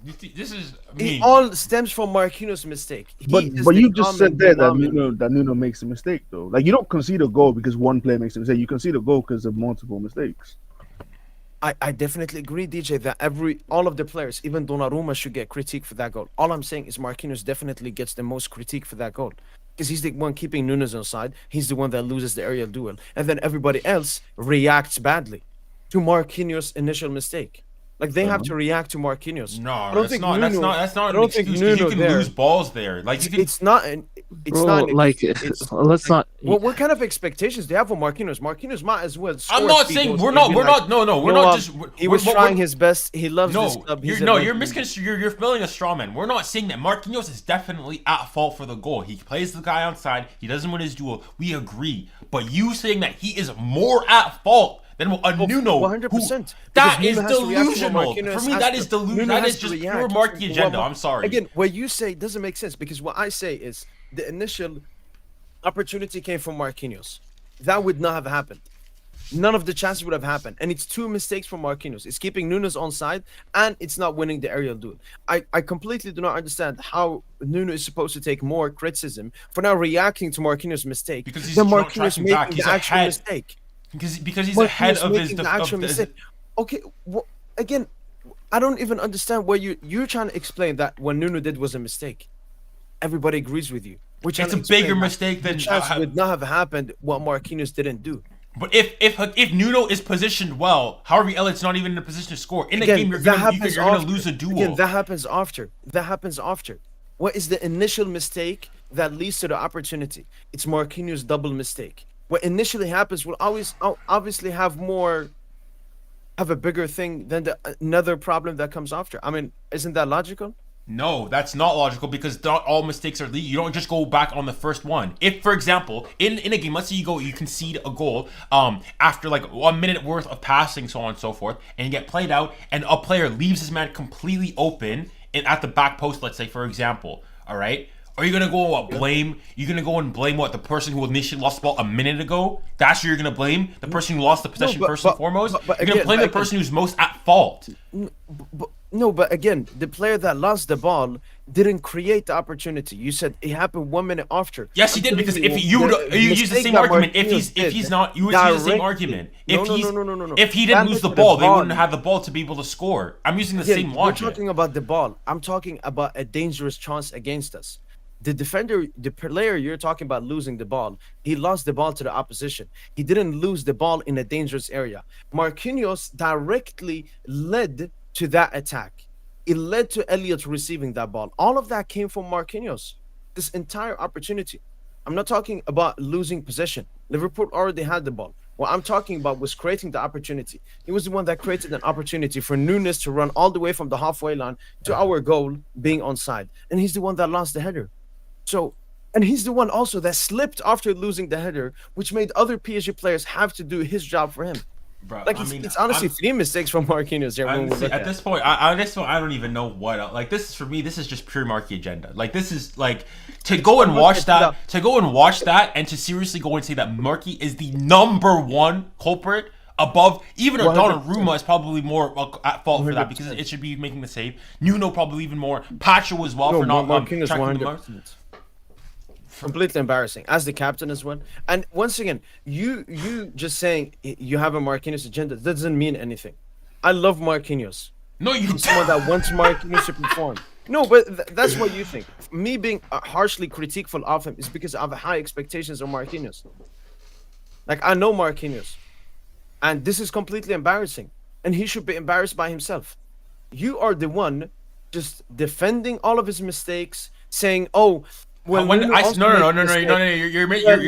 This is. It all stems from Marquinhos' mistake. But you just said there that Nuno makes a mistake though. Like you don't concede a goal because one player makes a mistake. You concede a goal because of multiple mistakes. I definitely agree, DJ, that all of the players, even Donnarumma, should get critique for that goal. All I'm saying is Marquinhos definitely gets the most critique for that goal. Because he's the one keeping Nunes on side. He's the one that loses the aerial duel. And then everybody else reacts badly to Marquinhos' initial mistake. Like they have to react to Marquinhos. No, I don't that's think not. Nuno, That's not I an don't think excuse. 'Cause you Nuno can there. lose balls there. Like you can. It's not an. It's Bro, not. An, like, it's let's not. what kind of expectations do you have for Marquinhos? Marquinhos might as well. I'm score not 3 saying goals we're and not. be We're like, not. No, no, we're "You know not what? just. He was trying his best. He loves this No, club. you're feeling a straw man. We're not saying that Marquinhos is definitely at fault for the goal. He plays the guy outside. He doesn't win his duel. We agree. But you saying that he is more at fault than a Nuno, 100%. that is Nuno has to react to what delusional. Marquinhos For me, has that to- is delusional. Nuno That has is to just react pure to Marquis what agenda. Mar- I'm sorry. Again, what you say doesn't make sense because what I say is the initial opportunity came from Marquinhos. That would not have happened. None of the chances would have happened. And it's 2 mistakes from Marquinhos. It's keeping Nunes on side and it's not winning the aerial duel. I completely do not understand how Nuno is supposed to take more criticism for now reacting to Marquinhos' mistake Because he's than not Marquinhos tracking making back. the He's actual ahead. mistake. Because he's Marquinhos ahead of his making the actual mistake. Okay, again, I don't even understand where you're trying to explain that what Nuno did was a mistake. Everybody agrees with you. Which It's a bigger mistake than the chance would not have happened what Marquinhos didn't do. But if Nuno is positioned well, Harvey Elliott's not even in a position to score. In a game, you're gonna lose a duel. Again, that happens after. What is the initial mistake that leads to the opportunity? It's Marquinhos' double mistake. What initially happens will always obviously have a bigger thing than another problem that comes after. I mean, isn't that logical? No, that's not logical because not all mistakes are legal. You don't just go back on the first one. If, for example, in a game, let's say you concede a goal after like 1 minute worth of passing, so on and so forth, and you get played out, and a player leaves his man completely open at the back post, let's say, for example, all right? Are you gonna go blame? You're gonna go and blame what the person who initially lost the ball a minute ago? That's who you're gonna blame? The person who lost the possession first and foremost? You're gonna blame the person who's most at fault. But again, the player that lost the ball didn't create the opportunity. You said it happened 1 minute after. Yes, he did because if you use the same argument, if he's not, you would use the same argument. No. If he didn't lose the ball, they wouldn't have the ball to be able to score. I'm using the same logic. We're talking about the ball. I'm talking about a dangerous chance against us. The defender, the player you're talking about losing the ball, he lost the ball to the opposition. He didn't lose the ball in a dangerous area. Marquinhos directly led to that attack. It led to Elliott receiving that ball. All of that came from Marquinhos. This entire opportunity. I'm not talking about losing possession. Liverpool already had the ball. What I'm talking about was creating the opportunity. He was the one that created an opportunity for Nunes to run all the way from the halfway line to our goal being onside. And he's the one that lost the header. So, and he's the one also that slipped after losing the header, which made other PSG players have to do his job for him. Bro, Like it's honestly 3 mistakes from Marquinhos here. At this point, I don't even know what. Like this is for me. This is just pure Marquis agenda. Like this is like to go and watch that. And to seriously go and say that Marquis is the #1 culprit above even Donnarumma is probably more at fault for that because it should be making the save. Nuno probably even more. Pacho as well for not Marquinhos tracking the mark. Completely embarrassing as the captain as well. And once again, you just saying you have a Marquinhos agenda doesn't mean anything. I love Marquinhos. No, you someone that wants Marquinhos to perform. No, but that's what you think. Me being harshly critiqueful of him is because I have high expectations of Marquinhos. Like I know Marquinhos, and this is completely embarrassing, and he should be embarrassed by himself. You are the one just defending all of his mistakes, saying, "Oh." Well, you're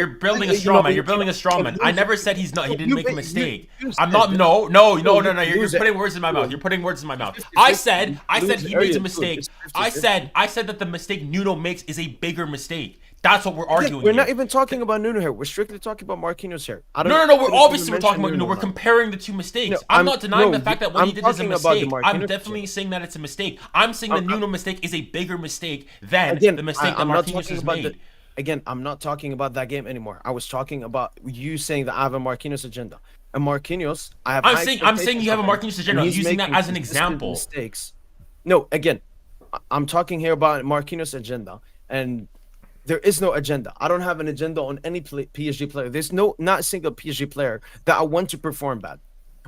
building a straw man. You're building a straw man. I never said he's not. He didn't make a mistake. I'm not. No. You're putting words in my mouth. You're putting words in my mouth. I said he makes a mistake. I said that the mistake Nuno makes is a bigger mistake. That's what we're arguing. We're not even talking about Nuno here. We're strictly talking about Marquinhos here. No. We're talking about Nuno. We're comparing the two mistakes. No, I'm not denying the fact that what he did is a mistake. I'm Marquinhos definitely saying that it's a mistake. I'm saying the Nuno mistake is a bigger mistake than the mistake that Marquinhos has made. Again, I'm not talking about that game anymore. I was talking about you saying that I have a Marquinhos agenda. And Marquinhos, I'm saying you have a Marquinhos agenda. I'm using that as an example. Mistakes. No, again, I'm talking here about Marquinhos agenda, and there is no agenda. I don't have an agenda on any PSG player. There's not a single PSG player that I want to perform bad.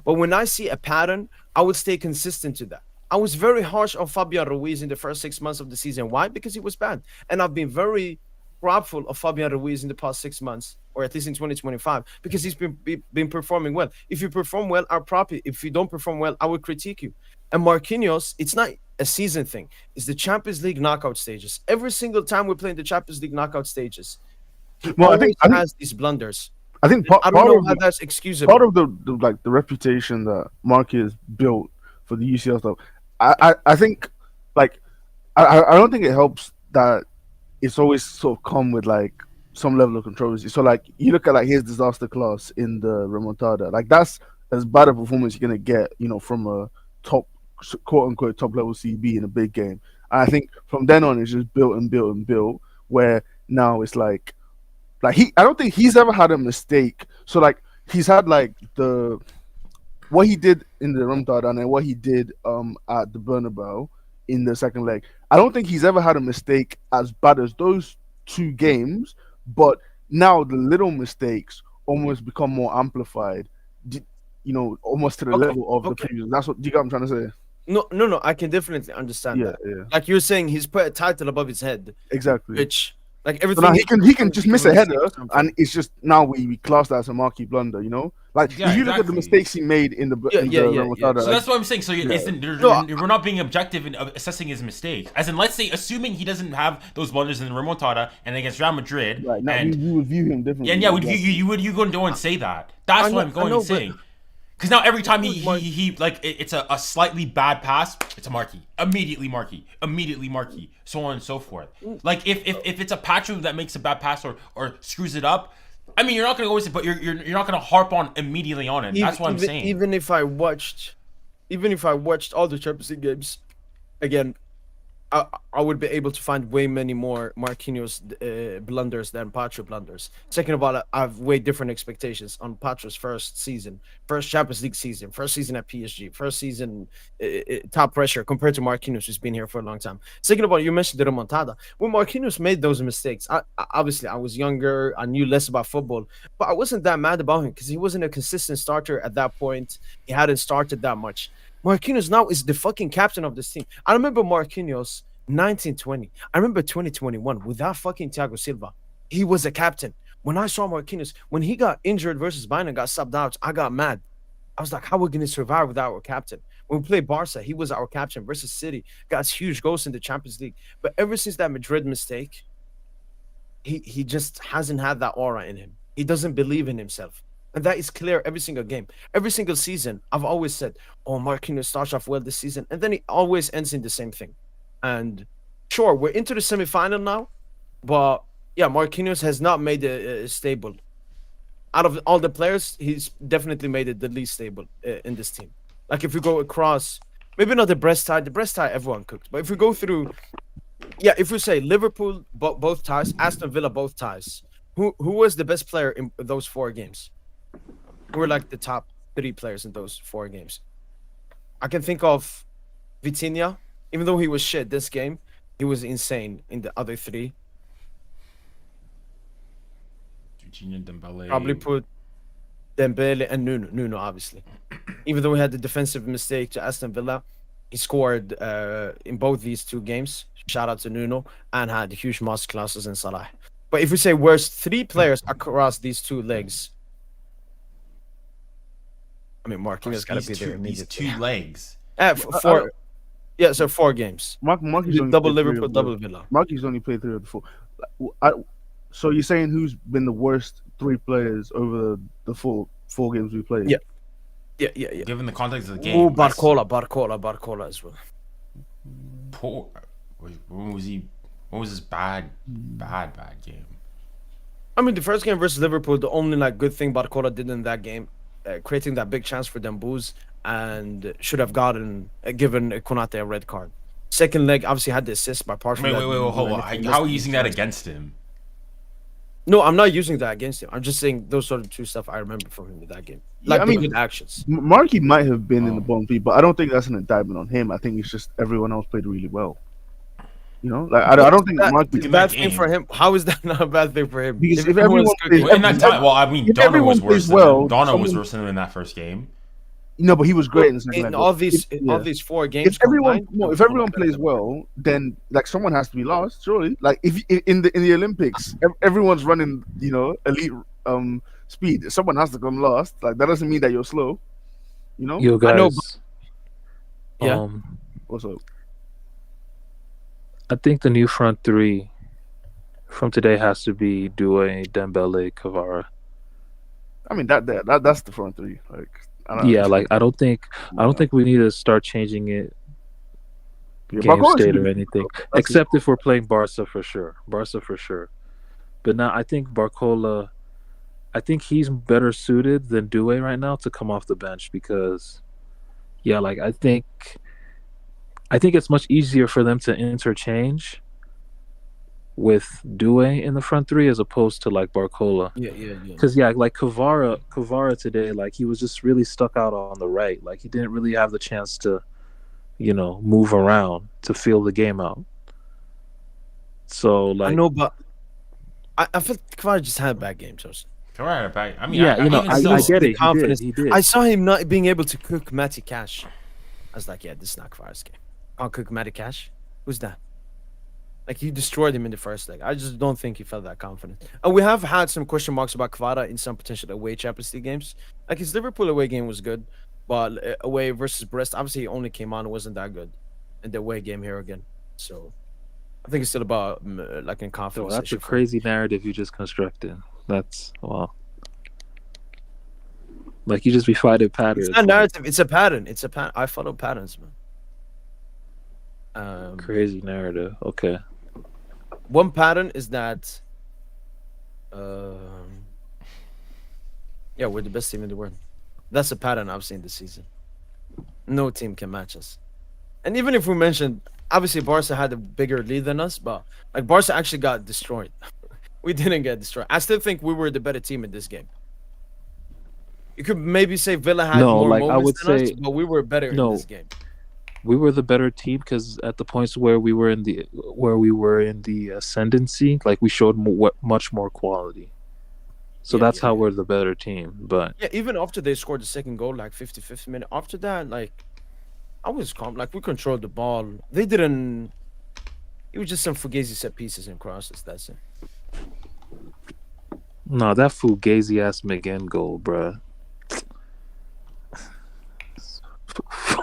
But when I see a pattern, I would stay consistent to that. I was very harsh on Fabian Ruiz in the first 6 months of the season. Why? Because he was bad. And I've been very proudful of Fabian Ruiz in the past 6 months, or at least in 2025, because he's been performing well. If you perform well, I'll prop you. If you don't perform well, I will critique you. And Marquinhos, it's not a season thing. It's the Champions League knockout stages. Every single time we play in the Champions League knockout stages, he always has these blunders. I think I don't know how that's excusable. Part of the reputation that Marquis has built for the UCL stuff, I think, like, I don't think it helps that it's always sort of come with like some level of controversy. So like you look at like his disaster class in the remontada, like that's as bad a performance you're gonna get, you know, from a top, quote unquote, top level CB in a big game. And I think from then on it's just built and built and built, where now it's like I don't think he's ever had a mistake. So like he's had like what he did in the remontada and then what he did at the Bernabeu in the second leg. I don't think he's ever had a mistake as bad as those two games, but now the little mistakes almost become more amplified, you know, almost to the level of the previous. That's what, do you get what I'm trying to say? No, I can definitely understand that. Yeah. Like you're saying, he's put a title above his head. Exactly. Which, like everything, so he can just miss a header, and it's just now we class that as a marquee blunder, you know. Like if you look at the mistakes he made in the remontada, So that's what I'm saying. So we're not being objective in assessing his mistakes. As in, let's say, assuming he doesn't have those blunders in the remontada and against Real Madrid, right? Now and you would view him differently. And you would go and say that. That's what I'm going and saying. Because now every time he like it's a slightly bad pass, it's a marquee. Immediately marquee, so on and so forth. Like if it's a Patrick that makes a bad pass or screws it up, I mean you're not gonna always, but you're not gonna harp on immediately on it. That's what I'm saying. Even if I watched all the Champions League games, again, I would be able to find way many more Marquinhos blunders than Patrick blunders. Second of all, I have way different expectations on Patrick's first Champions League season, first season at PSG, first season top pressure compared to Marquinhos, who's been here for a long time. Second of all, you mentioned the remontada. When Marquinhos made those mistakes, obviously I was younger, I knew less about football, but I wasn't that mad about him because he wasn't a consistent starter at that point. He hadn't started that much. Marquinhos now is the fucking captain of this team. I remember Marquinhos 1920. I remember 2021 without fucking Thiago Silva. He was a captain. When I saw Marquinhos, when he got injured versus Bayern and got subbed out, I got mad. I was like, how are we going to survive without our captain? When we played Barca, he was our captain versus City. Got huge goals in the Champions League. But ever since that Madrid mistake, he just hasn't had that aura in him. He doesn't believe in himself. And that is clear every single game. Every single season, I've always said, oh, Marquinhos starts off well this season. And then he always ends in the same thing. And sure, we're into the semi-final now. But yeah, Marquinhos has not made it stable. Out of all the players, he's definitely made it the least stable in this team. Like if we go across, maybe not the Brest tie. The Brest tie, everyone cooked. But if we go through, yeah, if we say Liverpool, both ties, Aston Villa, both ties. Who was the best player in those 4 games? Who were like the top 3 players in those 4 games? I can think of Vitinha. Even though he was shit this game, he was insane in the other 3. Dembele. Probably put Dembele and Nuno, obviously. Even though he had the defensive mistake to Aston Villa, he scored in both these 2 games. Shout out to Nuno, and had huge masterclasses in Salah. But if we say worst 3 players across these 2 legs, I mean, Marquinhos got to be there immediately. These 2 legs. 4. Yeah, so 4 games. Marquinhos double Liverpool, double Villa. Marquinhos only played 3 of the 4. So you're saying who's been the worst 3 players over the 4 games we played? Yeah. Given the context of the game. Oh, Barcola as well. Poor. When was he? What was his bad game? I mean, the first game versus Liverpool, the only like good thing Barcola did in that game, creating that big chance for Dembouz, and should have given Konate a red card. Second leg, obviously had the assist by apart from Wait, hold on. How are you using that against him? No, I'm not using that against him. I'm just saying those sort of 2 stuff I remember from him in that game. Like, I mean, good actions. Marquis might have been in the bottom 3, but I don't think that's an indictment on him. I think it's just everyone else played really well. You know, like I don't think Marquis. Bad thing for him. How is that not a bad thing for him? Because if everyone in that time, well, I mean, Dono was worse. Dono was worse than him in that first game. No, but he was great in the second leg. in all these Yeah. all these 4 games If everyone, combined, no, if Barcelona everyone better plays than well, then like someone has to be last, surely. Like if in the Olympics, everyone's running, elite speed. Someone has to come last. Like that doesn't mean that you're slow. Yo, I know, guys. Yeah. What's up? I think the new front three from today has to be Doué, Dembele, Kvara. I mean that's the front three. Like Yeah, like I don't think we need to start changing it game state or anything, except if we're playing Barca for sure. But now I think Barcola, I think he's better suited than Doué right now to come off the bench because, yeah, like I think it's much easier for them to interchange with Doué in the front three as opposed to like Barcola. Yeah. Because like Kvara today, like he was just really stuck out on the right. Like he didn't really have the chance to, move around to feel the game out. So like I know, but I feel Kvara just had a bad game, Joseph. Kvara had a bad. I mean, yeah, I get it. Confidence. He did. I saw him not being able to cook Matty Cash. I was like, yeah, this is not Kvara's game. Can't cook Matty Cash. Who's that? Like he destroyed him in the first leg. I just don't think he felt that confident. And we have had some question marks about Kvara in some potential away Champions League games. Like his Liverpool away game was good, but away versus Brest, obviously he only came on. It wasn't that good. And the away game here again. So I think it's still about like in confidence. That's a crazy narrative you just constructed. That's wow. Like you just be fighting patterns. It's not narrative. It's a pattern. I follow patterns, man. Crazy narrative. Okay. One pattern is that, we're the best team in the world. That's a pattern I've seen this season. No team can match us. And even if we mentioned, obviously Barca had a bigger lead than us, but like Barca actually got destroyed. We didn't get destroyed. I still think we were the better team in this game. You could maybe say Villa had more moments than us, but we were better in this game. We were the better team because at the points where we were in the ascendancy, like we showed much more quality. So that's how we're the better team. But yeah, even after they scored the second goal, like 55th minute, after that, like I was calm. Like we controlled the ball. They didn't. It was just some Fugazi set pieces and crosses. That's it. No, that Fugazi ass McGinn goal, bruh.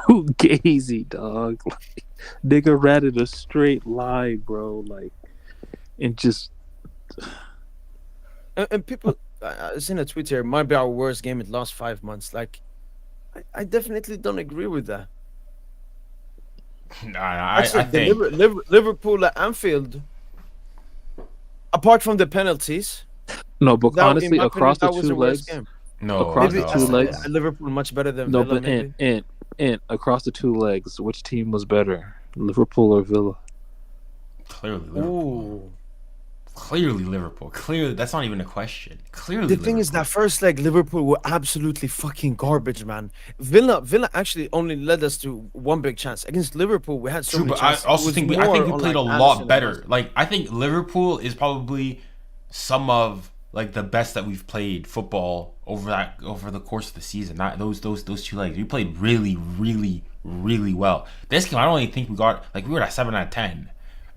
Fugazi, dog. Like, nigga ran in a straight line, bro. Like, and just. And people, I seen a tweet here. It might be our worst game in the last 5 months. Like, I definitely don't agree with that. I think Liverpool at Anfield, apart from the penalties. No, but honestly, across the two legs. Across the two legs, Liverpool much better than Villa. But and across the two legs, which team was better, Liverpool or Villa? Clearly Liverpool. Clearly Liverpool. Clearly, that's not even a question. Clearly, the thing is that first leg, Liverpool were absolutely fucking garbage, man. Villa actually only led us to one big chance against Liverpool. We had so many chances. I also think we played a lot better. Like I think Liverpool is probably some of like the best that we've played football over the course of the season. Not those two legs. We played really, really, really well. This game, I don't even think we got we were at 7 out of 10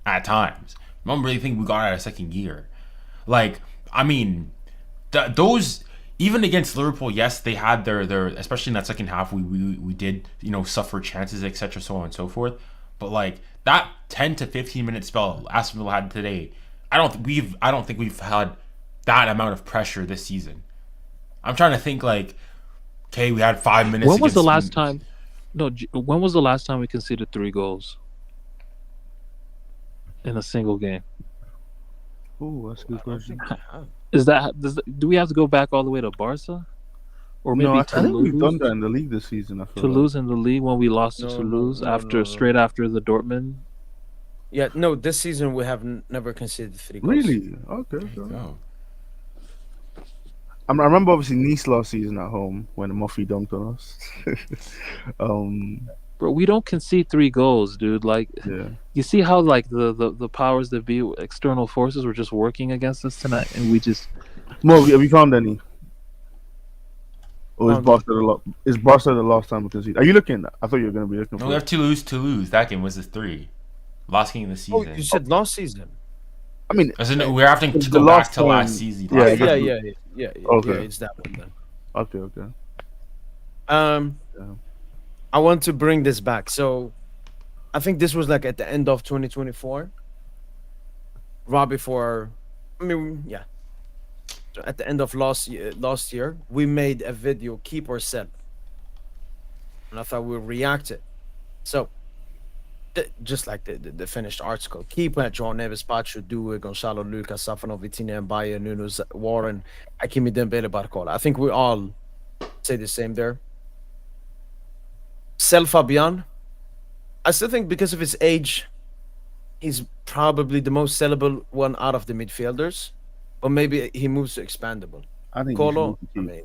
at times. I don't really think we got out of second gear. Like, I mean, those even against Liverpool, yes, they had their especially in that second half, we did suffer chances, etc., so on and so forth. But like that 10 to 15 minute spell Aston Villa had today, I don't think we've had that amount of pressure this season. I'm trying to think okay, we had 5 minutes. When was the last time? No, when was the last time we conceded 3 goals in a single game? Oh, that's a good question. Do we have to go back all the way to Barca, or maybe I think we've Toulouse? done that in the league this season. I feel Toulouse in the league when we lost to Toulouse straight after the Dortmund. Yeah, no, this season we have never conceded 3 goals. Really? Okay. I remember obviously Nice last season at home when Murphy dunked on us. Bro, we don't concede 3 goals, dude. Like, you see how the powers that be, external forces, were just working against us tonight, and we just. Mo, have you found any? Or is Barca the last time we conceded? Are you looking at that? I thought you were going to be looking No, for we it. have Toulouse. That game was the 3. Last game of the Oh, season. you said last season. I mean, We're having to the go back last to last time- season. Yeah, last I guess year. Yeah. Okay. Yeah, it's that one then. okay. Yeah. I want to bring this back. So, I think this was like at the end of 2024, right before. I mean, yeah. So at the end of last year, we made a video, keep or sell, and I thought we reacted. So, just like the finished article, keep at João Neves, Pacho, Due, Gonçalo, Lucas, Safanov, Vitinha, Mbaye, Nuno, Warren, Hakimi, Dembele, Barcola. I think we all say the same there. Sell Fabian. I still think because of his age, he's probably the most sellable one out of the midfielders. Or maybe he moves to expandable. I think Colo, I mean,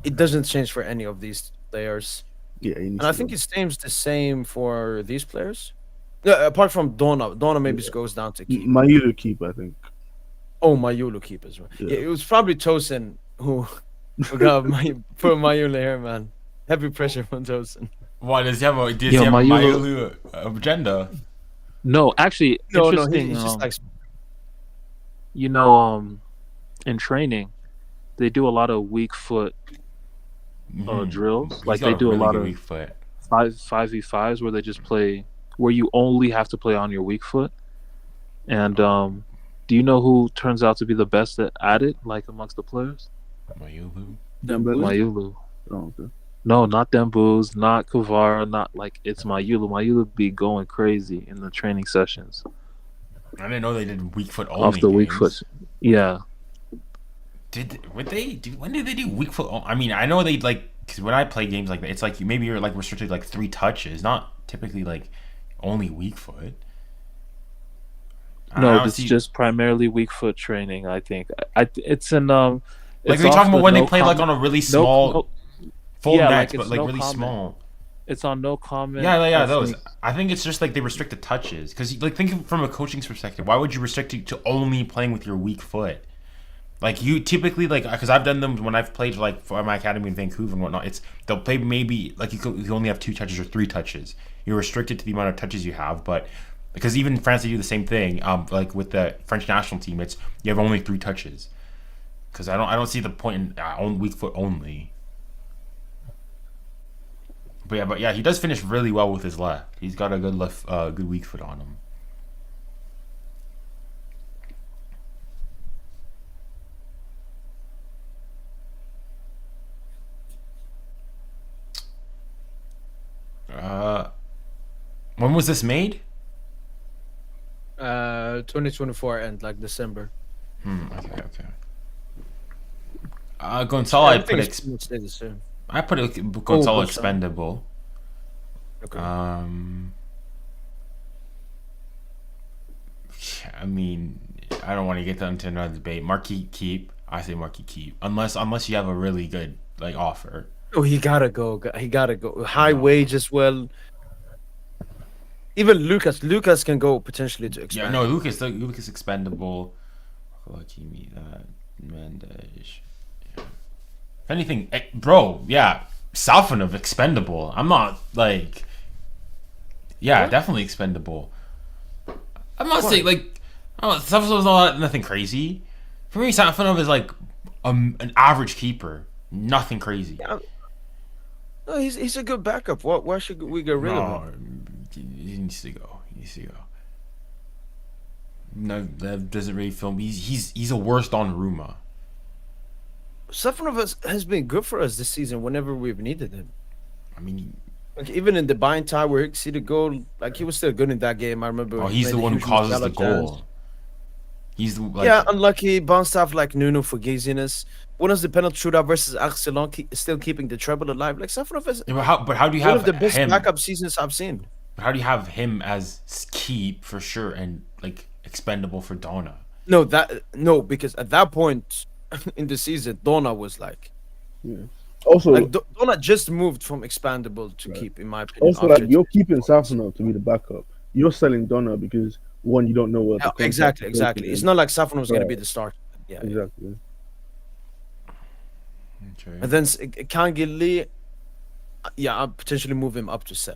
it doesn't change for any of these players. yeah, And I think it seems the same for these players. Yeah, apart from Donna. Donna maybe goes down to keep. Mayulu keep, I think. Oh, Mayulu keep as well. Yeah. Yeah, it was probably Tosin who got put Mayulu here, man. Heavy pressure from Tosin. Why does he have a Mayulu- Mayulu agenda? No, actually, No, interesting. he's just like In training, they do a lot of weak foot drills. He's Like got they do a really lot good of weak foot. 5v5s where they just play, where you only have to play on your weak foot. And do you know who turns out to be the best at it, like amongst the players? Mayulu. Mayulu. Oh, okay. No, not Dembouz, not Kvara, not like it's Mayulu. Mayulu be going crazy in the training sessions. I didn't know they did weak foot only. Off the weak games. foot. Yeah. When did they do weak foot? I mean, I know they like because when I play games like that, it's like you're like restricted like 3 touches, not typically like only weak foot. No, it's just primarily weak foot training. I think it's in like it's they're off talking about the when they no play like on comment- a really small full yeah, net, like, but it's like no really comment. small. It's on no comment. Yeah, those. I think it's just like they restrict the touches because like think from a coaching's perspective, why would you restrict it to only playing with your weak foot? Like you typically like because I've done them when I've played like for my academy in Vancouver and whatnot. They'll play maybe like you only have 2 touches or 3 touches. You're restricted to the amount of touches you have, but because even in France they do the same thing. Like with the French national team, it's you have only 3 touches. Because I don't see the point in weak foot only. But yeah, he does finish really well with his left. He's got a good good weak foot on him. When was this made? 2024 end, like December. Okay. Gonzalo, I put Gonzalo expendable. Okay. I mean, I don't want to get into another debate. Marquis keep. I say Marquis keep. Unless you have a really good like offer. Oh, he gotta go. He gotta go. High wage as well. Even Lucas can go potentially to expand. Yeah, no, Lucas expendable. Hakimi, Mendes. Yeah. If anything, bro, yeah, Safanov expendable. I'm not like, yeah, definitely expendable. I'm not saying like, Safanov's not nothing crazy. For me, Safanov is like an average keeper, nothing crazy. Yeah. No, he's a good backup. Why should we get rid of him? He needs to go. No, that doesn't really film. He's a worse Donnarumma. Safanov has been good for us this season whenever we've needed him. I mean, like even in the Bayern tie where he see the goal, like he was still good in that game. I remember. Oh, he's the one who causes the goal. Chance. He's the yeah, unlucky, bounced off like Nuno for gaziness. One of the penalty shootout versus Arsenal, still keeping the treble alive. Like Safanov is but how do you have one of the best him? backup seasons I've seen. How do you have him as keep for sure and like expendable for Donna? No, because at that point in the season, Donna was like, also like Donna just moved from expandable to keep, in my opinion. Also, like you're keeping Safanov to be the backup. You're selling Donna because one, you don't know what. Exactly. It's not like Safanov's going to be the starter. Yeah, exactly. Okay. And then Kangili, yeah, I'll potentially move him up to sell.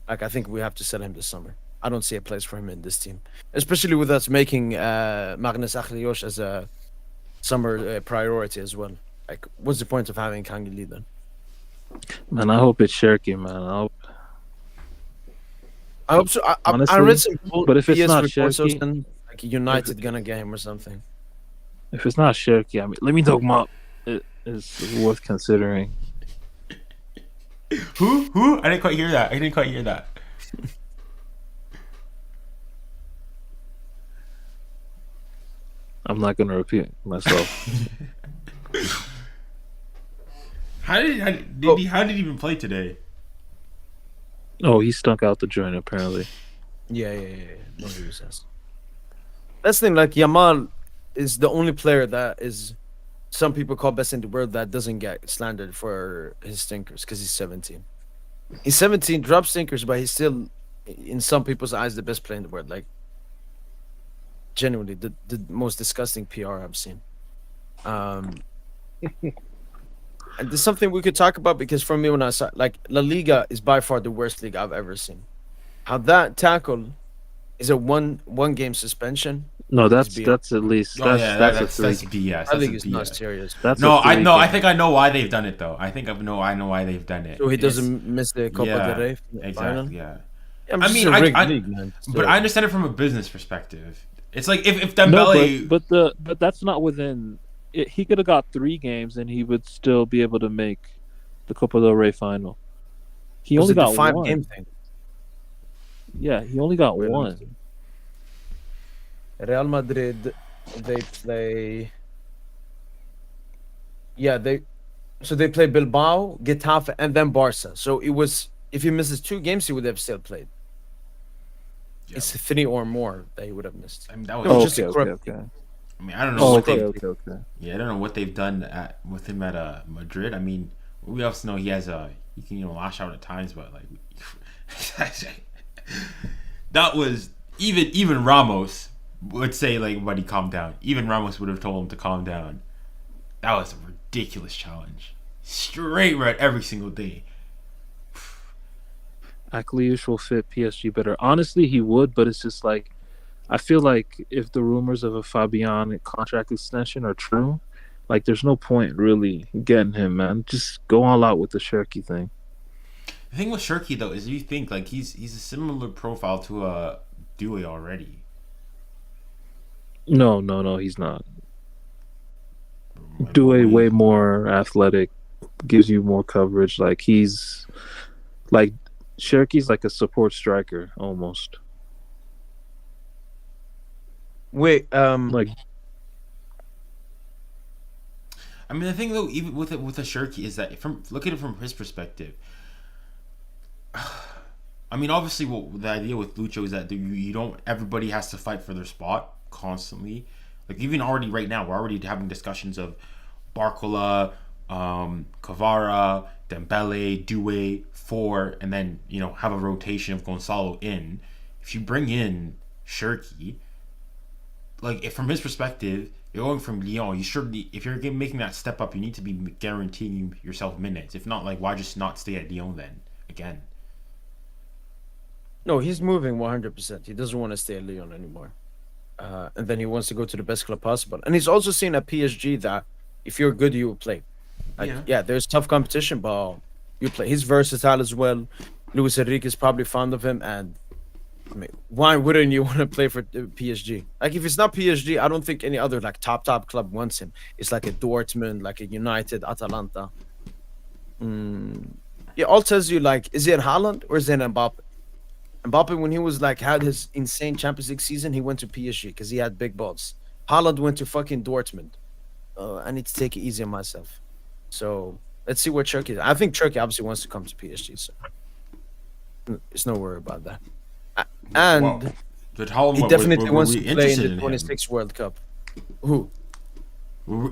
Like, I think we have to sell him this summer. I don't see a place for him in this team, especially with us making Magnus Achlios as a summer priority as well. Like, what's the point of having Kangili then? Man, I hope it's Cherky, man. I hope so. I Honestly, read some but if it's PS not reports Cherky- saying, like United gonna get him or something. If it's not Cherky, I mean, let me talk about it. Is worth considering. Who? I didn't quite hear that. I'm not gonna repeat myself. How did he even play today? Oh, he stunk out the joint apparently. Yeah. No news. That's the thing. Like, Yamal is the only player that is some people call best in the world that doesn't get slandered for his stinkers because he's 17. He's 17, drops stinkers, but he's still, in some people's eyes, the best player in the world. Like, genuinely, the most disgusting PR I've seen. And there's something we could talk about because for me, when I saw, like, La Liga is by far the worst league I've ever seen. How that tackle is a one game suspension. No, that's at least Oh, that's yeah, that's a that's three. BS. I That's think a it's not BS. serious. That's No, a I three know. I game. think I know why they've done it though. I know why they've done it. So he It's- doesn't miss the Copa yeah, del Rey final? exactly. Yeah. Yeah, I mean, a rigged I- league, man. But Still. I understand it from a business perspective. It's like if No, Dembele. but that's not within. He could have got 3 games and he would still be able to make the Copa del Rey final. He Was only it the got 5 one. game thing? Yeah, he only got Wait, let me one. see. Real Madrid, they play. Yeah, they play Bilbao, Getafe, and then Barca. So it was, if he misses 2 games, he would have still played. Yeah. It's 3 or more that he would have missed. I mean, that was. No, Oh, just okay, a okay, corrupt okay. I mean, I don't know Oh, what okay, they. okay. Yeah, I don't know what they've done with him at Madrid. I mean, we also know he can lash out at times, but like that was even Ramos would say like, "Buddy, calm down." Even Ramos would have told him to calm down. That was a ridiculous challenge. Straight red every single day. Akliush will fit PSG better. Honestly, he would, but it's just like I feel like if the rumors of a Fabian contract extension are true, like there's no point really getting him, man. Just go all out with the Cherky thing. The thing with Shirky though is you think like he's a similar profile to Dewey already. No, he's not. Due way more athletic, gives you more coverage. Like he's like Cherky's like a support striker almost. Wait, Like I mean, the thing though, even with a Shirky, is that from look at it from his perspective. I mean, obviously, the idea with Lucho is that you don't. Everybody has to fight for their spot constantly. Like even already right now, we're already having discussions of Barcola, Kvara, Dembele, Doué, 4, and then have a rotation of Gonzalo in. If you bring in Shirky, like from his perspective, you're going from Lyon. You surely, if you're making that step up, you need to be guaranteeing yourself minutes. If not, like why just not stay at Lyon then again? no, he's moving 100%. He doesn't want to stay at Lyon anymore. And then he wants to go to the best club possible. And he's also seen at PSG that if you're good, you will play. Like, yeah, there's tough competition, but you play. He's versatile as well. Luis Enrique is probably fond of him. And I mean, why wouldn't you want to play for PSG? Like, if it's not PSG, I don't think any other like top club wants him. It's like a Dortmund, like a United, Atalanta. Yeah, all tells you like, is it Haaland or is it Mbappe? Mbappe, when he was like had his insane Champions League season, he went to PSG because he had big balls. Haaland went to fucking Dortmund. I need to take it easy on myself. So let's see what Turkey is. I think Turkey obviously wants to come to PSG, so there's no worry about that. And But Holland, he definitely were wants we to play in interested the him? 26 World Cup. Who?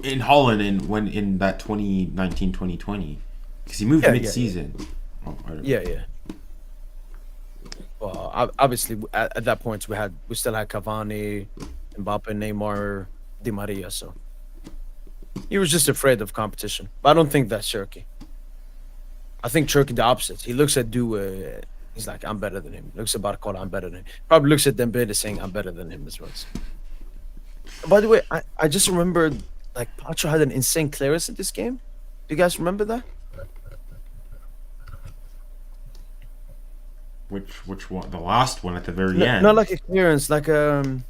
In Holland in that 2019-2020 because he moved mid-season. Oh, I don't know. Yeah. Well, obviously at that point we still had Cavani, Mbappe, Neymar, Di Maria. So He was just afraid of competition. But I don't think that's Cherky. I think Cherky the opposite. He looks at he's like, I'm better than him. Looks at Barcola, I'm better than him. Probably looks at Dembele saying, I'm better than him as well. By the way, I just remembered, like, Pacho had an insane clearance in this game. Do you guys remember that? Which one? The last one at the very end. Not like a clearance, like what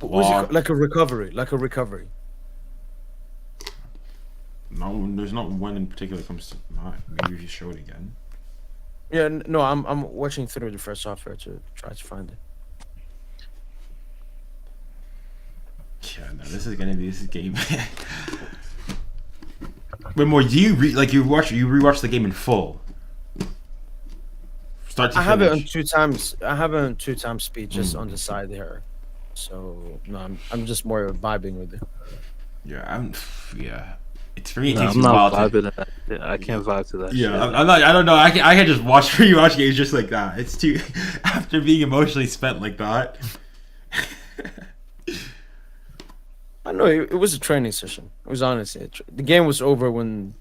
was it? Like a recovery. No, there's not one in particular that comes to mind. Maybe you just show it again. Yeah, no, I'm watching through the first software to try to find it. Yeah, no, this is game. But more, do you rewatch the game in full? Start to I finish. have it on 2 times. I have it on 2 times speed, just on the side here. So no, I'm just more vibing with it. Yeah, it's for me. No, I'm not vibing that. Yeah, I can't vibe to that. Yeah, shit. I'm not. I don't know. I can't just rewatch games just like that. It's too after being emotionally spent like that. I know it was a training session. It was honestly the game was over when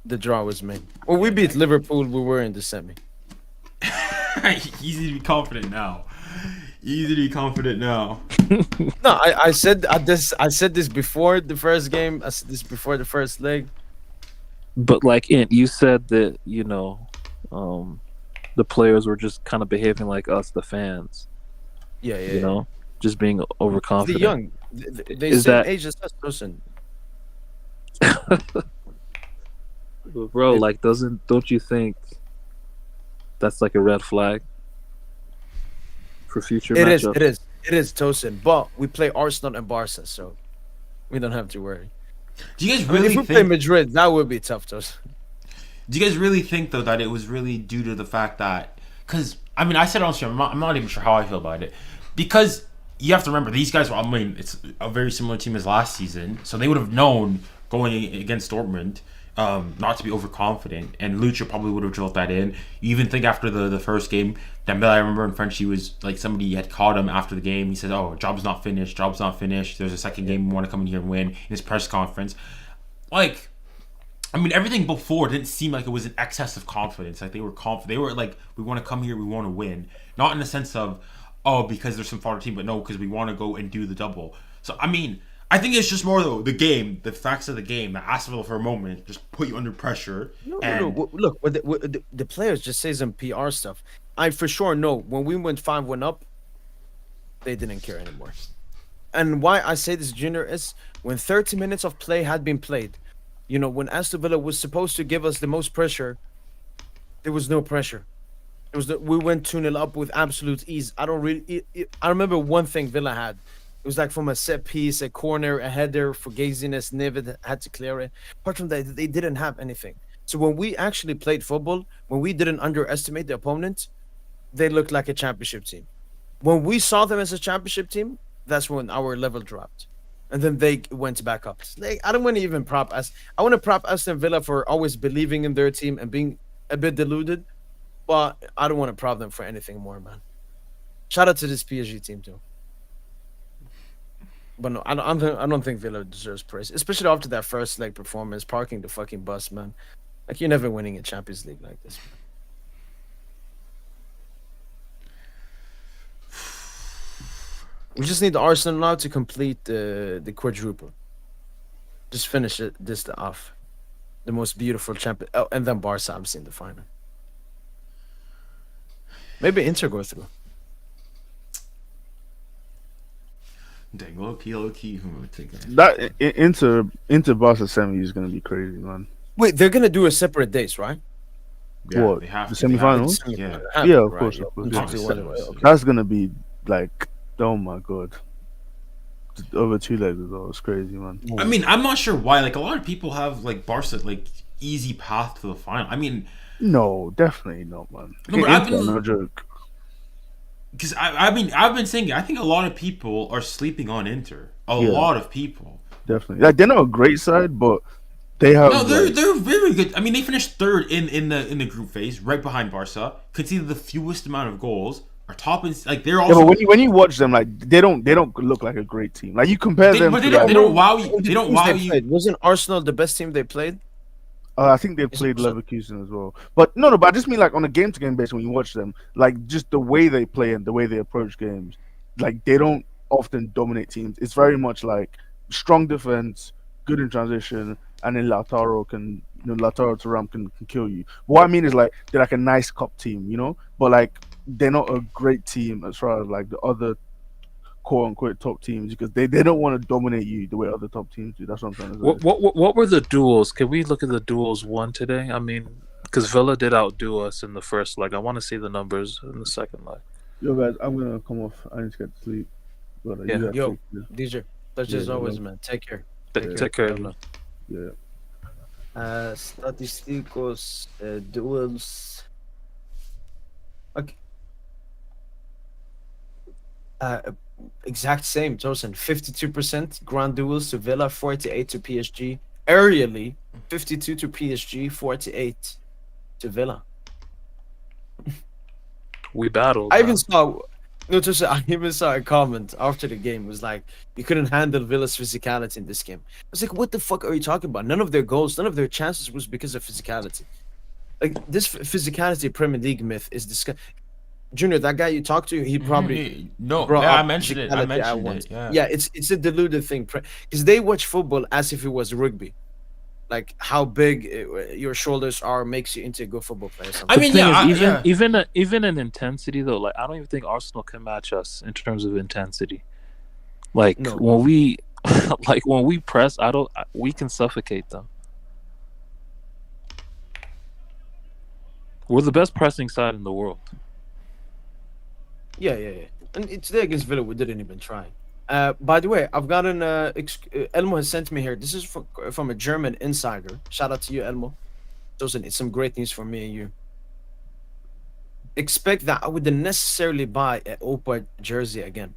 the draw was made. When we beat Liverpool, we were in the semi. Easy to be confident now. No, I said this before the first game. I said this before the first leg. But like, you said that the players were just kind of behaving like us, the fans. Yeah. You know, just being overconfident. The young, they Is say that- age is just person. Bro, like, don't you think that's like a red flag for future matchups? It is Tosin. But we play Arsenal and Barca, so we don't have to worry. Do you guys I mean, really if we play think? Madrid, that would be tough, Tosin. Do you guys really think though that it was really due to the fact that? Because I mean, I said on stream, I'm not even sure how I feel about it, because you have to remember these guys were. I mean, it's a very similar team as last season, so they would have known going against Dortmund. Not to be overconfident, and Lucha probably would have drilled that in. You even think after the first game, Dembele, I remember in French, he was like, somebody had caught him after the game. He said, "Oh, job's not finished. There's a second game. We want to come in here and win." In his press conference, like, I mean, everything before didn't seem like it was an excess of confidence. Like they were confident. They were like, "We want to come here. We want to win." Not in the sense of, "Oh, because there's some fodder team," but no, because we want to go and do the double. So I mean, I think it's just more though the game, the facts of the game that Aston Villa for a moment just put you under pressure. No. Look, the players just say some PR stuff. I for sure know when we went 5-1 up, they didn't care anymore. And why I say this, Junior, is when 30 minutes of play had been played, you know, when Aston Villa was supposed to give us the most pressure, there was no pressure. We went 2-0 up with absolute ease. I remember one thing Villa had. It was like from a set piece, a corner, a header for gaziness. Niven had to clear it. Apart from that, they didn't have anything. So when we actually played football, when we didn't underestimate the opponent, they looked like a championship team. When we saw them as a championship team, that's when our level dropped. And then they went back up. I don't want to even prop us. I want to prop Aston Villa for always believing in their team and being a bit deluded. But I don't want to prop them for anything more, man. Shout out to this PSG team, too. But no, I don't think Villa deserves praise, especially after that first leg performance, parking the fucking bus, man. Like, you're never winning a Champions League like this, man. We just need the Arsenal now to complete the quadruple. Just finish this off. The most beautiful champion. Oh, and then Barca, obviously, in the final. Maybe Inter go through. Dang, low key. Who would think that? That Inter Barca semi is gonna be crazy, man. Wait, they're gonna do a separate days, right? Yeah, What, they have the to. They have to. semifinals? Yeah. Yeah, of Right, course, yeah. of course. Yeah. That's gonna be like, oh my god, over 2 legs as well. It's crazy, man. I mean, I'm not sure why. Like, a lot of people have like Barca like easy path to the final. I mean, No, definitely not, man. No, but I've been- no joke. because I've been saying, I think a lot of people are sleeping on Inter. A Yeah. lot of people. Definitely, like they're not a great side, but they have. No, they're like, very good. I mean, they finished third in the group phase, right behind Barca. Conceded the fewest amount of goals are top in like they're Yeah, also. but when you watch them, like they don't look like a great team. Like you compare them, But to, they like, don't wow you. The They don't teams wow they you. played. Wasn't Arsenal the best team they played? I think they played Leverkusen as well. But no, but I just mean like on a game-to-game basis when you watch them, like just the way they play and the way they approach games, like they don't often dominate teams. It's very much like strong defense, good in transition, and then Lautaro Thuram can kill you. But what I mean is like they're like a nice cup team, you know, but like they're not a great team as far as like the other quote unquote top teams because they don't want to dominate you the way other top teams do. That's what I'm trying to say. What were the duels? Can we look at the duels won today? I mean, because Villa did outdo us in the first leg. I want to see the numbers in the second leg. Yo guys, I'm gonna come off. I need to get to sleep. But, Yeah. you guys Yo, take care. DJ, that's Yeah, just always, no. man. Take care. Take care. Yeah. Statisticos, duels. Okay. Exact same, Tosin. 52% grand duels to Villa, 48 to PSG. Aerially, 52 to PSG, 48 to Villa. We battled. I even saw a comment after the game. It was like, you couldn't handle Villa's physicality in this game. I was like, what the fuck are you talking about? None of their goals, none of their chances was because of physicality. Like, this physicality Premier League myth is disgusting. Junior, that guy you talked to, he probably no. brought Yeah, I up mentioned it. I physicality at mentioned once. it. Yeah. Yeah, it's a deluded thing because they watch football as if it was rugby. Like how big your shoulders are makes you into a good football player. I mean, yeah, even in intensity though, like I don't even think Arsenal can match us in terms of intensity. Like when we, like when we press, we can suffocate them. We're the best pressing side in the world. Yeah. And today against Villa, we didn't even try. By the way, I've got an Elmo has sent me here. This is from a German insider. Shout out to you, Elmo. It's some great news for me and you. Expect that I wouldn't necessarily buy an Opa jersey again.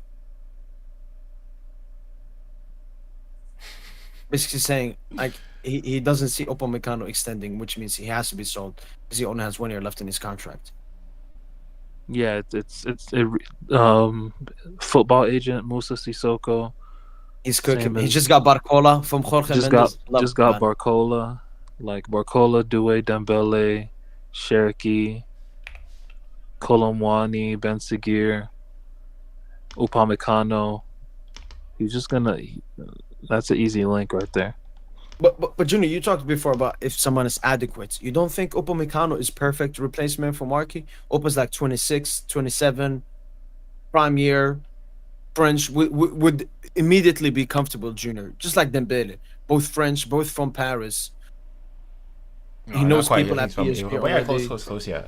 Basically saying like he doesn't see Upamecano extending, which means he has to be sold because he only has 1 year left in his contract. Yeah, it's football agent Musa Sissoko. He's cooking. He just got Barcola from Jorge Mendes. Just got Barcola, like Barcola, Doué, Dembele, Cherki, Kolomwani, Ben Seguir, Upamecano. He's just gonna. That's an easy link right there. But Junior, you talked before about if someone is adequate. You don't think Upamecano is perfect replacement for Marquis? Opa's like 26, 27, prime year, French, would immediately be comfortable, Junior. Just like Dembele. Both French, both from Paris. No, he knows quite, people at PSG yeah, close, yeah.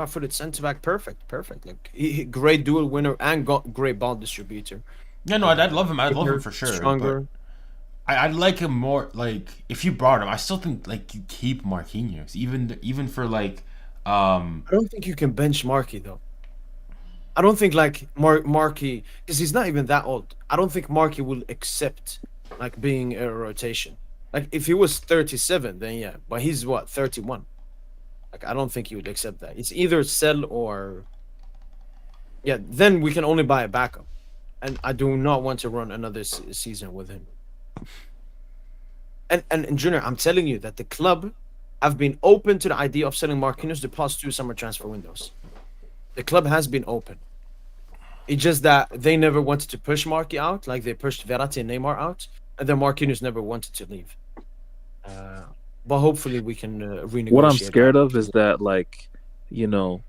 For the centre back, perfect. Like he great dual winner and great ball distributor. Yeah, no, I'd love him. I'd love him for sure. Stronger. I'd like him more. Like if you brought him, I still think like you keep Marquinhos, even for like. I don't think you can bench Marquis though. I don't think like Marquis because he's not even that old. I don't think Marquis will accept like being a rotation. Like if he was 37, then yeah, but he's what 31. Like I don't think he would accept that. It's either sell or. Yeah, then we can only buy a backup. And I do not want to run another season with him. And Junior, I'm telling you that the club have been open to the idea of selling Marquinhos the past 2 summer transfer windows. The club has been open. It's just that they never wanted to push Marquis out, like they pushed Verratti and Neymar out, and then Marquinhos never wanted to leave. But hopefully we can renegotiate. What I'm scared of is that, like, you know,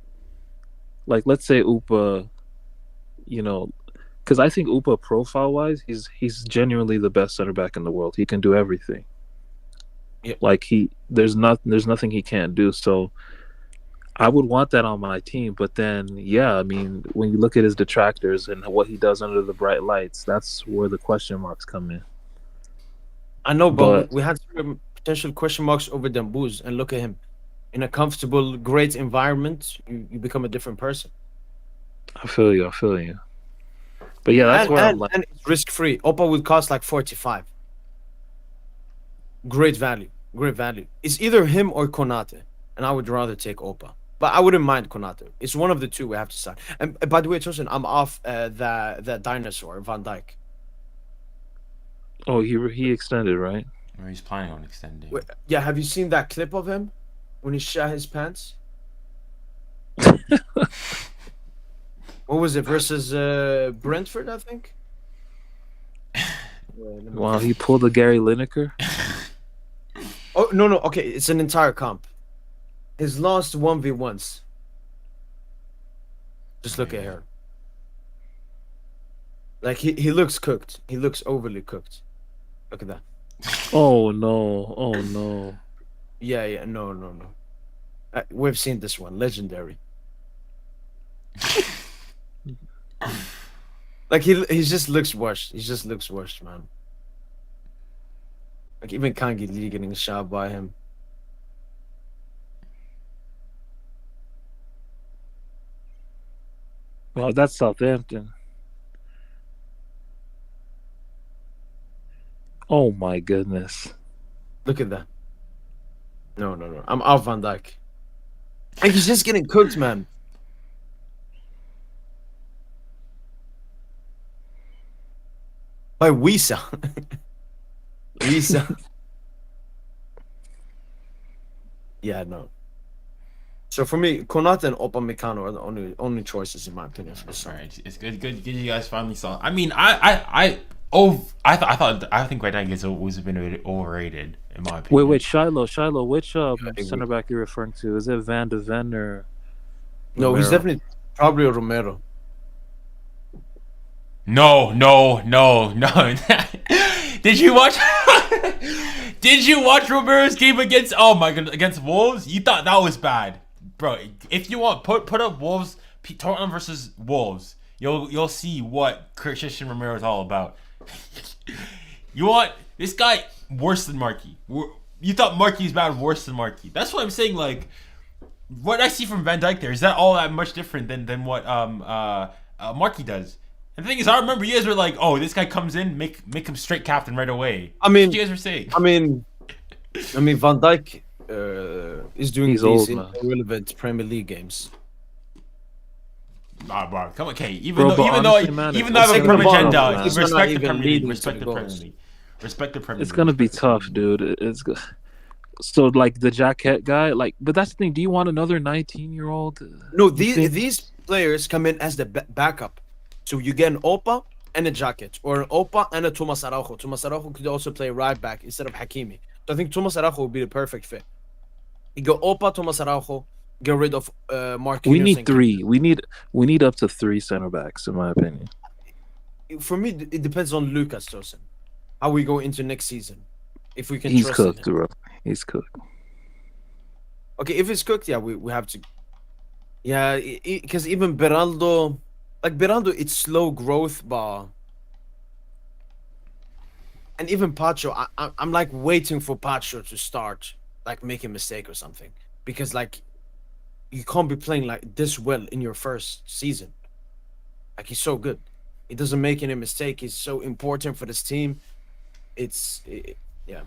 like let's say Upa, you know. Because I think Upa, profile-wise, he's genuinely the best center back in the world. He can do everything. Yeah. Like there's nothing he can't do. So I would want that on my team. But then, yeah, I mean, when you look at his detractors and what he does under the bright lights, that's where the question marks come in. I know, but we had some potential question marks over Dembuz, and look at him. In a comfortable, great environment, you become a different person. I feel you. But yeah, that's where I'm like, and it's risk-free. Opa would cost like 45. Great value. It's either him or Konate, and I would rather take Opa. But I wouldn't mind Konate. It's one of the two we have to sign. And by the way, Tosin, I'm off that dinosaur, Van Dijk. Oh, he extended, right? Or he's planning on extending. Wait, yeah, have you seen that clip of him when he shot his pants? What was it versus Brentford? I think. Wow, he pulled a Gary Lineker. Oh no, okay, it's an entire comp. His lost 1v1s. Just look at her. Like he looks cooked. He looks overly cooked. Look at that. Oh no! Oh no! Yeah, no. We've seen this one. Legendary. Like he just looks washed. He just looks washed, man. Like even Kangi Lee getting a shot by him. Wow, that's Southampton. Oh my goodness! Look at that. No. I'm off Van Dijk. And he's just getting cooked, man. By Wisa. Wisa. Yeah, no. So for me, Konate and Upamecano are the only choices in my opinion. Right. It's good you guys finally saw. I mean, I think Van Dijk has always been overrated in my opinion. Wait, Shiloh, which center back you're referring to? Is it Van de Ven or? No, he's definitely probably Romero. No. Did you watch? Did you watch Romero's game against? Oh my god, against Wolves? You thought that was bad, bro? If you want, put up Wolves, Tottenham versus Wolves. You'll see what Christian Romero is all about. You want this guy worse than Marquis? You thought Marquis is bad, worse than Marquis? That's what I'm saying. Like, what I see from Van Dijk there is that all that much different than what Marquis does. And the thing is, I remember you guys were like, "Oh, this guy comes in, make him straight captain right away." I mean, that's what you guys were saying. I mean, Van Dijk is doing He's these old, man. irrelevant Premier League games. Nah, bro, come on, okay. Even though I have a Second bottom, agenda, man. It's respect not the even Premier League. leading Respect to the the Premier goals. League. Respect the Premier League. It's gonna be tough, dude. It's good. So like the jacket guy, like, but that's the thing. Do you want another 19-year-old? No, these players come in as the backup. So you get an Opa and a jacket, or an Opa and a Thomas Araujo. Thomas Araujo could also play right back instead of Hakimi. So I think Thomas Araujo would be the perfect fit. You go Opa, Thomas Araujo, get rid of Marquinhos. We need three. We need up to 3 center backs, in my opinion. For me, it depends on Lucas Tosin. How we go into next season. If we can He's trust cooked, in him. bro. He's cooked. Okay, if it's cooked, yeah, we have to. Yeah, because even Beraldo, it's slow growth, but. And even Pacho, I'm like waiting for Pacho to start, like make a mistake or something, because like, you can't be playing like this well in your first season. Like he's so good, he doesn't make any mistake. He's so important for this team. Yeah,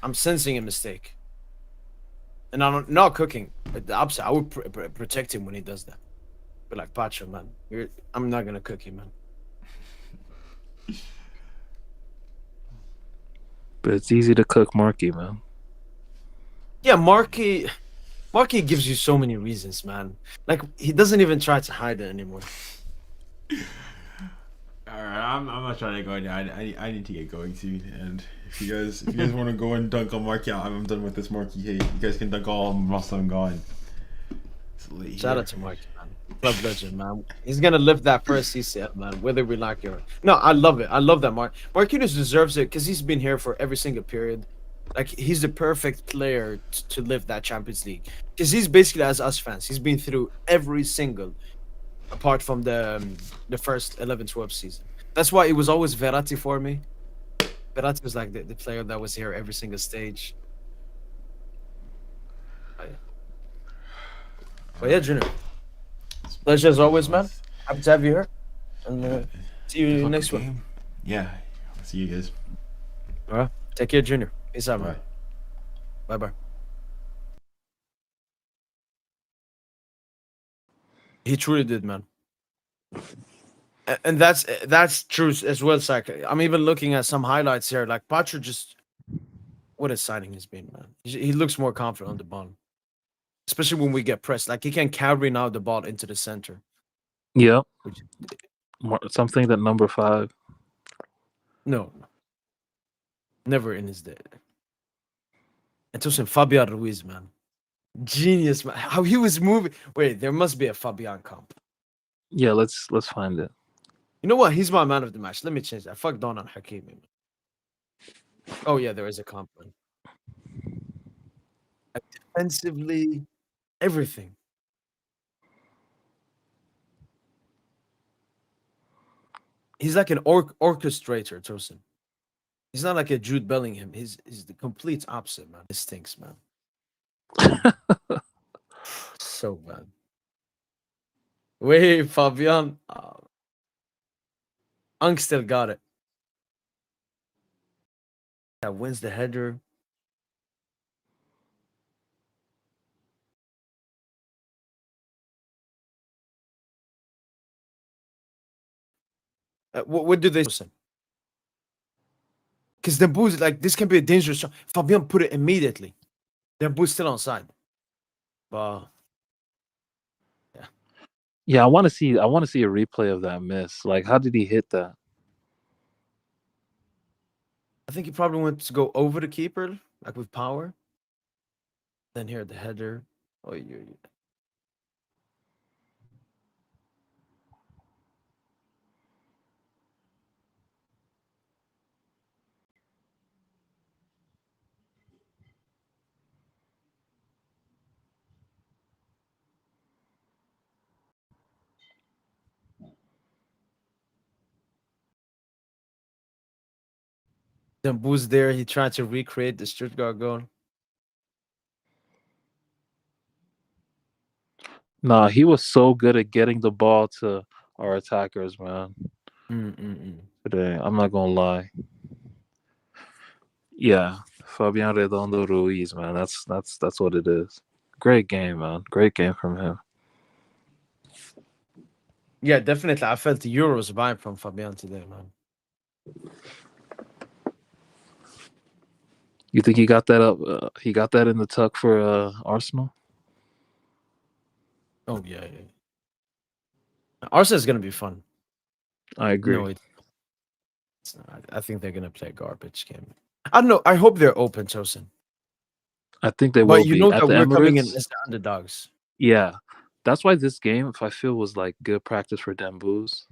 I'm sensing a mistake, and I'm not cooking. But the upside, I would protect him when he does that. But like Pacho, man, I'm not gonna cook him, man. But it's easy to cook Marquis, man. Yeah, Marquis gives you so many reasons, man. Like he doesn't even try to hide it anymore. All right, I'm not trying to go now. I need to get going soon. And if you guys want to go and dunk on Marquis, I'm done with this Marquis hate. You guys can dunk all on Russell and gone. Shout out to Marquis, man. Club legend, man. He's gonna lift that first CCF, man. Whether we like it or no, I love it. I love that Marquinhos deserves it because he's been here for every single period. Like he's the perfect player to lift that Champions League because he's basically as us fans. He's been through every single, apart from the first 11-12 season. That's why it was always Verratti for me. Verratti was like the player that was here every single stage. But yeah, Junior. Pleasure as always, man. Happy to have you here. And see you next one. Yeah. I'll see you guys. All right. Take care, Junior. Peace out, man. Bye-bye. He truly did, man. And that's true as well, Zach. I'm even looking at some highlights here. Like Patrick, just what a signing he's been, man. He looks more confident on the ball, especially when we get pressed. Like he can carry now the ball into the center. Yeah. Something that number 5. No, never in his day. And Tosin Fabian Ruiz, man, genius, man. How he was moving. Wait, there must be a Fabian comp. Yeah, let's find it. You know what? He's my man of the match. Let me change that. Fuck Don and Hakimi. Oh yeah, there is a comp, man. Like, defensively, everything. He's like an orchestrator, Tosin. He's not like a Jude Bellingham. He's the complete opposite, man. This stinks, man. So bad. Wait, Fabian. Unk still got it. That wins the header. What do they say? Because the boost, like, this can be a dangerous shot. Fabian put it immediately. The boost still on side. But yeah, I want to see a replay of that miss. Like, how did he hit that? I think he probably went to go over the keeper, like with power. Then here the header. Oh, you. Then boost there. He tried to recreate the Stuttgart goal. Nah, he was so good at getting the ball to our attackers, man. Today, I'm not gonna lie. Yeah, Fabian Redondo Ruiz, man. That's what it is. Great game, man. Great game from him. Yeah, definitely. I felt the Euros vibe from Fabian today, man. You think he got that up? He got that in the tuck for Arsenal? Oh yeah. Arsenal's gonna be fun. I agree. No, I think they're gonna play a garbage game. I don't know. I hope they're open, Tosin. I think they will But you be. know At that the we're coming in Emirates, as the underdogs. yeah, that's why this game, if I feel, was like good practice for Dembouz.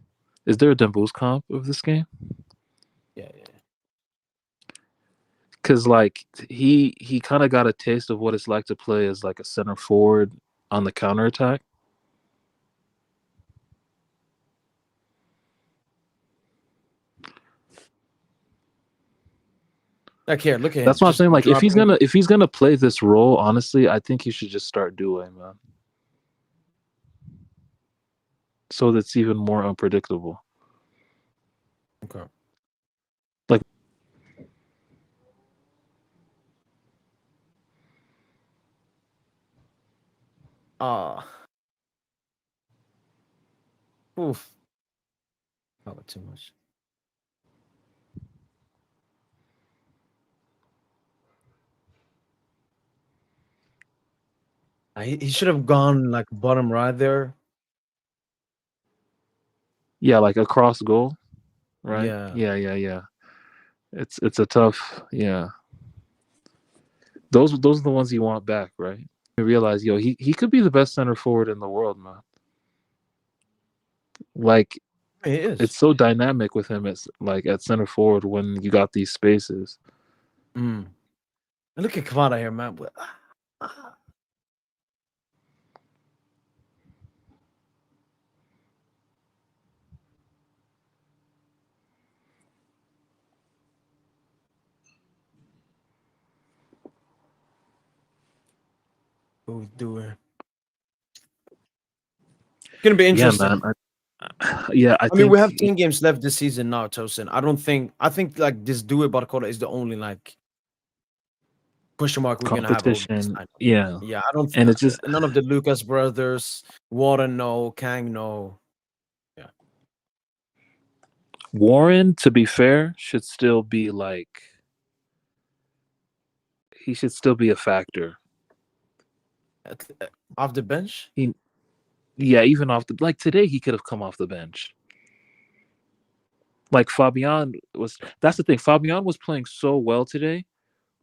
Is there a Dembouz comp of this game? Yeah. Because like he kind of got a taste of what it's like to play as like a center forward on the counterattack. Like here, look at him. That's what I'm just saying. Like if he's dropping- gonna play this role, honestly, I think he should just start doing, man. So that's even more unpredictable. Okay. Like Oof. Not too much. He should have gone like bottom right there. yeah, like a cross goal, right? Yeah. Yeah. It's a tough, yeah. Those are the ones you want back, right? You realize, he could be the best center forward in the world, man. Like He is. it's so dynamic with him at center forward when you got these spaces. And look at Kamada here, man. What we doing? Gonna be interesting. Yeah, man. I mean, we have 10 games left this season now, Tosin. I think like this Due Barcola is the only like question mark we're gonna have over this competition. time. Yeah, Yeah, I don't. and it's just None of the Lucas brothers, Warren, no, Kang, no. Warren, to be fair, should still be like he should still be a factor. Off the bench. Yeah, even off the like today he could have come off the bench. Like Fabian was that's the thing. Fabian was playing so well today.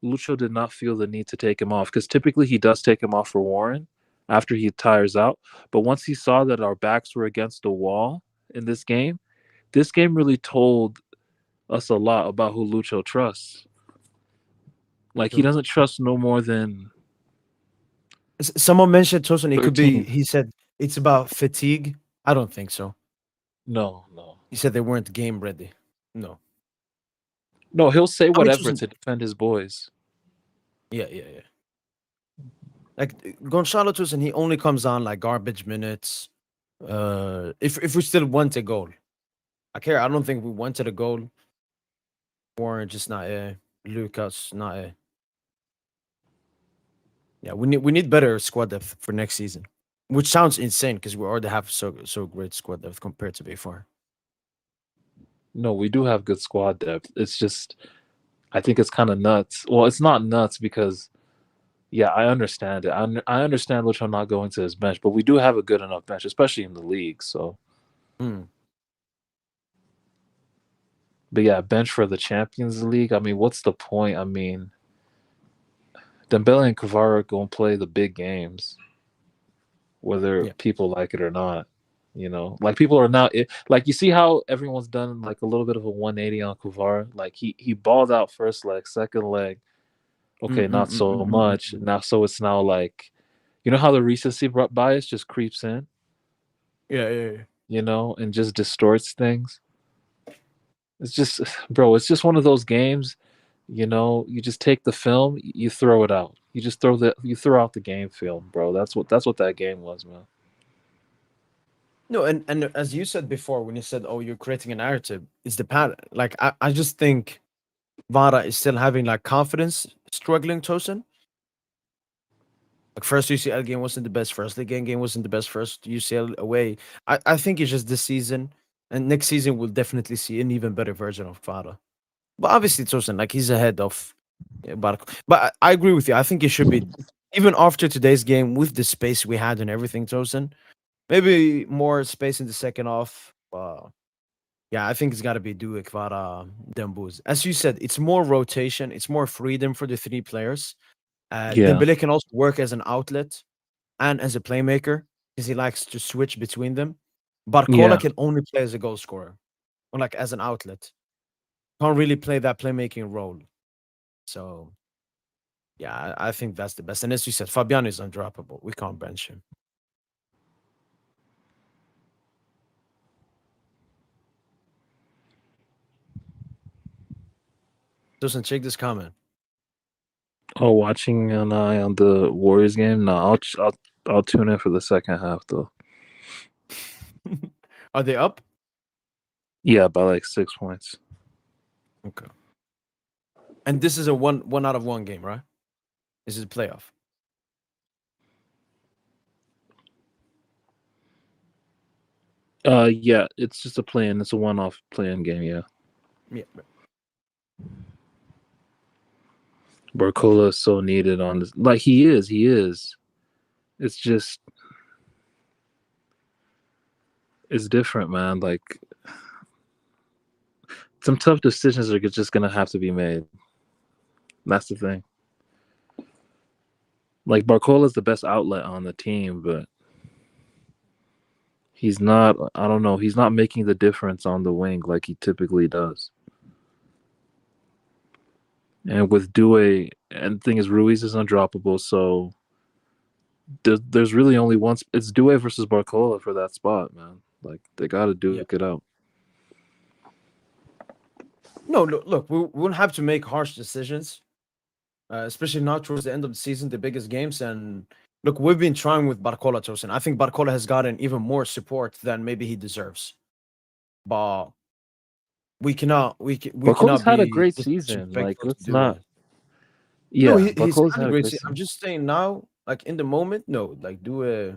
Lucho did not feel the need to take him off because typically he does take him off for Warren after he tires out. But once he saw that our backs were against the wall in this game really told us a lot about who Lucho trusts. Like he doesn't trust no more than Someone mentioned Tosin. It could be. 13. He said it's about fatigue. I don't think so. No. He said they weren't game ready. No. No, he'll say whatever Tosin- to defend his boys. Yeah. Like Gonzalo Tosin, he only comes on like garbage minutes. If we still want a goal, I don't think we wanted a goal. Warren just not a. Lucas not a. Yeah, we need better squad depth for next season, which sounds insane because we already have so great squad depth compared to before. No, we do have good squad depth. It's just, I think it's kind of nuts. Well, it's not nuts because, yeah, I understand it. I understand Lucho not going to his bench, but we do have a good enough bench, especially in the league. So, but yeah, bench for the Champions League. I mean, what's the point? I mean, Dembele and Kvara go and play the big games, whether people like it or not. You know, like people are now like you see how everyone's done like a little bit of a 180 on Kvara. Like he balled out first leg, second leg. Okay, not so much. Now so it's now like, you know how the recency bias just creeps in. Yeah. You know, and just distorts things. It's just, bro. It's just one of those games. You know, you just take the film, you throw it out. You just throw out the game film, bro. That's what that game was, man. No, and as you said before, when you said, "Oh, you're creating a narrative," it's the pattern. Like I just think Vara is still having like confidence struggling. Tosin. Like first UCL game wasn't the best. First league game wasn't the best. First UCL away. I think it's just this season, and next season we'll definitely see an even better version of Vara. But obviously, Tosin, like he's ahead of Barco. But I agree with you. I think it should be even after today's game with the space we had and everything, Tosin. Maybe more space in the second half. Yeah, I think it's got to be Due, Kvara, Dembuz. As you said, it's more rotation. It's more freedom for the three players. Dembele can also work as an outlet and as a playmaker because he likes to switch between them. Barcola can only play as a goal scorer or like as an outlet. Can't really play that playmaking role. So, yeah, I think that's the best. And as you said, Fabian is undroppable. We can't bench him. Doesn't check this comment. Oh, watching an eye on the Warriors game? No, I'll tune in for the second half though. Are they up? Yeah, by like 6 points. Okay. And this is a one out of one game, right? This is a playoff. Yeah, it's just a play-in. It's a one-off play-in game. Yeah. Barcola is so needed on this. Like he is. It's just, it's different, man. Like some tough decisions are just gonna have to be made. That's the thing. Like Barcola is the best outlet on the team, but he's not. I don't know. He's not making the difference on the wing like he typically does. And with Due, and the thing is, Ruiz is undroppable, so there's really only one. It's Due versus Barcola for that spot, man. Like they got to duke it out. No, look, we won't have to make harsh decisions, especially not towards the end of the season, the biggest games. And look, we've been trying with Barcola, Tosin. I think Barcola has gotten even more support than maybe he deserves. But we cannot. We Barcola's cannot had a be great season. Like let's not. Yeah, No, he's Barcola's had a had a great great season. I'm season. just saying now, like in the moment, no, like do a.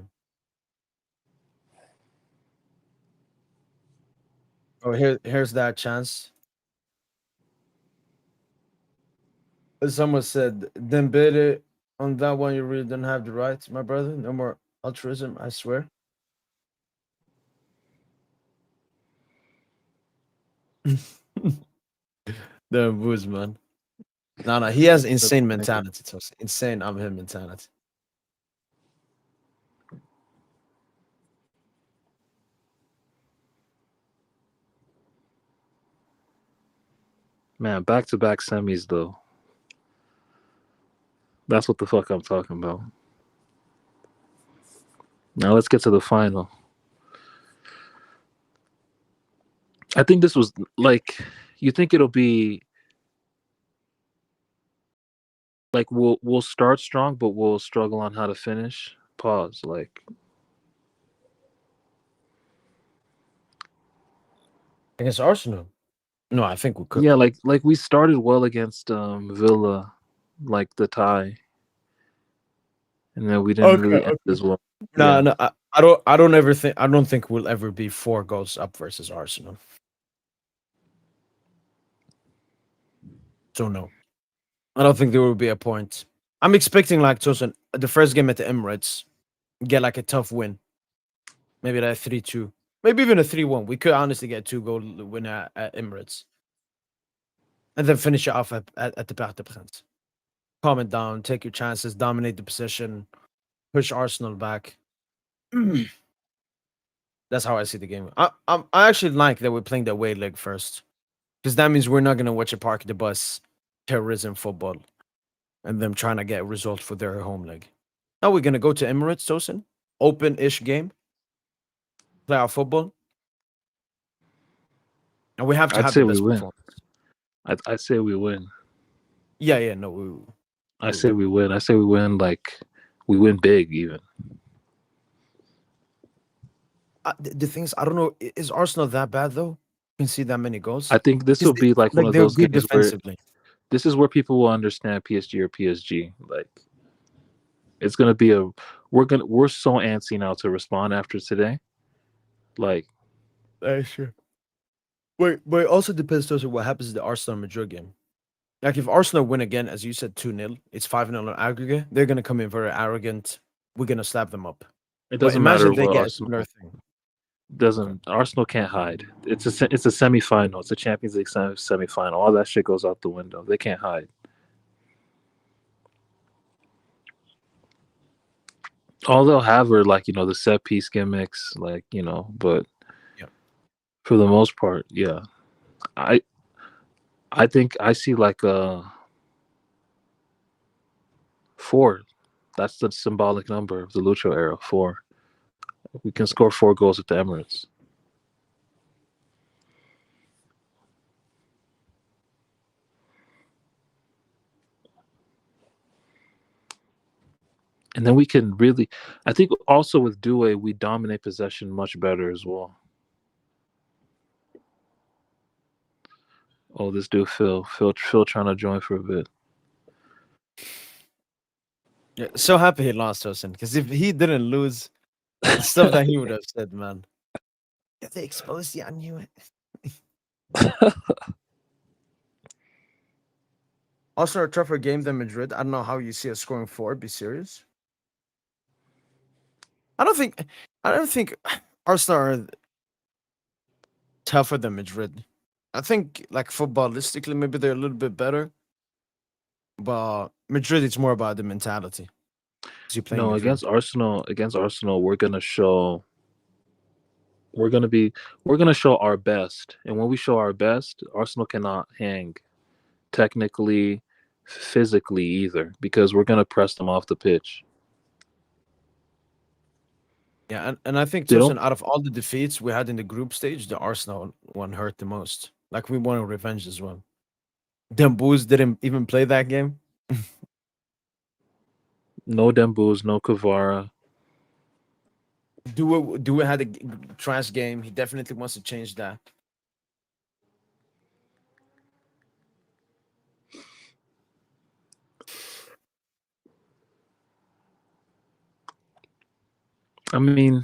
Oh, here's that chance. As someone said, Dembele, on that one, you really don't have the right, my brother. No more altruism, I swear. The booze, man. No, he has insane mentality. Insane, I'm him mentality. Man, back-to-back semis though. That's what the fuck I'm talking about. Now let's get to the final. I think this was like, you think it'll be like we'll start strong, but we'll struggle on how to finish. Pause. Like, Against Arsenal. No, I think we could. yeah, like we started well against Villa, like the tie, and then we didn't really end as well. No, Yeah. no, I don't think we'll ever be 4 goals up versus Arsenal. So no. I don't think there will be a point. I'm expecting like Tosin, the first game at the Emirates, get like a tough win. Maybe like 3-2. Maybe even a 3-1. We could honestly get a 2-goal win at Emirates. And then finish it off at the Parc des Princes. Calm it down, take your chances, dominate the position, push Arsenal back. That's how I see the game. I actually like that we're playing the away leg first. Because that means we're not going to watch a Park the Bus terrorism football and them trying to get a result for their home leg. Now we're going to go to Emirates, Tosin. Open-ish game. Play our football. And we have to I'd have say the we best win. performance. I'd say we win. Yeah, no. I say we win. I say we win. Like, we win big even. The thing is, I don't know. Is Arsenal that bad though? You can see that many goals. I think this will be like one of they're those good games where defensively. this is where people will understand PSG or PSG. Like, it's gonna be we're so antsy now to respond after today. Like, Sure. Wait, but it also depends on what happens in the Arsenal Madrid game. Like if Arsenal win again, as you said, 2-0, it's 5-0 on aggregate. They're gonna come in very arrogant. We're gonna slap them up. it But doesn't matter imagine they what get a Arsenal similar thing. doesn't. Arsenal can't hide. It's a semifinal. It's a Champions League semifinal. All that shit goes out the window. They can't hide. All they'll have are like, the set piece gimmicks, like, but Yeah. for the most part, yeah. I think I see like a 4. That's the symbolic number of the Lucho era. 4. We can score 4 goals at the Emirates. And then we can really, I think also with Due, we dominate possession much better as well. Oh, this dude Phil trying to join for a bit. Yeah, so happy he lost Tosin. Because if he didn't lose, the stuff that he would have said, man. If they exposed you, I knew it. Also, a tougher game than Madrid. I don't know how you see us scoring 4. Be serious. I don't think Arsenal are tougher than Madrid. I think like footballistically, maybe they're a little bit better. But Madrid, it's more about the mentality. No, Madrid. against Arsenal, we're gonna show our best. And when we show our best, Arsenal cannot hang technically, physically either, because we're gonna press them off the pitch. Yeah, and I think They Tosin, don't- out of all the defeats we had in the group stage, the Arsenal one hurt the most. Like we wanted revenge as well. Dembouz didn't even play that game. No Dembouz, no Kvara. Do had a trash game. He definitely wants to change that. I mean,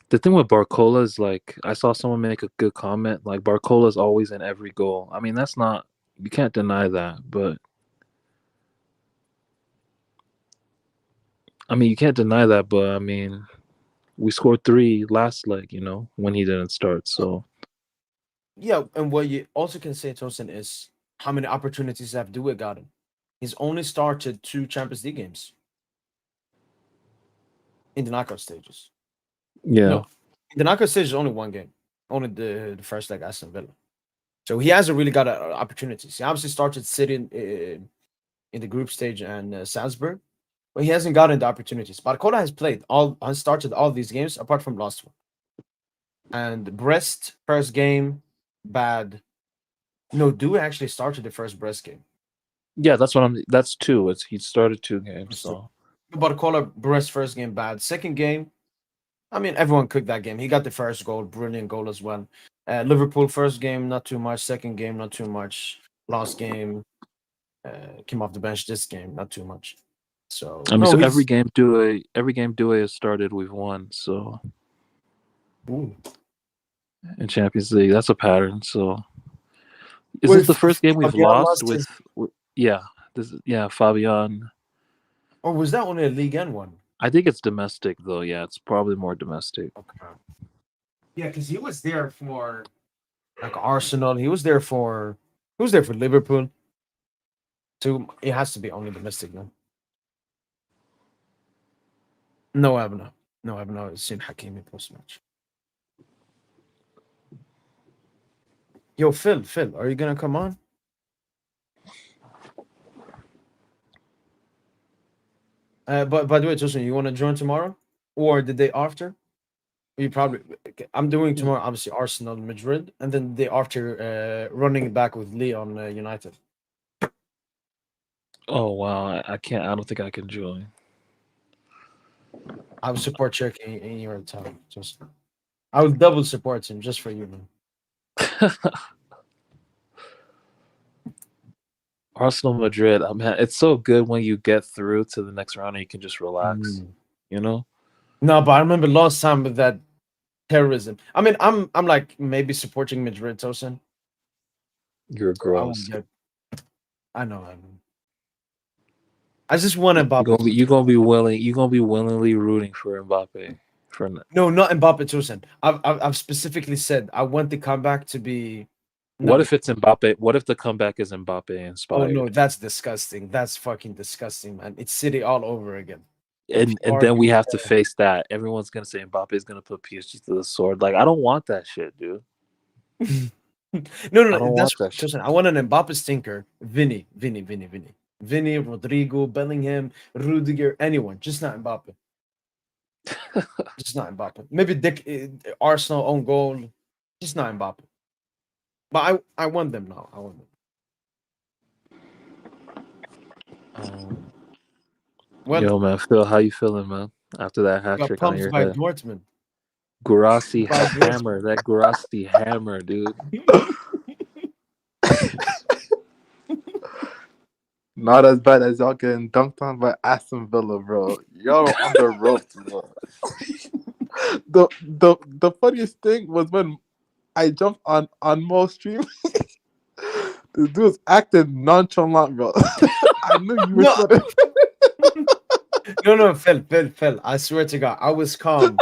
the thing with Barcola is like I saw someone make a good comment. Like Barcola's always in every goal. I mean, that's not you can't deny that, but I mean, you can't deny that. But I mean, we scored 3 last leg, when he didn't start. So Yeah, and what you also can say, Tosin, is how many opportunities have Due gotten? He's only started 2 Champions League games in the knockout stages. yeah, No, in the knockout stage is only 1 game, only the first leg Aston Villa. So he hasn't really got opportunities. He obviously started City in the group stage and Salzburg, but he hasn't gotten the opportunities. Barcola has started all these games apart from last one. And Brest first game bad. No, Due actually started the first Brest game. yeah. That's 2. He started 2 games. So Barcola Brest first game bad. Second game, I mean everyone cooked that game. He got the first goal, brilliant goal as well. Liverpool first game not too much. Second game not too much. Last game came off the bench. This game not too much. So I mean, no, so every game Due has started, we've won. So Ooh. in Champions League, that's a pattern. So is this the first game we've lost with? Yeah, Fabian. Or was that only a League N one? I think it's domestic though. Yeah, it's probably more domestic. Okay. Yeah, because he was there for like Arsenal. He was there for Liverpool. So it has to be only domestic then. No, I have not. No, I have not seen Hakimi post match. Yo, Phil, are you gonna come on? But by the way, Justin, you want to join tomorrow or the day after? You probably. I'm doing tomorrow, obviously Arsenal, Madrid, and then the day after, running it back with Lee on United. Oh wow, I can't. I don't think I can join. I would support Czech in your time. Just, I would double support him just for you, man. Arsenal, Madrid. It's so good when you get through to the next round and you can just relax. No, but I remember last time with that terrorism. I mean, I'm like maybe supporting Madrid, Tosin. You're gross. I know. I just want Mbappe. You're gonna be willingly rooting for Mbappe. No, not Mbappe, Tosin. I've specifically said I want the comeback to be. What if it's Mbappe? What if the comeback is Mbappe inspired? Oh no, that's disgusting. That's fucking disgusting, man. It's City all over again. And then we have to face that. Everyone's gonna say Mbappe is gonna put PSG to the sword. Like I don't want that shit, dude. No. That's Tosin. I want an Mbappe stinker. Vinny, Rodrigo, Bellingham, Rudiger, anyone. Just not Mbappe. Just not Mbappe. Maybe Arsenal own goal. Just not Mbappe. But I want them now. I want them. Yo, man, Phil, how you feeling, man? After that hat trick on your head. Dortmund. Guirassy hammer. That Guirassy hammer, dude. Not as bad as y'all getting dunked on by Aston Villa, bro. Y'all on the ropes, bro. The funniest thing was when I jumped on Mo's stream. The dude was acting nonchalant, bro. I knew you were No, Phil. I swear to God, I was calm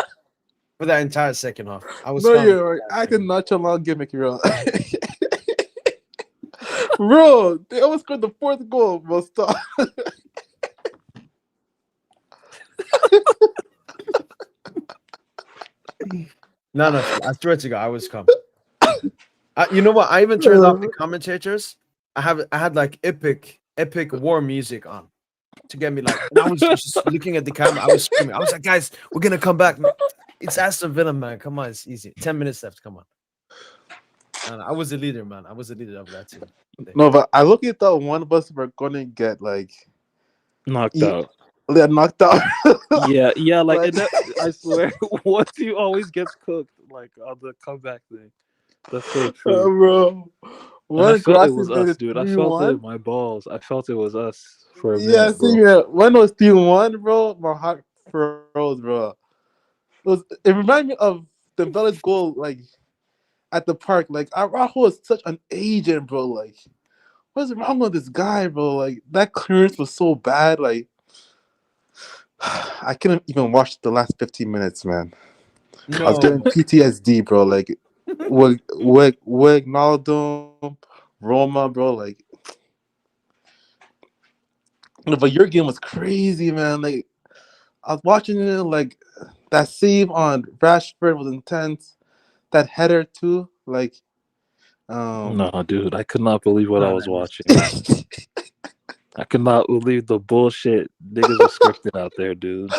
for that entire second half. I was no, calm. you're acting nonchalant gimmick, bro. Bro, they almost scored the 4th goal, bro. Stop. No, I swear to God, I was calm. You know what? I even turned off the commentators. I had like epic war music on to get me like. And I was just looking at the camera. I was screaming. I was like, guys, we're gonna come back. It's Aston Villa, man. Come on, it's easy. 10 minutes left. Come on. And I was the leader, man. I was the leader of that team. No, but I look at that one of us were gonna get like knocked out. Yeah, knocked out. yeah. Like I swear, one team always gets cooked. Like on the comeback thing. That's so true, bro. I felt it was us, dude. I felt it in my balls. I felt it was us for a minute. Yeah, see, when it was 3-1, bro, my heart froze, bro. It reminded me of the Bella's goal, like at the park. Like Araujo is such an agent, bro. Like, what's wrong with this guy, bro? Like that clearance was so bad. Like, I couldn't even watch the last 15 minutes, man. I was getting PTSD, bro. Like, Wijnaldum, Roma, bro. Like, but your game was crazy, man. Like, I was watching it. Like, that save on Rashford was intense. That header too. Like, No, dude, I could not believe what I was watching. I could not believe the bullshit niggas were scripting out there, dude.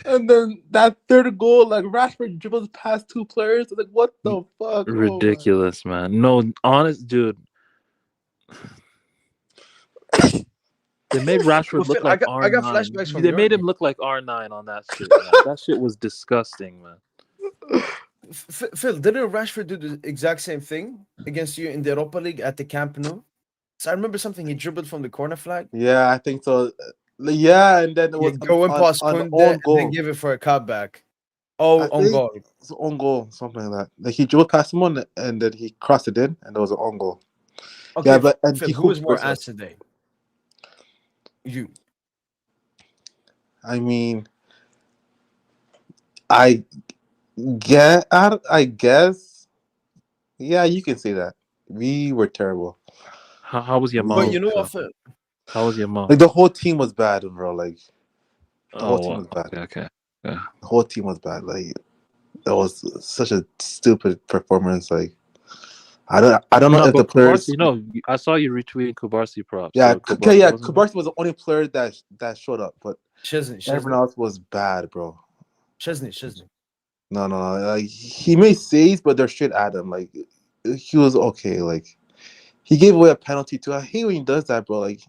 And then that third goal, like Rashford dribbles past two players. Like, what the fuck? Ridiculous, man. No, honest, dude. They made Rashford look like R9. I got flashbacks from They made him look like R9 on that shit, man. That shit was disgusting, man. Phil, didn't Rashford do the exact same thing against you in the Europa League at the Camp Nou? So I remember something. He dribbled from the corner flag. Yeah, I think so. Yeah, and then it was going past Kunde and then give it for a cutback. Oh, on goal. It's an own goal, something like that. Like he dribbled past someone and then he crossed it in, and there was an own goal. Okay, yeah, but and Phil, who was more ass today? You. I mean, I guess. Yeah, you can say that. We were terrible. How was your mom? But you know what, Phil? How was your mom? Like the whole team was bad, bro. Like the whole team was bad. Okay. Yeah. The whole team was bad. Like it was such a stupid performance. Like I don't know if the players. You know, I saw you retweeting Kubarsi props. Yeah, so Kubarsi Kubarsi was the only player that showed up, but Chesney. Everyone else was bad, bro. Chesney. No. Like he made saves, but they're straight at him. Like he was okay. Like he gave away a penalty too. I hate when he does that, bro. Like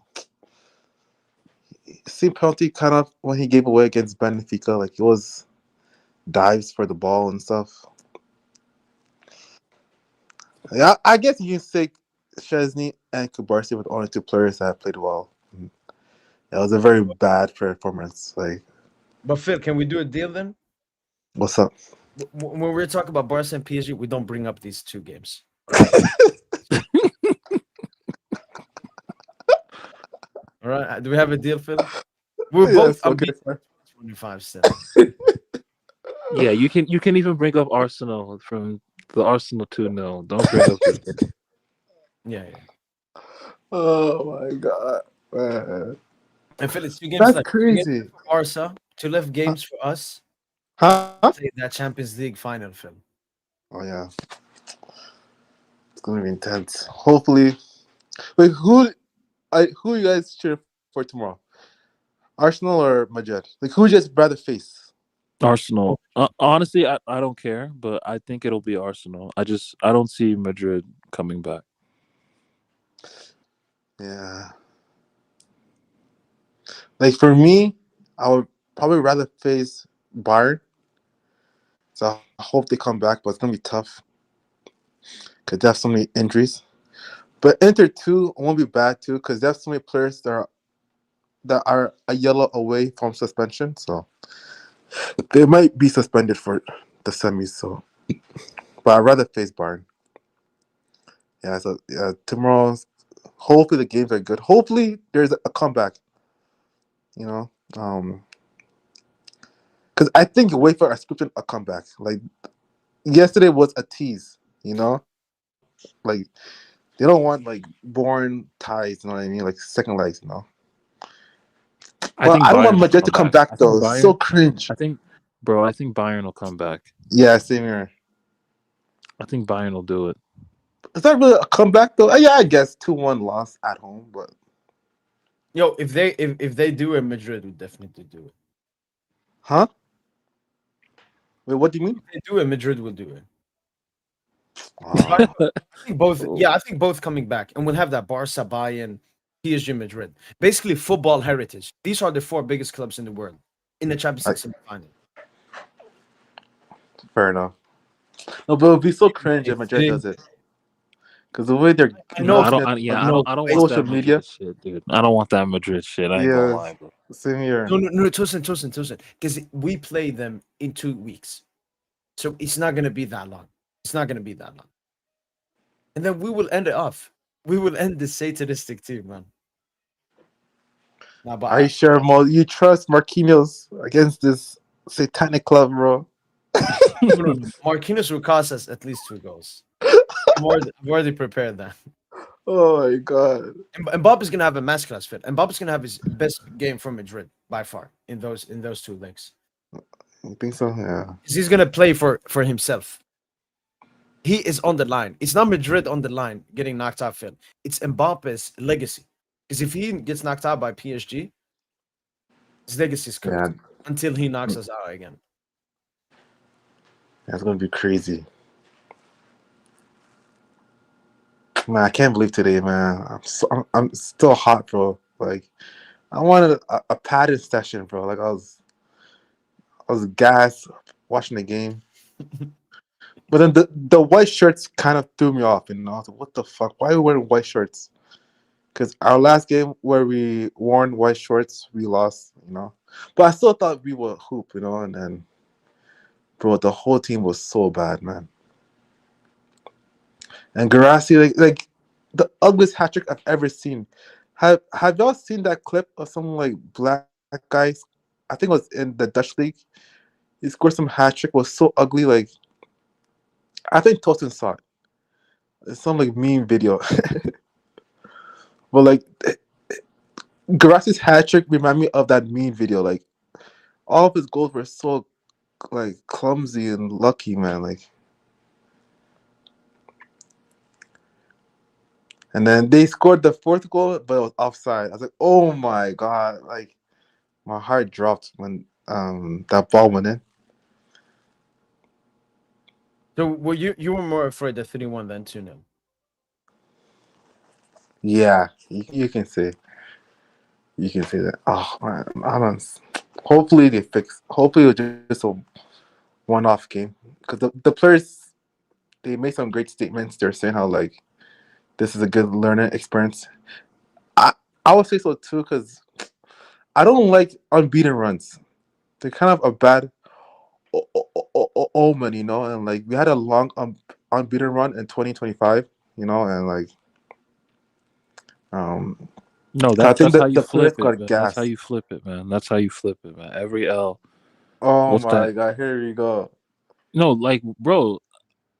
same penalty kind of when he gave away against Benfica. Like it was dives for the ball and stuff. Yeah, I guess you can say Chesney and Kubarsi were the only two players that played well. It was a very bad performance. Like, but Phil, can we do a deal then? What's up? When we're talking about Barca and PSG, we don't bring up these two games. All right. Do we have a deal, Phil? We're both okay. 25 still. Yeah, you can even bring up Arsenal from the Arsenal 2-0. Don't bring up this. Yeah. Oh my god, man. And Phil, it's 2 games. That's like crazy. Barca, 2 left games for us. Huh? That Champions League final, Phil. Oh yeah. It's gonna be intense. Hopefully. Wait, who you guys cheer for tomorrow? Arsenal or Madrid? Like who would you guys rather face? Arsenal. Honestly, I don't care, but I think it'll be Arsenal. I don't see Madrid coming back. Yeah. Like for me, I would probably rather face Bayern. So I hope they come back, but it's gonna be tough because they have so many injuries. But Inter too won't be bad too because they have so many players that are a yellow away from suspension. So they might be suspended for the semis. So, but I'd rather face Bayern. Yeah. So tomorrow, hopefully the games are good. Hopefully there's a comeback. You know, because I think UEFA are scripting a comeback. Like yesterday was a tease. You know, like they don't want like boring ties. You know what I mean? Like second legs. You know. I don't want Madrid to come back though. It's so cringe. I think Bayern will come back. Yeah, same here. I think Bayern will do it. Is that really a comeback though? Yeah, I guess 2-1 loss at home, but yo, if they do it, Madrid would definitely do it. Huh? Wait, what do you mean? If they do it, Madrid will do it. Oh. I think both. Yeah, I think both coming back, and we'll have that Barca, Bayern, PSG, Madrid. Basically, football heritage. These are the 4 biggest clubs in the world in the Champions League semi-final. Fair enough. No, but it would be so cringe if Madrid does it. Because the way they're, I don't want that social media media shit, dude. I don't want that Madrid shit. I ain't gonna lie, bro. Same here. No, Tosin. Because we play them in 2 weeks. So it's not going to be that long. And then we will end it off. We will end this satanistic team, man. Nah, but Are you sure, Mo? You trust Marquinhos against this satanic club, bro? Marquinhos will cost us at least 2 goals. I'm already prepared that. Oh my god. Mbappe's gonna have a masterclass fit. Mbappe's gonna have his best game from Madrid by far in those 2 legs. You think so? Yeah. Because he's gonna play for himself. He is on the line. It's not Madrid on the line getting knocked out, Phil. It's Mbappe's legacy. Because if he gets knocked out by PSG, his legacy is cooked until he knocks us out again. That's gonna be crazy. Man, I can't believe today, man. I'm still hot, bro. Like, I wanted a padded session, bro. Like, I was gassed watching the game. But then the white shirts kind of threw me off, and I was like, what the fuck? Why are we wearing white shirts? Because our last game where we worn white shorts, we lost, you know. But I still thought we would hoop, you know, and then, bro, the whole team was so bad, man. And Garassi, like the ugliest hat trick I've ever seen. Have y'all seen that clip of some like black guys? I think it was in the Dutch league. He scored some hat trick. Was so ugly. Like, I think Tosin saw it. It's some like meme video. But like, Garassi's hat trick reminded me of that meme video. Like, all of his goals were so like clumsy and lucky, man. Like. And then they scored the 4th goal, but it was offside. I was like, oh my god. Like, my heart dropped when that ball went in. So were you were more afraid of 3-1 than 2-0? Yeah, you can say. You can say that. Oh man, I don't. Hopefully they fix. Hopefully it was just a one-off game, because the players, they made some great statements. They're saying how like this is a good learning experience. I would say so too, because I don't like unbeaten runs. They're kind of a bad omen, you know. And like, we had a long unbeaten run in 2025, you know, and like no, that's how you flip it, man. That's how you flip it, man. That's how you flip it, man. Every L. Oh my god, here we go. No, like, bro,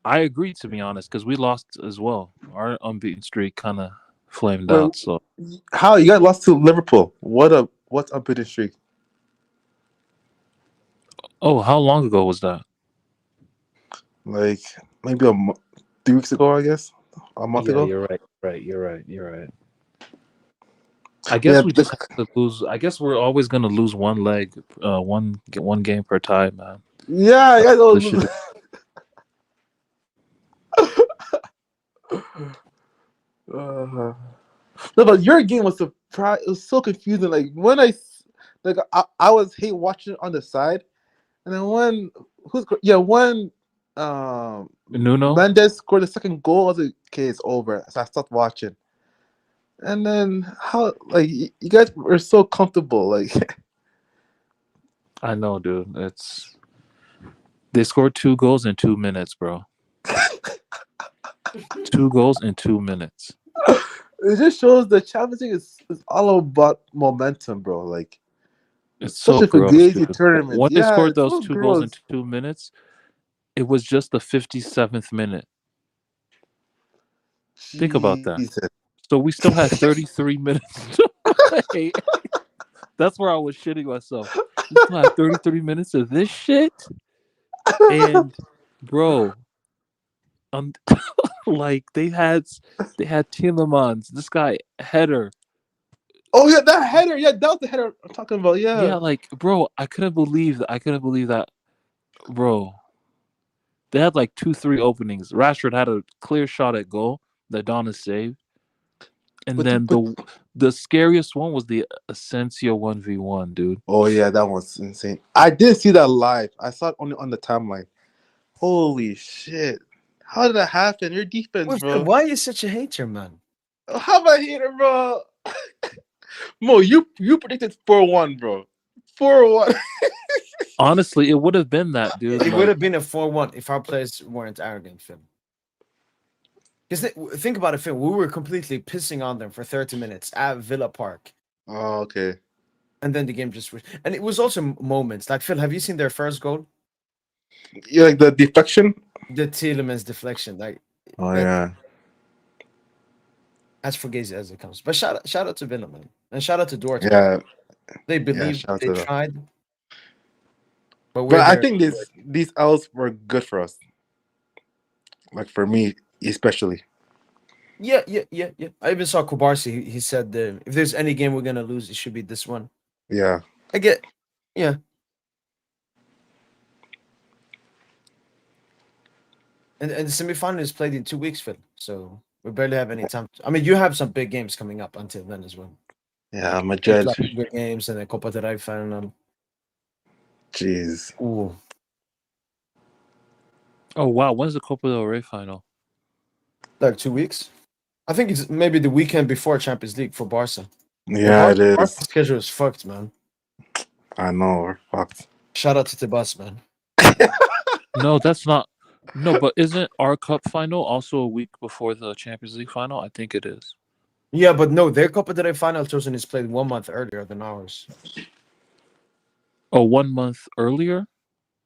I agree, to be honest, because we lost as well. Our unbeaten streak kind of flamed out. So how you guys lost to Liverpool? What's unbeaten streak? Oh, how long ago was that? Like maybe 3 weeks ago, I guess. A month ago. You're right. I guess we just have to lose. I guess we're always gonna lose one leg, one game per time, man. Yeah, no, but your game was surprise. It was so confusing. Like when I was hate watching it on the side, and then when Nuno Mendes scored the 2nd goal, I was like, okay, it's over. So I stopped watching. And then how like you guys were so comfortable, like. I know, dude. They scored 2 goals in 2 minutes, bro. 2 goals in 2 minutes. It just shows the Champions League is all about momentum, bro. Like, it's such so a crazy tournament. When they scored those 2 goals in 2 minutes, it was just the 57th minute. Jesus. Think about that. So we still had 33 minutes to play. That's where I was shitting myself. We still had 33 minutes of this shit. And bro, like they had Tielemans, this guy header. Oh yeah, that header. Yeah, that was the header I'm talking about. Yeah. Yeah, like bro, I couldn't believe that, bro. They had like 2-3 openings. Rashford had a clear shot at goal that Donna saved. And then the scariest one was the Asensio 1v1, dude. Oh yeah, that was insane. I did see that live. I saw it only on the timeline. Holy shit! How did that happen? Your defense, bro. Why are you such a hater, man? How am I hater, bro? Mo, you predicted 4-1, bro. 4-1. Honestly, it would have been that, dude. It would Like, have been a 4-1 if our players weren't arrogant, Phil. Because think about it, Phil. We were completely pissing on them for 30 minutes at Villa Park. Oh, okay. And then the game just switched. And it was also moments. Like, Phil, have you seen their first goal? Yeah, like the deflection. The Tielemans deflection. Like, Oh that- yeah. as fugazi as it comes. But shout out to Villa, man. And shout out to Dortmund. Yeah. They believed, shout out they to them. tried. But But I think these L's were good for us. Like for me, especially. Yeah. I even saw Kubarsi. He said if there's any game we're gonna lose, it should be this one. Yeah. I get, yeah. And the semifinal is played in 2 weeks, Phil. So we barely have any time. I mean, you have some big games coming up until then as well. Yeah, I'm a There's judge. like good games and then Copa del Rey final. Jeez. Ooh. oh wow, when's the Copa del Rey final? Like 2 weeks. I think it's maybe the weekend before Champions League for Barca. Yeah, it is. Barca's schedule is fucked, man. I know, we're fucked. Shout out to Tebas, man. No, that's not. No, but isn't our cup final also a week before the Champions League final? I think it is. Yeah, but no, their Copa del Rey final chosen is played 1 month earlier than ours. Oh, 1 month earlier?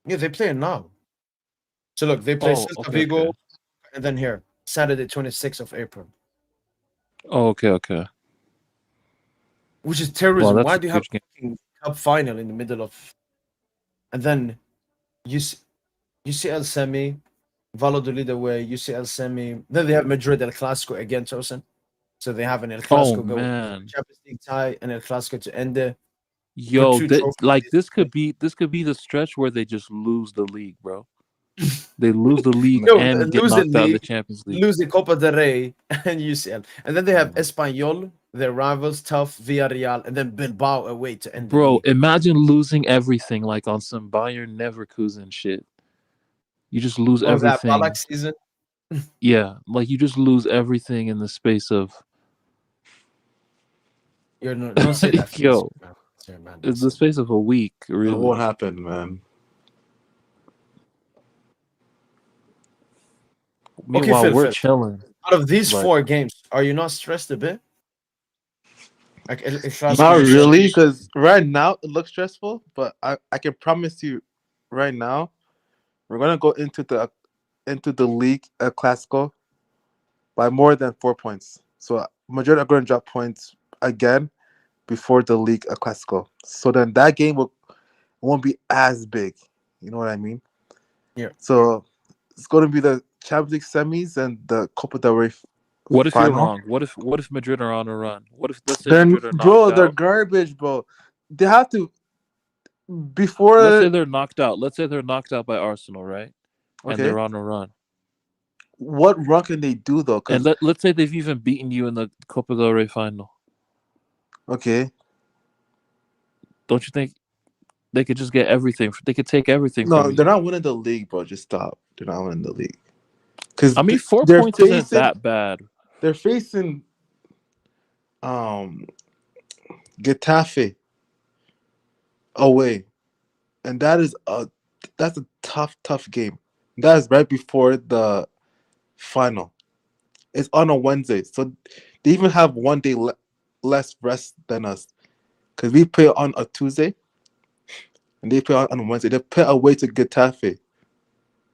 Yeah, they play it now. So look, they play Oh, Celta okay, Vigo, okay. and then here, Saturday, 26th of April. Oh, okay. Which is terrorism. Well, that's Why a do you have huge game. a fucking cup final in the middle of... And then UCL semi, Valladolid away, UCL semi. Then they have Madrid El Clasico again, Tosin. So they have an El Clasico Oh go man, Champions League tie and El Clasico to end it. yo, two like trophies. this could be the stretch where they just lose the league, bro. They lose the league No, and get lose the knocked out of the league, Champions League. lose the Copa del Rey and UCL. And then they have Espanyol, their rivals, tough, Villarreal, and then Bilbao away to end the Bro, league. imagine losing everything like on some Bayern Leverkusen shit. You just lose Oh, that everything. Ballack season? Yeah, like you just lose everything in the space of Don't say that. Yo, Sorry, man. it's the space of a week, It really. won't happen, man. Meanwhile, Phil, we're Phil. chilling. Out of these Like- 4 games, are you not stressed a bit? Like, Not really, because right now it looks stressful, but I can promise you right now, we're gonna go into the league Clasico by more than 4 points. So Madrid are gonna drop points again before the league Clasico. So then that game won't be as big. You know what I mean? Yeah. So it's gonna be the Champions League semis and the Copa del Rey. What if final. you're wrong? What if Madrid are on a run? What if let's say Then, Madrid are knocked bro, out? they're garbage, bro. They have to before. Let's say they're knocked out. Let's say they're knocked out by Arsenal, right? And Okay. they're on a run. What run can they do though? 'Cause- And let's say they've even beaten you in the Copa del Rey final. okay. Don't you think they could just get everything? They could take everything. No, from you. they're not winning the league, bro. Just stop. They're not winning the league. Because I mean, 4 points isn't that bad. They're facing Getafe away, and that's a tough game. That is right before the final. It's on a Wednesday, so they even have 1 day less rest than us, because we play on a Tuesday, and they play on a Wednesday. They play away to Getafe.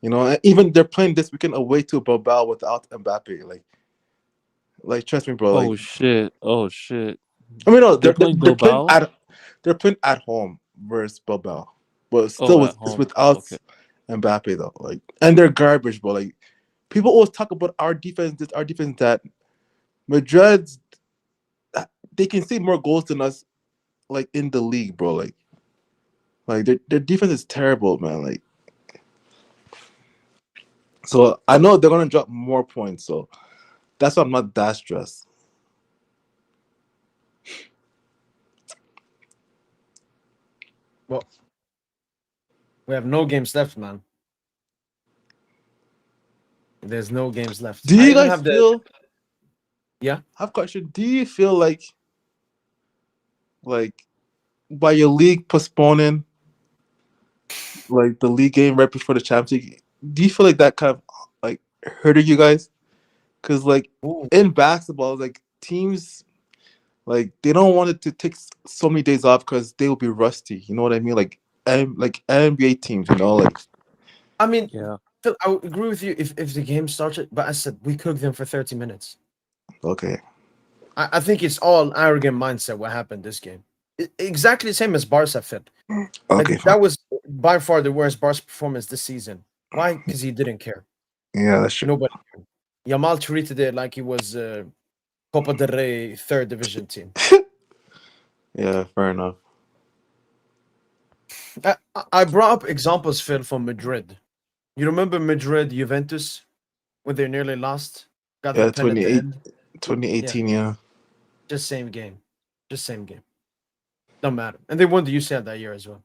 You know, and even they're playing this weekend away to Bilbao without Mbappe. Like trust me, bro. Oh shit! Oh shit! I mean, no, They're playing Bilbao? They're playing at home versus Bilbao, but still, at it's home. without Okay. Mbappe though. Like, and they're garbage, bro. Like, people always talk about our defense, this, our defense, that. Madrid's, they can see more goals than us, like in the league, bro. Like their defense is terrible, man. Like, so I know they're gonna drop more points, so that's why I'm not that stressed. Well, we have no games left, man. There's no games left. Do I you even guys have feel? Yeah. I have a question. Do you feel like like by your league postponing like the league game right before the Champions League, do you feel like that kind of like hurted you guys? Because like in basketball, like teams like they don't want it to take so many days off because they will be rusty. You know what I mean? Like NBA teams, you know, like I mean, Yeah. Phil, I would agree with you if the game started, but I said we cooked them for 30 minutes. okay, I think it's all arrogant mindset what happened this game. Exactly the same as Barca fit. okay, That was by far the worst Barca performance this season. Why? Because he didn't care. yeah, that's true. Nobody cared. Yamal treated it like he was Copa del Rey third division team. Yeah, fair enough. I brought up examples, Phil, from Madrid. You remember Madrid, Juventus, when they nearly lost? Got Yeah, the pen at the end. 2018, yeah. Just same game. Just same game. Don't matter. And they won the UCL that year as well.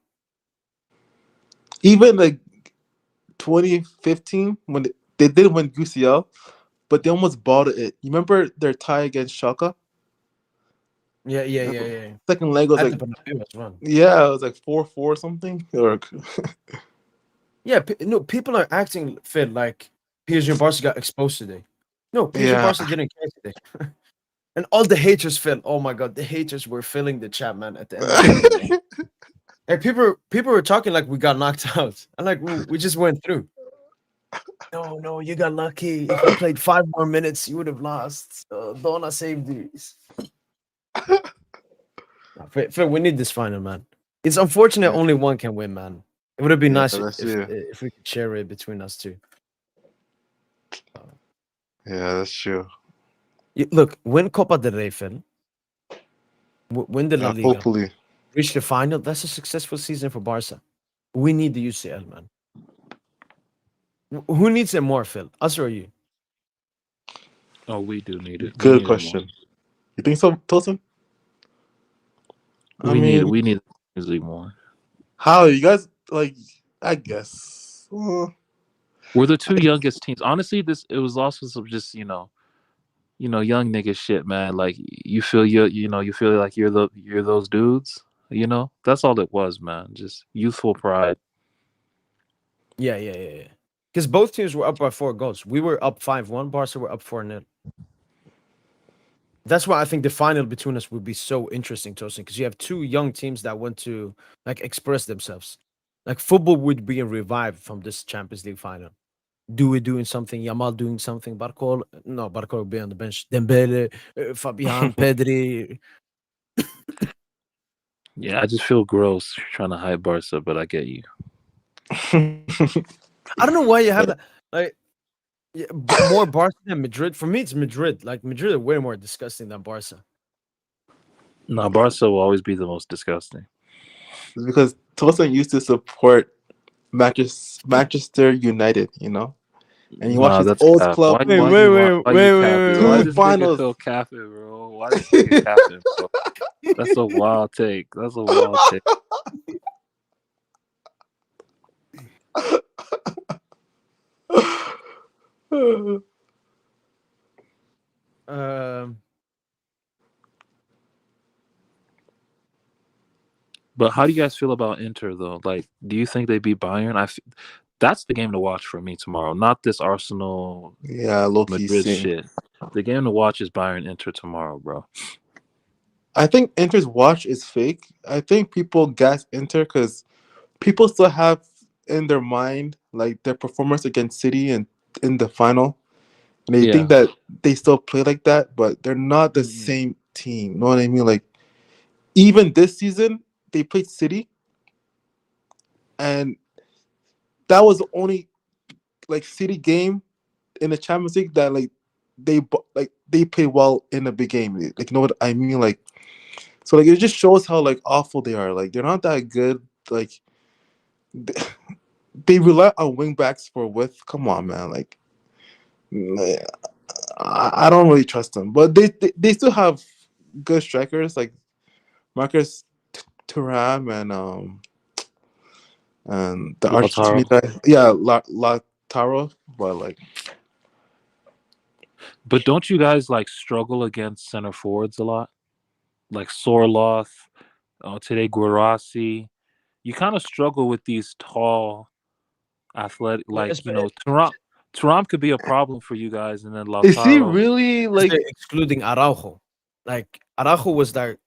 Even like 2015 when they did win UCL, but they almost bought it. You remember their tie against Schalke? Yeah. Second leg was At like the Bernabeu as well. yeah, it was like 4-4 or something. Or Yeah, no, people are acting, Phil, like PSG and Barca got exposed today. No, PSG and yeah, Barca didn't care today. And all the haters, Phil. Oh my god, the haters were filling the chat, man, at the end of the game. Hey, people were talking like we got knocked out. I'm like, we just went through. No, you got lucky. If you played 5 more minutes, you would have lost. Donna saved these. Phil, we need this final, man. It's unfortunate only one can win, man. It would have been Yeah, nice that's true. if we could share it between us two. Yeah, that's true. Look, win Copa del Rey, Phil. Win the La Yeah, Liga. hopefully. Reach the final. That's a successful season for Barca. We need the UCL, man. Who needs it more, Phil? Us or you? Oh, we do need it. Good question. You think so, Tosin? We need the Champions League more. How you guys like? I guess. We're the two youngest teams. Honestly, it was also some just young nigga shit, man. Like you feel you feel like you're those dudes. You know, that's all it was, man. Just youthful pride. Yeah. Because both teams were up by 4 goals. We were up 5-1. Barca were up 4-0. That's why I think the final between us would be so interesting, Tosin, because you have two young teams that want to like express themselves. Like football would be revived from this Champions League final. Dewey doing something, Yamal doing something, Barcol will be on the bench. Dembele, Fabian, Pedri. Yeah, I just feel gross trying to hype Barca, but I get you. I don't know why you have that. Like, more Barca than Madrid. For me, it's Madrid. Like Madrid are way more disgusting than Barca. No, Barca will always be the most disgusting. It's because Tosin used to support Manchester United, you know, and you watch his old club. Wait. Two finals. Phil capping, bro. Why does he capping, bro? That's a wild take. But how do you guys feel about Inter though? Like, do you think they beat Bayern? That's the game to watch for me tomorrow. Not this Arsenal, Madrid shit. The game to watch is Bayern Inter tomorrow, bro. I think Inter's watch is fake. I think people gas Inter because people still have in their mind like their performance against City and in the final, and they think that they still play like that, but they're not the same team. You know what I mean? Like even this season, they played City, and that was the only like City game in the Champions League that they play well in a big game. Like you know what I mean? Like so like it just shows how like awful they are. Like they're not that good. Like they rely on wing backs for width. Come on, man. Like I don't really trust them, but they still have good strikers like Marcus Thuram and the Argentina guy. Yeah, Lautaro, but like. But don't you guys like struggle against center forwards a lot? Like Sorloth, Today Guarassi. You kind of struggle with these tall, athletic, like Turam could be a problem for you guys, and then Lautaro. Is he really like excluding Araujo? Like Araujo was there.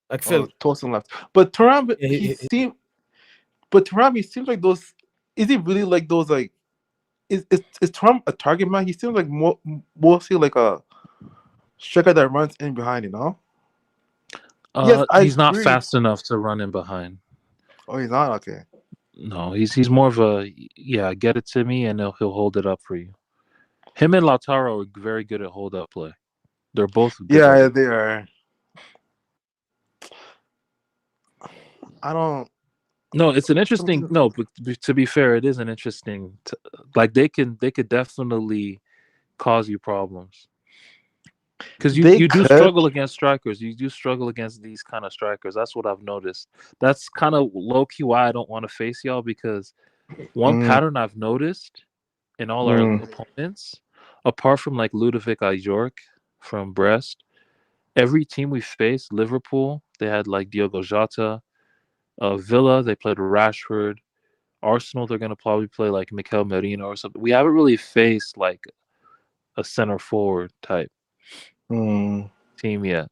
Like Phil, Tosin left, but Turam, he Turam, he seems like those. Is he really like those? Like, is Turam a target man? He seems like mostly like a striker that runs in behind. You know. Yes, he's not fast enough to run in behind. Oh, he's not? Okay. No, he's more of a get it to me and he'll hold it up for you. Him and Lautaro are very good at hold up play. They're both good. Yeah, they are. I don't. No, it's an interesting. No, but to be fair, it is an interesting. Like they could definitely cause you problems. Because you do struggle against strikers. You do struggle against these kind of strikers. That's what I've noticed. That's kind of low-key why I don't want to face y'all, because one pattern I've noticed in all our opponents, apart from like Ludovic Ajorc from Brest, every team we faced, Liverpool, they had like Diogo Jota. Villa, they played Rashford. Arsenal, they're going to probably play like Mikel Merino or something. We haven't really faced like a center forward type team yet.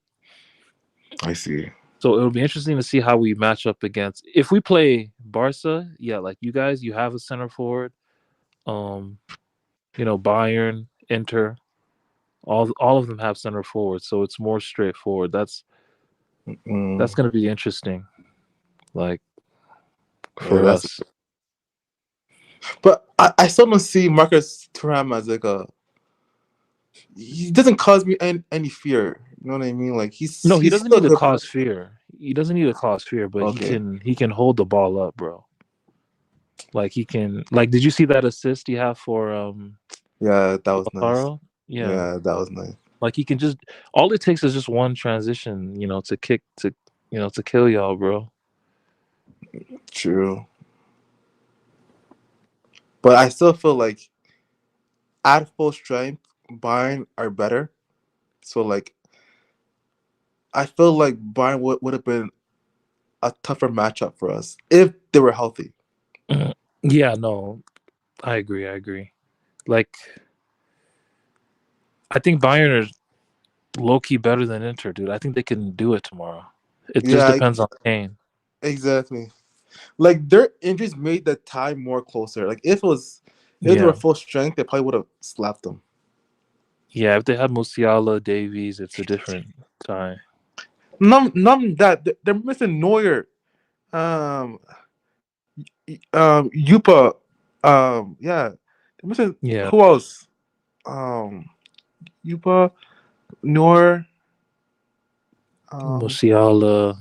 I see. So it'll be interesting to see how we match up against. If we play Barca, like you guys, you have a center forward. Bayern, Inter, all of them have center forwards, so it's more straightforward. That's going to be interesting. Like for us. But I still don't see Marcus Thuram as like he doesn't cause me any fear. You know what I mean? Like he doesn't need to cause fear. He doesn't need to cause fear, but he can hold the ball up, bro. Like he can. Like, did you see that assist he had for Yeah, that was Lautaro? nice. Yeah, that was nice. Like he can just. All it takes is just one transition, to kick to kill y'all, bro. True. But I still feel like at full strength, Bayern are better. So like, I feel like Bayern would have been a tougher matchup for us if they were healthy. Yeah, no, I agree. Like, I think Bayern are low-key better than Inter, dude. I think they can do it tomorrow. It just depends on Kane. Exactly. Like, their injuries made the tie more closer. Like, if they were full strength, they probably would have slapped them. Yeah, if they had Musiala, Davies, it's a different tie. None that they're missing Neuer, Yupa, they're missing. Who else? Yupa, Neuer, Musiala.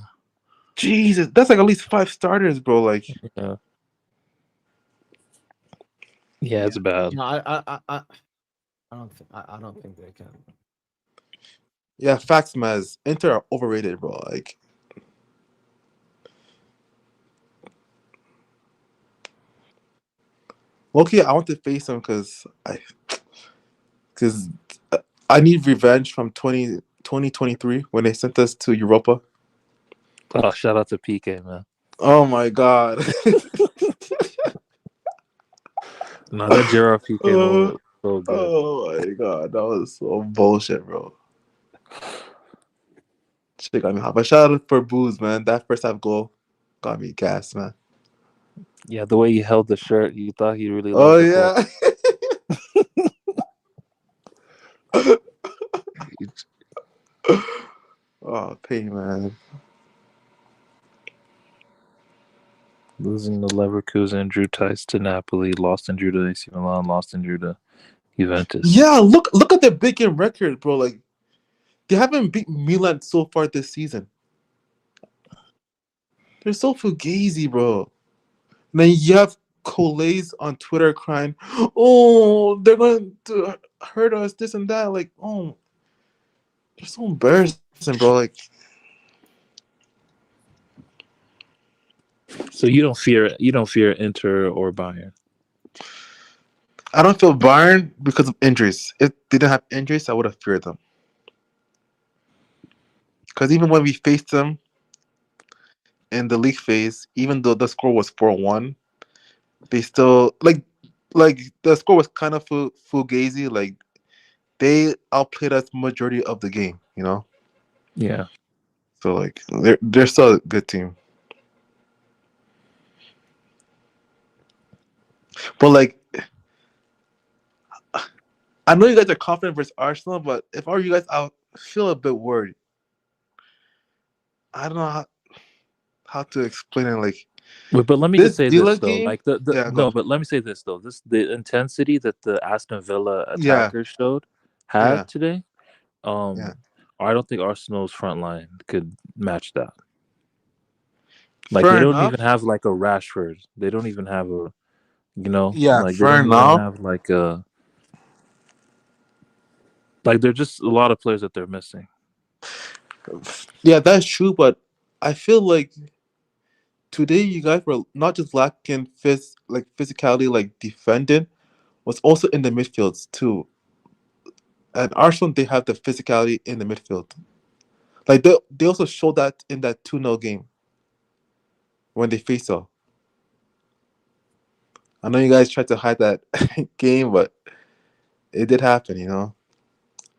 Jesus, that's like at least 5 starters, bro. Like, yeah, it's bad. No, I don't think they can. Yeah, facts, Maz. Inter are overrated, bro. Like, okay, I want to face them because I need revenge from 2023 when they sent us to Europa. Oh, shout out to PK, man. Oh my god. No, that Gerard PK was so good. Oh my god, that was so bullshit, bro. Shit got me hot. But shout out for Booze, man. That first half goal got me gassed, man. Yeah, the way he held the shirt, you thought he really loved Oh, pain, man. Losing to Leverkusen, drew ties to Napoli, lost and drew to AC Milan, lost and drew to Juventus. Yeah, look at their big game record, bro. Like, they haven't beat Milan so far this season. They're so fugazi, bro. And then you have Collays on Twitter crying, "Oh, they're going to hurt us, this and that." Like, oh, they're so embarrassing, bro. Like, so you don't fear Inter or Bayern? I don't feel Bayern because of injuries. If they didn't have injuries, I would have feared them. Because even when we faced them, in the league phase, even though the score was 4-1, they still like the score was kind of fugazi. Like they outplayed us majority of the game, you know. Yeah. So like they're still a good team. But like I know you guys are confident versus Arsenal, but if I were you guys, I feel a bit worried. I don't know how to explain it. Like But let me this just say Villa this though, game, like the yeah, go no, on. but let me say this though, the intensity that the Aston Villa Yeah, attackers had yeah, today, yeah. I don't think Arsenal's front line could match that. Like they Fair don't enough. even have like a Rashford. They don't even have a, Yeah, like they fair don't even enough. have like a, like they're just a lot of players that they're missing. Yeah, that's true. But I feel like today you guys were not just lacking physicality, like defending, was also in the midfields too. And Arsenal, they have the physicality in the midfield. Like they also showed that in that 2-0 game when they faced off. I know you guys tried to hide that game, but it did happen, you know.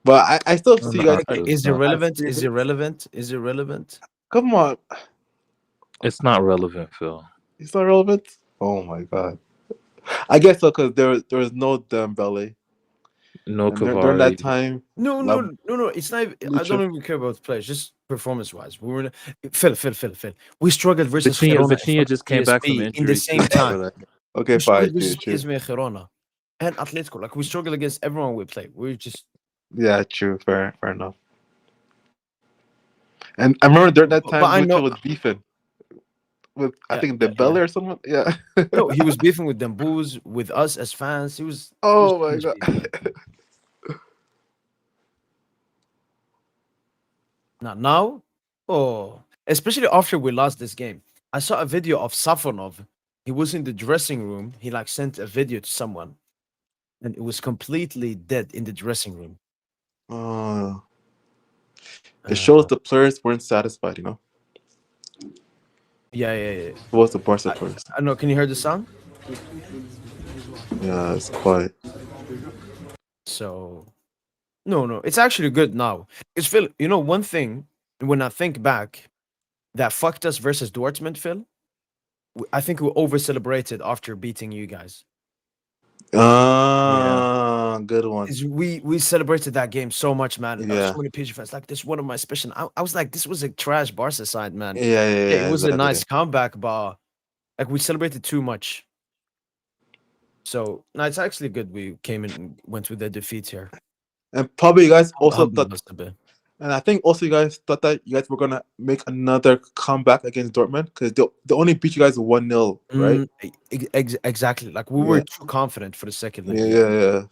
But I still see you guys. Okay, It's is it not. relevant? Is it relevant? Is it relevant? Come on, It's not relevant, Phil. it's not relevant. Oh my god. I guess so because there was no Dembele, No and during that Cavari. time, No, La, no, no, no. It's not. I Lucha. don't even care about the players. Just performance-wise, we were Phil. We struggled versus Girona Vitinha just came back from PSV in the injury same too time. for that. Okay, We struggled fine, versus true. PSV and Girona and Atletico. Like we struggled against everyone we play. We just. Yeah, true. Fair enough. And I remember during that But time, I Lucha know. was beefing with I Yeah, think yeah, yeah. Dembele or someone. Yeah. No, he was beefing with them boos, with us as fans. He was. Oh my Huge god. beef, man. Not now. Oh, especially after we lost this game. I saw a video of Safonov. He was in the dressing room. He like sent a video to someone, and it was completely dead in the dressing room. Oh, it shows the players weren't satisfied. You know, Yeah. it was the Barca I, players. I know. Can you hear the sound? Yeah, it's quiet. So, no. It's actually good now. It's Phil. You know, one thing when I think back, that fucked us versus Dortmund, Phil. I think we over celebrated after beating you guys. Good one. Is we celebrated that game so much, man. Yeah. So many PSG fans like this. One of my special. I was like, this was a trash Barca side, man. Yeah, It was a exactly. nice comeback, but like we celebrated too much. So no, it's actually good we came in and went with the defeat here. And probably you guys also Humbled thought, us a bit. and I think also you guys thought that you guys were gonna make another comeback against Dortmund because they only beat you guys 1-0, right? Exactly. Like we were too confident for the second leg. Yeah.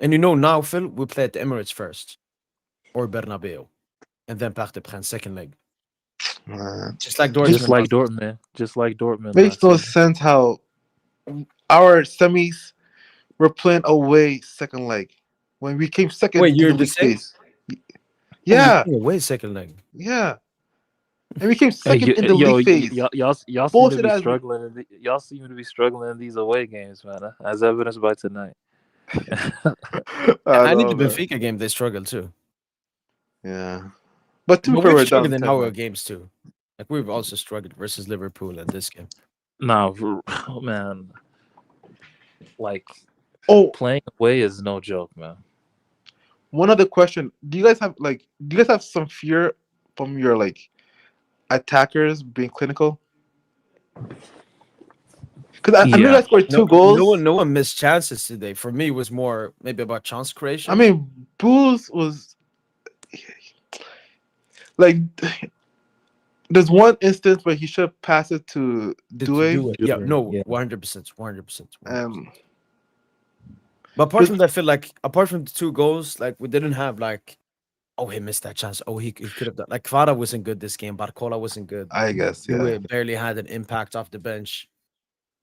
And you know now, Phil, we play at the Emirates first, or Bernabeu, and then Parc des Princes second leg. Man. Just like Dortmund. Just like Dortmund. Makes no sense how our semis were playing away second leg when we came second. Wait, you're in the league same? phase. Yeah, Away second leg. yeah. And we came second in the league phase. Y'all seem to Bullshit be as- struggling. Y'all seem to be struggling in these away games, man. As evidenced by tonight. I need know, the man. Benfica game. They struggled too. Yeah, but to be But fair, we've we're struggled down in 10, our man. games too. Like we've also struggled versus Liverpool in this game. No, man. Like, playing away is no joke, man. One other question: Do you guys have some fear from your attackers being clinical? Because I know you guys scored two goals. No one missed chances today. For me, it was more maybe about chance creation. I mean, Booz was like. There's one instance where he should pass it to Doué. Yeah, no, 100%. But apart But- from that, I feel like apart from the two goals, like we didn't have like, oh, he missed that chance. Oh, he could have done. Like Kvara wasn't good this game. Barcola wasn't good. I guess, yeah. Doué barely had an impact off the bench.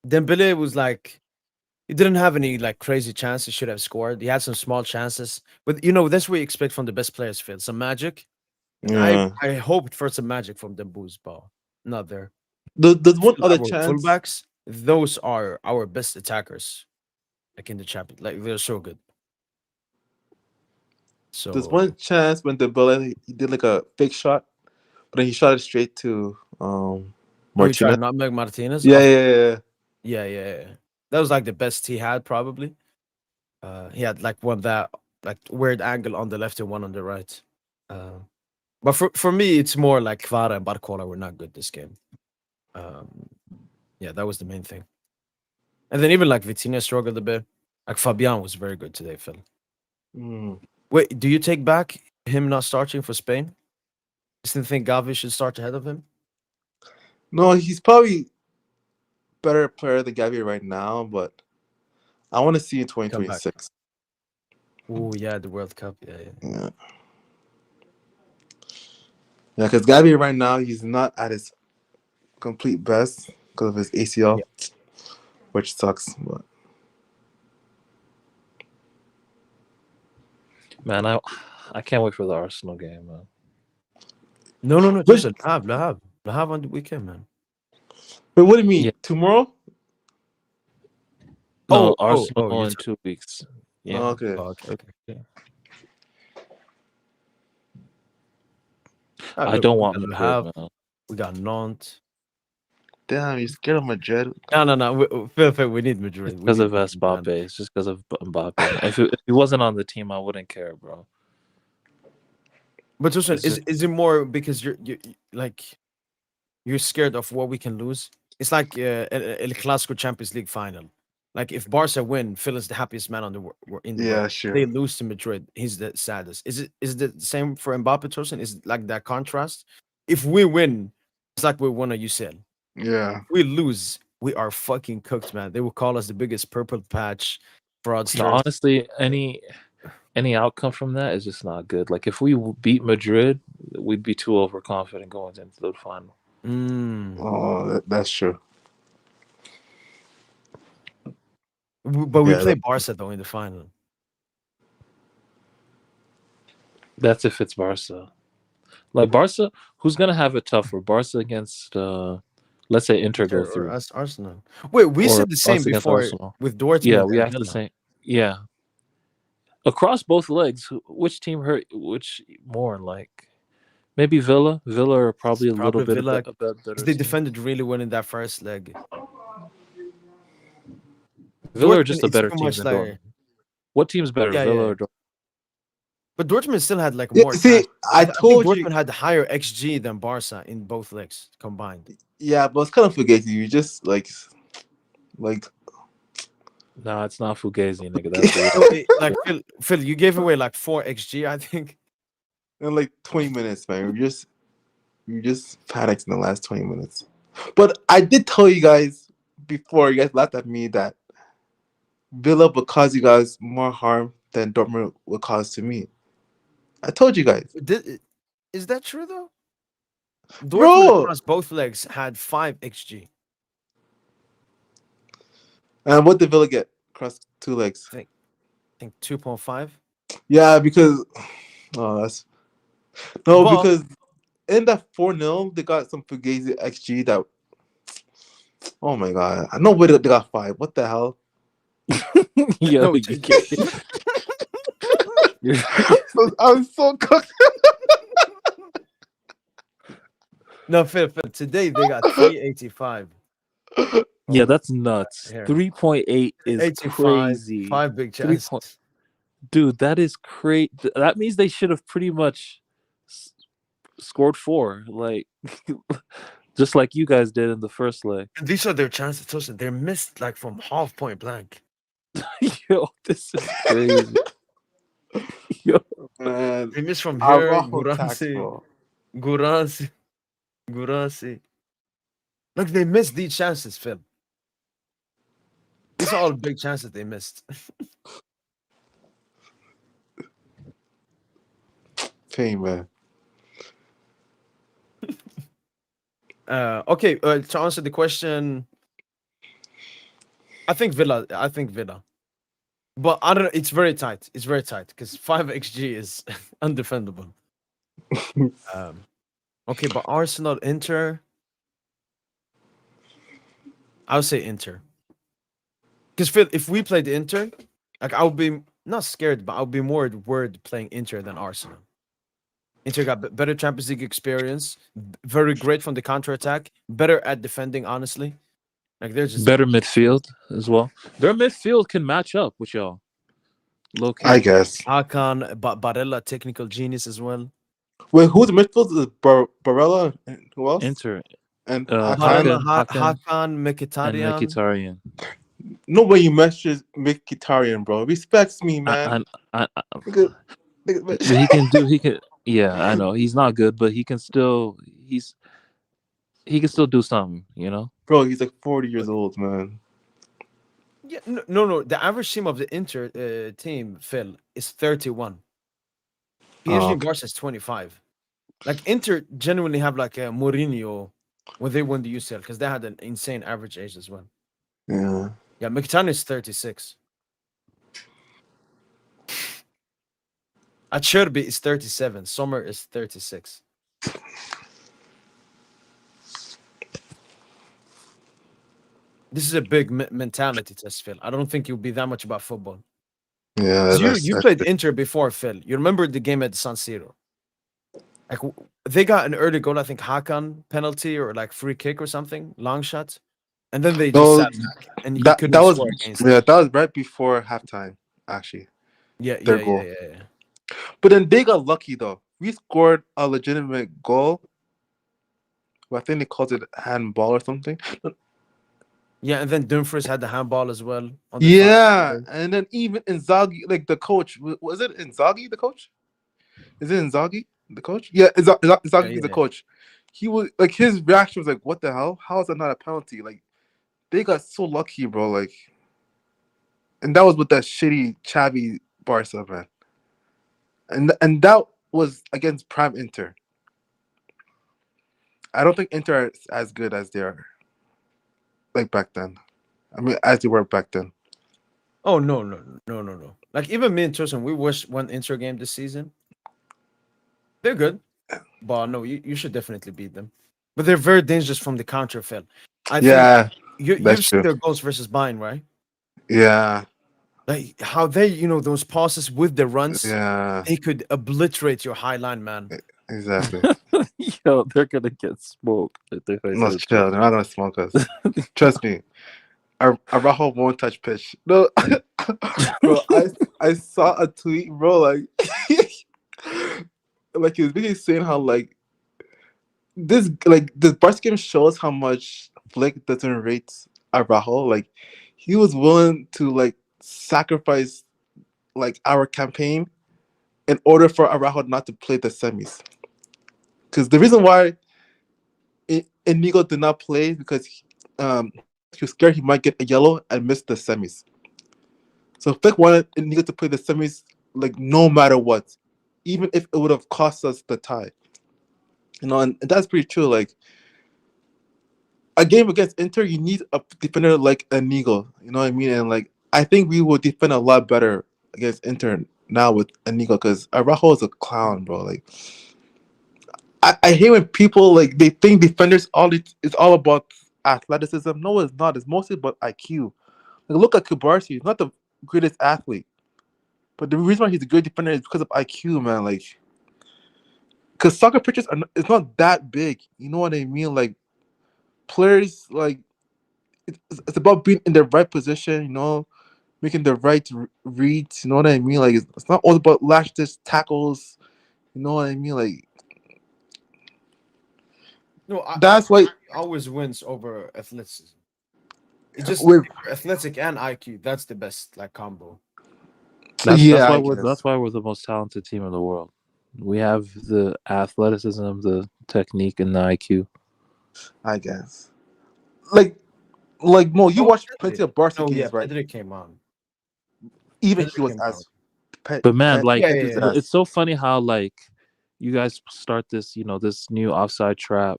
Dembele was like, he didn't have any like crazy chances. He should have scored. He had some small chances, but you know that's what you expect from the best players. Phil, some magic. Yeah. I hoped for some magic from Dembouz, but not there. There's one other Our chance. fullbacks, those are our best attackers, like in the champion. Like they're so good. So There's one chance when Dembele he did like a fake shot, but then he shot it straight to we tried Martinez. nutmeg Martinez. Yeah, yeah. Yeah. That was like the best he had probably. He had like one that like weird angle on the left and one on the right. But for me, it's more like Kvara and Barcola were not good this game. Yeah, that was the main thing. And then even like Vitinha struggled a bit. Like Fabian was very good today, Phil. Mm. Wait, do you take back him not starting for Spain? You still think Gavi should start ahead of him? No, he's probably better player than Gavi right now, but I want to see in 2026. Oh yeah, the World Cup. Yeah. Yeah, because Gavi right now he's not at his complete best because of his ACL, which sucks. But man, I can't wait for the Arsenal game, man. No. Just Lahab on the weekend, man. But what do you mean? Tomorrow? No, Arsenal in 2 weeks. Yeah. Oh, okay. I don't want Madrid, man. We got Nantes. Damn, you scared of Madrid? No. Phil, we need Madrid. Because of Mbappe. It's just because of Mbappe. if he wasn't on the team, I wouldn't care, bro. But listen, is it more because you're scared of what we can lose? It's like El Clasico Champions League final. Like if Barca win, Phil is the happiest man in the world. Sure. They lose to Madrid, he's the saddest. Is it the same for Mbappe, Tosin? Is it like that contrast? If we win, it's like we won a UCL. Yeah. If we lose, we are fucking cooked, man. They will call us the biggest purple patch fraudsters. No, honestly, any outcome from that is just not good. Like if we beat Madrid, we'd be too overconfident going into the final. Oh, that's true. But we play Barca though in the final. That's if it's Barca. Like Barca, who's gonna have it tougher? Barca against let's say Inter go through. Or Arsenal. Wait, we said the same before with Dortmund. Yeah, we have the same. Yeah. Across both legs, which team hurt which more? Like maybe Villa. Villa are probably a little bit better. They defended really well in that first leg. Villa are just a better team than Dortmund. What team's better, Villa or Dortmund? But Dortmund still had like more. See, I told you Dortmund had higher XG than Barca in both legs combined. Yeah, but it's kind of fugazi. You just like. No, it's not fugazi, nigga. That's like Phil, you gave away like 4 XG, I think. In like 20 minutes, man. You just panicked in the last 20 minutes. But I did tell you guys before, you guys laughed at me that Villa will cause you guys more harm than Dortmund will cause to me. I told you guys. Is that true though? Bro, Dortmund across both legs had 5 XG. And what did Villa get across 2 legs? I think 2.5. Yeah, because because in that 4-0 they got some fugazi XG that. Oh my god! I know where they got 5. What the hell? Yeah, I'm so cooked. No, Phil, today they got 385. Yeah, that's nuts. 3.8 is 85, crazy. 5 big chances. Dude, that is crazy. That means they should have pretty much scored 4, like just like you guys did in the first leg. And these are their chances. They're missed like from half point blank. Yo, this is crazy. Yo, man, they missed from here. Guransi. Look, they missed these chances, Phil. These are all big chances they missed. Pain, man. Okay, to answer the question, I think Villa. But I don't know. It's very tight. Because 5 XG is undefendable. Okay, but Arsenal, Inter. I would say Inter. Because Phil, if we played Inter, like I would be not scared, but I would be more worried playing Inter than Arsenal. Inter got better Champions League experience, very great from the counter attack, better at defending. Honestly, like they're just Better midfield as well. Their midfield can match up with y'all. Low key. I guess. Hakan, Barella, technical genius as well. Wait, who's the midfield? Is Barella and who else? Inter. And Barella, Hakan Hakan, and Mkhitaryan. Mkhitaryan. Nobody mentions Mkhitaryan, bro. Respects me, man. But he can do. He can. Yeah, I know he's not good, but he can still. He can still do something, you know. Bro, he's like 40 years old, man. Yeah, no. The average team of the Inter team, Phil, is 31. PSG and Barca is 25. Like Inter genuinely have like a Mourinho when they won the UCL because they had an insane average age as well. Yeah. Yeah, Mkhitaryan is 36. Acerbi is 37. Sommer is 36. This is a big mentality test, Phil. I don't think you'll be that much about football. Yeah. You played Inter before, Phil. You remember the game at San Siro? Like they got an early goal, I think Hakan penalty or like free kick or something, long shot, and then they just sat back and you couldn't score against them. that was right before halftime, actually. Yeah. But then they got lucky though. We scored a legitimate goal. I think they called it handball or something. Yeah, and then Dumfries had the handball as well. Yeah, and then even Inzaghi, like the coach, was it Inzaghi the coach? Is it Inzaghi the coach? Yeah, Inzaghi the coach. He was like, his reaction was like, "What the hell? How is that not a penalty?" Like, they got so lucky, bro. Like, and that was with that shitty Xavi Barca, man. And that was against Prime Inter. I don't think Inter are as good as they are, like back then. I mean, as they were back then. Oh no. Like even me and Tosin, we watched one Inter game this season. They're good, but no, you should definitely beat them. But they're very dangerous from the counter, Phil. I think you've seen their goals versus Bayern, right? Yeah. Like how they, those passes with the runs, Yeah, they could obliterate your high line, man. Exactly. Yo, they're gonna get smoked. No, chill. They're not gonna smoke us. Trust me. Araujo won't touch pitch. No, bro. I saw a tweet, bro. Like he was really saying how this Barca game shows how much Flick doesn't rate Araujo. Like he was willing to sacrifice our campaign in order for Araujo not to play the semis. Because the reason why Inigo did not play because he was scared he might get a yellow and miss the semis. So Flick wanted Inigo to play the semis no matter what, even if it would have cost us the tie. And that's pretty true. A game against Inter, you need a defender like Inigo. You know what I mean? And I think we will defend a lot better against Inter now with Inigo because Araujo is a clown, bro. I hate when people they think defenders it's all about athleticism. No, it's not. It's mostly about IQ. Look at Kubarsi. He's not the greatest athlete, but the reason why he's a great defender is because of IQ, man. Because soccer pitches it's not that big. You know what I mean? Players it's about being in the right position. You know, making the right reads. You know what I mean? It's not all about last ditch tackles. You know what I mean? No, that's why always wins over athleticism. It's just athletic and IQ. That's the best combo. That's why we're the most talented team in the world. We have the athleticism, the technique, and the IQ. I guess. Mo, you watched plenty of Barca games, right? Pedri came on. Even he was as. But man, it's so funny how you guys start this, this new offside trap.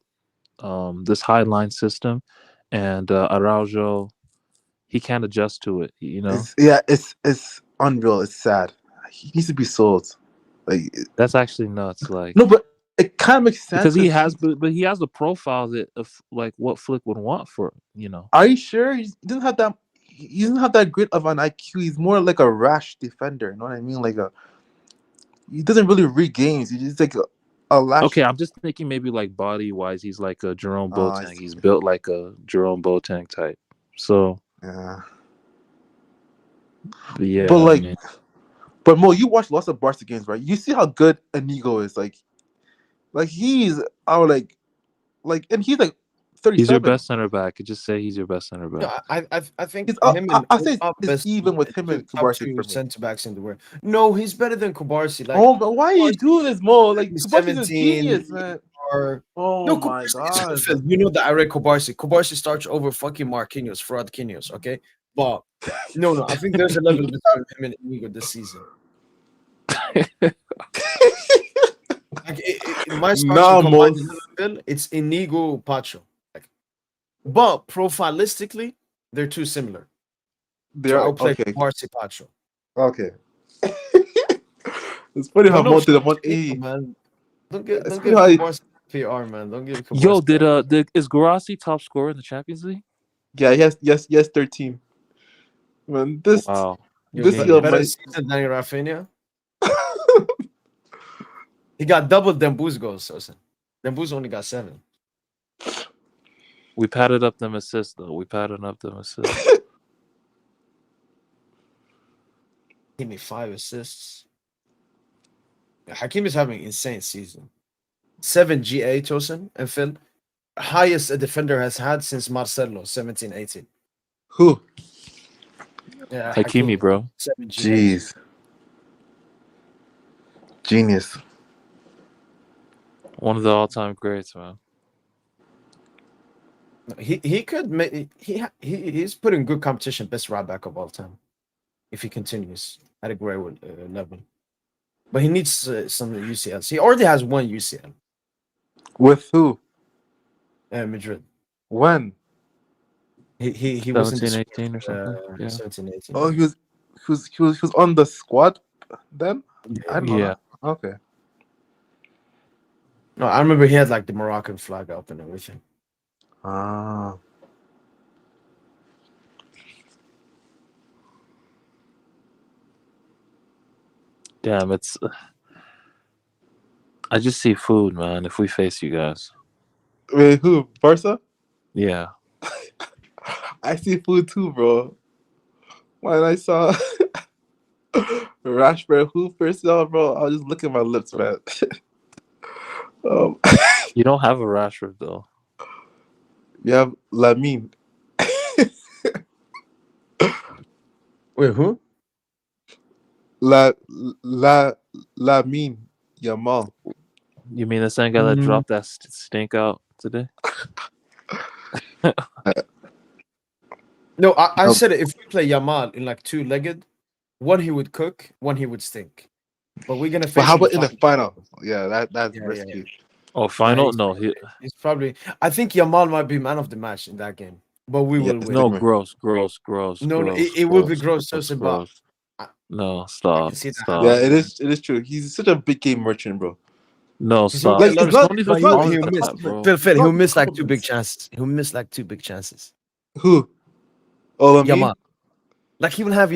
This high line system, and Araujo, he can't adjust to it. It's unreal. It's sad. He needs to be sold. That's actually nuts. No, but it kind of makes sense because he has, but he has the profile that of like what Flick would want for. Are you sure he doesn't have that? He doesn't have that great of an IQ. He's more like a rash defender. You know what I mean? He doesn't really read games. He's just like a lash. Okay, I'm just thinking maybe like body wise, he's like a Jerome Boateng. He's built like a Jerome Boateng type. So yeah. Yeah, but Mo, you watch lots of Barca games, right? You see how good Inigo is. Like he's our and he's like 37. He's your best center back. You just say he's your best center back. No, I think I say it's even with him and Kubarsi. Center backs in the world. No, he's better than Kubarsi. But why are you doing this, Mo? Kubarsi's a genius, man. No, my God. You know that I read Kubarsi. Kubarsi starts over fucking Marquinhos, Fraudquinhos, okay? But no, I think there's a level between him and Inigo this season. My it's Inigo Pacho. But profillistically, they're too similar. I'll play Kubarsi Pacho. Okay. It's funny how Mo did a 180. Man. Don't give Kubarsi PR, man. Don't give Kubarsi. Yo, is Guirassy top scorer in the Champions League? Yeah, yes, 13. Man, this wow. This better season than Rafinha. He got double Dembu's goals, Sosa. Dembu's only got 7. We padded up them assists, though. Give me 5 assists. Hakim is having an insane season. 7 GA, Tosin and Phil. Highest a defender has had since Marcelo, 17-18. Who? Yeah, Hakimi, bro. 7 GA. Jeez. Genius. One of the all-time greats, man. He could make he's putting good competition, best right back of all time, if he continues at a great level. But he needs some UCLs. He already has 1 UCL. With who? Madrid. When? He was 17-18 or something. 17-18. Oh, he was on the squad then? I don't know. Yeah. Okay. No, I remember he had like the Moroccan flag up and everything. Ah. Damn, I just see food, man. If we face you guys. Wait, who? Barca? Yeah. I see food too, bro. When I saw Rashford who first saw, bro, I was just looking at my lips, man. You don't have a Rashford though. You have Lamine. Wait, who? Lamine Yamal. You mean the same guy that dropped that stink out today? No, I said it. If we play Yamal in like 2-legged, one he would cook, one he would stink. But we're gonna face. But how about in the final? Yeah, that's risky. Yeah. Oh, final? No, he's probably. I think Yamal might be man of the match in that game, but we will win. No, gross. No, it will be gross. No, stop. Yeah, it is true. He's such a big game merchant, bro. No, stop. Like, it's not, Phil, he'll miss like 2 big chances. Who? Oh, Yamal. Like he will have,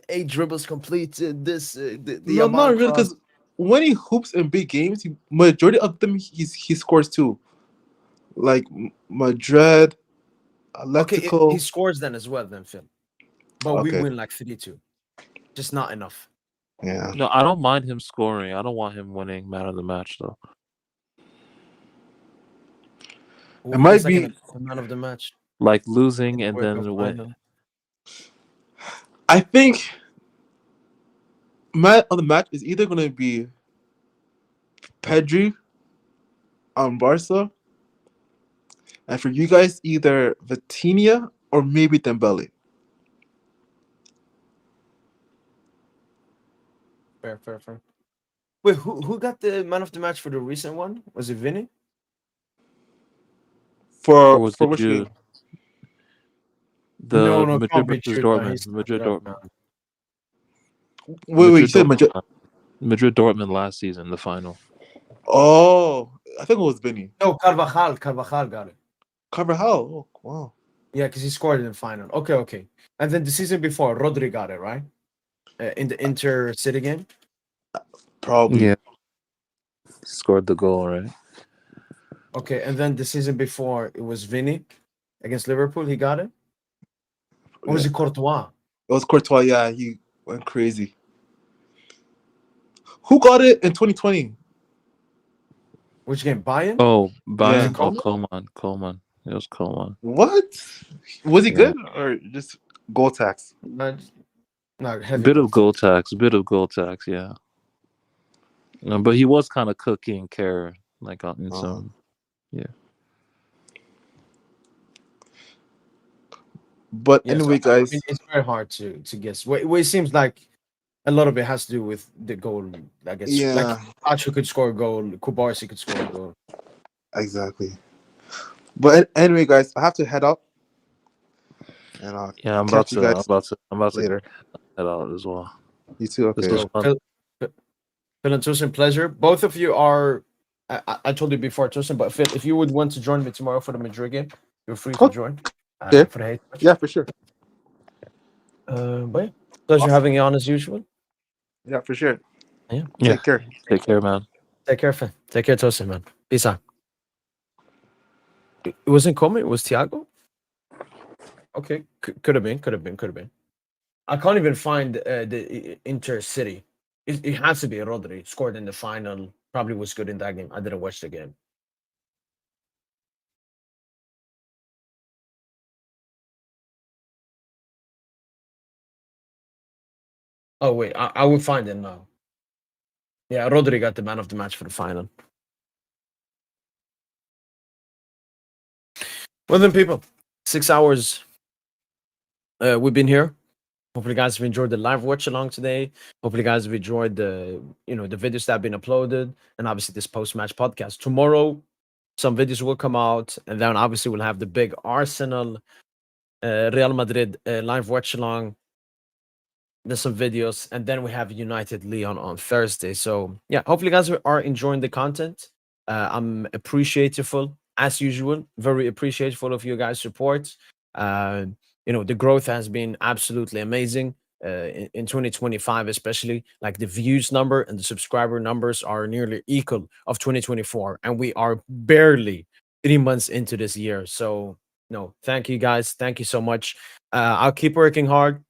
8 dribbles completed. The no, not really, because when he hoops in big games, majority of them he scores too. Like Madrid, Atletico. Okay, he scores then as well, then Phil. But we win like 3-2. Just not enough. Yeah. No, I don't mind him scoring. I don't want him winning man of the match though. It might be a man of the match. Like losing and then winning. I think man of the match is either going to be Pedri on Barca, and for you guys, either Vitinha or maybe Dembele. Fair. Wait, who got the man of the match for the recent one? Was it Vinny? For which game? The Madrid versus Dortmund. Madrid Dortmund. Wait, you said Madrid? Madrid Dortmund last season, the final. Oh, I think it was Vinny. No, Carvajal got it. Carvajal. Oh, wow. Yeah, because he scored in the final. Okay. And then the season before, Rodri got it, right? In the Inter-City game? Probably. Yeah. Scored the goal, right? Okay, and then the season before, it was Vinny against Liverpool. He got it? Or was it Courtois? It was Courtois, yeah. He went crazy. Who got it in 2020? Which game? Bayern? Oh, Bayern. Yeah. Oh, Coleman. It was Coleman. What? Was he Yeah. good or just goal tax? No, A bit of goal tax. Yeah. No, but he was kind of cooking Kerr, like in some. Yeah. But Yeah, anyway, so, guys. it's very hard to guess. Well, it seems like a lot of it has to do with the goal. I guess. Yeah. Like Pacho could score a goal. Kubarsi could score a goal. Exactly. But anyway, guys, I have to head out. And Yeah, I'm catch about you guys to later. head out as well. You too. Okay. This was fun. Phil and Tosin, pleasure. Both of you are. I told you before, Tosin, but Phil, if you would want to join me tomorrow for the Madrid game, you're free to join. Okay. For the hate. Yeah, for sure. But yeah, pleasure having you on as usual. Yeah, for sure. Yeah. Take care. Take care, man. Take care, Phil. Take care, Tosin, man. Peace out. It wasn't Coleman. It was Thiago. Okay, could have been. I can't even find the Inter-City. It has to be Rodri. Scored in the final. Probably was good in that game. I didn't watch the game. Oh wait, I will find it now. Yeah, Rodri got the man of the match for the final. Well then, people, 6 hours. We've been here. Hopefully, you guys have enjoyed the live watch along today. Hopefully, you guys have enjoyed the the videos that have been uploaded, and obviously this post-match podcast. Tomorrow, some videos will come out, and then obviously we'll have the big Arsenal, Real Madrid live watch along. There's some videos, and then we have United Leon on Thursday. So yeah, hopefully, you guys are enjoying the content. I'm appreciative, as usual, very appreciative of you guys' support. The growth has been absolutely amazing in 2025, especially like the views number and the subscriber numbers are nearly equal of 2024, and we are barely 3 months into this year. So no, thank you guys, thank you so much. I'll keep working hard.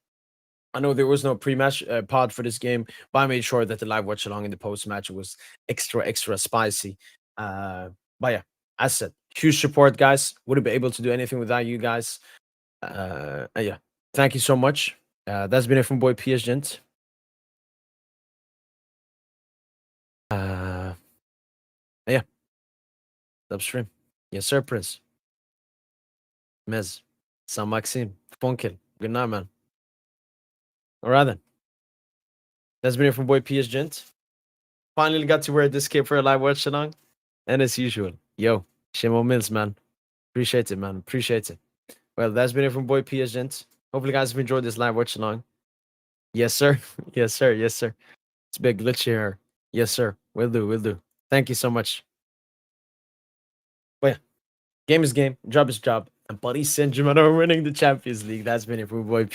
I know there was no pre-match pod for this game, but I made sure that the live watch along in the post-match was extra spicy. But yeah, as said, huge support, guys. Wouldn't be able to do anything without you guys. Yeah, thank you so much. That's been it from boy PSG. Yeah, upstream. Yes, sir, Prince. Mez, San Maxime, Funkel. Good night, man. All right then. That's been it from boy PSG. Finally got to wear this cape for a live watch along, and as usual, yo, Shimo Mills, man. Appreciate it, man. Appreciate it. Well, that's been it from boy PSG. Hopefully, you guys have enjoyed this live watch along. Yes, sir. Yes, sir. Yes, sir. It's a bit glitchy here. Yes, sir. Will do. Thank you so much. But yeah, game is game. Job is job. And Paris Saint Germain are winning the Champions League. That's been it from boy